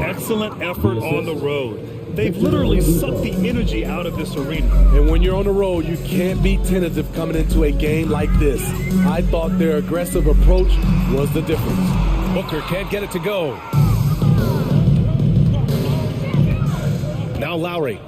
Excellent effort on the road. They've literally sucked the energy out of this arena. And when you're on the road, you can't be tentative coming into a game like this. I thought their aggressive approach was the difference. Booker can't get it to go. Now Lowry.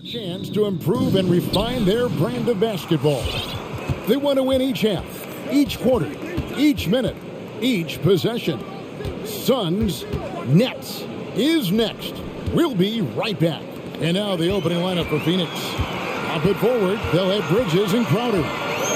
Chance to improve and refine their brand of basketball. They want to win each half, each quarter, each minute, each possession. Suns Nets is next. We'll be right back. And now the opening lineup for Phoenix. Up it forward, they'll have Bridges and Crowder.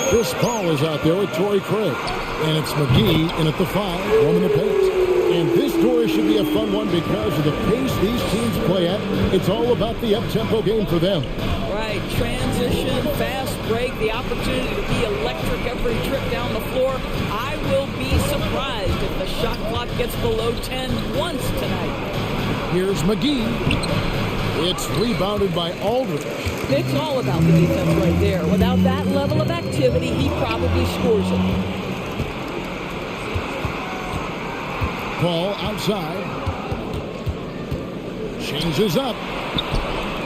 Chris Paul is out there with Torrey Craig. And it's McGee in at the 5, roaming the pace. And this story should be a fun one because of the pace these teams play at. It's all about the up-tempo game for them. Right, transition, fast break, the opportunity to be electric every trip down the floor. I will be surprised if the shot clock gets below 10 once tonight. Here's McGee. It's rebounded by Aldridge. It's all about the defense right there. Without that level of activity, he probably scores it. Paul outside. Changes up.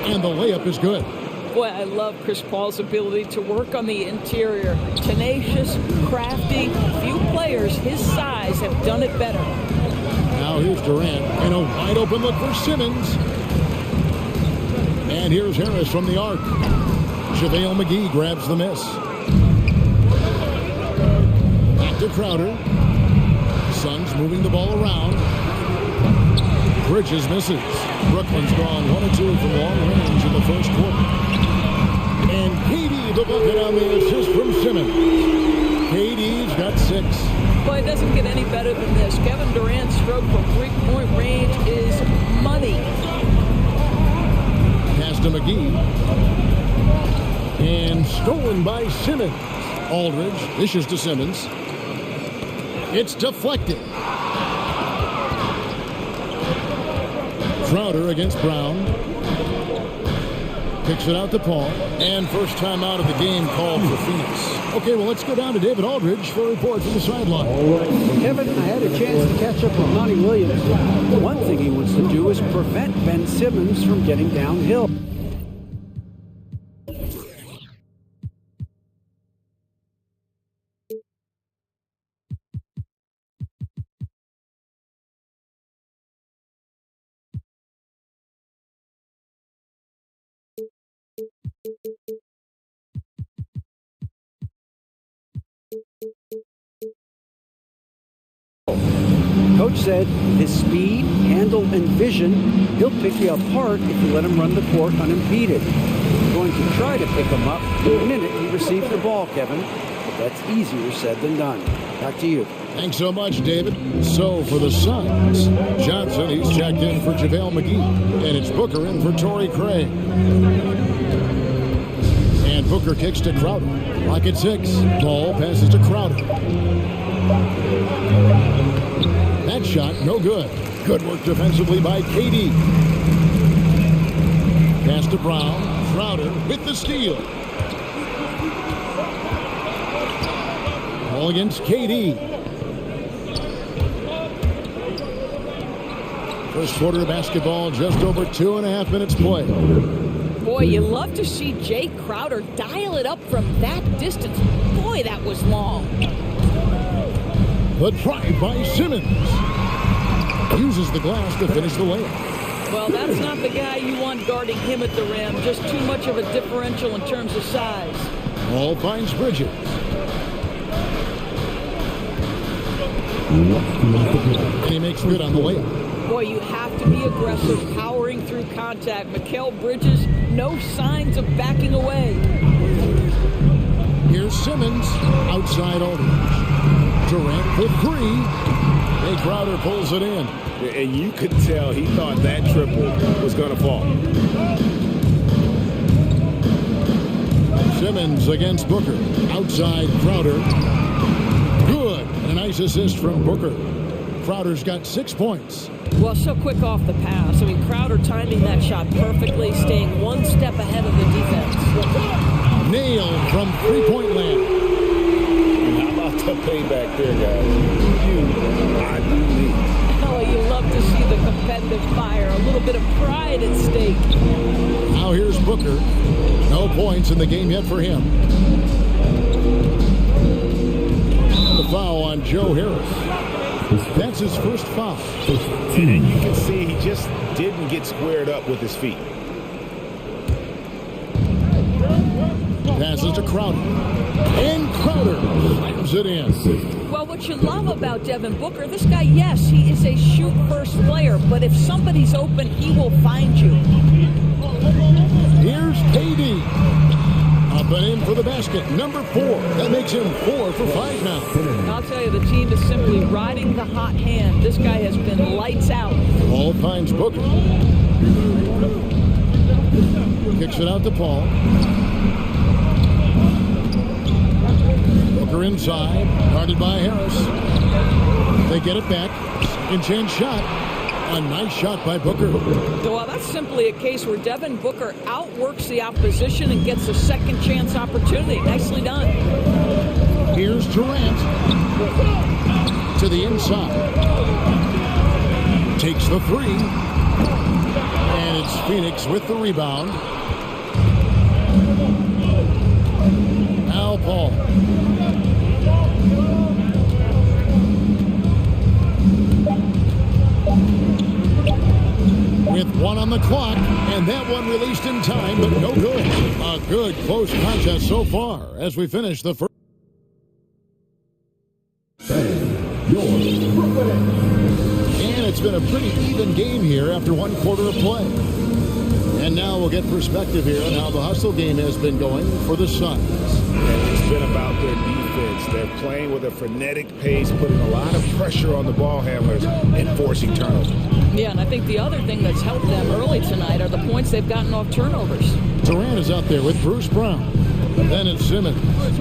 And the layup is good. Boy, I love Chris Paul's ability to work on the interior. Tenacious, crafty. Few players his size have done it better. Now here's Durant. And a wide open look for Simmons. And here's Harris from the arc. JaVale McGee grabs the miss. Back to Crowder. Suns moving the ball around. Bridges misses. Brooklyn's gone 1-2 from long range in the first quarter. And KD the bucket on the assist from Simmons. KD's got 6. Boy, it doesn't get any better than this. Kevin Durant's stroke from three-point range is money. Pass to McGee. And stolen by Simmons. Aldridge dishes to Simmons. It's deflected. Crowder against Brown. Picks it out to Paul. And first time out of the game called for Phoenix. Okay, well, let's go down to David Aldridge for a report from the sideline. Kevin, I had a chance to catch up with Monty Williams. One thing he wants to do is prevent Ben Simmons from getting downhill. Coach said his speed, handle, and vision, he'll pick you apart if you let him run the court unimpeded. He's going to try to pick him up the minute he receives the ball, Kevin. But that's easier said than done. Back to you. Thanks so much, David. So for the Suns, Johnson, he's checked in for JaVale McGee. And it's Booker in for Torrey Craig. And Booker kicks to Crowder. Lock at 6. Ball passes to Crowder. That shot, no good. Good work defensively by KD. Pass to Brown. Crowder with the steal. Ball against KD. First quarter of basketball, just over 2.5 minutes play. Boy, you love to see Jay Crowder dial it up from that distance. Boy, that was long. The drive by Simmons. Uses the glass to finish the layup. Well, that's not the guy you want guarding him at the rim. Just too much of a differential in terms of size. Ball finds Bridges. And he makes good on the layup. Boy, you have to be aggressive, powering through contact. Mikal Bridges, no signs of backing away. Here's Simmons, outside Aldridge. Durant for 3. Jay Crowder pulls it in. And you could tell he thought that triple was going to fall. Simmons against Booker. Outside Crowder. Good. A nice assist from Booker. Crowder's got 6 points. Well, so quick off the pass. I mean, Crowder timing that shot perfectly, staying one step ahead of the defense. Nailed from three-point land. And how about the payback there, guys? I believe. Oh, you love to see the competitive fire. A little bit of pride at stake. Now here's Booker. No points in the game yet for him. The foul on Joe Harris. That's his first foul. And you can see he just didn't get squared up with his feet. Passes to Crowder. And Crowder slams it in. Well, what you love about Devin Booker, this guy, yes, he is a shoot-first player, but if somebody's open, he will find you. Here's KD. Up and in for the basket. Number 4. That makes him 4 for 5 now. I'll tell you, the team is simply riding the hot hand. This guy has been lights out. Paul finds Booker. Kicks it out to Paul. Booker inside. Guarded by Harris. They get it back. Second chance shot. A nice shot by Booker. Well, that's simply a case where Devin Booker outworks the opposition and gets a second chance opportunity. Nicely done. Here's Durant to the inside. Takes the 3. And it's Phoenix with the rebound. Now Paul. With 1 on the clock, and that one released in time, but no good. A good close contest so far as we finish the first. And it's been a pretty even game here after 1 quarter of play. And now we'll get perspective here on how the hustle game has been going for the Suns. It's been about their defense. They're playing with a frenetic pace, putting a lot of pressure on the ball handlers and forcing turnovers. Yeah, and I think the other thing that's helped them early tonight are the points they've gotten off turnovers. Durant is out there with Bruce Brown. Then it's Simmons.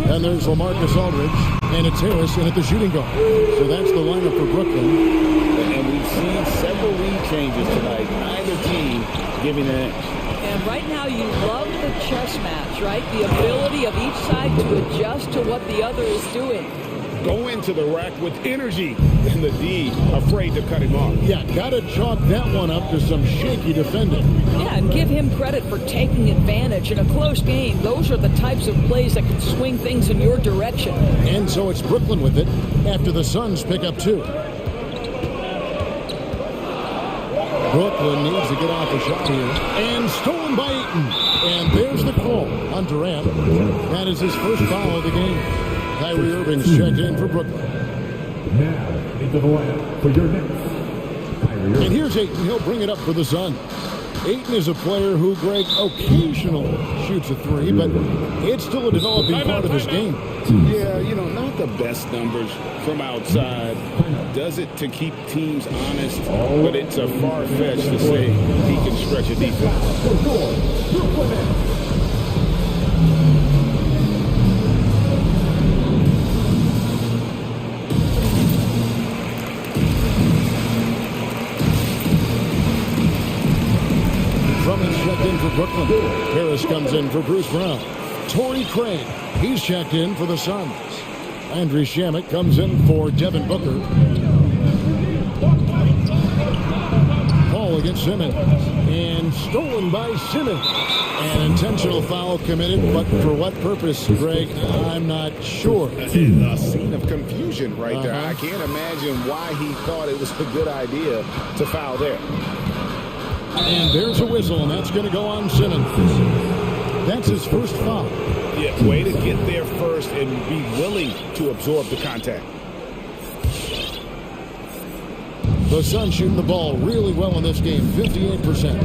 And there's LaMarcus Aldridge. And it's Harris in at the shooting guard. So that's the lineup for Brooklyn. And we've seen several lead changes tonight. Neither team giving an edge. And right now you love the chess match, right? The ability of each side to adjust to what the other is doing. Go into the rack with energy, and the D afraid to cut him off. Yeah, gotta chalk that one up to some shaky defending. Yeah, and give him credit for taking advantage in a close game. Those are the types of plays that can swing things in your direction. And so it's Brooklyn with it after the Suns pick up 2. Brooklyn needs to get off a shot here. And stolen by Ayton. And there's the call on Durant. That is his first foul of the game. Kyrie Irving's checked in for Brooklyn. Now, into the lineup for your next. And here's Ayton. He'll bring it up for the Suns. Ayton is a player who, Greg, occasionally shoots a 3, but it's still a developing part of his game. Yeah, you know, not the best numbers from outside. Does it to keep teams honest, but it's a far-fetched to say he can stretch a defense. Drummond's checked in for Brooklyn. Harris comes in for Bruce Brown. Torrey Craig, he's checked in for the Suns. Andrew Shamet comes in for Devin Booker. Paul against Simmons. And stolen by Simmons. An intentional foul committed, but for what purpose, Greg, I'm not sure. A scene of confusion right there. I can't imagine why he thought it was a good idea to foul there. And there's a whistle, and that's going to go on Simmons. That's his first foul. Yeah, way to get there first and be willing to absorb the contact. The Suns shooting the ball really well in this game, 58%.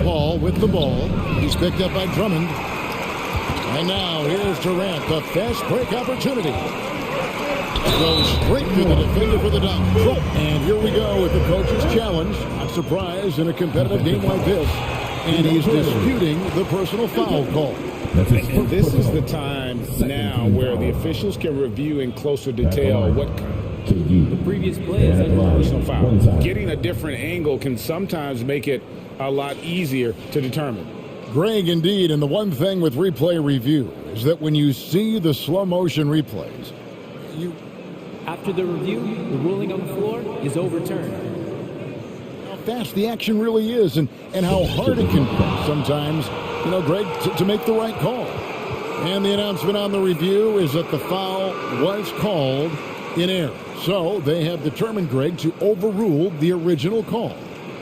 Paul with the ball. He's picked up by Drummond. And now here's Durant, the fast break opportunity. Goes straight to the defender for the dunk. And here we go with the coach's challenge. Not surprised in a competitive game like this. And he's disputing the personal foul call. And this is the time now where the officials can review in closer detail what the previous play is a personal foul. Getting a different angle can sometimes make it a lot easier to determine. Greg, indeed, and the one thing with replay review is that when you see the slow motion replays, after the review, the ruling on the floor is overturned. How fast the action really is and how hard it can be sometimes, you know, Greg, to make the right call. And the announcement on the review is that the foul was called in error. So they have determined, Greg, to overrule the original call.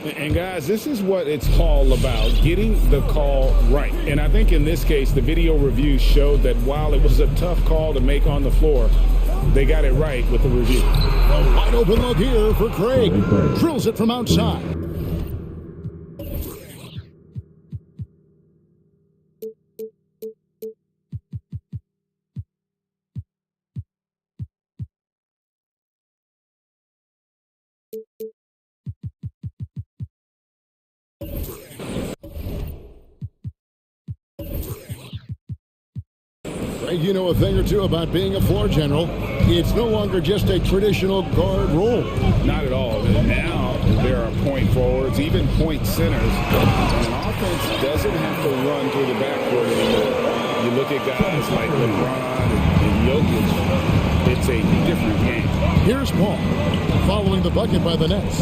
And guys, this is what it's all about, getting the call right. And I think in this case, the video review showed that while it was a tough call to make on the floor, they got it right with the review. A wide open look here for Craig. Drills it from outside. Craig, you know a thing or two about being a floor general. It's no longer just a traditional guard role. Not at all. And now there are point forwards, even point centers. And an offense doesn't have to run through the backcourt anymore. You look at guys like LeBron and Jokic, it's a different game. Here's Paul, following the bucket by the Nets.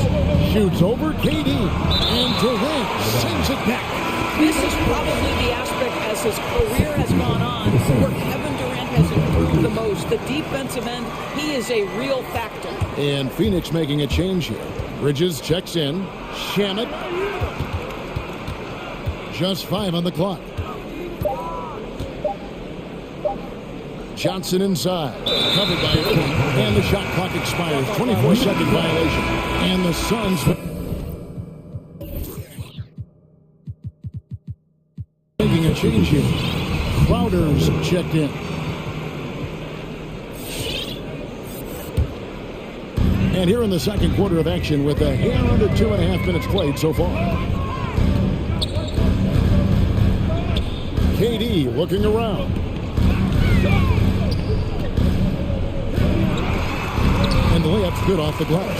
Shoots over KD, and Durant sends it back. This is probably the aspect as his career has gone on where Kevin Durant has improved the most. The defensive end, he is a real factor. And Phoenix making a change here. Bridges checks in. Shamet. Just 5 on the clock. Johnson inside. Covered by Irving. And the shot clock expires. 24-second violation. And the Suns making a change here. Crowder's checked in. And here in the second quarter of action with a hair under 2.5 minutes played so far. KD looking around. And the layup's good off the glass.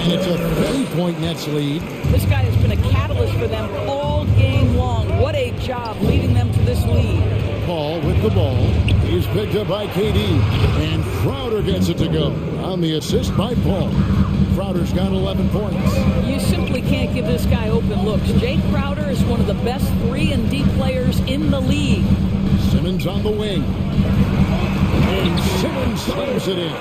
And it's a 3-point Nets lead. This guy has been a catalyst for them all game long. What a job leading them to this lead. Paul with the ball. He's picked up by KD. And Crowder gets it to go. On the assist by Paul. Crowder's got 11 points. You simply can't give this guy open looks. Jay Crowder is one of the best 3-and-D players in the league. Simmons on the wing. And Simmons slams it in.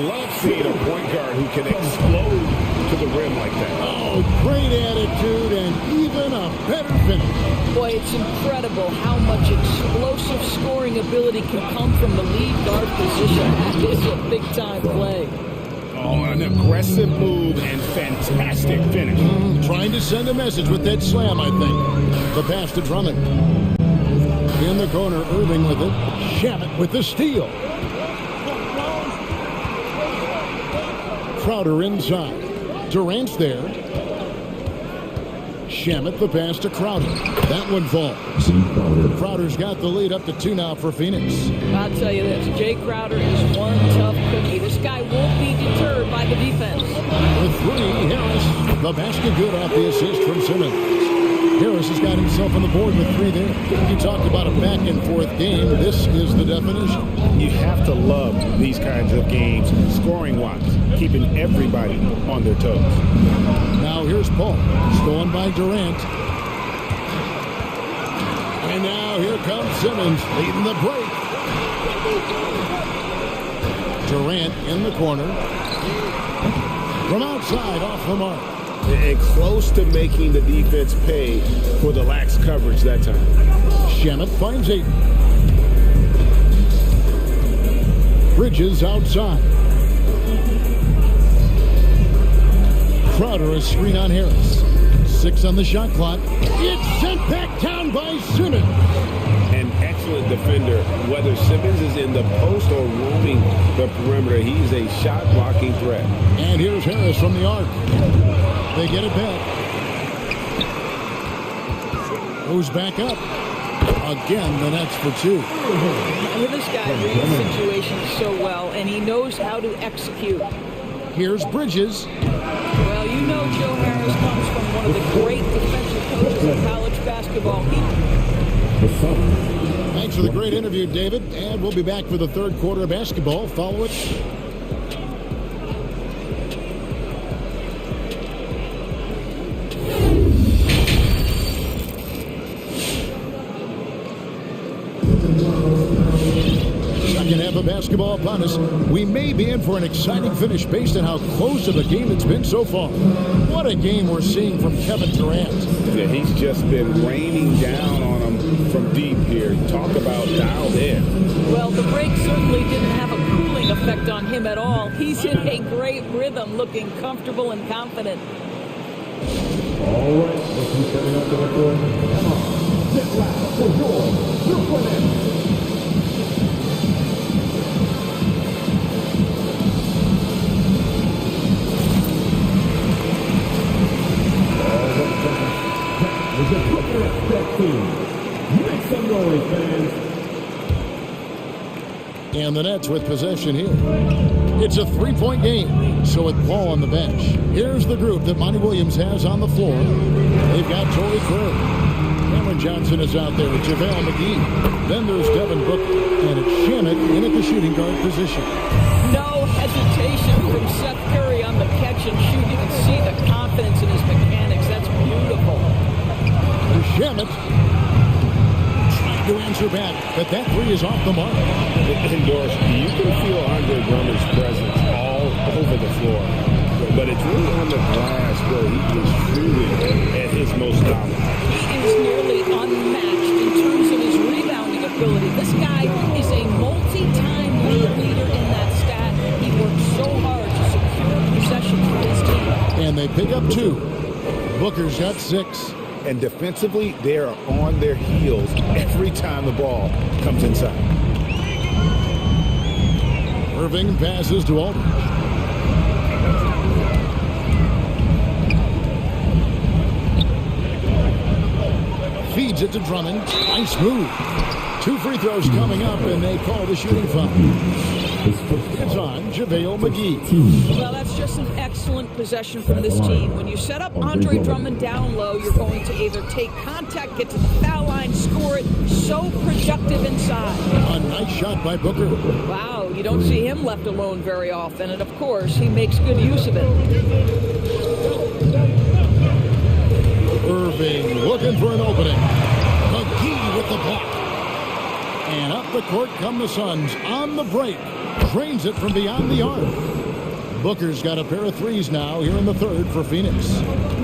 Love seeing a point guard who can explode to the rim like that. Oh, great attitude and even a better finish. Boy, it's incredible how much explosive scoring ability can come from the lead guard position. That is a big-time play. Oh, an aggressive move and fantastic finish. Trying to send a message with that slam, I think. The pass to Drummond. In the corner, Irving with it. Shamet with the steal. Crowder inside. Durant's there. Shamet the pass to Crowder. That one falls. Crowder's got the lead up to 2 now for Phoenix. I'll tell you this, Jay Crowder is one tough cookie. This guy won't be deterred by the defense. The 3, Harris. The basket good off the assist from Simmons. Harris has got himself on the board with 3 there. You talked about a back-and-forth game. This is the definition. You have to love these kinds of games, scoring-wise, keeping everybody on their toes. Now here's Paul, stolen by Durant. And now here comes Simmons, leading the break. Durant in the corner. From outside, off the mark. And close to making the defense pay for the lax coverage that time. Shamet finds Ayton. Bridges outside. Crowder a screen on Harris. 6 on the shot clock. It's sent back down by Simmons. An excellent defender, whether Simmons is in the post or roaming the perimeter. He's a shot-blocking threat. And here's Harris from the arc. They get it back. Goes back up. Again, the Nets for 2. This guy reads situations so well, and he knows how to execute. Here's Bridges. Well, you know Joe Harris comes from one of the great defensive coaches in college basketball. Thanks for the great interview, David. And we'll be back for the third quarter of basketball. Follow it. Second half the basketball upon us, we may be in for an exciting finish based on how close of a game it's been so far. What a game we're seeing from Kevin Durant. Yeah, he's just been raining down on him from deep here. Talk about dialed in. Well, the break certainly didn't have a cooling effect on him at all. He's in a great rhythm, looking comfortable and confident. All right, let's be setting up the record. Come on, sit loud for your opponent. Is a Brooklyn Nets team. Make some noise, fans. And the Nets with possession here. It's a three-point game, so with Paul on the bench. Here's the group that Monty Williams has on the floor. They've got Torrey Craig. Cameron Johnson is out there with JaVale McGee. Then there's Devin Booker, and it's Shamet in at the shooting guard position. No hesitation from Seth Curry on the catch and shoot. You can see the confidence in his mechanics. That's beautiful. Shamet trying to answer back, but that three is off the mark. Doris, you can feel Andre Drummond's presence all over the floor, but it's really on the glass where he is truly at his most dominant. He is nearly unmatched in terms of his rebounding ability. This guy is a multi-time leader in that stat. He works so hard to secure possession for his team. And they pick up two. Booker's got 6. And defensively, they are on their heels every time the ball comes inside. Irving passes to Aldridge. Feeds it to Drummond. Nice move. 2 free throws coming up, and they call the shooting foul. It's on JaVale McGee. Well, that's just an excellent possession from this team. When you set up Andre Drummond down low, you're going to either take contact, get to the foul line, score it. So productive inside. A nice shot by Booker. Wow, you don't see him left alone very often. And, of course, he makes good use of it. Irving looking for an opening. McGee with the block. And up the court come the Suns on the break. Drains it from beyond the arc. Booker's got a pair of threes now here in the third for Phoenix.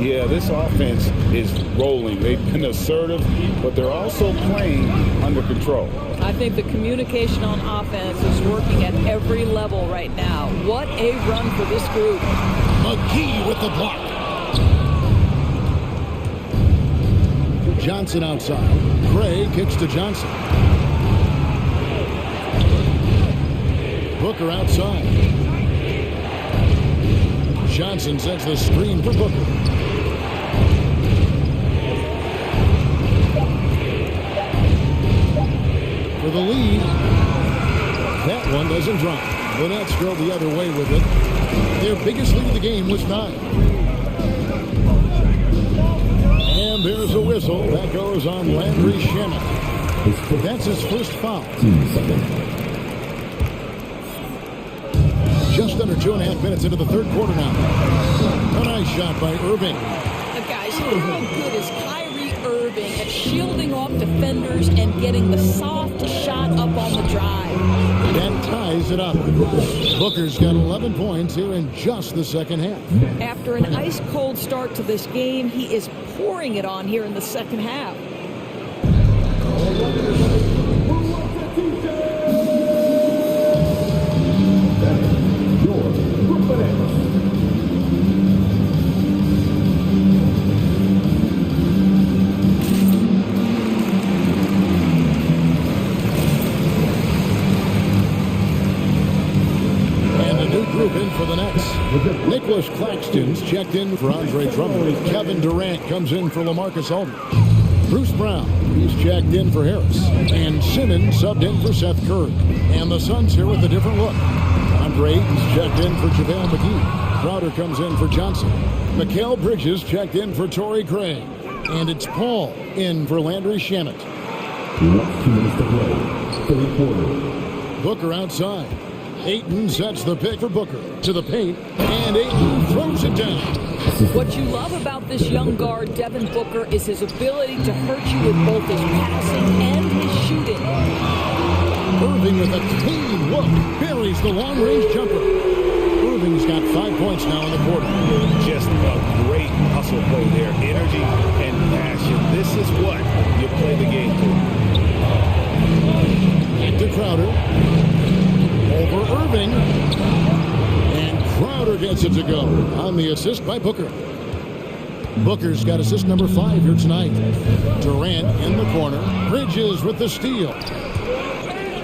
Yeah, this offense is rolling. They've been assertive, but they're also playing under control. I think the communication on offense is working at every level right now. What a run for this group. McGee with the block. Johnson outside. Gray kicks to Johnson. Booker outside. Johnson sets the screen for Booker. For the lead. That one doesn't drop. The Nets go the other way with it. Their biggest lead of the game was 9. And there's a whistle. That goes on Landry Shamet. That's his first foul. Just under 2.5 minutes into the third quarter now. A nice shot by Irving. Guys, how good is Kyrie Irving at shielding off defenders and getting the soft shot up on the drive? That ties it up. Booker's got 11 points here in just the second half. After an ice-cold start to this game, he is pouring it on here in the second half. Group in for the Nets. Nicholas Claxton's checked in for Andre Drummond. Kevin Durant comes in for LaMarcus Aldridge. Bruce Brown, he's checked in for Harris. And Simmons subbed in for Seth Curry. And the Suns here with a different look. Andre Ayton's checked in for JaVale McGee. Crowder comes in for Johnson. Mikal Bridges checked in for Torrey Craig. And it's Paul in for Landry Shamet. 2 minutes to play. Third quarter. Booker outside. Ayton sets the pick for Booker to the paint, and Ayton throws it down. What you love about this young guard, Devin Booker, is his ability to hurt you with both his passing and his shooting. Irving with a clean look. Buries the long-range jumper. Irving's got 5 points now in the quarter. Just a great hustle play there. Energy and passion. This is what you play the game for. Back to Crowder. Over Irving. And Crowder gets it to go on the assist by Booker. Booker's got assist number 5 here tonight. Durant in the corner. Bridges with the steal.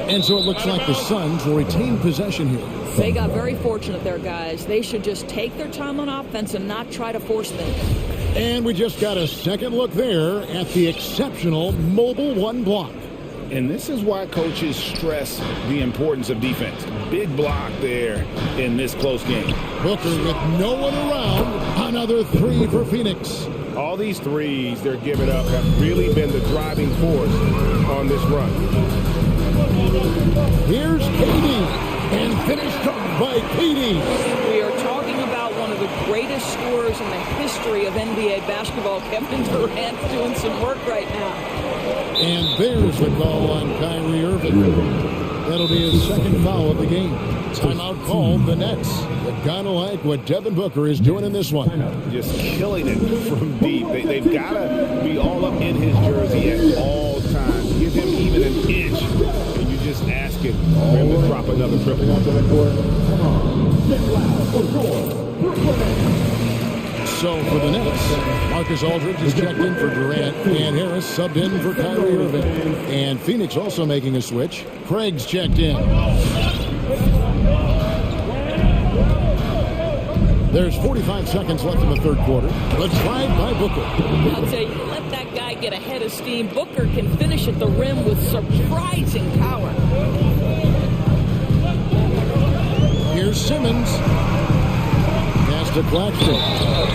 And so it looks like the Suns will retain possession here. They got very fortunate there, guys. They should just take their time on offense and not try to force things. And we just got a second look there at the exceptional mobile one block. And this is why coaches stress the importance of defense. Big block there in this close game. Booker with no one around. Another 3 for Phoenix. All these threes they're giving up have really been the driving force on this run. Here's KD. And finished up by KD. We are talking about one of the greatest scorers in the history of NBA basketball. Kevin Durant's doing some work right now. And there's the call on Kyrie Irving. That'll be his second foul of the game. Timeout called the Nets. You gotta like what Devin Booker is doing in this one. Just killing it from deep. They've got to be all up in his jersey at all times. Give him even an inch, and you just ask him for him to drop another triple. So for the Nets, Marcus Aldridge is checked in for Durant, and Harris subbed in for Kyrie Irving. And Phoenix also making a switch. Craig's checked in. There's 45 seconds left in the third quarter. The drive by Booker. I'll tell you, let that guy get ahead of steam. Booker can finish at the rim with surprising power. Here's Simmons. Pass to Claxton.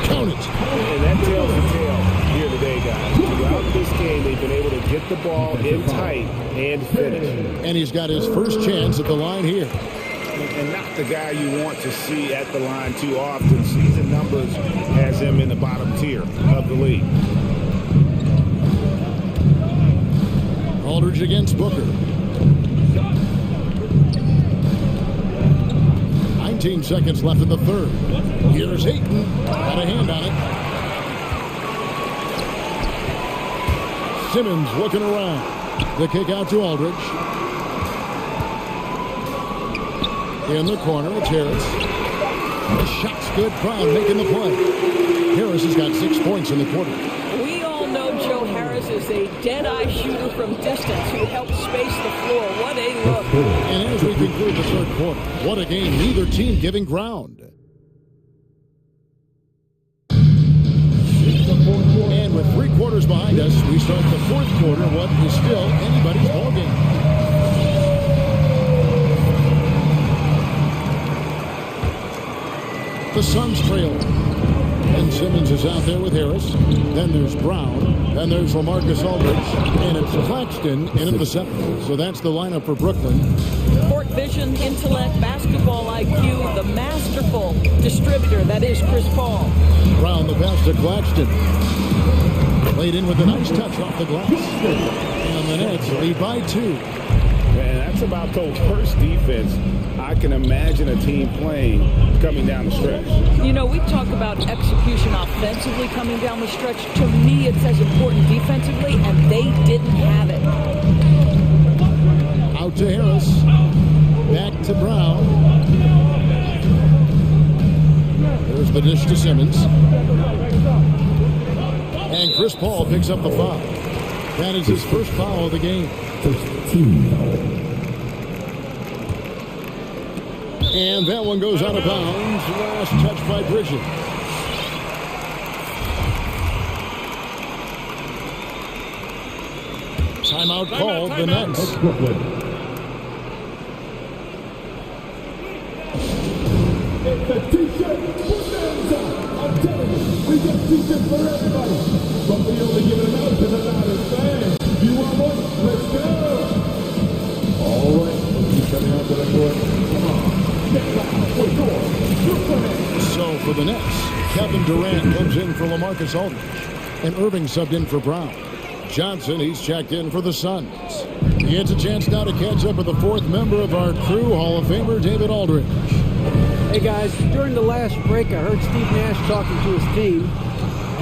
Count it. And that tells the tale here today, guys. Throughout this game, they've been able to get the ball in tight and finish. And he's got his first chance at the line here. And not the guy you want to see at the line too often. Season numbers has him in the bottom tier of the league. Aldridge against Booker. 19 seconds left in the third. Here's Ayton. Got a hand on it. Simmons looking around. The kick out to Aldridge. In the corner, it's Harris. The shot's good. Brown making the play. Harris has got 6 points in the quarter. We all know Joe Harris is a dead-eye shooter from distance who helps space the floor. What a look. And as we conclude the third quarter, what a game. Neither team giving ground. And with 3 quarters behind us, we start the fourth quarter, what is still anybody's ballgame. The Suns trail. And Simmons is out there with Harris. Then there's Brown. Then there's LaMarcus Aldridge. And it's Claxton in at the 7th. So that's the lineup for Brooklyn. Court vision, intellect, basketball IQ, the masterful distributor that is Chris Paul. Brown the pass to Claxton. Played in with a nice touch off the glass. And the Nets lead by 2. Man, that's about the worst defense I can imagine a team playing coming down the stretch. You know, we talk about execution offensively coming down the stretch. To me, it's as important defensively, and they didn't have it. Out to Harris. Back to Brown. There's the dish to Simmons. And Chris Paul picks up the foul. That is his first foul of the game. And that one goes out of bounds. Last touch by Bridges. Timeout called. The Nets. It's a t-shirt bonanza. I'm telling you, we got t-shirts for everybody. But we only give it out to the loudest fans. You want one? Let's go. All right, we're coming out to the court. Come on. So for the Nets, Kevin Durant comes in for LaMarcus Aldridge. And Irving subbed in for Brown. Johnson, he's checked in for the Suns. He gets a chance now to catch up with the fourth member of our crew, Hall of Famer David Aldridge. Hey guys, during the last break, I heard Steve Nash talking to his team,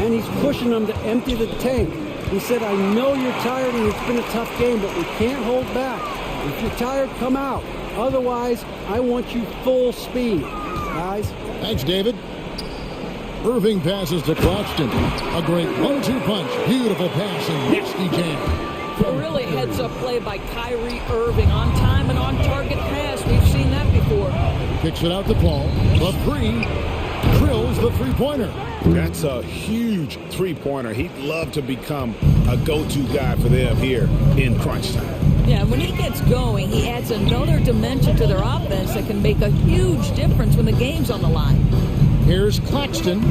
and he's pushing them to empty the tank. He said, I know you're tired and it's been a tough game, but we can't hold back. If you're tired, come out. Otherwise, I want you full speed. Guys. Thanks, David. Irving passes to Claxton. A great 1-2 punch. Beautiful pass and nasty jam. A really heads-up play by Kyrie Irving. On time and on target pass. We've seen that before. Kicks it out to Paul. The three. Drills the three-pointer. That's a huge three-pointer. He'd love to become a go-to guy for them here in crunch time. Yeah, when he gets going, he adds another dimension to their offense that can make a huge difference when the game's on the line. Here's Claxton.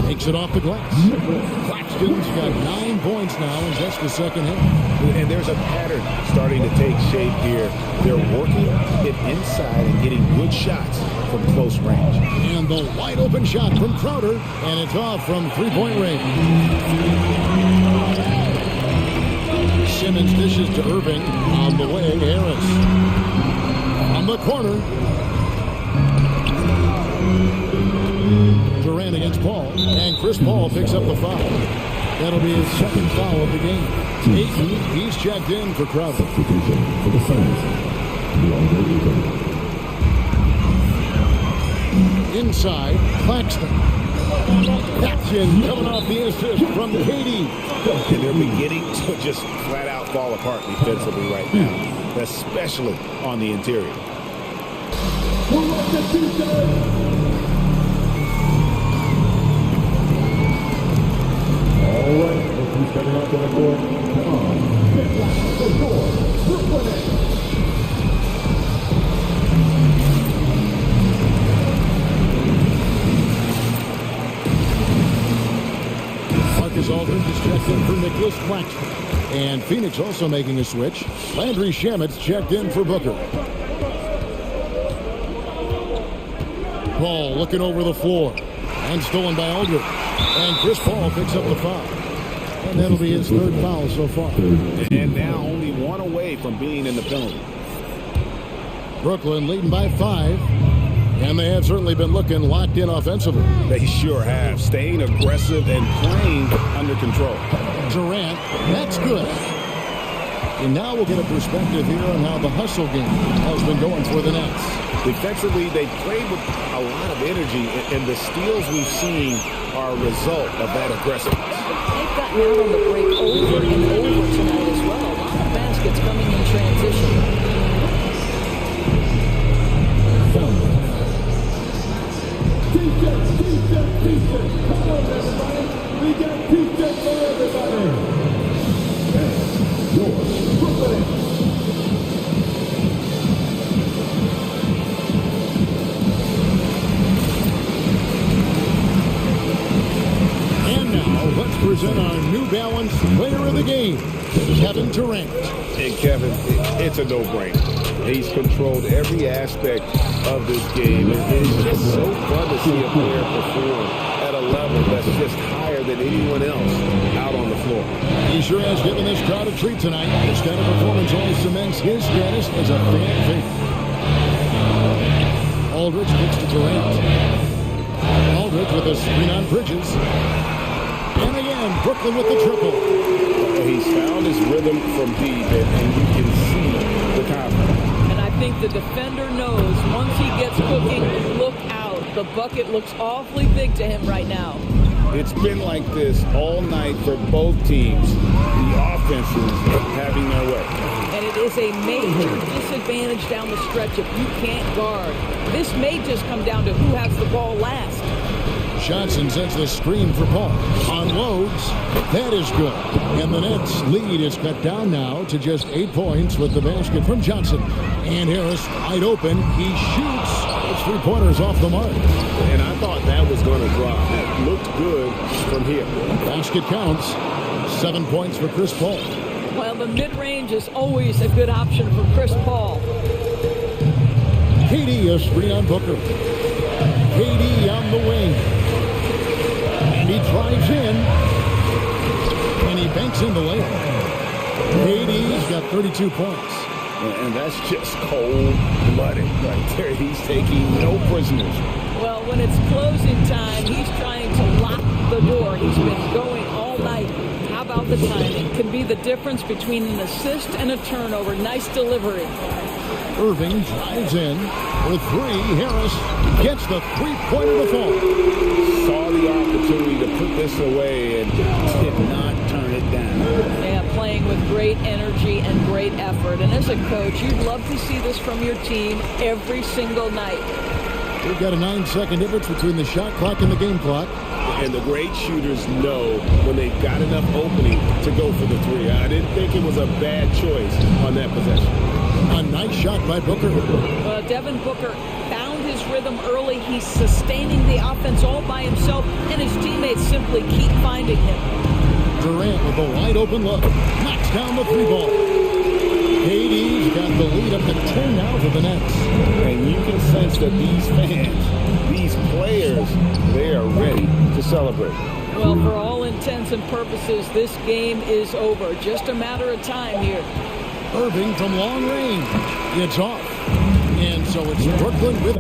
Takes it off the glass. Claxton's got 9 points now in just the second half. And there's a pattern starting to take shape here. They're working it inside and getting good shots from close range. And the wide open shot from Crowder, and it's off from three-point range. Simmons dishes to Irving. On the way, Harris. On the corner. Durant against Paul, and Chris Paul picks up the foul. That'll be his second foul of the game. Aiton, he's checked in for Crowder. Inside, Claxton. Action coming off the assist from KD. And they're beginning to just flat out fall apart defensively right now, especially on the interior. All right, who's coming up on the board? Come on, get back the door. Brooklyn. Marcus Aldridge is checked in for Nicholas Claxton. And Phoenix also making a switch. Landry Shamit's checked in for Booker. Paul looking over the floor. And stolen by Aldridge. And Chris Paul picks up the foul. And that'll be his third foul so far. And now only one away from being in the penalty. Brooklyn leading by 5. And they have certainly been looking locked in offensively. They sure have. Staying aggressive and playing under control. Durant, that's good. And now we'll get a perspective here on how the hustle game has been going for the Nets. Defensively, they played with a lot of energy, and the steals we've seen are a result of that aggressiveness. They've gotten out on the break over and over tonight as well. A lot of baskets coming in transition. T-shirt. Come on, everybody. We got T-shirts for everybody. And your Brooklyn. And now, let's present our New Balance player of the game, Kevin Durant. And Kevin, it's a no-brainer. He's controlled every aspect of this game. It's just so fun to see a player perform at a level that's just higher than anyone else out on the floor. He sure has given this crowd a treat tonight. This kind of performance only cements his status as a fan favorite. Aldridge kicks to Durant. Aldridge with a screen on Bridges. And again, Brooklyn with the triple. He's found his rhythm from deep, and you can see the confidence. And I think the defender knows once he gets cooking, look out. The bucket looks awfully big to him right now. It's been like this all night for both teams. The offenses having their way. And it is a major disadvantage down the stretch if you can't guard. This may just come down to who has the ball last. Johnson sends the screen for Paul. Unloads. That is good. And the Nets lead is cut down now to just 8 points with the basket from Johnson. And Harris wide open. He shoots. It's 3-pointers off the mark. And I thought that was going to drop. It looked good from here. Basket counts. 7 points for Chris Paul. Well, the mid-range is always a good option for Chris Paul. KD a screen on Booker. KD on the wing. And he drives in. And he banks in the layup. KD's got 32 points. And that's just cold-blooded right there. He's taking no prisoners. Well, when it's closing time, he's trying to lock the door. He's been going all night. How about the timing? Can be the difference between an assist and a turnover. Nice delivery. Irving drives in with three. Harris gets the three-pointer to fall. Saw the opportunity to put this away and did not turn it down. Yeah, playing with great energy and great effort. And as a coach, you'd love to see this from your team every single night. We've got a 9-second difference between the shot clock and the game clock. And the great shooters know when they've got enough opening to go for the three. I didn't think it was a bad choice on that possession. A nice shot by Booker. Well, Devin Booker found his rhythm early. He's sustaining the offense all by himself, and his teammates simply keep finding him. Durant with a wide open look. Knocks down the three ball. KD's got the lead up to 10 now for the Nets. And you can sense that these fans, these players, they are ready to celebrate. Well, for all intents and purposes, this game is over. Just a matter of time here. Irving from long range. It's off. And so it's Brooklyn with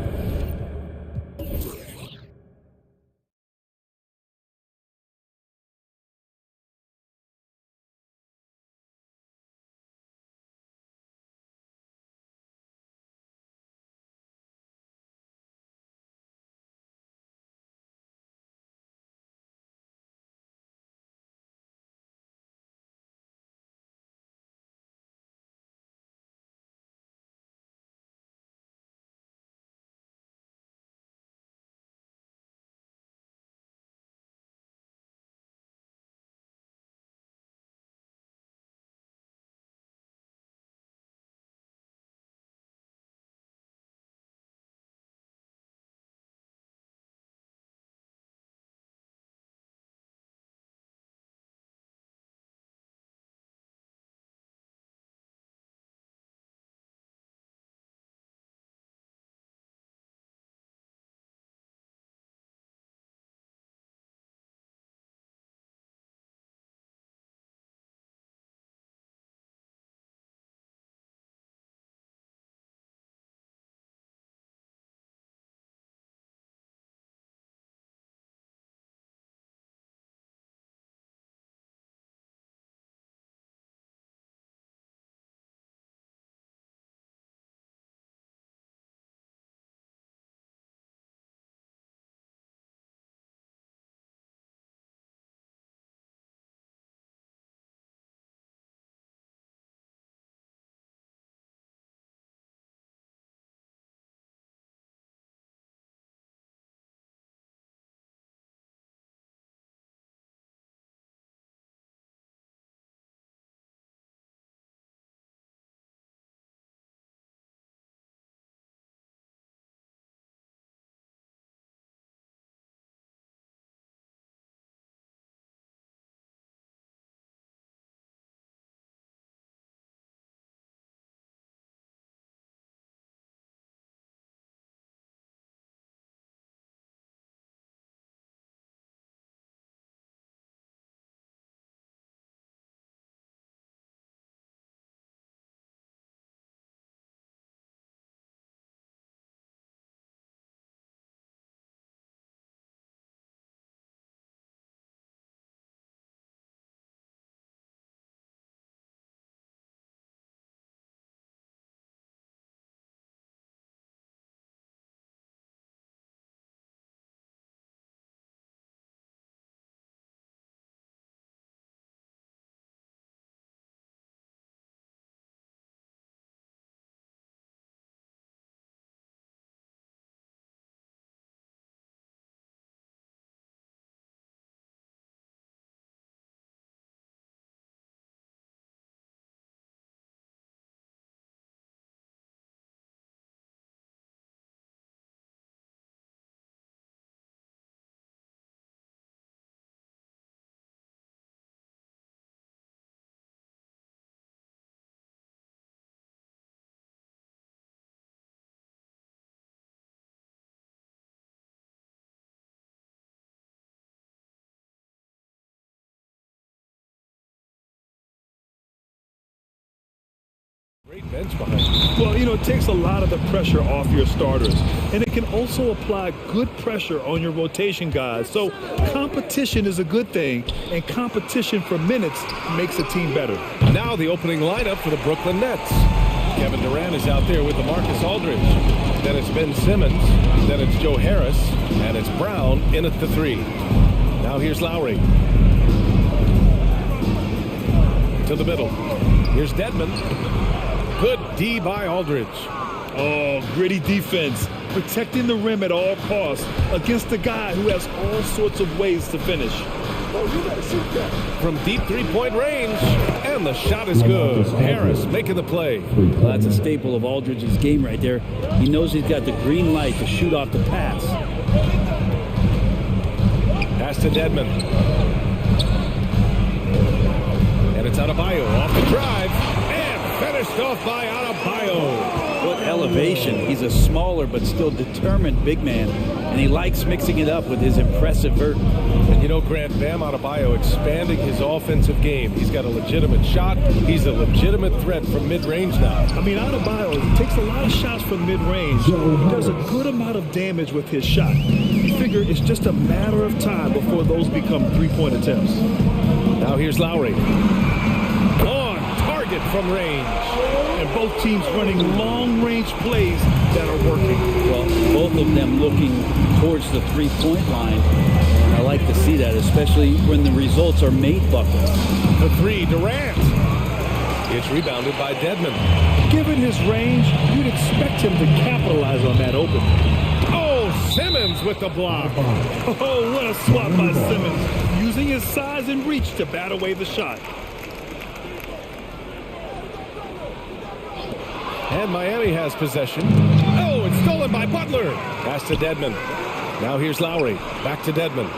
Great bench behind you. Well, it takes a lot of the pressure off your starters, and it can also apply good pressure on your rotation guys. So competition is a good thing, and competition for minutes makes a team better. Now the opening lineup for the Brooklyn Nets. Kevin Durant is out there with LaMarcus Aldridge. Then it's Ben Simmons. Then it's Joe Harris. And it's Brown in at the 3. Now here's Lowry. To the middle. Here's Dedmon. Good D by Aldridge. Oh, gritty defense. Protecting the rim at all costs against a guy who has all sorts of ways to finish. From deep three-point range, and the shot is good. Harris making the play. Well, that's a staple of Aldridge's game right there. He knows he's got the green light to shoot off the pass. Pass to Dedmon. And it's Adebayo off the drive, and finished off by Adebayo. What elevation. He's a smaller but still determined big man, and he likes mixing it up with his impressive vert. And Grant, Bam Adebayo expanding his offensive game. He's got a legitimate shot. He's a legitimate threat from mid-range now. Adebayo takes a lot of shots from mid-range. He does a good amount of damage with his shot. You figure it's just a matter of time before those become three-point attempts. Now here's Lowry. On target from range. And both teams running long-range plays that are working. Well, both of them looking towards the three-point line. And I like to see that, especially when the results are made buckets. The 3, Durant. It's rebounded by Dedmon. Given his range, you'd expect him to capitalize on that opening. Oh, Simmons with the block. Oh, what a swat by Simmons, using his size and reach to bat away the shot. And Miami has possession. Oh, it's stolen by Butler. Pass to Dedmon. Now here's Lowry. Back to Dedmon.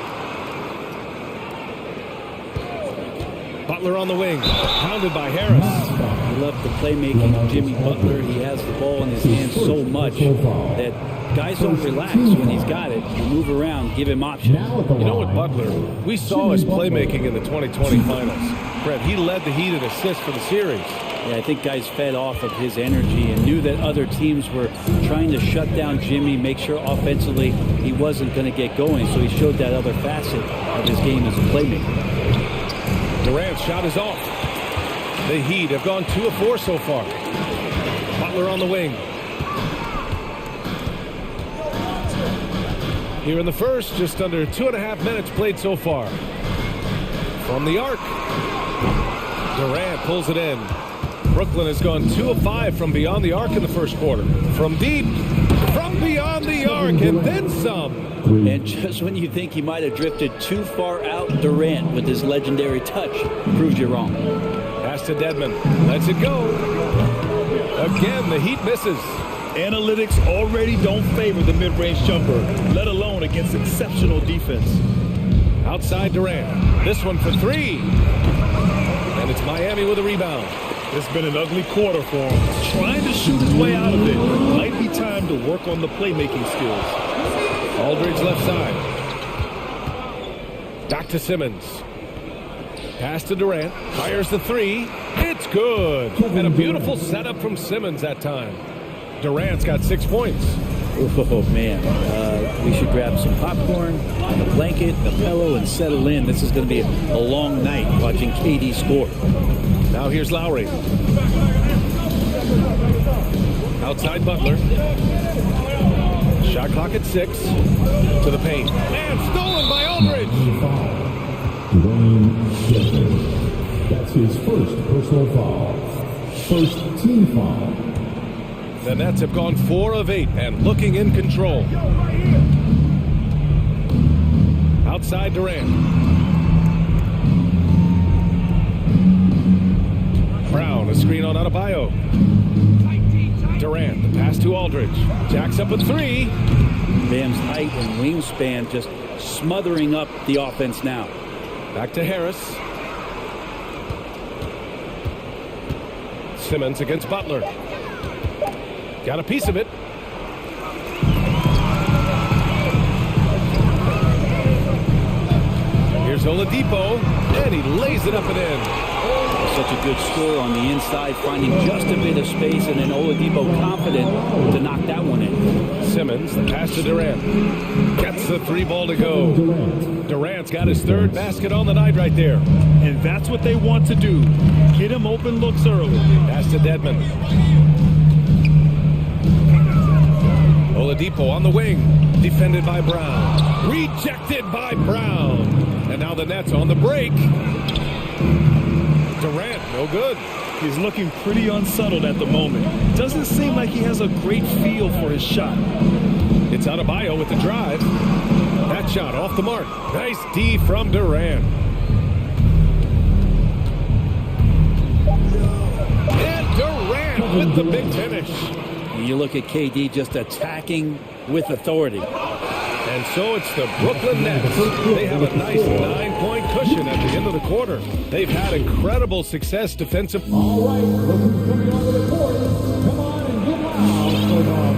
Butler on the wing. Pounded by Harris. I love the playmaking of Jimmy Butler. He has the ball in his hands so much that guys don't relax when he's got it. You move around, give him options. You know what, Butler? We saw his playmaking in the 2020 finals. Fred, he led the Heat in assists for the series. Yeah, I think guys fed off of his energy and knew that other teams were trying to shut down Jimmy, make sure offensively he wasn't going to get going. So he showed that other facet of his game as a playmaker. Durant's shot is off. The Heat have gone 2 of 4 so far. Butler on the wing. Here in the first, just under 2.5 minutes played so far. From the arc. Durant pulls it in. Brooklyn has gone 2 of 5 from beyond the arc in the first quarter. From deep, from beyond the arc, and then some. And just when you think he might have drifted too far out, Durant, with his legendary touch, proves you wrong. Pass to Dedmon. Lets it go. Again, the Heat misses. Analytics already don't favor the mid-range jumper, let alone against exceptional defense. Outside Durant. This one for 3. And it's Miami with a rebound. It's been an ugly quarter for him. Trying to shoot his way out of it. Might be time to work on the playmaking skills. Aldridge left side. Back to Simmons. Pass to Durant. Fires the 3. It's good. And a beautiful setup from Simmons that time. Durant's got 6 points. Oh, man. We should grab some popcorn, a blanket, a pillow, and settle in. This is going to be a long night watching KD score. Now here's Lowry. Outside Butler. Shot clock at 6. To the paint. And stolen by Aldridge. That's his first personal foul. First team foul. The Nets have gone 4 of 8 and looking in control. Outside Durant. Brown, a screen on Adebayo. Durant, the pass to Aldridge. Jacks up a 3. Bam's height and wingspan just smothering up the offense now. Back to Harris. Simmons against Butler. Got a piece of it. Here's Oladipo, and he lays it up and in. such a good score on the inside, finding just a bit of space, and then Oladipo confident to knock that one in. Simmons, the pass to Durant. Gets the three ball to go. Durant's got his third basket on the night right there. And that's what they want to do. Get him open looks early. Pass to Dedmon. Oladipo on the wing. Defended by Brown. Rejected by Brown. And now the Nets on the break. Durant, no good. He's looking pretty unsettled at the moment. Doesn't seem like he has a great feel for his shot. It's Adebayo with the drive. That shot off the mark. Nice D from Durant. And Durant with the big finish. And you look at KD just attacking with authority. And so it's the Brooklyn Nets. They have a nice 9-point cushion at the end of the quarter. They've had incredible success defensively. All right, look who's coming onto the court. Come on and get loud.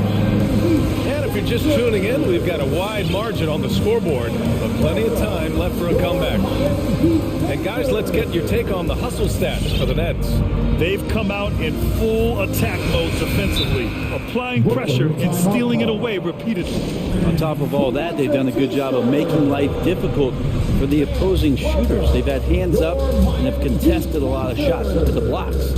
And if you're just tuning in, we've got a wide margin on the scoreboard, but plenty of time left for a comeback. And guys, let's get your take on the hustle stats for the Nets. They've come out in full attack mode defensively, applying pressure and stealing it away repeatedly. On top of all that, they've done a good job of making life difficult for the opposing shooters. They've had hands up and have contested a lot of shots. Look at the blocks.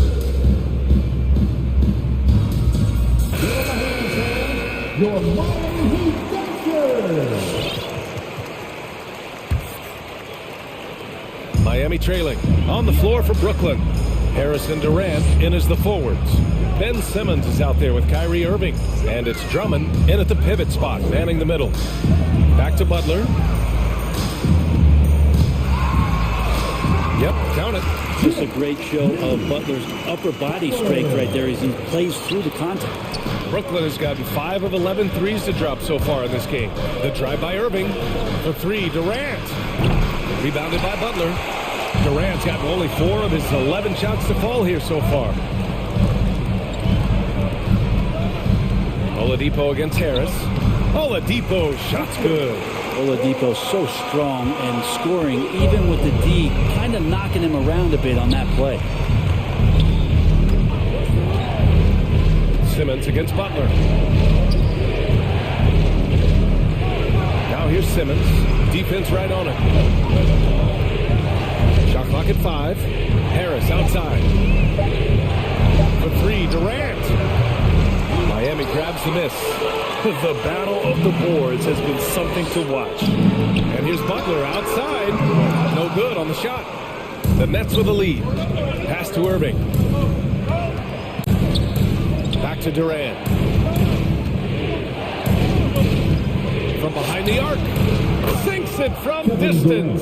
Your Miami Heat Dancers. Miami trailing on the floor for Brooklyn. Harrison Durant in as the forwards. Ben Simmons is out there with Kyrie Irving. And it's Drummond in at the pivot spot, manning the middle. Back to Butler. Yep, count it. Just a great show of Butler's upper body strength right there as he plays through the contact. Brooklyn has gotten 5 of 11 threes to drop so far in this game. The drive by Irving. The three, Durant. Rebounded by Butler. Durant's gotten only 4 of his 11 shots to fall here so far. Oladipo against Harris. Oladipo, shots good. Oladipo so strong and scoring, even with the D, kind of knocking him around a bit on that play. Simmons against Butler. Now here's Simmons. Defense right on it. Shot clock at 5. Harris outside. For 3, Durant. Miami grabs the miss. The battle of the boards has been something to watch. And here's Butler outside. No good on the shot. The Nets with the lead. Pass to Irving. Back to Durant. From behind the arc. Sinks it from distance.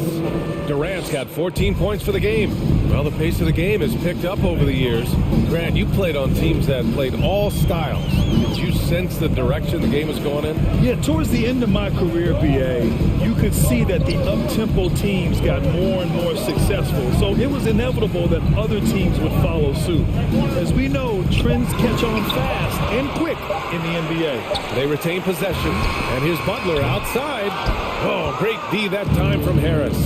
Durant's got 14 points for the game. Well, the pace of the game has picked up over the years. Grant, you played on teams that played all styles. Did you sense the direction the game was going in? Yeah, towards the end of my career, BA, you could see that the up-tempo teams got more and more successful. So it was inevitable that other teams would follow suit. As we know, trends catch on fast and quick in the NBA. They retain possession. And here's Butler outside. Oh, great D that time from Harris.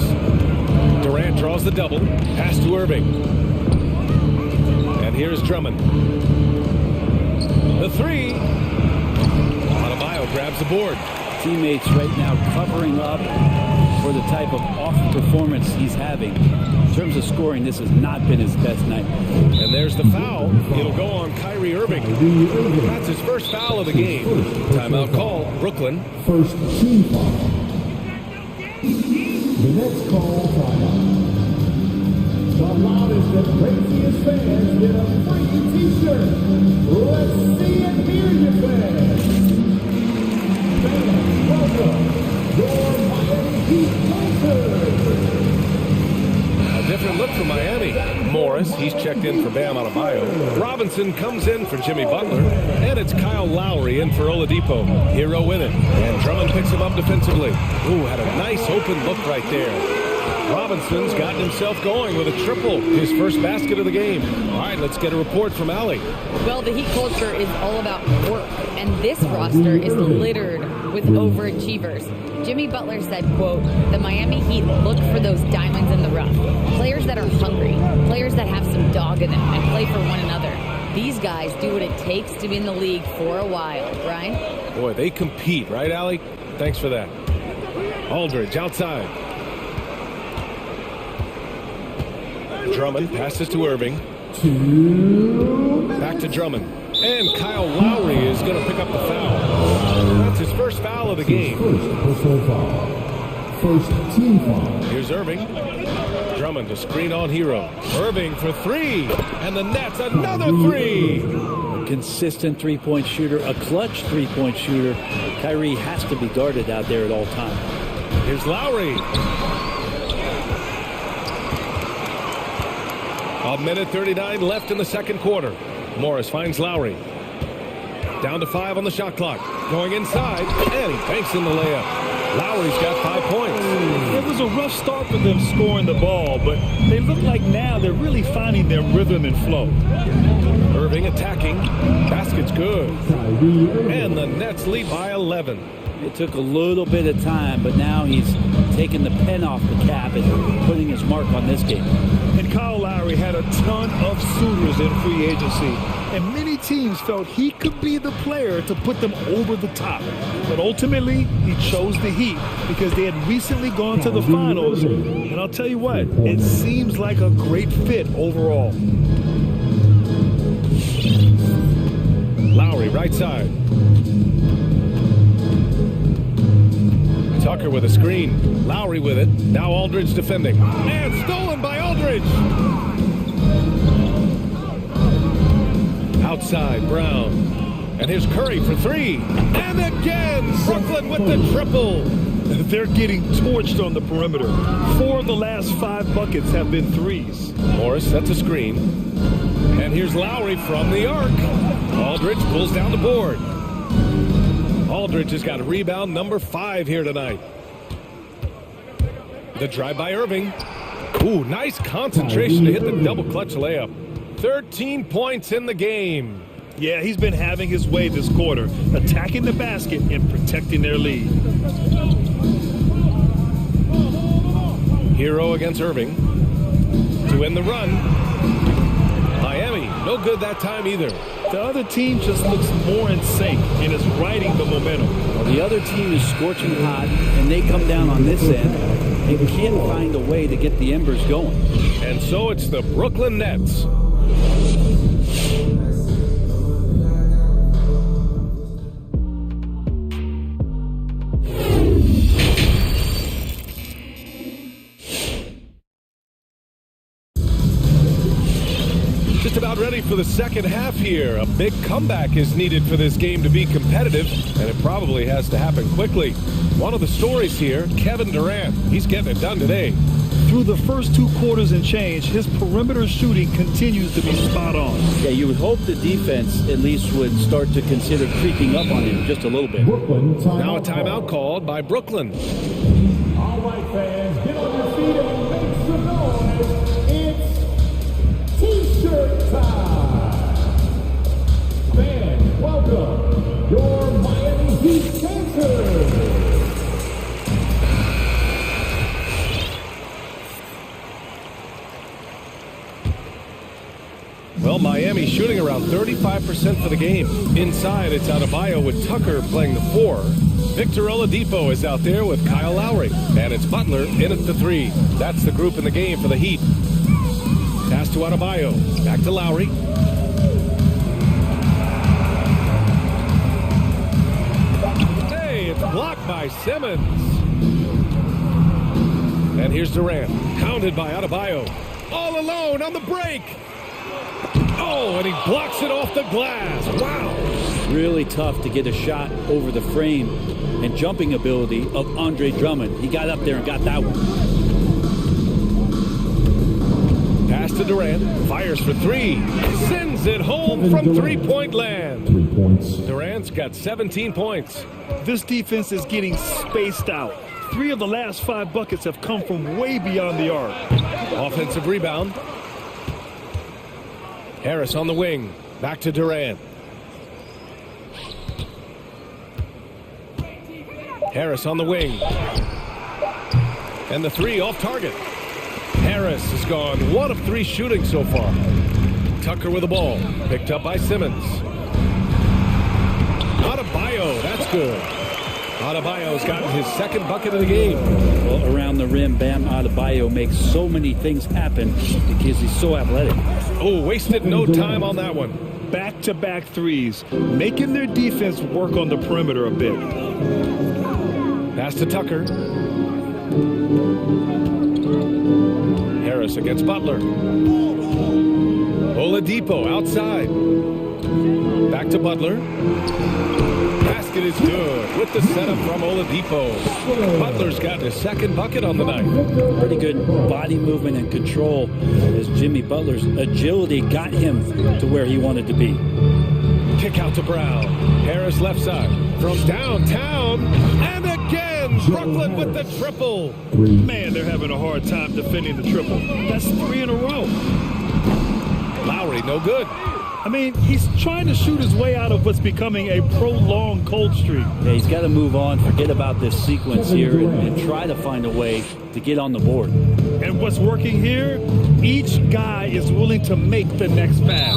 Durant draws the double. Pass to Irving. And here's Drummond. The 3. Adebayo grabs the board. Teammates right now covering up for the type of off performance he's having. In terms of scoring, this has not been his best night. And there's the foul. It'll go on Kyrie Irving. That's his first foul of the game. Timeout call. Brooklyn. First team foul. The next call timeout. The loudest and craziest fans get a free t-shirt. Let's see and hear you, fans. Fans, welcome your Miami Heat Dancers. A different look for Miami. Morris, he's checked in for Bam Adebayo. Robinson comes in for Jimmy Butler. And it's Kyle Lowry in for Oladipo. Hero with it. And Drummond picks him up defensively. Ooh, had a nice open look right there. Robinson's gotten himself going with a triple. His first basket of the game. All right, let's get a report from Allie. Well, the Heat culture is all about work, and this roster is littered with overachievers. Jimmy Butler said, quote, "The Miami Heat look for those diamonds in the rough. Players that are hungry, players that have some dog in them and play for one another. These guys do what it takes to be in the league for a while." Brian? Boy, they compete, right, Allie? Thanks for that. Aldridge outside. Drummond passes to Irving. Back to Drummond. And Kyle Lowry is going to pick up the foul. That's his first foul of the game. First team foul. Here's Irving. Drummond to screen on Hero. Irving for three. And the Nets another three. A consistent three-point shooter, a clutch three-point shooter. Kyrie has to be guarded out there at all times. Here's Lowry. A minute 39 left in the second quarter. Morris finds Lowry. Down to 5 on the shot clock. Going inside, and he banks in the layup. Lowry's got 5 points. It was a rough start for them scoring the ball, but they look like now they're really finding their rhythm and flow. Irving attacking. Basket's good. And the Nets lead by 11. It took a little bit of time, but now he's taking the pen off the cap and putting his mark on this game. And Kyle Lowry had a ton of suitors in free agency, and many teams felt he could be the player to put them over the top. But ultimately, he chose the Heat because they had recently gone to the finals, and I'll tell you what, it seems like a great fit overall. Lowry right side. Tucker with a screen. Lowry with it. Now Aldridge defending. And stolen by Aldridge. Outside, Brown. And here's Curry for three. And again, Brooklyn with the triple. They're getting torched on the perimeter. 4 of the last 5 buckets have been threes. Morris sets a screen. And here's Lowry from the arc. Aldridge pulls down the board. Aldridge has got a rebound number 5 here tonight. The drive by Irving. Ooh, nice concentration to hit the double clutch layup. 13 points in the game. Yeah, he's been having his way this quarter, attacking the basket and protecting their lead. Hero against Irving. To end the run. Miami, no good that time either. The other team just looks more in sync and is riding the momentum. Well, the other team is scorching hot, and they come down on this end and can't find a way to get the embers going. And so it's the Brooklyn Nets. Just about ready for the second half here. A big comeback is needed for this game to be competitive, and it probably has to happen quickly. One of the stories here, Kevin Durant. He's getting it done today. Through the first 2 quarters and change, his perimeter shooting continues to be spot on. Yeah, you would hope the defense at least would start to consider creeping up on him just a little bit. Now a timeout called by Brooklyn. All right, fans, get on your feet and make some noise. It's T-shirt time. Fans, welcome your Miami Heat dancers. Well, Miami shooting around 35% for the game. Inside, it's Adebayo with Tucker playing the 4. Victor Oladipo is out there with Kyle Lowry. And it's Butler in at the 3. That's the group in the game for the Heat. Pass to Adebayo. Back to Lowry. Hey, it's blocked by Simmons. And here's Durant. Hounded by Adebayo. All alone on the break. Oh, and he blocks it off the glass. Wow. Really tough to get a shot over the frame and jumping ability of Andre Drummond. He got up there and got that one. Pass to Durant. Fires for 3. Sends it home from three-point land. 3 points. Durant's got 17 points. This defense is getting spaced out. 3 of the last 5 buckets have come from way beyond the arc. Offensive rebound. Harris on the wing. Back to Durant. Harris on the wing. And the three off target. Harris has gone 1 of 3 shooting so far. Tucker with the ball. Picked up by Simmons. Adebayo, that's good. Adebayo's gotten his second bucket of the game. Well, around the rim, Bam Adebayo makes so many things happen because he's so athletic. Oh, wasted no time on that one. Back-to-back threes, making their defense work on the perimeter a bit. Pass to Tucker. Harris against Butler. Oladipo outside. Back to Butler. Basket is good with the setup from Oladipo. Butler's got his second bucket on the night. Pretty good body movement and control as Jimmy Butler's agility got him to where he wanted to be. Kick out to Brown. Harris left side. From downtown. And again, Brooklyn with the triple. Man, they're having a hard time defending the triple. That's 3 in a row. Lowry, no good. I mean, he's trying to shoot his way out of what's becoming a prolonged cold streak. Yeah, he's got to move on, forget about this sequence here, and try to find a way to get on the board. And what's working here, each guy is willing to make the next pass.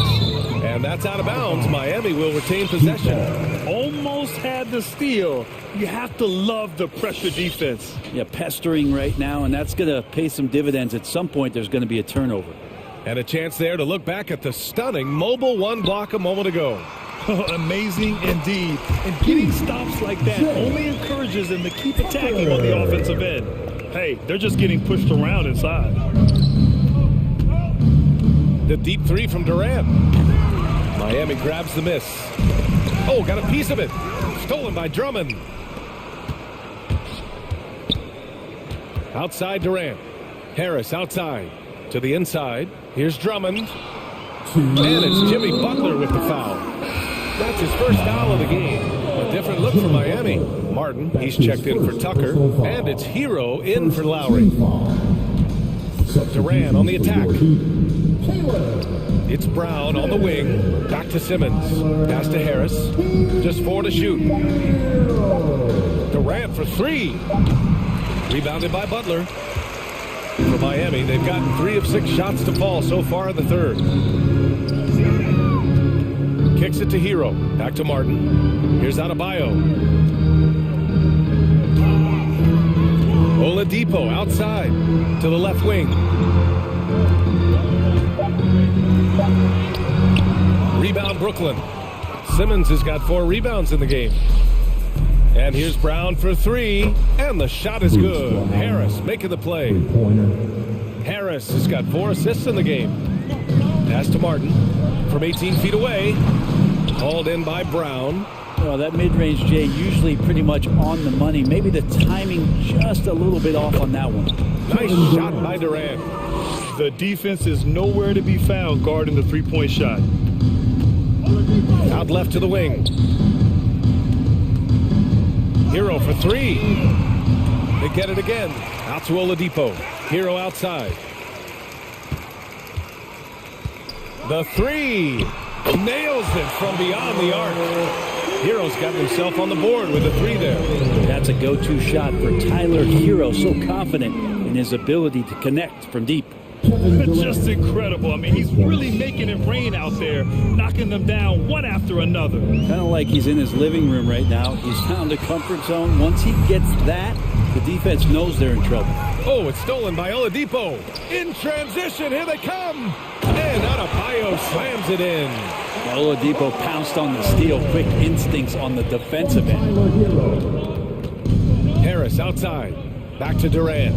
And that's out of bounds. Miami will retain possession. Almost had the steal. You have to love the pressure defense. Yeah, pestering right now, and that's going to pay some dividends. At some point, there's going to be a turnover. And a chance there to look back at the stunning mobile one block a moment ago. Amazing indeed. And getting stops like that only encourages them to keep attacking on the offensive end. Hey, they're just getting pushed around inside. The deep three from Durant. Miami grabs the miss. Oh, got a piece of it. Stolen by Drummond. Outside Durant. Harris outside. To the inside. Here's Drummond. And it's Jimmy Butler with the foul. That's his first foul of the game. A different look for Miami. Martin, he's checked in for Tucker. And it's Hero in for Lowry. Durant on the attack. It's Brown on the wing. Back to Simmons. Pass to Harris. Just 4 to shoot. Durant for 3. Rebounded by Butler. For Miami, they've gotten 3 of 6 shots to fall so far in the third. Kicks it to Hero. Back to Martin. Here's Adebayo. Oladipo outside to the left wing. Rebound Brooklyn. Simmons has got 4 rebounds in the game. And here's Brown for 3, and the shot is good. Harris making the play. Harris has got 4 assists in the game. Pass to Martin from 18 feet away. Hauled in by Brown. Well, that mid-range, Jay, usually pretty much on the money. Maybe the timing just a little bit off on that one. Nice shot by Durant. The defense is nowhere to be found guarding the three-point shot. Out left to the wing. Hero for 3. They get it again. Out to Oladipo. Hero outside. The 3. Nails it from beyond the arc. Hero's got himself on the board with a 3 there. That's a go-to shot for Tyler Hero. So confident in his ability to connect from deep. Just incredible. I mean, he's really making it rain out there, knocking them down one after another. Kind of like he's in his living room right now. He's found a comfort zone. Once he gets that, the defense knows they're in trouble. Oh, it's stolen by Oladipo. In transition, here they come. And Adebayo slams it in. Oladipo pounced on the steal. Quick instincts on the defensive end. Harris outside. Back to Durant.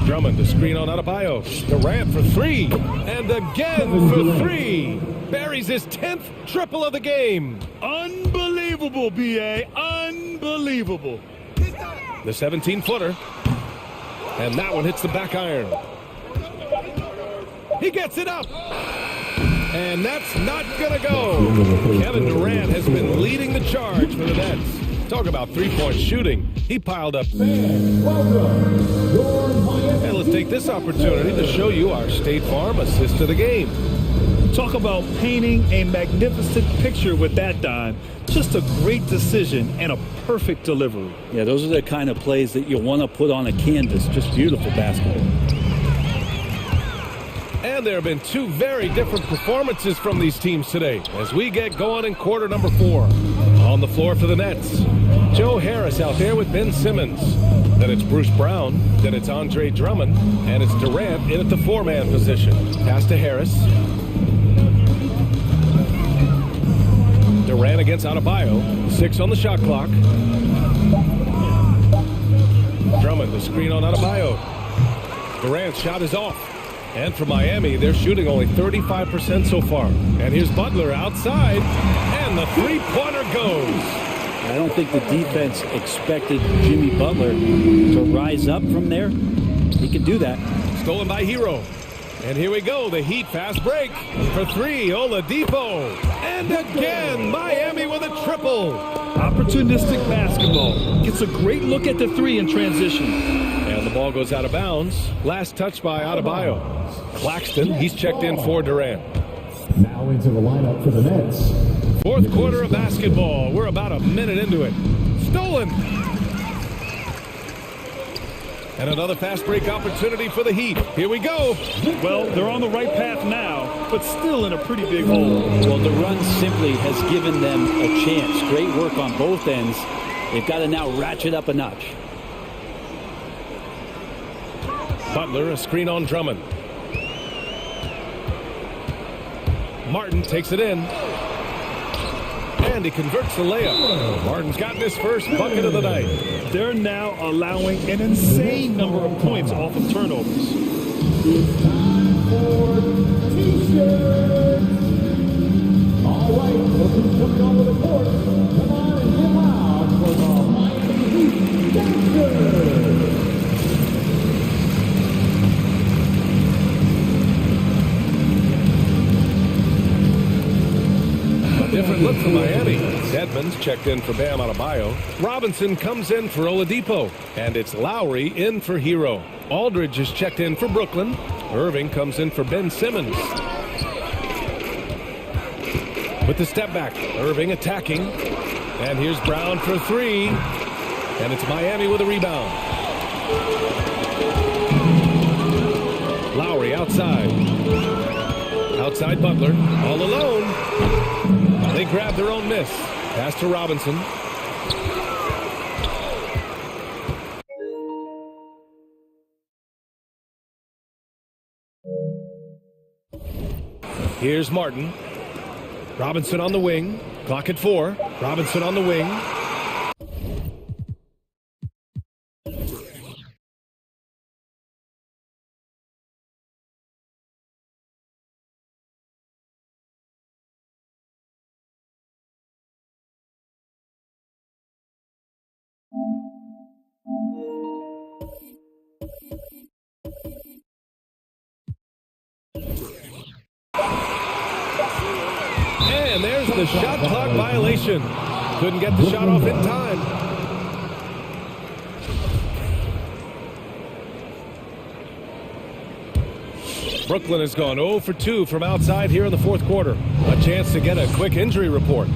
Drummond to screen on Adebayo. Durant for 3. And again for 3. Buries his 10th triple of the game. Unbelievable, B.A. Unbelievable. The 17-footer. And that one hits the back iron. He gets it up. And that's not going to go. Kevin Durant has been leading the charge for the Nets. Talk about three-point shooting. He piled up. And let's take this opportunity to show you our State Farm assist to the game. Talk about painting a magnificent picture with that, Don. Just a great decision and a perfect delivery. Yeah, those are the kind of plays that you want to put on a canvas. Just beautiful basketball. And there have been two very different performances from these teams today as we get going in quarter number 4. On the floor for the Nets, Joe Harris out there with Ben Simmons. Then it's Bruce Brown, then it's Andre Drummond, and it's Durant in at the 4-man position. Pass to Harris. Durant against Adebayo, 6 on the shot clock. Drummond, the screen on Adebayo. Durant's shot is off. And for Miami, they're shooting only 35% so far. And here's Butler outside, and the three-pointer goes. I don't think the defense expected Jimmy Butler to rise up from there. He can do that. Stolen by Hero. And here we go, the Heat fast break. For 3, Oladipo. And again, Miami with a triple. Opportunistic basketball. Gets a great look at the 3 in transition. And the ball goes out of bounds. Last touch by Adebayo. Claxton, he's checked in for Durant. Now into the lineup for the Nets. Fourth quarter of basketball. We're about a minute into it. Stolen. And another fast break opportunity for the Heat. Here we go. Well, they're on the right path now, but still in a pretty big hole. Well, the run simply has given them a chance. Great work on both ends. They've got to now ratchet up a notch. Butler, a screen on Drummond. Martin takes it in. And he converts the layup. Martin's gotten his first bucket of the night. They're now allowing an insane number of points off of turnovers. It's time for T-shirts. All right, look who's coming onto the court. Come on and get loud for the Miami Heat Gangsters. Different look for Miami. Edmonds checked in for Bam Adebayo. Robinson comes in for Oladipo. And it's Lowry in for Hero. Aldridge is checked in for Brooklyn. Irving comes in for Ben Simmons. With the step back, Irving attacking. And here's Brown for 3. And it's Miami with a rebound. Lowry outside. Outside Butler, all alone. They grab their own miss. Pass to Robinson. Here's Martin. Robinson on the wing. Clock at 4. Robinson on the wing. And there's the shot clock violation. Couldn't get the shot off in time. Brooklyn has gone 0 for 2 from outside here in the fourth quarter. A chance to get a quick injury report.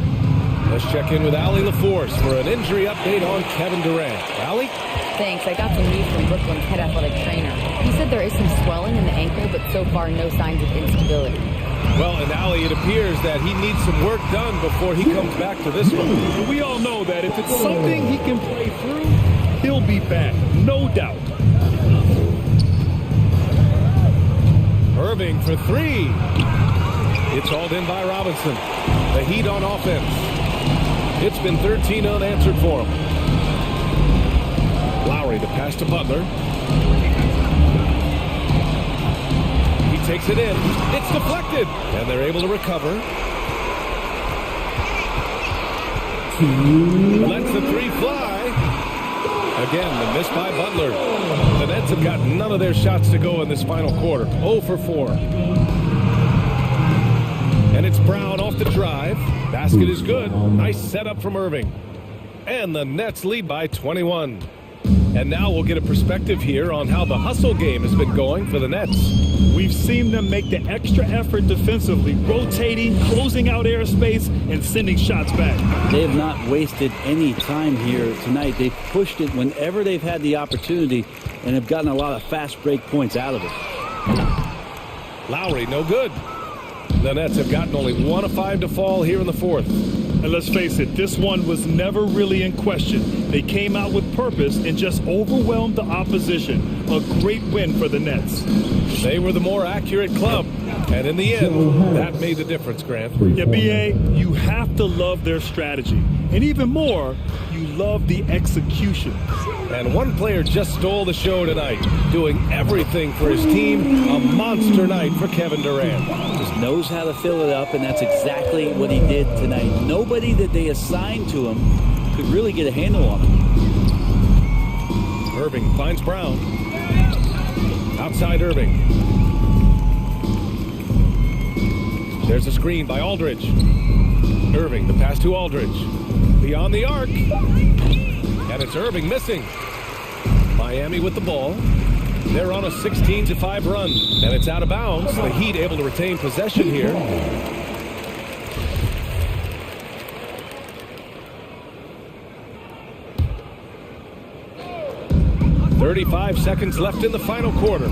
Let's check in with Allie LaForce for an injury update on Kevin Durant. Allie? Thanks. I got some news from Brooklyn's head athletic trainer. He said there is some swelling in the ankle, but so far no signs of instability. Well, and Allie, it appears that he needs some work done before he comes back to this one. And we all know that if it's something he can play through, he'll be back, no doubt. Irving for 3. It's hauled in by Robinson. The Heat on offense. It's been 13 unanswered for him. Lowry to pass to Butler. He takes it in. It's deflected. And they're able to recover. Lets the 3 fly. Again, the miss by Butler. The Nets have got none of their shots to go in this final quarter. 0 for 4. And it's Brown off the drive. Basket is good. Nice setup from Irving. And the Nets lead by 21. And now we'll get a perspective here on how the hustle game has been going for the Nets. We've seen them make the extra effort defensively, rotating, closing out airspace, and sending shots back. They have not wasted any time here tonight. They've pushed it whenever they've had the opportunity and have gotten a lot of fast break points out of it. Lowry, no good. The Nets have gotten only 1 of 5 to fall here in the fourth. And let's face it, this one was never really in question. They came out with purpose and just overwhelmed the opposition. A great win for the Nets. They were the more accurate club. And in the end, that made the difference, Grant. Yeah, B.A., you have to love their strategy. And even more, you love the execution. And one player just stole the show tonight, doing everything for his team. A monster night for Kevin Durant. Just knows how to fill it up, and that's exactly what he did tonight. Nobody that they assigned to him could really get a handle on him. Irving finds Brown. Outside Irving. There's a screen by Aldridge. Irving, the pass to Aldridge. Beyond the arc. And it's Irving missing. Miami with the ball. They're on a 16-5 run. And it's out of bounds. The Heat able to retain possession here. "35 seconds left in the final quarter.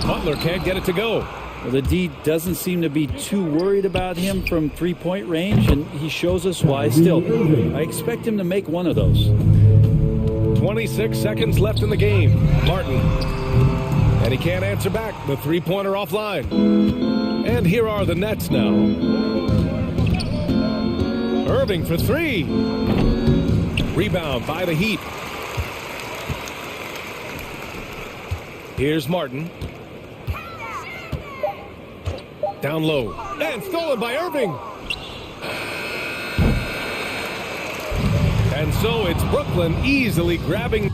Butler can't get it to go. Well, the D doesn't seem to be too worried about him from three-point range, and he shows us why. Still, I expect him to make one of those. 26 seconds left in the game. Martin. And he can't answer back. The three-pointer offline. And here are the Nets now. Irving for three. Rebound by the Heat. Here's Martin. Down low. And stolen by Irving. And so it's Brooklyn easily grabbing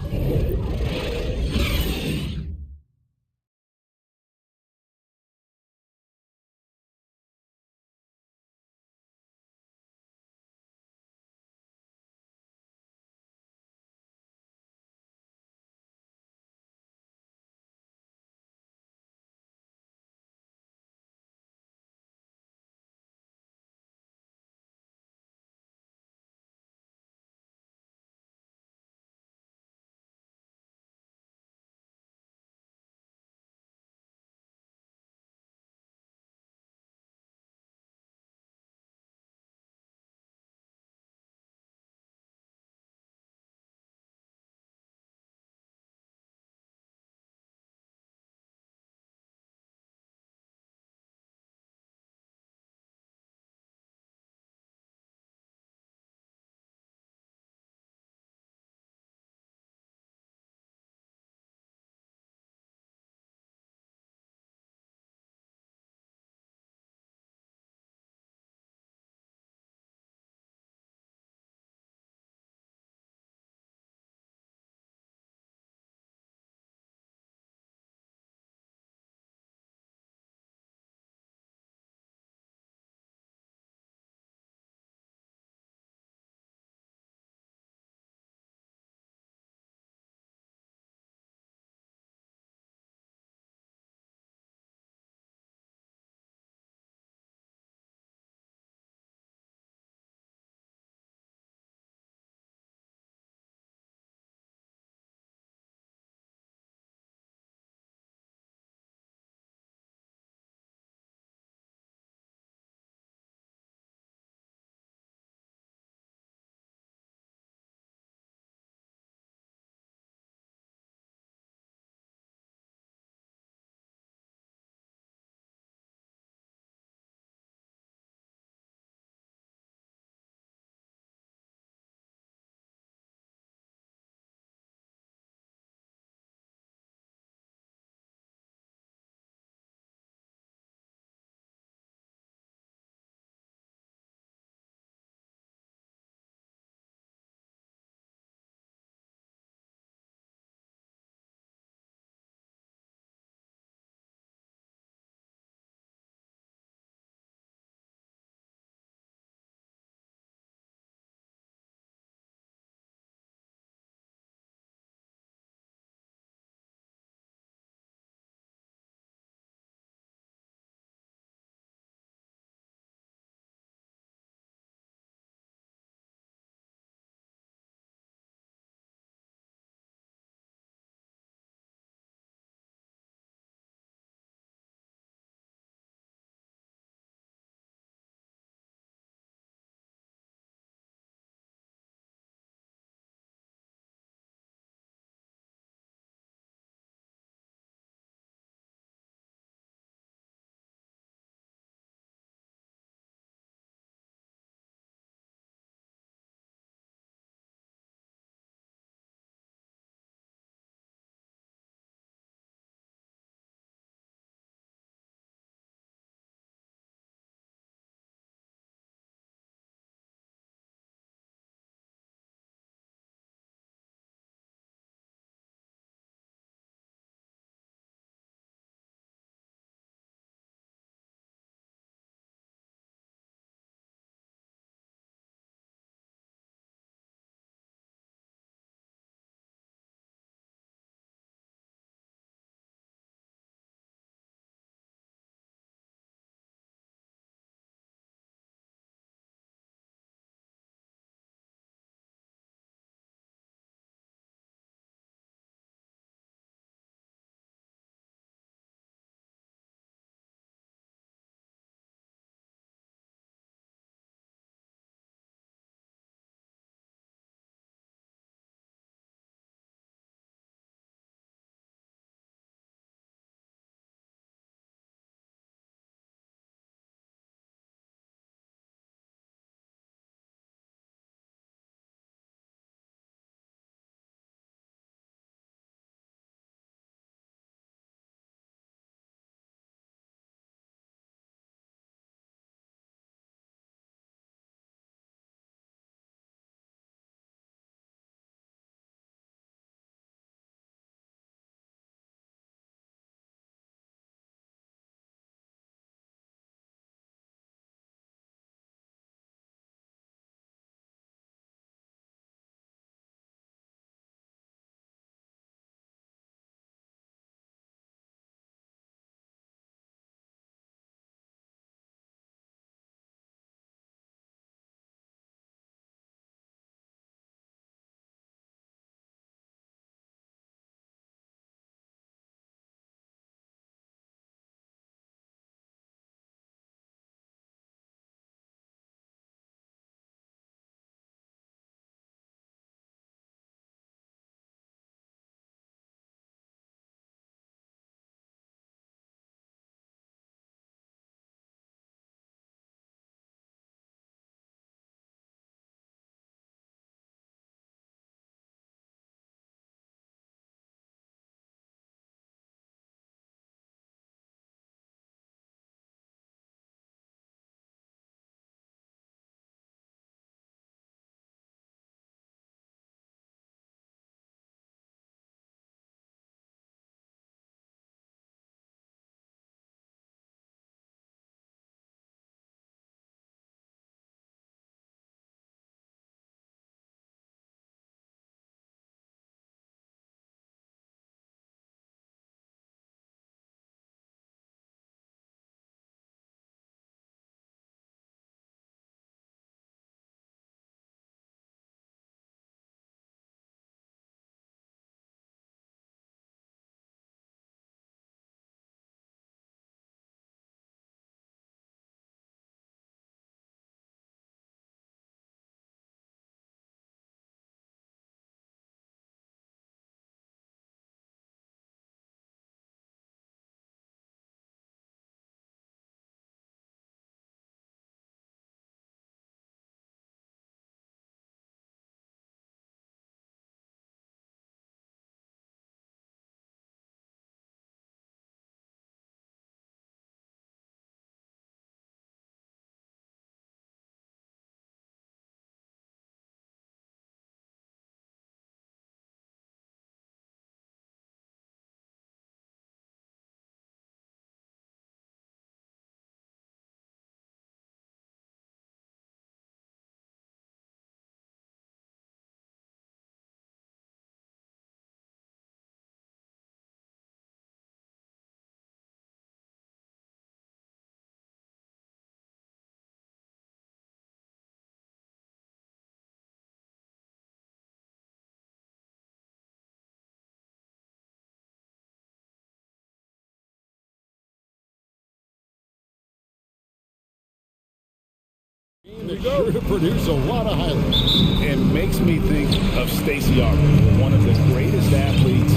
They sure produce a lot of highlights. It makes me think of Stacey Augmon, one of the greatest athletes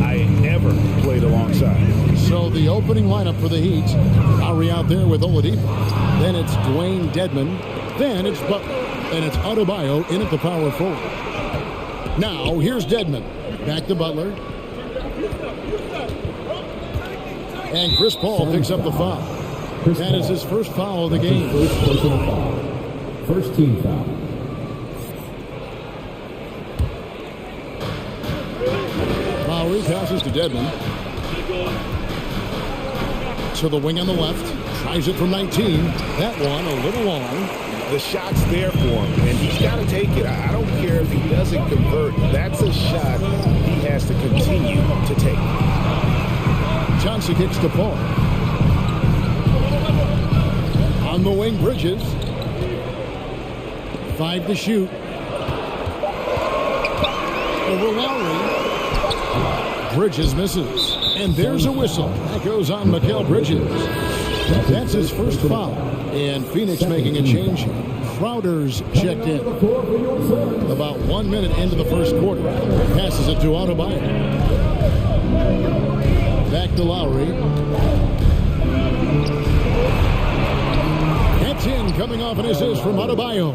I ever played alongside. So the opening lineup for the Heat, Lowry out there with Oladipo. Then it's Dwayne Dedmon. Then it's Butler. And it's Adebayo in at the power forward. Now, here's Dedmon. Back to Butler. And Chris Paul picks up the foul. That is his first foul of the game. First team foul. Lowry passes to Dedmon. To the wing on the left. Tries it from 19. That one a little long. The shot's there for him, and he's got to take it. I don't care if he doesn't convert. That's a shot he has to continue to take. Johnson kicks to Paul. On the wing, Bridges. 5 to shoot. Over Lowry. Bridges misses. And there's a whistle. That goes on Mikal Bridges. That's his first foul. And Phoenix making a change here. Crowder's checked in. About 1 minute into the first quarter. Passes it to Adebayo. Back to Lowry. That's in, coming off an assist from Adebayo.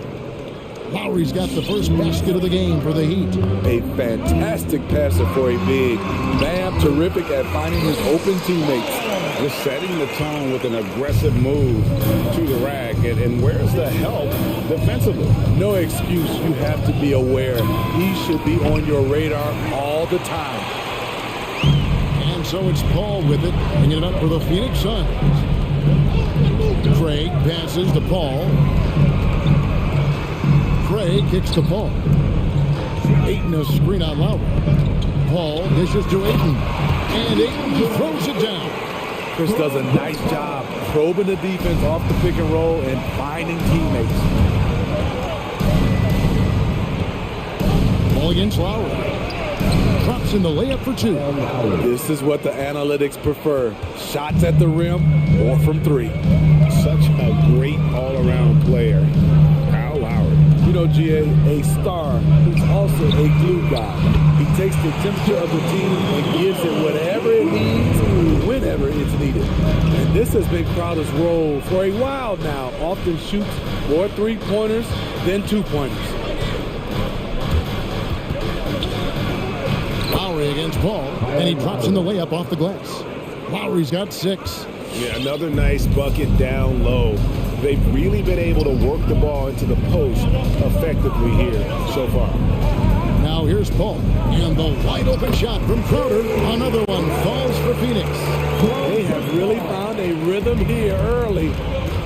Lowry's got the first basket of the game for the Heat. A fantastic passer for a big. Bam, terrific at finding his open teammates. Just setting the tone with an aggressive move to the rack. And where's the help defensively? No excuse. You have to be aware. He should be on your radar all the time. And so it's Paul with it, bringing it up for the Phoenix Suns. Craig passes to Paul. Craig kicks to Paul. Ayton a screen on Lowry. Paul dishes to Ayton. And Ayton throws it down. Chris does a nice job probing the defense off the pick and roll and finding teammates. Ball against Lowry. Drops in the layup for 2. This is what the analytics prefer. Shots at the rim or from 3. Such a great all-around player. Kyle Lowry. You know, GA, a star who's also a glue guy. He takes the temperature of the team and gives it whatever it needs, whenever it's needed. And this has been Crowder's role for a while now. Often shoots more 3-pointers than 2-pointers. Lowry against Paul, and he drops in the layup off the glass. Lowry's got 6. Yeah, another nice bucket down low. They've really been able to work the ball into the post effectively here so far. Now here's Paul, and the wide open shot from Crowder. Another one falls for Phoenix. They have really found a rhythm here early.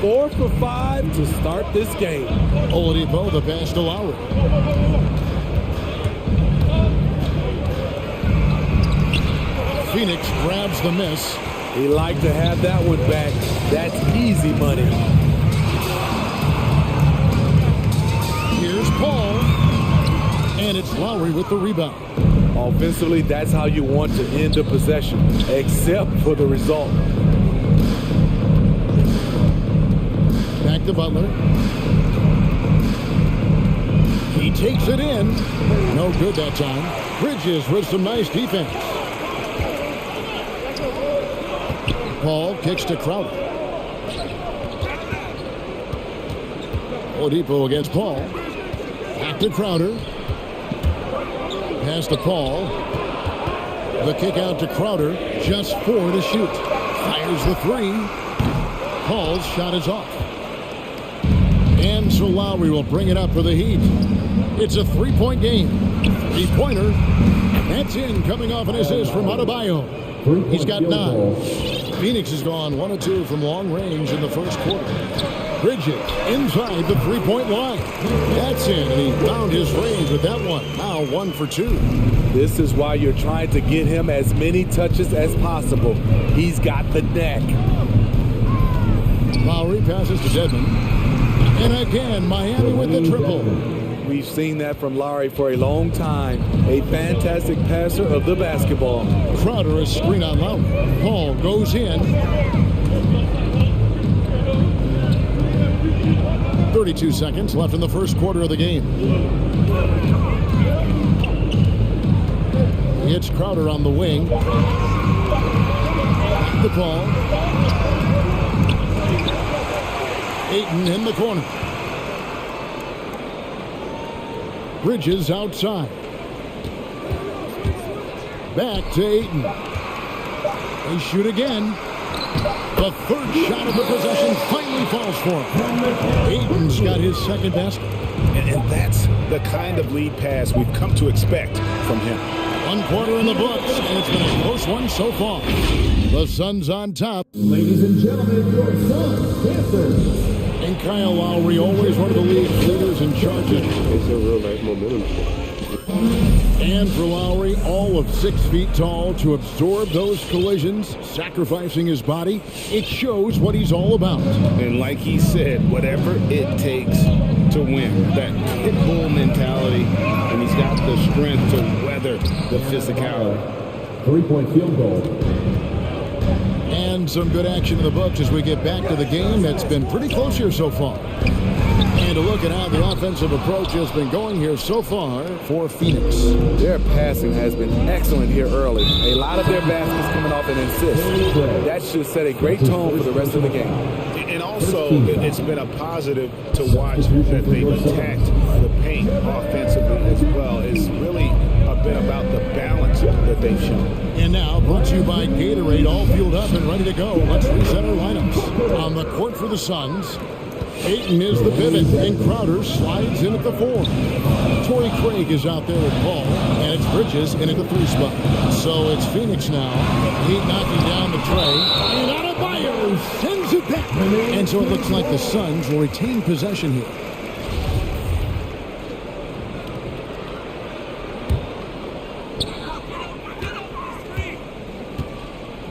4 for 5 to start this game. Oladipo, the pass to Lowry. Phoenix grabs the miss. He liked to have that one back. That's easy money. Here's Paul. And it's Lowry with the rebound. Offensively, that's how you want to end the possession, except for the result. Back to Butler. He takes it in. No good that time. Bridges with some nice defense. Paul kicks to Crowder. Oladipo against Paul. Back to Crowder. Pass to Paul. The kick out to Crowder. Just 4 to shoot. Fires the 3. Paul's shot is off. And so Lowry will bring it up for the Heat. It's a 3-point game. 3-pointer. That's in, coming off an assist from Adebayo. He's got 9. Phoenix has gone 1 of 2 from long range in the first quarter. Bridges inside the 3-point line. That's in, and he found his range with that one. Now 1 for 2. This is why you're trying to get him as many touches as possible. He's got the neck. Lowry passes to Dedmon. And again, Miami with the triple. We've seen that from Lowry for a long time. A fantastic passer of the basketball. Crowder is screen on Lowry. Paul goes in. 32 seconds left in the first quarter of the game. It's Crowder on the wing. The ball. Ayton in the corner. Bridges outside. Back to Ayton. They shoot again. The third shot of the possession finally falls for him. Ayton's got his second basket. And that's the kind of lead pass we've come to expect from him. One quarter in the books, and it's been a close one so far. The Suns on top. Ladies and gentlemen, your Suns dancers. And Kyle Lowry, always one of the league's leaders in charges. It's a real nice momentum. And for Lowry, all of 6 feet tall, to absorb those collisions, sacrificing his body, it shows what he's all about. And like he said, whatever it takes to win, that pit bull mentality, and he's got the strength to weather the physicality. 3-point field goal. And some good action in the books as we get back to the game that's been pretty close here so far. And a look at how the offensive approach has been going here so far for Phoenix. Their passing has been excellent here early. A lot of their baskets coming off an assist. That should set a great tone for the rest of the game. And also, it's been a positive to watch that they've attacked the paint offensively as well. It's really been about the balance that they've shown. And now, brought to you by Gatorade, all fueled up and ready to go. Let's reset our lineups. On the court for the Suns, Ayton is the pivot, and Crowder slides in at the 4. Torrey Craig is out there with Paul, and it's Bridges in at the 3 spot. So it's Phoenix now. Heat knocking down the tray, and Adebayo sends it back. And so it looks like the Suns will retain possession here.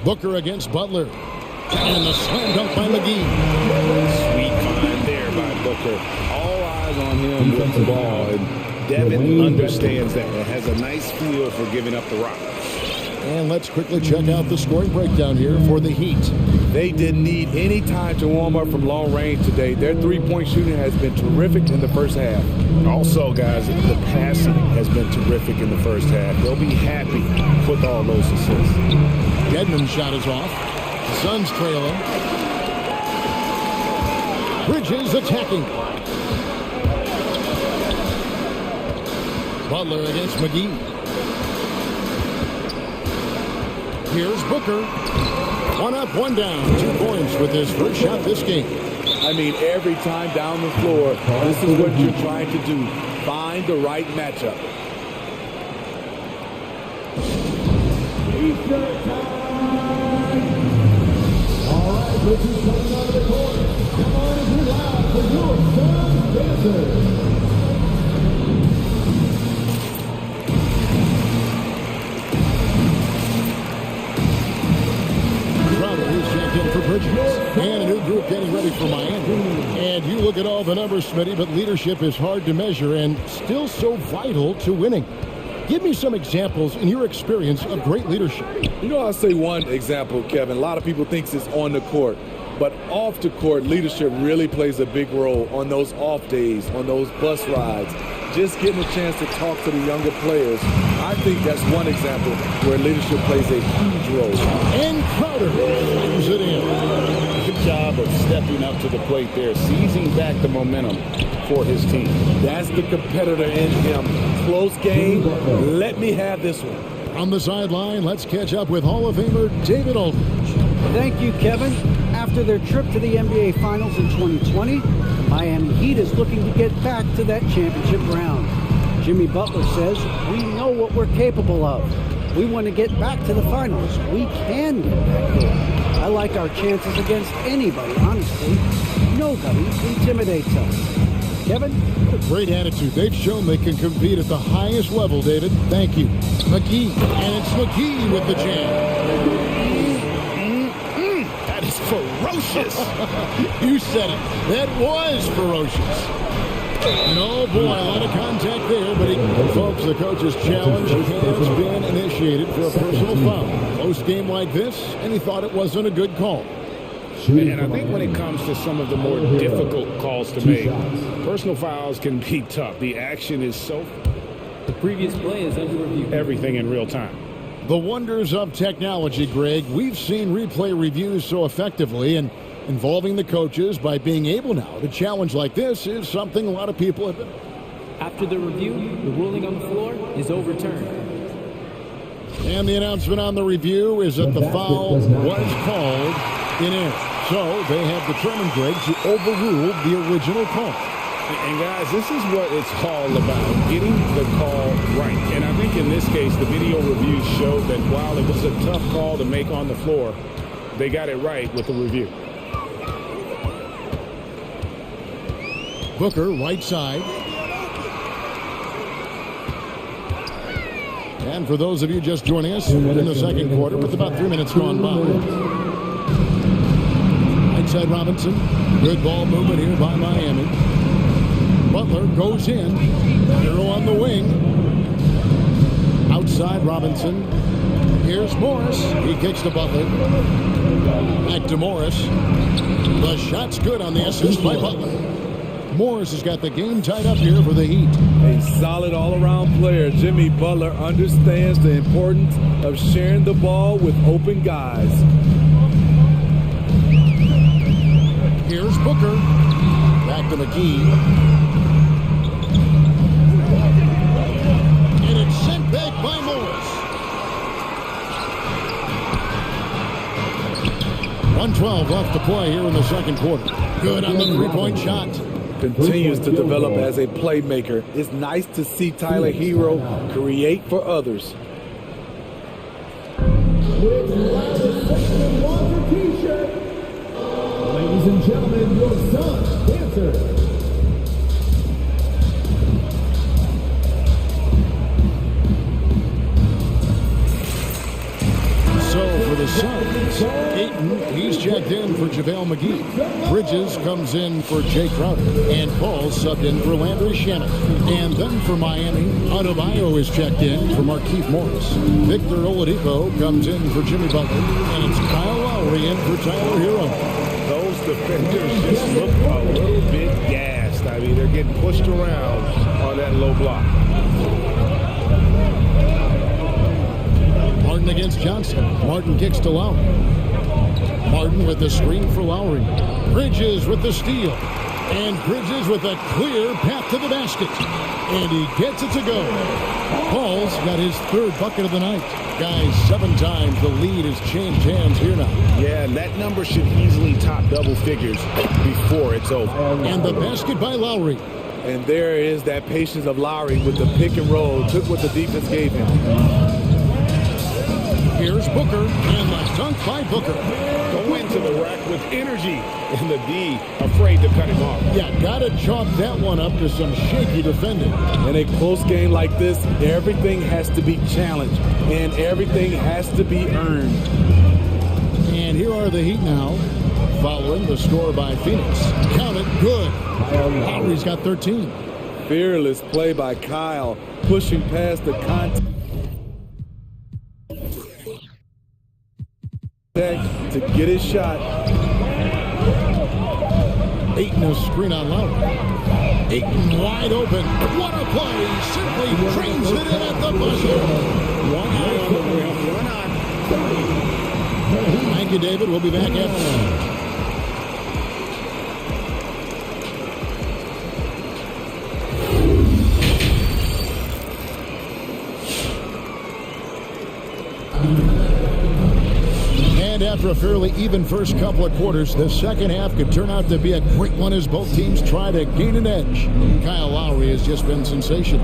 Booker against Butler. And the slam dunk by McGee. Sweet find there by Booker. All eyes on him with the ball. And Devin understands that and has a nice feel for giving up the rock. And let's quickly check out the scoring breakdown here for the Heat. They didn't need any time to warm up from long range today. Their three-point shooting has been terrific in the first half. Also, guys, the passing has been terrific in the first half. They'll be happy with all those assists. Dedmon's shot is off. The Suns trailing. Bridges attacking. Butler against McGee. Here's Booker. One up, one down. 2 points with his first shot this game. I mean, every time down the floor, this is what you're trying to do. Find the right matchup. All right, this is coming out of the corner. Come on and be loud for your Suns dancers. For Bridges. And a new group getting ready for Miami. And you look at all the numbers, Smitty, but leadership is hard to measure and still so vital to winning. Give me some examples in your experience of great leadership. You know, I'll say one example, Kevin. A lot of people think it's on the court. But off the court, leadership really plays a big role on those off days, on those bus rides. Just getting a chance to talk to the younger players. I think that's one example where leadership plays a huge role. And Crowder brings it in. Good job of stepping up to the plate there, seizing back the momentum for his team. That's the competitor in him. Close game. Let me have this one. On the sideline, let's catch up with Hall of Famer David Aldridge. Thank you, Kevin. After their trip to the NBA Finals in 2020, the Miami Heat is looking to get back to that championship round. Jimmy Butler says, we know what we're capable of. We want to get back to the finals. We can get back there. I like our chances against anybody, honestly. Nobody intimidates us. Kevin? Great attitude. They've shown they can compete at the highest level, David. Thank you. McGee. And it's McGee with the jam. That is ferocious. You said it. That was ferocious. No, boy, a lot of contact there, but folks, the coach's challenge has been initiated for a personal foul. Close game like this, and he thought it wasn't a good call. And I think when it comes to some of the more difficult calls to make, personal fouls can be tough. The action is so... The previous play is under review. Everything in real time. The wonders of technology, Greg. We've seen replay reviews so effectively, and involving the coaches by being able now to challenge like this is something a lot of people have been... After the review, the ruling on the floor is overturned. And the announcement on the review is that the foul was called in error. So they have determined, Greg, to overrule the original call. And guys, this is what it's all about, getting the call right. And I think in this case, the video reviews showed that while it was a tough call to make on the floor, they got it right with the review. Booker, right side. And for those of you just joining us in the second quarter, with about 3 minutes gone by. Right side Robinson. Good ball movement here by Miami. Butler goes in. Hero on the wing. Outside Robinson. Here's Morris. He kicks to Butler. Back to Morris. The shot's good on the assist by Butler. Morris has got the game tied up here for the Heat. A solid all-around player. Jimmy Butler understands the importance of sharing the ball with open guys. Here's Booker. Back to McGee. And it's sent back by Morris. 1:12 left to play here in the second quarter. Good on the three-point shot. Continues to develop as a playmaker. It's nice to see Tyler Hero create for others. Ladies and gentlemen, your son, dancer. So for the Suns, Ayton, he's checked in for JaVale McGee. Bridges comes in for Jay Crowder. And Paul subbed in for Landry Shamet. And then for Miami, Adebayo is checked in for Markieff Morris. Victor Oladipo comes in for Jimmy Butler. And it's Kyle Lowry in for Tyler Hero. Those defenders just look a little bit gassed. I mean, they're getting pushed around on that low block. Martin against Johnson. Martin kicks to Lowry. Martin with the screen for Lowry. Bridges with the steal. And Bridges with a clear path to the basket. And he gets it to go. Paul's got his third bucket of the night. Guys, 7 times the lead has changed hands here now. Yeah, and that number should easily top double figures before it's over. And the basket by Lowry. And there is that patience of Lowry with the pick and roll. Took what the defense gave him. Here's Booker, and the dunk by Booker. Go into the rack with energy, and the D afraid to cut him off. Yeah, gotta chalk that one up to some shaky defending. In a close game like this, everything has to be challenged, and everything has to be earned. And here are the Heat now, following the score by Phoenix. Count it, good. Lowry's got 13. Fearless play by Kyle, pushing past the contact to get his shot. Ayton a screen on Lowry. Ayton wide open. What a play! Simply trains it in at the buzzer. One eye on the rim, one eye. Thank you, David. We'll be back after. And after a fairly even first couple of quarters, the second half could turn out to be a great one as both teams try to gain an edge. Kyle Lowry has just been sensational.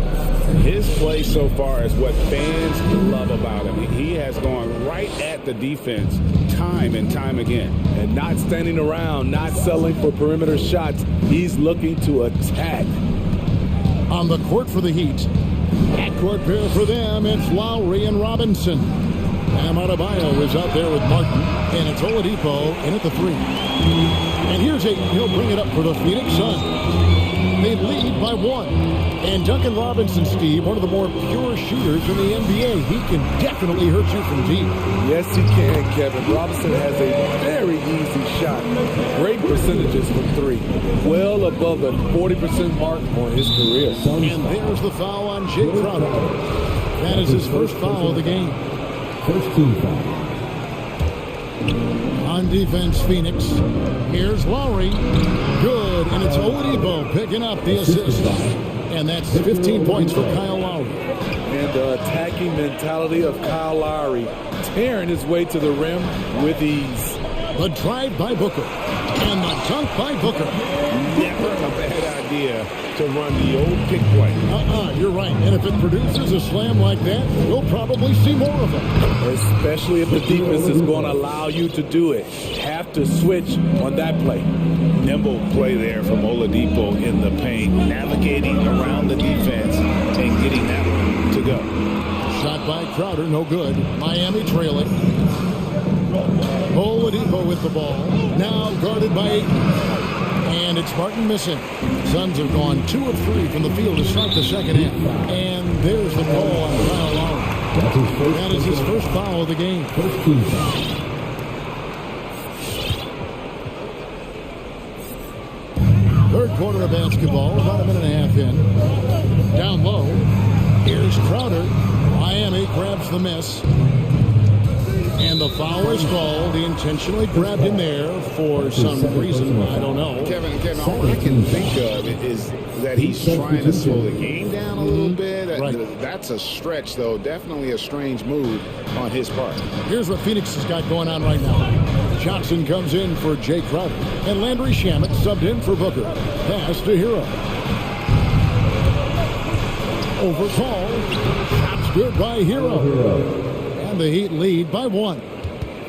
His play so far is what fans love about him. He has gone right at the defense time and time again. And not standing around, not settling for perimeter shots. He's looking to attack. On the court for the Heat. Backcourt pair for them, it's Lowry and Robinson. And Adebayo is out there with Martin, and it's Oladipo in at the 3. And here's Ayton. He'll bring it up for the Phoenix Suns. They lead by 1. And Duncan Robinson, Steve, one of the more pure shooters in the NBA. He can definitely hurt you from deep. Yes, he can, Kevin. Robinson has a very easy shot. Great percentages from three. Well above the 40% mark on his career. And there's the foul on Jay Crowder. That is his first foul of the game. First team foul. On defense, Phoenix. Here's Lowry. Good, and it's Oladipo picking up the assist. And that's 15 points for Kyle Lowry. And the attacking mentality of Kyle Lowry, tearing his way to the rim with ease. The drive by Booker. And the dunk by Booker. Never a bad idea to run the old pick play. You're right. And if it produces a slam like that, we'll probably see more of them. Especially if the defense is going to allow you to do it. Have to switch on that play. Nimble play there from Oladipo in the paint, navigating around the defense and getting that one to go. Shot by Crowder, no good. Miami trailing. Oladipo with the ball. Now guarded by Ayton. And it's Martin missing. Suns have gone 2 of 3 from the field to start the second half. And there's the ball on Kyle Lowry. That is his first foul of the game. First team foul. Third quarter of basketball, about a minute and a half in. Down low. Here's Crowder. Miami grabs the miss. And the foul is called. He intentionally grabbed him there for some reason. I don't know. Kevin, all I can think of is that he's trying to slow the game down a little bit. Right. That's a stretch, though. Definitely a strange move on his part. Here's what Phoenix has got going on right now. Johnson comes in for Jay Crowder. And Landry Shamet subbed in for Booker. Pass to Hero. Overcall. Shots good by Hero. And the Heat lead by 1.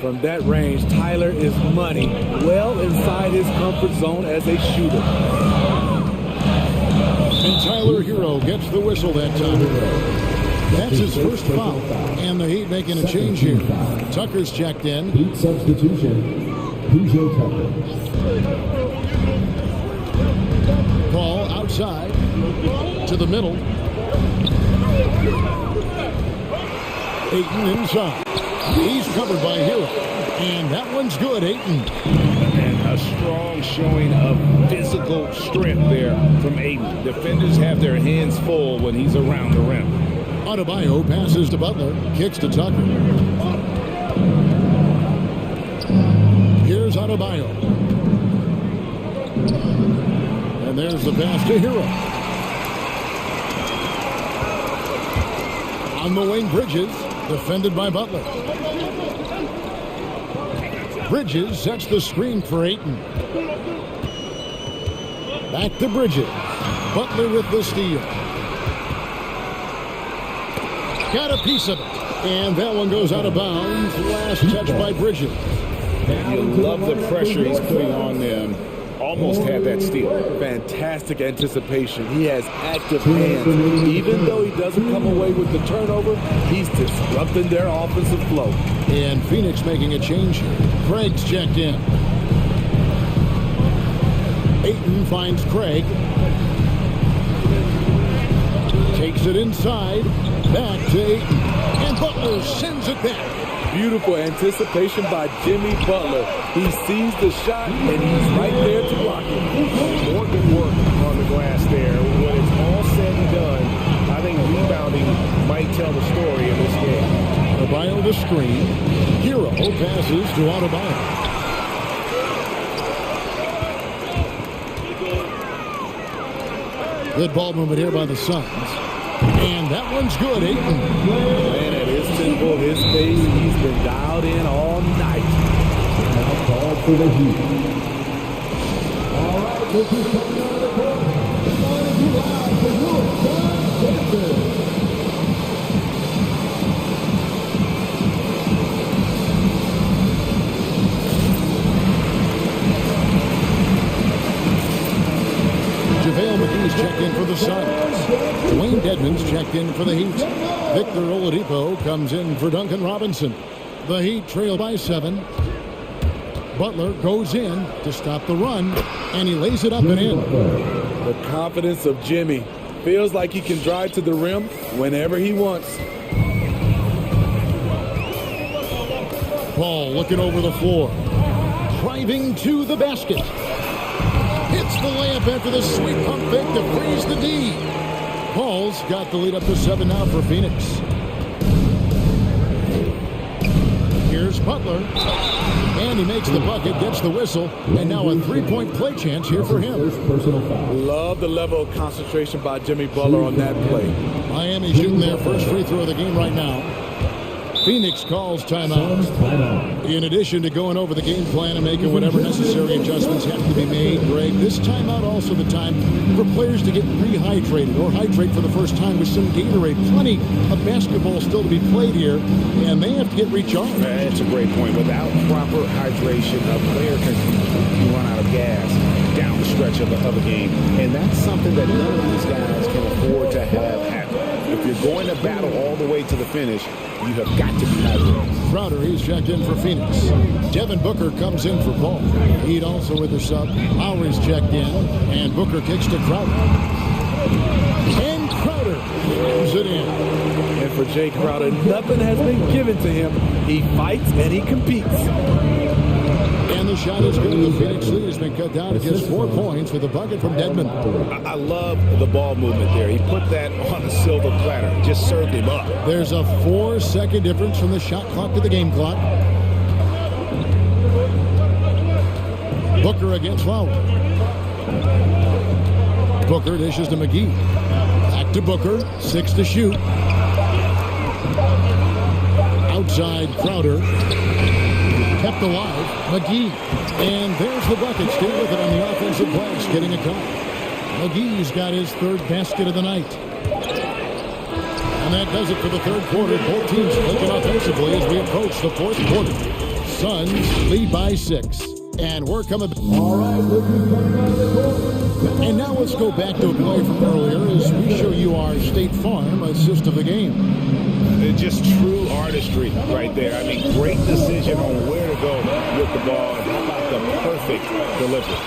From that range, Tyler is money, well inside his comfort zone as a shooter. And Tyler Hero gets the whistle that time. That's his first foul. And the Heat making a change here. Tucker's checked in. Heat substitution. PJ Tucker. Ball outside to the middle. Ayton inside. He's covered by Hero. And that one's good, Ayton. And a strong showing of physical strength there from Ayton. Defenders have their hands full when he's around the rim. Adebayo passes to Butler. Kicks to Tucker. Here's Adebayo. And there's the pass to Hero. On the wing, Bridges. Defended by Butler. Bridges sets the screen for Ayton. Back to Bridges. Butler with the steal. Got a piece of it. And that one goes out of bounds. Last touch by Bridges. You love the pressure he's putting on them. Almost had that steal. Fantastic anticipation. He has active hands. Even though he doesn't come away with the turnover, he's disrupting their offensive flow. And Phoenix making a change here. Craig's checked in. Ayton finds Craig. Takes it inside. Back to Ayton. And Butler sends it back. Beautiful anticipation by Jimmy Butler. He sees the shot, and he's right there to block it. More good work on the glass there. When it's all said and done, I think rebounding might tell the story in this game. Adebayo the screen. Hero passes to Adebayo. Good ball movement here by the Suns. And that one's good, Ayton. Man, at his tempo, his pace, he's been dialed in all night. Now called for the Heat. All right, this is coming out of the court. Coming to you live for your Suns. JaVale McGee's checked in for the Suns. Dwayne Dedmon's checked in for the Heat. Victor Oladipo comes in for Duncan Robinson. The Heat trail by 7. Butler goes in to stop the run, and he lays it up and in. The confidence of Jimmy. Feels like he can drive to the rim whenever he wants. Paul looking over the floor. Driving to the basket. Hits the layup after the sweet pump fake to freeze the D. Paul's got the lead up to 7 now for Phoenix. Here's Butler. And he makes the bucket, gets the whistle, and now a three-point play chance here for him. Love the level of concentration by Jimmy Butler on that play. Miami shooting their first free throw of the game right now. Phoenix calls timeout. In addition to going over the game plan and making whatever necessary adjustments have to be made, Greg, this timeout also the time for players to get rehydrated or hydrate for the first time with some Gatorade. Plenty of basketball still to be played here, and they have to get recharged. That's a great point. Without proper hydration, a player can run out of gas down the stretch of a game, and that's something that none of these guys can afford to have happen. If you're going to battle all the way to the finish, you have got to be hydrated. Crowder, he's checked in for Phoenix. Devin Booker comes in for Paul. He'd also with the sub. Lowry's checked in, and Booker kicks to Crowder. And Crowder throws it in. And for Jay Crowder, nothing has been given to him. He fights and he competes. And the shot is good. The Phoenix lead has been cut down to just 4 points with a bucket from Dedmon. I love the ball movement there. He put that on a silver platter. Just served him up. There's a 4-second difference from the shot clock to the game clock. Booker against Lowry. Booker dishes to McGee. Back to Booker. 6 to shoot. Outside Crowder. Kept alive, McGee. And there's the bucket. Stay with it on the offensive glass, getting a count. McGee's got his 3rd basket of the night. And that does it for the 3rd quarter. Both teams clicking offensively as we approach the 4th quarter. Suns lead by 6. And we're coming. All right, and now let's go back to a play from earlier as we show you our State Farm assist of the game. Just true artistry right there. I mean, great decision on where to go with the ball. And how about the perfect delivery?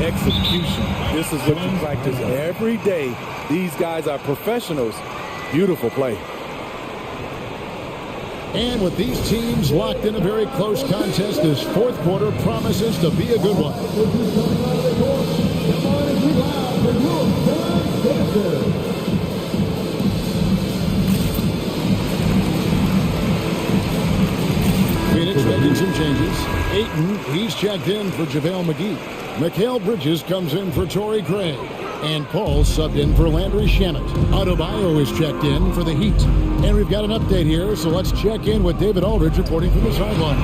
Execution. This is what you practice every day. These guys are professionals. Beautiful play. And with these teams locked in a very close contest, this 4th quarter promises to be a good one. Phoenix making some changes. Ayton, he's checked in for JaVale McGee. Mikal Bridges comes in for Torrey Craig. And Paul subbed in for Landry Shamet. Adebayo is checked in for the Heat. And we've got an update here, so let's check in with David Aldridge reporting from the sideline.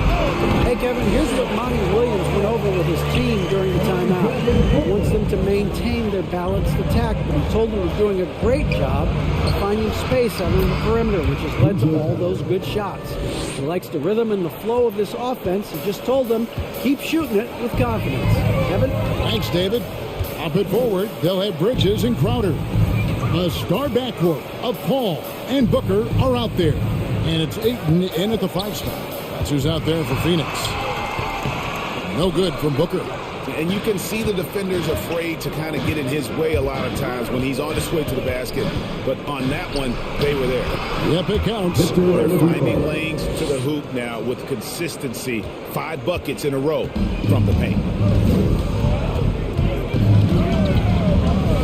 Hey, Kevin, here's what Monty Williams went over with his team during the timeout. He wants them to maintain their balanced attack, but he told them they're doing a great job of finding space out on the perimeter, which has led to all those good shots. He likes the rhythm and the flow of this offense. He just told them, keep shooting it with confidence. Kevin? Thanks, David. Up it forward, they'll have Bridges and Crowder. The star backcourt of Paul and Booker are out there. And it's Ayton in at the 5 spot. That's who's out there for Phoenix. No good from Booker. And you can see the defenders afraid to kind of get in his way a lot of times when he's on his way to the basket. But on that one, they were there. Yep, it counts. They're finding lanes to the hoop now with consistency. 5 buckets in a row from the paint.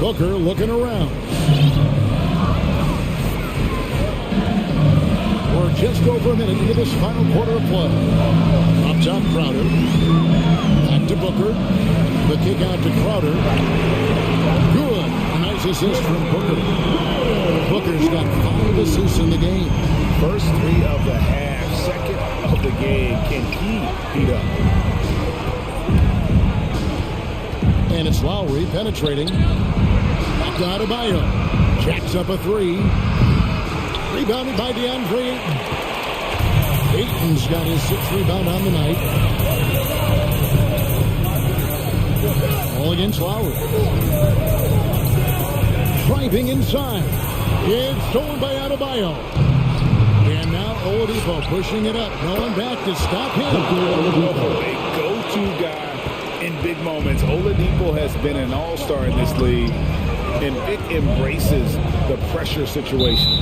Booker looking around. We're just over a minute into this final quarter of play. Up top, Crowder. Back to Booker. The kick out to Crowder. Good. A nice assist from Booker. Booker's got 5 assists in the game. First 3 of the half, second of the game. Can he beat up? And it's Lowry penetrating. Back to Adebayo. Jacks up a 3. Rebounded by DeAndre Ayton. Ayton's got his 6th rebound on the night. All against Lowry. Driving inside. It's stolen by Adebayo. And now Oladipo pushing it up. No one back to stop him. A go-to guy in big moments. Oladipo has been an all-star in this league. And Vic embraces the pressure situation.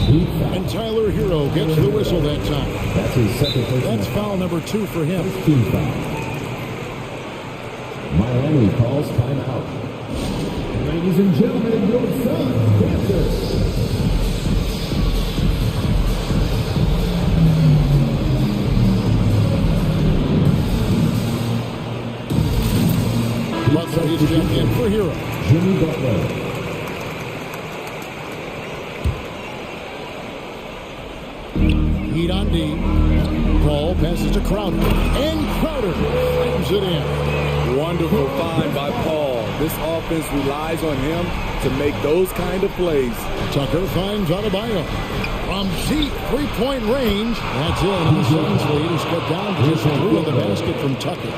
And Tyler Hero gets the whistle that time. That's his second personal. That's foul number 2 for him. Team foul. Miami calls timeout. Ladies and gentlemen, your Suns dancers. Butler is checked in for Hero. Jimmy Butler. Heat on D. Paul passes to Crowder. And Crowder slams it in. Wonderful find by Paul. This offense relies on him to make those kind of plays. Tucker finds Adebayo. From deep three-point range. That's it. And the Suns lead is cut down to just 3 in the basket from Tucker.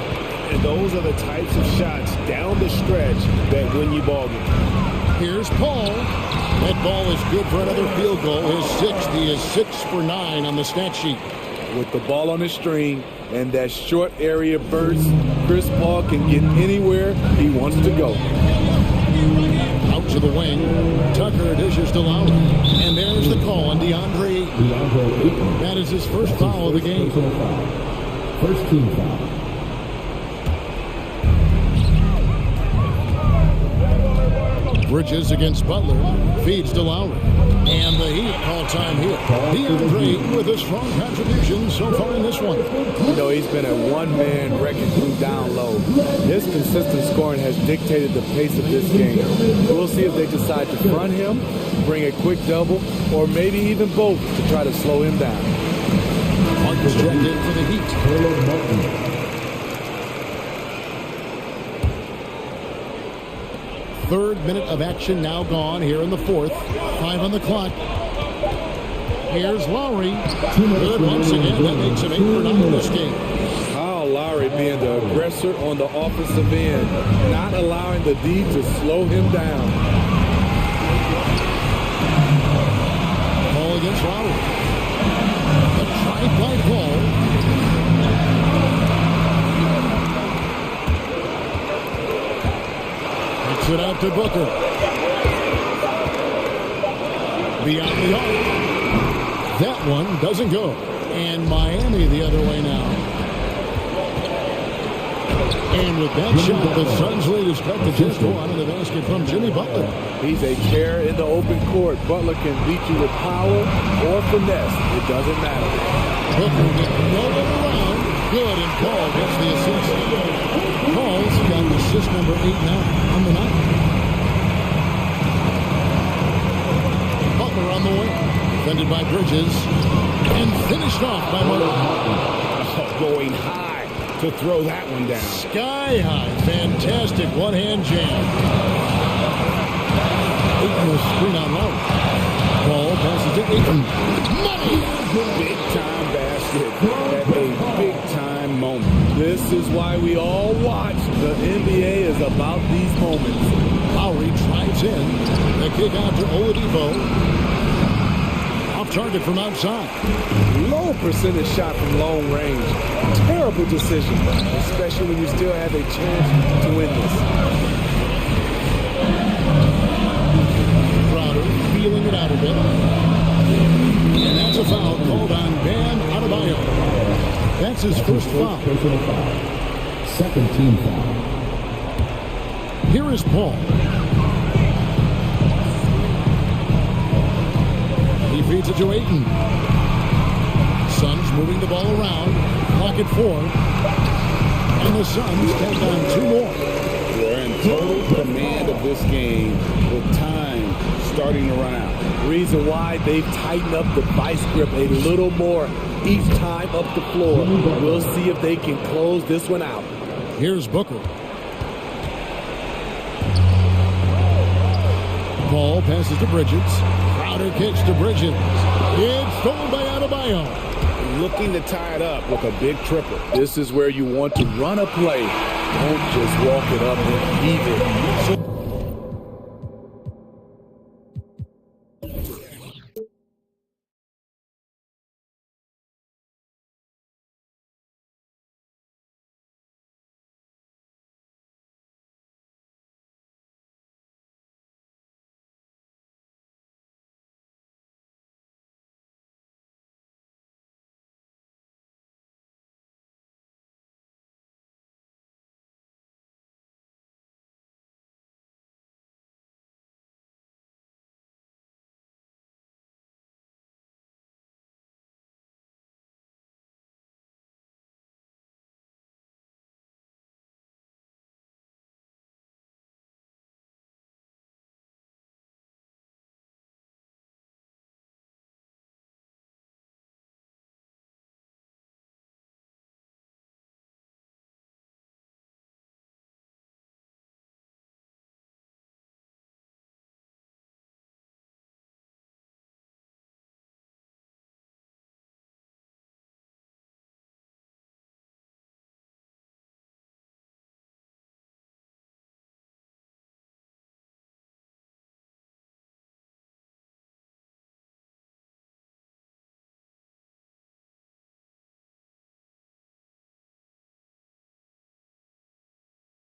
And those are the types of shots down the stretch that win you ball games. Here's Paul. That ball is good for another field goal. His 6th. He is 6 for 9 on the stat sheet. With the ball on the string and that short area burst, Chris Paul can get anywhere he wants to go. Out to the wing. Tucker dishes to Lowry. And there's the call on DeAndre Ayton. That is his first foul of the game. First team foul. Bridges against Butler. Feeds to Lowry. And the Heat call time here. DeAndre with a strong contribution so far in this one. You know, he's been a one-man wrecking crew down low. His consistent scoring has dictated the pace of this game. We'll see if they decide to front him, bring a quick double, or maybe even both to try to slow him down. Martin's checked in for the Heat. Third minute of action now gone here in the 4th. 5 on the clock. Here's Lowry. Good once again. That makes him 8 for 9 in this game. Kyle Lowry being the aggressor on the offensive end, not allowing the D to slow him down. Ball against Lowry. A try by Paul. It out to Booker. Beyond the arc. That one doesn't go. And Miami the other way now. And with that shot, the Suns lead is cut to just 1 in the basket from Jimmy Butler. He's a care in the open court. Butler can beat you with power or finesse. It doesn't matter. Booker with no one around. Good, and Paul gets the assist. Paul's got assist number 8 now on the night. Butler on the wing. Defended by Bridges. And finished off by Marta. Going high to throw that one down. Sky high. Fantastic one-hand jam. Ayton will screen on Lowry. Paul passes to Ayton. Money! Big-time basket at a big-time moment. This is why we all watch. The NBA is about these moments. Lowry drives in. The kick out to Oladipo. Off target from outside. Low percentage shot from long range. Terrible decision, especially when you still have a chance to win this. Crowder feeling it out a bit. And that's a foul called on Bam Adebayo. That's his first foul. Second team foul. Here is Paul. He feeds it to Ayton. Suns moving the ball around. Clock at 4. And the Suns take on 2 more. They're in total command of this game with time starting to run out. Reason why they've tightened up the vice grip a little more each time up the floor. We'll see if they can close this one out. Here's Booker. Paul passes to Bridges. Crowder kicks to Bridges. It's stolen by Adebayo. Looking to tie it up with a big triple. This is where you want to run a play. Don't just walk it up and heave it. So